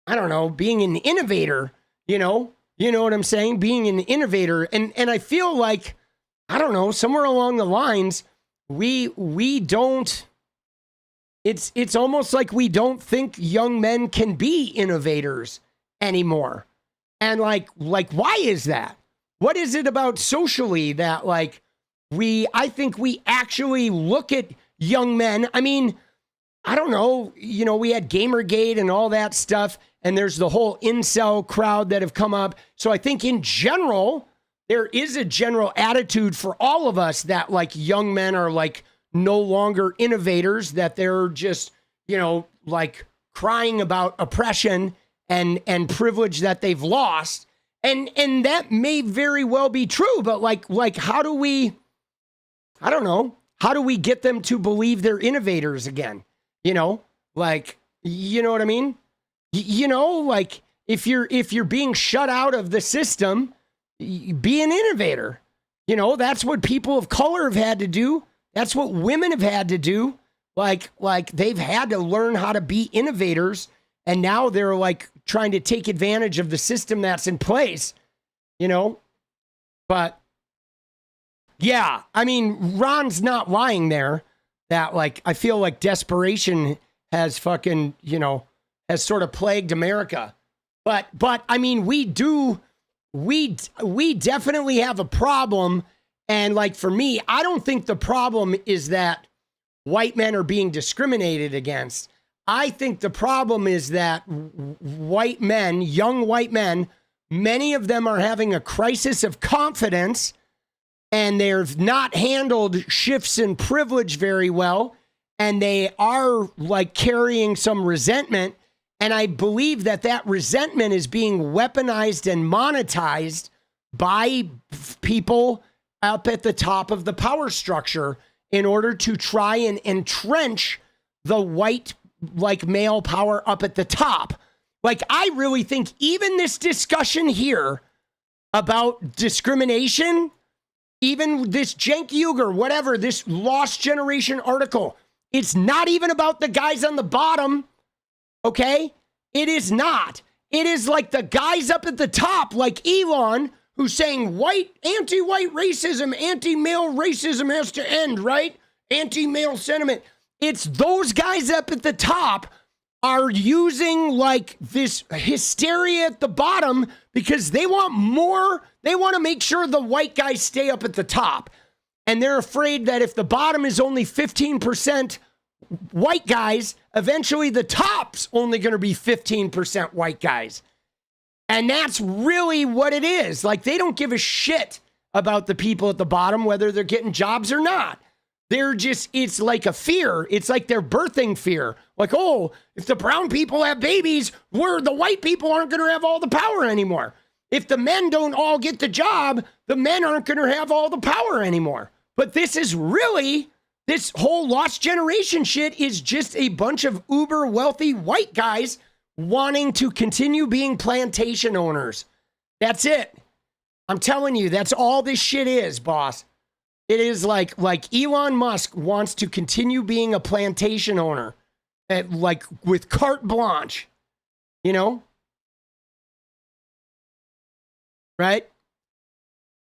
I don't know, being an innovator, you know what I'm saying? Being an innovator. And I feel like, I don't know, somewhere along the lines, we don't, it's almost like we don't think young men can be innovators anymore. And like, why is that? What is it about socially that, like, I think we actually look at young men? I mean, I don't know, we had Gamergate and all that stuff, and there's the whole incel crowd that have come up. So I think in general, there is a general attitude for all of us that like young men are like no longer innovators, that they're just, you know, like crying about oppression and privilege that they've lost. And that may very well be true, but like how do we, I don't know, how do we get them to believe they're innovators again? You know, like, you know what I mean? You know, like if you're being shut out of the system, be an innovator. You know, that's what people of color have had to do. That's what women have had to do. Like they've had to learn how to be innovators, and now they're like trying to take advantage of the system that's in place, you know? But yeah, I mean, Ron's not lying there that like, I feel like desperation has fucking, you know, has sort of plagued America. But I mean, we definitely have a problem. And like, for me, I don't think the problem is that white men are being discriminated against. I think the problem is that white men, young white men, many of them are having a crisis of confidence, and they've not handled shifts in privilege very well. And they are like carrying some resentment. And I believe that resentment is being weaponized and monetized by people up at the top of the power structure in order to try and entrench the white, like, male power up at the top. Like, I really think even this discussion here about discrimination, even this Cenk Uygur, whatever, this Lost Generation article, it's not even about the guys on the bottom, okay? It is not. It is like the guys up at the top, like Elon, who's saying anti-white racism, anti-male racism has to end, right? Anti-male sentiment. It's those guys up at the top are using like this hysteria at the bottom because they want more. They want to make sure the white guys stay up at the top. And they're afraid that if the bottom is only 15% white guys, eventually the top's only going to be 15% white guys. And that's really what it is. Like, they don't give a shit about the people at the bottom, whether they're getting jobs or not. They're just, it's like a fear. It's like they're birthing fear. Like, oh, if the brown people have babies, the white people aren't going to have all the power anymore. If the men don't all get the job, the men aren't going to have all the power anymore. But this is really, this whole lost generation shit is just a bunch of uber wealthy white guys wanting to continue being plantation owners. That's it. I'm telling you, that's all this shit is, boss. It is like Elon Musk wants to continue being a plantation owner, like with carte blanche, you know? Right?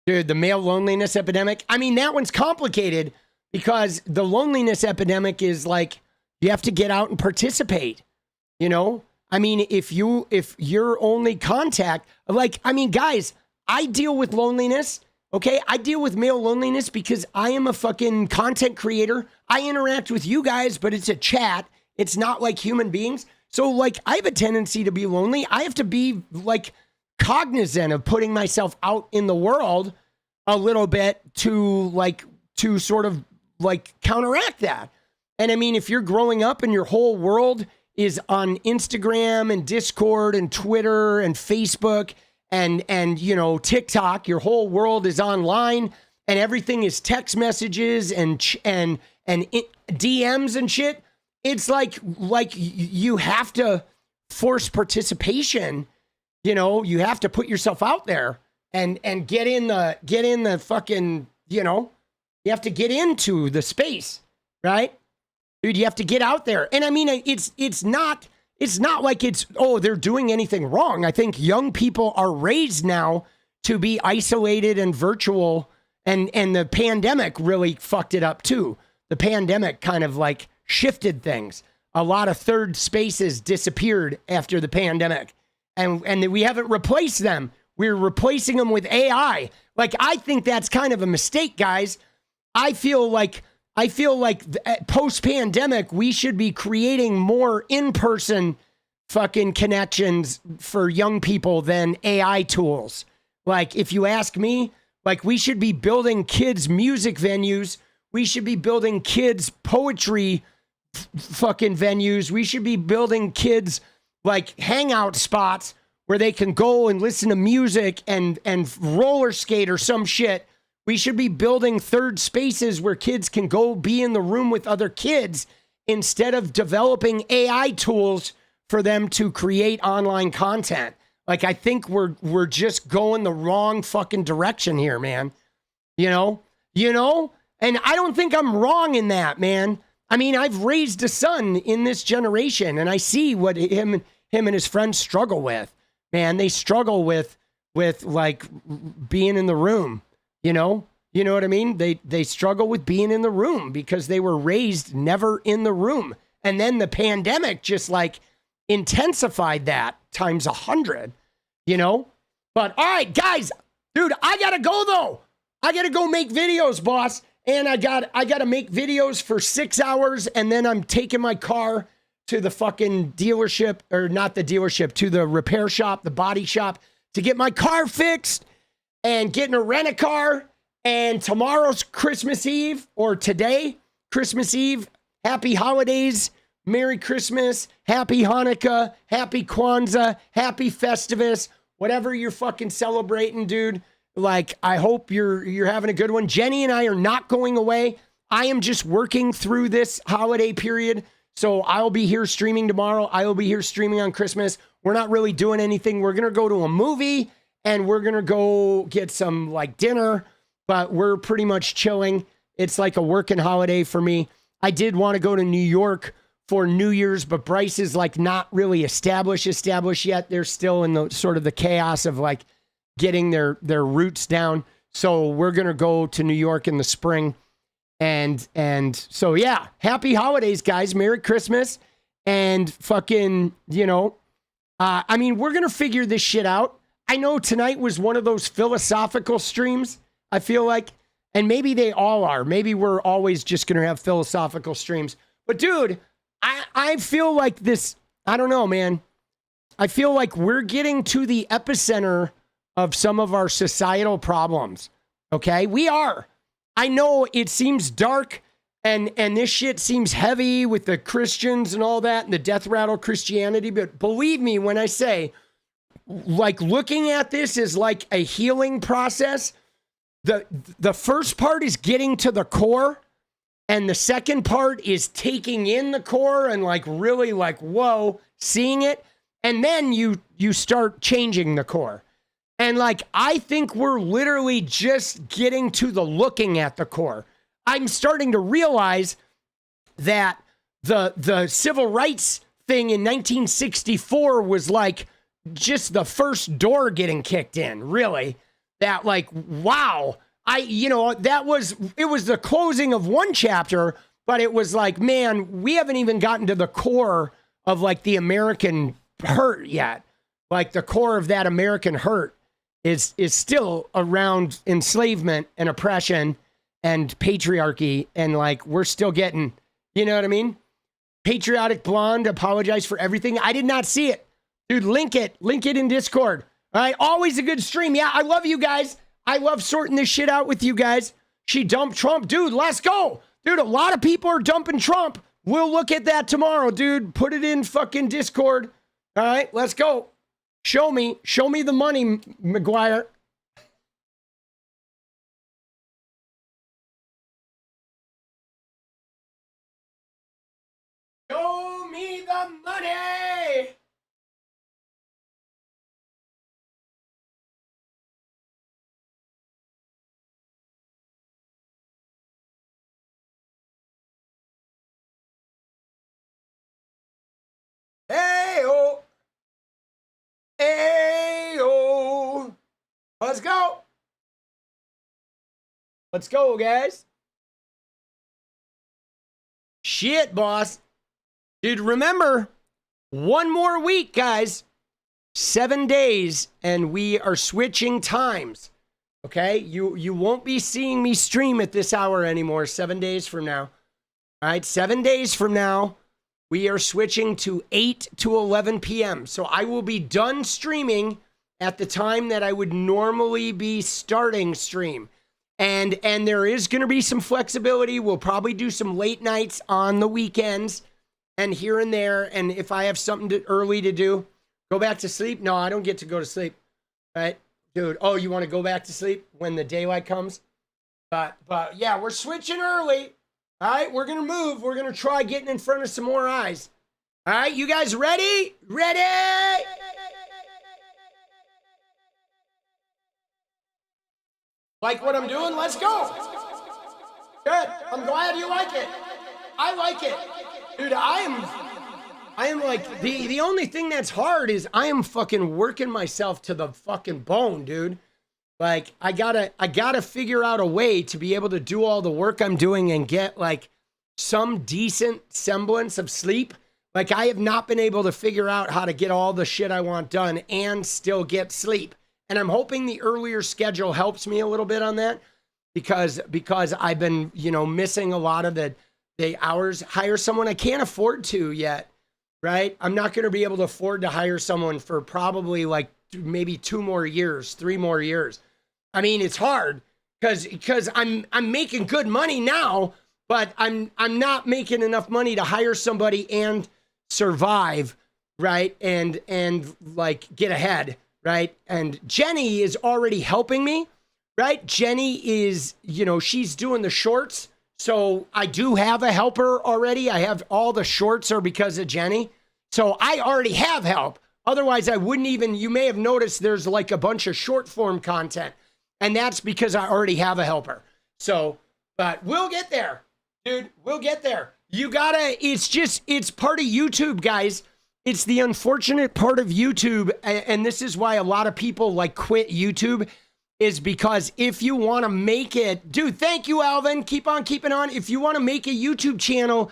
Dude, the male loneliness epidemic. I mean, that one's complicated because the loneliness epidemic is like, you have to get out and participate, you know? I mean, if your only contact, like, I mean, guys, I deal with loneliness. Okay, I deal with male loneliness because I am a fucking content creator. I interact with you guys, but it's a chat. It's not like human beings. So like, I have a tendency to be lonely. I have to be like cognizant of putting myself out in the world a little bit to sort of like counteract that. And I mean, if you're growing up and your whole world is on Instagram and Discord and Twitter and Facebook and you know, TikTok, your whole world is online and everything is text messages and DMs and shit. It's like you have to force participation. You know, you have to put yourself out there and get in the fucking, you know, you have to get into the space, right? Dude, you have to get out there. And I mean, it's not like it's, oh, they're doing anything wrong. I think young people are raised now to be isolated and virtual, and the pandemic really fucked it up too. The pandemic kind of like shifted things. A lot of third spaces disappeared after the pandemic, and we haven't replaced them. We're replacing them with AI. Like, I think that's kind of a mistake, guys. I feel like post-pandemic, we should be creating more in-person fucking connections for young people than AI tools. Like, if you ask me, Like, we should be building kids' music venues. We should be building kids' poetry fucking venues. We should be building kids like hangout spots where they can go and listen to music and roller skate or some shit. We should be building third spaces where kids can go be in the room with other kids instead of developing AI tools for them to create online content. Like, I think we're just going the wrong fucking direction here, man. You know? And I don't think I'm wrong in that, man. I mean, I've raised a son in this generation, and I see what him and his friends struggle with. Man, they struggle with like being in the room, you know what I mean? They struggle with being in the room because they were raised never in the room. And then the pandemic just like intensified that times 100, you know? But all right, guys, dude, I gotta go though. I gotta go make videos, boss. And I gotta make videos for 6 hours, and then I'm taking my car to the fucking dealership, or not the dealership, to the repair shop, the body shop, to get my car fixed and getting a rent-a-car. And tomorrow's Christmas Eve, or today, Christmas Eve. Happy holidays, Merry Christmas, Happy Hanukkah, Happy Kwanzaa, Happy Festivus, whatever you're fucking celebrating, dude. Like, I hope you're having a good one. Jenny and I are not going away. I am just working through this holiday period. So I'll be here streaming tomorrow. I will be here streaming on Christmas. We're not really doing anything. We're going to go to a movie and we're going to go get some like dinner, but we're pretty much chilling. It's like a working holiday for me. I did want to go to New York for New Year's, but Bryce is like not really established yet. They're still in the sort of the chaos of like getting their roots down. So we're going to go to New York in the spring. And so, yeah, happy holidays, guys. Merry Christmas. And fucking, I mean, we're going to figure this shit out. I know tonight was one of those philosophical streams, I feel like, and maybe they all are. Maybe we're always just going to have philosophical streams. But dude, I feel like this, I don't know, man. I feel like we're getting to the epicenter of some of our societal problems. Okay, we are. I know it seems dark and this shit seems heavy with the Christians and all that and the death rattle Christianity, but believe me when I say, like, looking at this is like a healing process. The first part is getting to the core, and the second part is taking in the core and like really like, whoa, seeing it, and then you start changing the core. And like, I think we're literally just getting to the looking at the core. I'm starting to realize that the civil rights thing in 1964 was like just the first door getting kicked in, really. That like, wow. It was the closing of one chapter, but it was like, man, we haven't even gotten to the core of like the American hurt yet. Like the core of that American hurt is still around enslavement and oppression and patriarchy. And like, we're still getting, you know what I mean? Patriotic Blonde, apologize for everything. I did not see it. Dude, link it in Discord. All right. Always a good stream. Yeah. I love you guys. I love sorting this shit out with you guys. She dumped Trump. Dude, let's go. Dude, a lot of people are dumping Trump. We'll look at that tomorrow, dude. Put it in fucking Discord. All right. Let's go. Show me the money, McGuire. Show me the money. Hey-oh. Hey-oh. Let's go. Let's go, guys. Shit, boss. Dude, remember, one more week, guys. 7 days, and we are switching times. Okay? You won't be seeing me stream at this hour anymore 7 days from now. All right? 7 days from now, we are switching to 8 to 11 p.m. So I will be done streaming at the time that I would normally be starting stream. And there is going to be some flexibility. We'll probably do some late nights on the weekends and here and there. And if I have something early to do, go back to sleep. No, I don't get to go to sleep. Right? Dude, oh, you want to go back to sleep when the daylight comes? But yeah, we're switching early. All right, we're going to move. We're going to try getting in front of some more eyes. All right, you guys ready? Ready? Like what I'm doing? Let's go. Good. I'm glad you like it. I like it. Dude, I am like, the only thing that's hard is I am fucking working myself to the fucking bone, dude. Like, I gotta figure out a way to be able to do all the work I'm doing and get like some decent semblance of sleep. Like, I have not been able to figure out how to get all the shit I want done and still get sleep. And I'm hoping the earlier schedule helps me a little bit on that because I've been, missing a lot of the hours. Hire someone I can't afford to yet, right? I'm not going to be able to afford to hire someone for probably like maybe 2 more years, 3 more years. I mean, it's hard because I'm making good money now, but I'm not making enough money to hire somebody and survive, right? And like get ahead. Right. And Jenny is already helping me. Right. Jenny is, she's doing the shorts. So I do have a helper already. I have all the shorts are because of Jenny. So I already have help. Otherwise, I wouldn't even, you may have noticed there's like a bunch of short form content. And that's because I already have a helper. So, but we'll get there, dude. We'll get there. It's part of YouTube, guys. It's the unfortunate part of YouTube, and this is why a lot of people like quit YouTube, is because if you want to make it, dude, thank you, Alvin. Keep on keeping on. If you want to make a YouTube channel,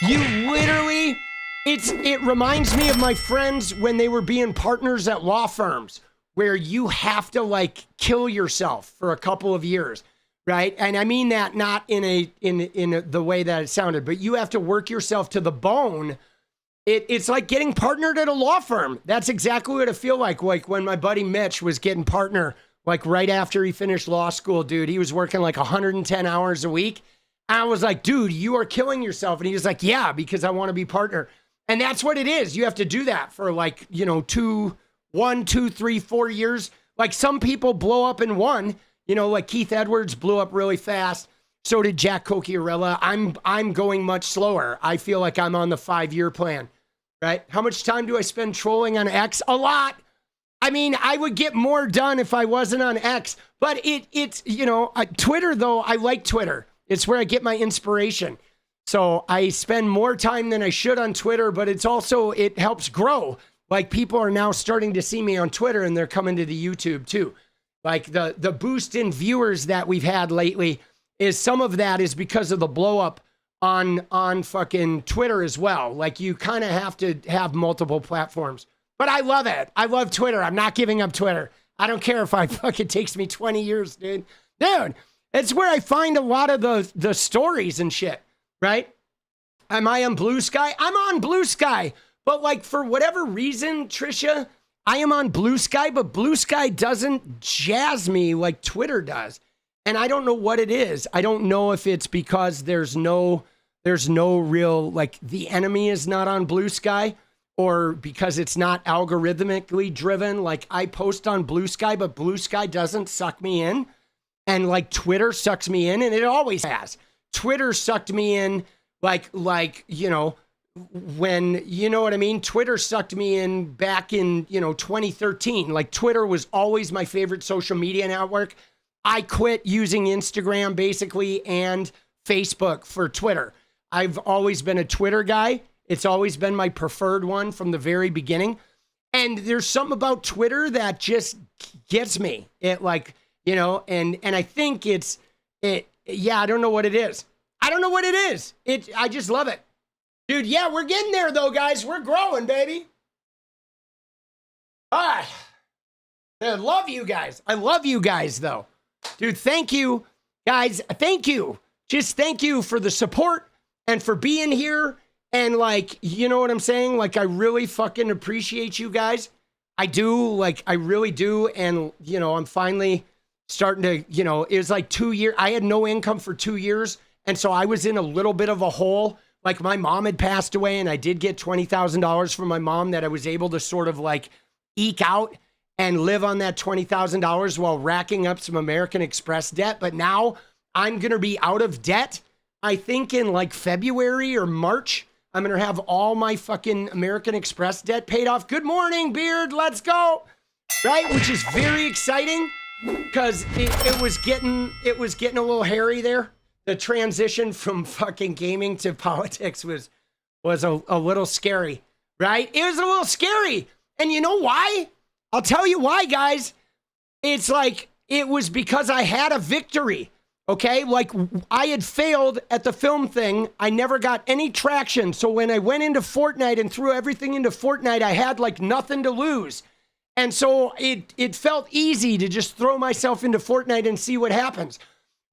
you literally, it reminds me of my friends when they were being partners at law firms, where you have to like kill yourself for a couple of years, right? And I mean that not in the way that it sounded, but you have to work yourself to the bone. It's like getting partnered at a law firm. That's exactly what it feel like when my buddy Mitch was getting partner, like right after he finished law school, dude. He was working like 110 hours a week. And I was like, dude, you are killing yourself. And he was like, yeah, because I want to be partner. And that's what it is. You have to do that for like, 1, 2, 3, 4 years. Like some people blow up in one, like Keith Edwards blew up really fast. So did Jack ภิķiarella. I'm going much slower. I feel like I'm on the 5-year plan. Right? How much time do I spend trolling on X? A lot. I mean, I would get more done if I wasn't on X. But it's Twitter, though, I like Twitter. It's where I get my inspiration. So I spend more time than I should on Twitter, but it helps grow. Like people are now starting to see me on Twitter and they're coming to the YouTube too. Like the boost in viewers that we've had lately is some of that is because of the blow up on fucking Twitter as well. Like you kind of have to have multiple platforms. But I love it. I love Twitter. I'm not giving up Twitter. I don't care if it takes me 20 years, dude. Dude, it's where I find a lot of the stories and shit, right? Am I on Blue Sky? I'm on Blue Sky. But like for whatever reason, Trisha, I am on Blue Sky, but Blue Sky doesn't jazz me like Twitter does. And I don't know what it is. I don't know if it's because there's no real, like the enemy is not on Blue Sky or because it's not algorithmically driven. Like I post on Blue Sky, but Blue Sky doesn't suck me in. And like Twitter sucks me in and it always has. Twitter sucked me in like, when, you know what I mean? Twitter sucked me in back in, 2013. Like Twitter was always my favorite social media network. I quit using Instagram basically and Facebook for Twitter. I've always been a Twitter guy. It's always been my preferred one from the very beginning. And there's something about Twitter that just gets me. It like, and I think I don't know what it is. I don't know what it is. I just love it. Dude, yeah, we're getting there though, guys. We're growing, baby. All right. I love you guys. I love you guys though. Dude, thank you, guys. Thank you. Just thank you for the support and for being here. And like, you know what I'm saying? Like, I really fucking appreciate you guys. I do, like, I really do. And, you know, I'm finally starting to, you know, it was like 2 years. I had no income for 2 years. And so I was in a little bit of a hole. Like my mom had passed away and I did get $20,000 from my mom that I was able to sort of like eke out and live on that $20,000 while racking up some American Express debt. But now I'm going to be out of debt. I think in like February or March, I'm going to have all my fucking American Express debt paid off. Good morning, Beard. Let's go. Right? Which is very exciting because it was getting a little hairy there. The transition from fucking gaming to politics was a little scary, right? It was a little scary. And you know why? I'll tell you why, guys. It's like, it was because I had a victory. Okay, like I had failed at the film thing. I never got any traction. So when I went into Fortnite and threw everything into Fortnite, I had like nothing to lose. And so it felt easy to just throw myself into Fortnite and see what happens.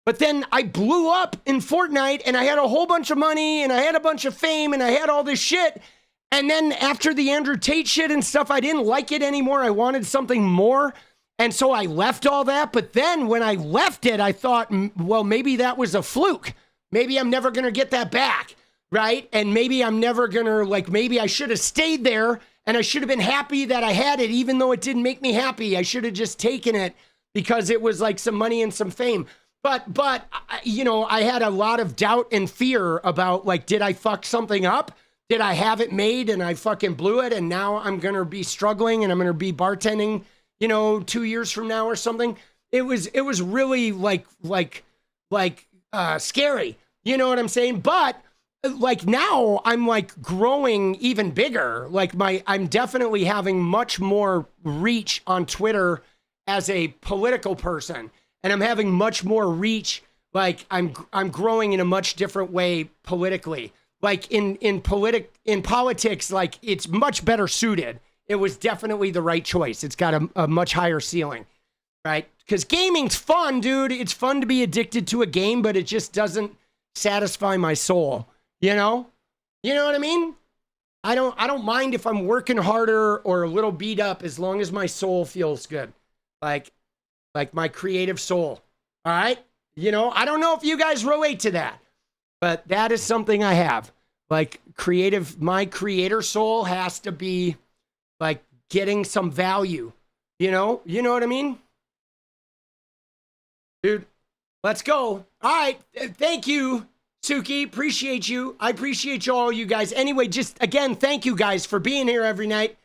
But then I blew up in Fortnite and I had a whole bunch of money and I had a bunch of fame and I had all this shit. And then after the Andrew Tate shit and stuff, I didn't like it anymore. I wanted something more. And so I left all that. But then when I left it, I thought, well, maybe that was a fluke. Maybe I'm never going to get that back, right? And maybe I'm never going to, like, maybe I should have stayed there and I should have been happy that I had it, even though it didn't make me happy. I should have just taken it because it was like some money and some fame. But you know, I had a lot of doubt and fear about, like, did I fuck something up? Did I have it made and I fucking blew it? And now I'm going to be struggling and I'm going to be bartending, you know, 2 years from now or something. It was really scary. You know what I'm saying? But like now I'm like growing even bigger. Like I'm definitely having much more reach on Twitter as a political person. And I'm having much more reach. Like I'm growing in a much different way politically. Like in politics, like it's much better suited. It was definitely the right choice. It's got a much higher ceiling, right? Because gaming's fun, dude. It's fun to be addicted to a game, but it just doesn't satisfy my soul. You know what I mean? I don't mind if I'm working harder or a little beat up as long as my soul feels good, like my creative soul. All right, you know, I don't know if you guys relate to that, but that is something I have. Like my creator soul has to be like getting some value, you know what I mean? Dude, let's go. All right. Thank you, Suki. Appreciate you. I appreciate all you guys. Anyway, just again, thank you guys for being here every night.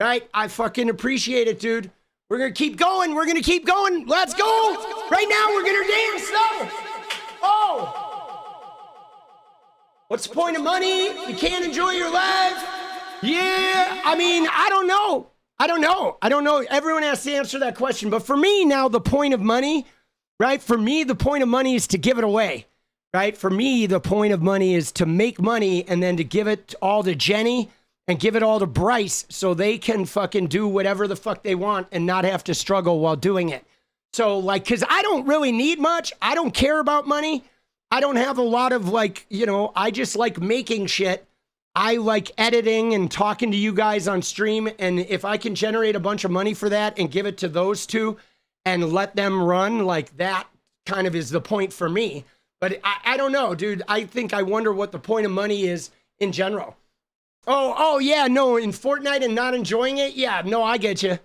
All right. I fucking appreciate it, dude. We're going to keep going. We're going to keep going. Let's go. Right now, we're going to dance though. Oh. What's the point of money? You can't enjoy your life. Yeah, I mean, I don't know. Everyone has to answer that question. But for me now, the point of money, right? For me, the point of money is to give it away, right? For me, the point of money is to make money and then to give it all to Jenny and give it all to Bryce so they can fucking do whatever the fuck they want and not have to struggle while doing it. So like, cause I don't really need much. I don't care about money. I don't have a lot of like, you know, I just like making shit. I like editing and talking to you guys on stream. And if I can generate a bunch of money for that and give it to those two and let them run, like that kind of is the point for me. But I don't know, dude. I wonder what the point of money is in general. Oh yeah, no, in Fortnite and not enjoying it? Yeah, no, I get you.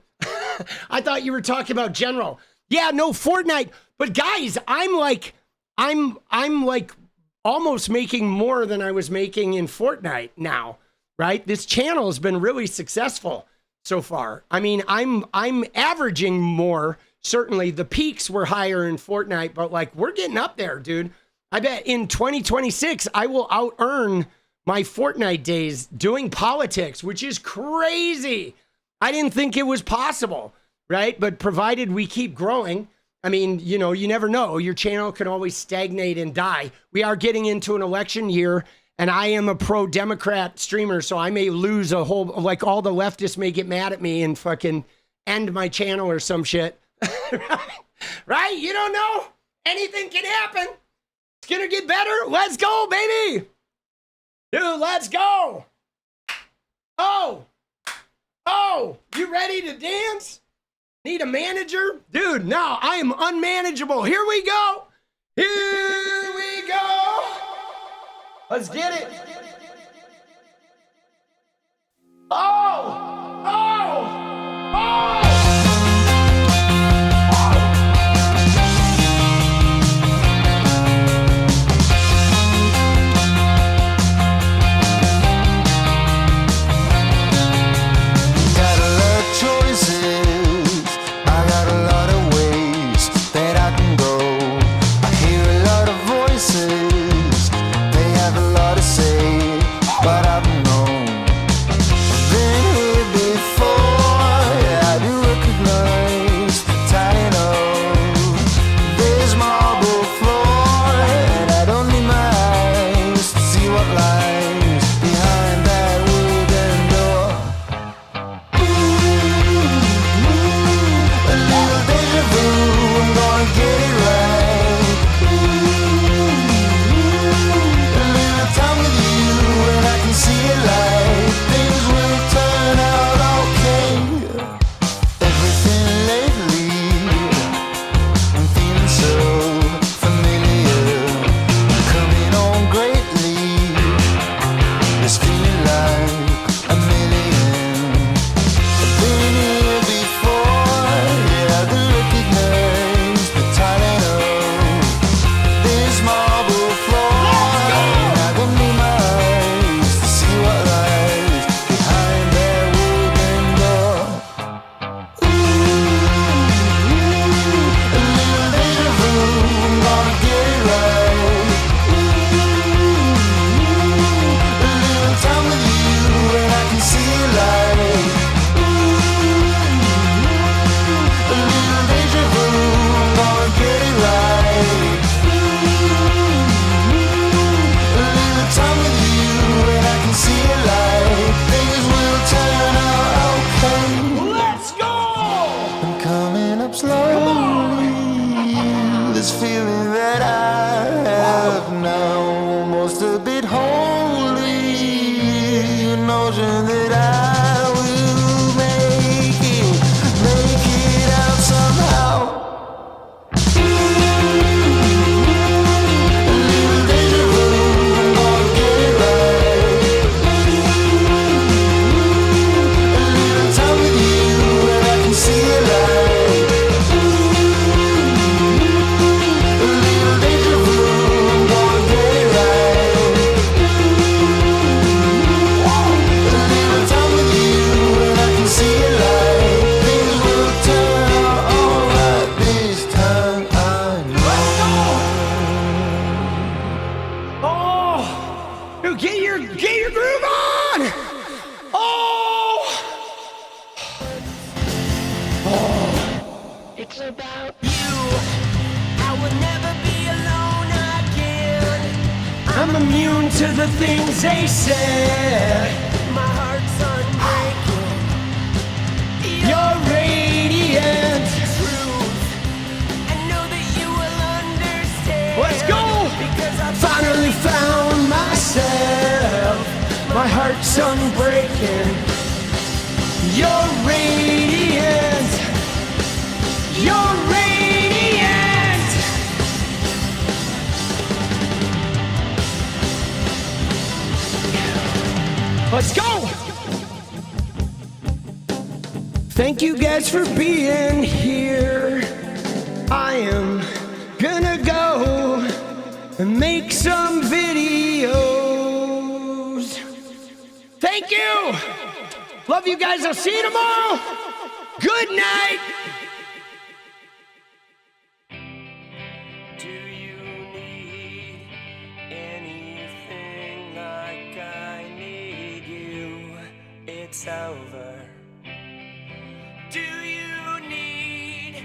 I thought you were talking about general. Yeah, no, Fortnite. But guys, I'm like almost making more than I was making in Fortnite now, right? This channel has been really successful so far. I mean, I'm averaging more. Certainly the peaks were higher in Fortnite, but like we're getting up there, dude. I bet in 2026, I will out earn my Fortnite days doing politics, which is crazy. I didn't think it was possible, right? But provided we keep growing, I mean, you know, you never know. Your channel can always stagnate and die. We are getting into an election year, and I am a pro-Democrat streamer, so I may lose a whole, like all the leftists may get mad at me and fucking end my channel or some shit. Right? You don't know. Anything can happen. It's gonna get better. Let's go, baby. Dude, let's go. Oh. Oh, you ready to dance? Need a manager? Dude, no, I am unmanageable. Here we go. Here we go. Let's get it. Oh, oh, oh. I'm immune to the things they said. My heart's unbreaking. You're radiant. Truth. I know that you will understand. Let's go. Because I finally found myself. My heart's unbreaking. You're radiant. You're radiant. Let's go! Thank you guys for being here. I am gonna go and make some videos. Thank you! Love you guys. I'll see you tomorrow. Good night. Do you need anything like I need you? It's over. Do you need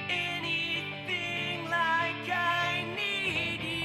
anything like I need you?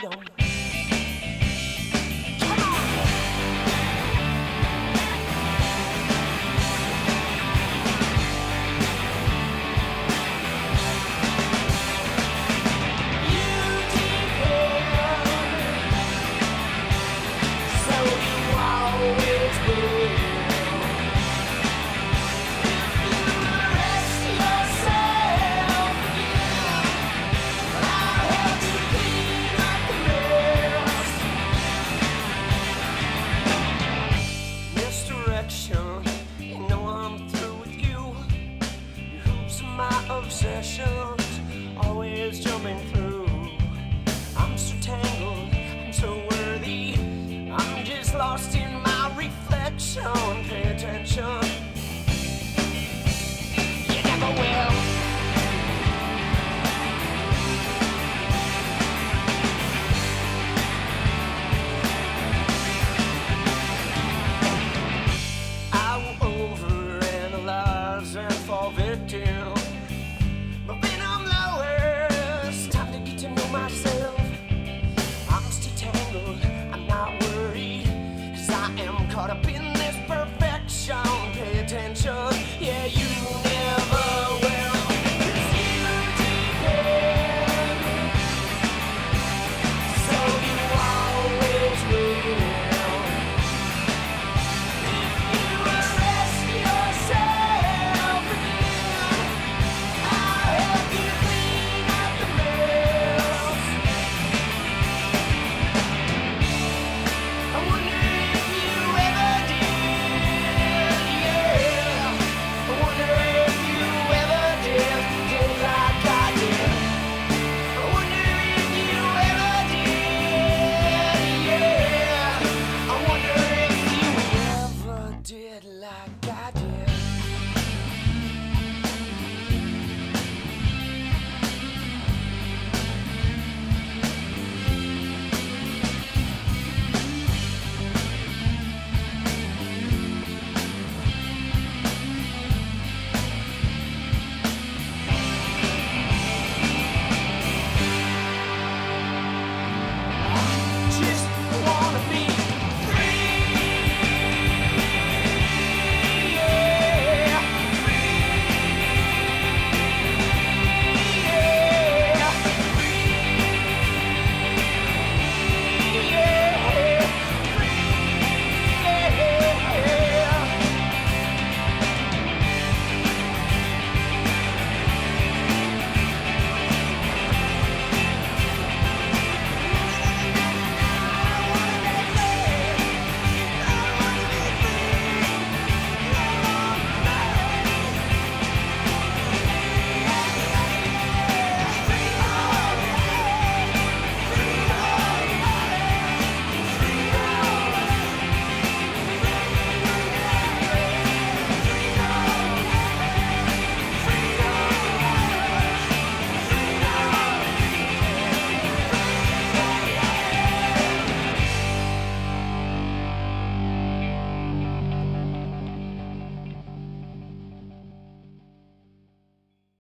freedom. Come on. You depend, so you always will. If you rest yourself, I'll help you clean up the mess. Misdirection, you know I'm through with you. Your hoops are my obsessions, always jumping through. I'm so tangled, I'm so worthy. I'm just lost in my reflection.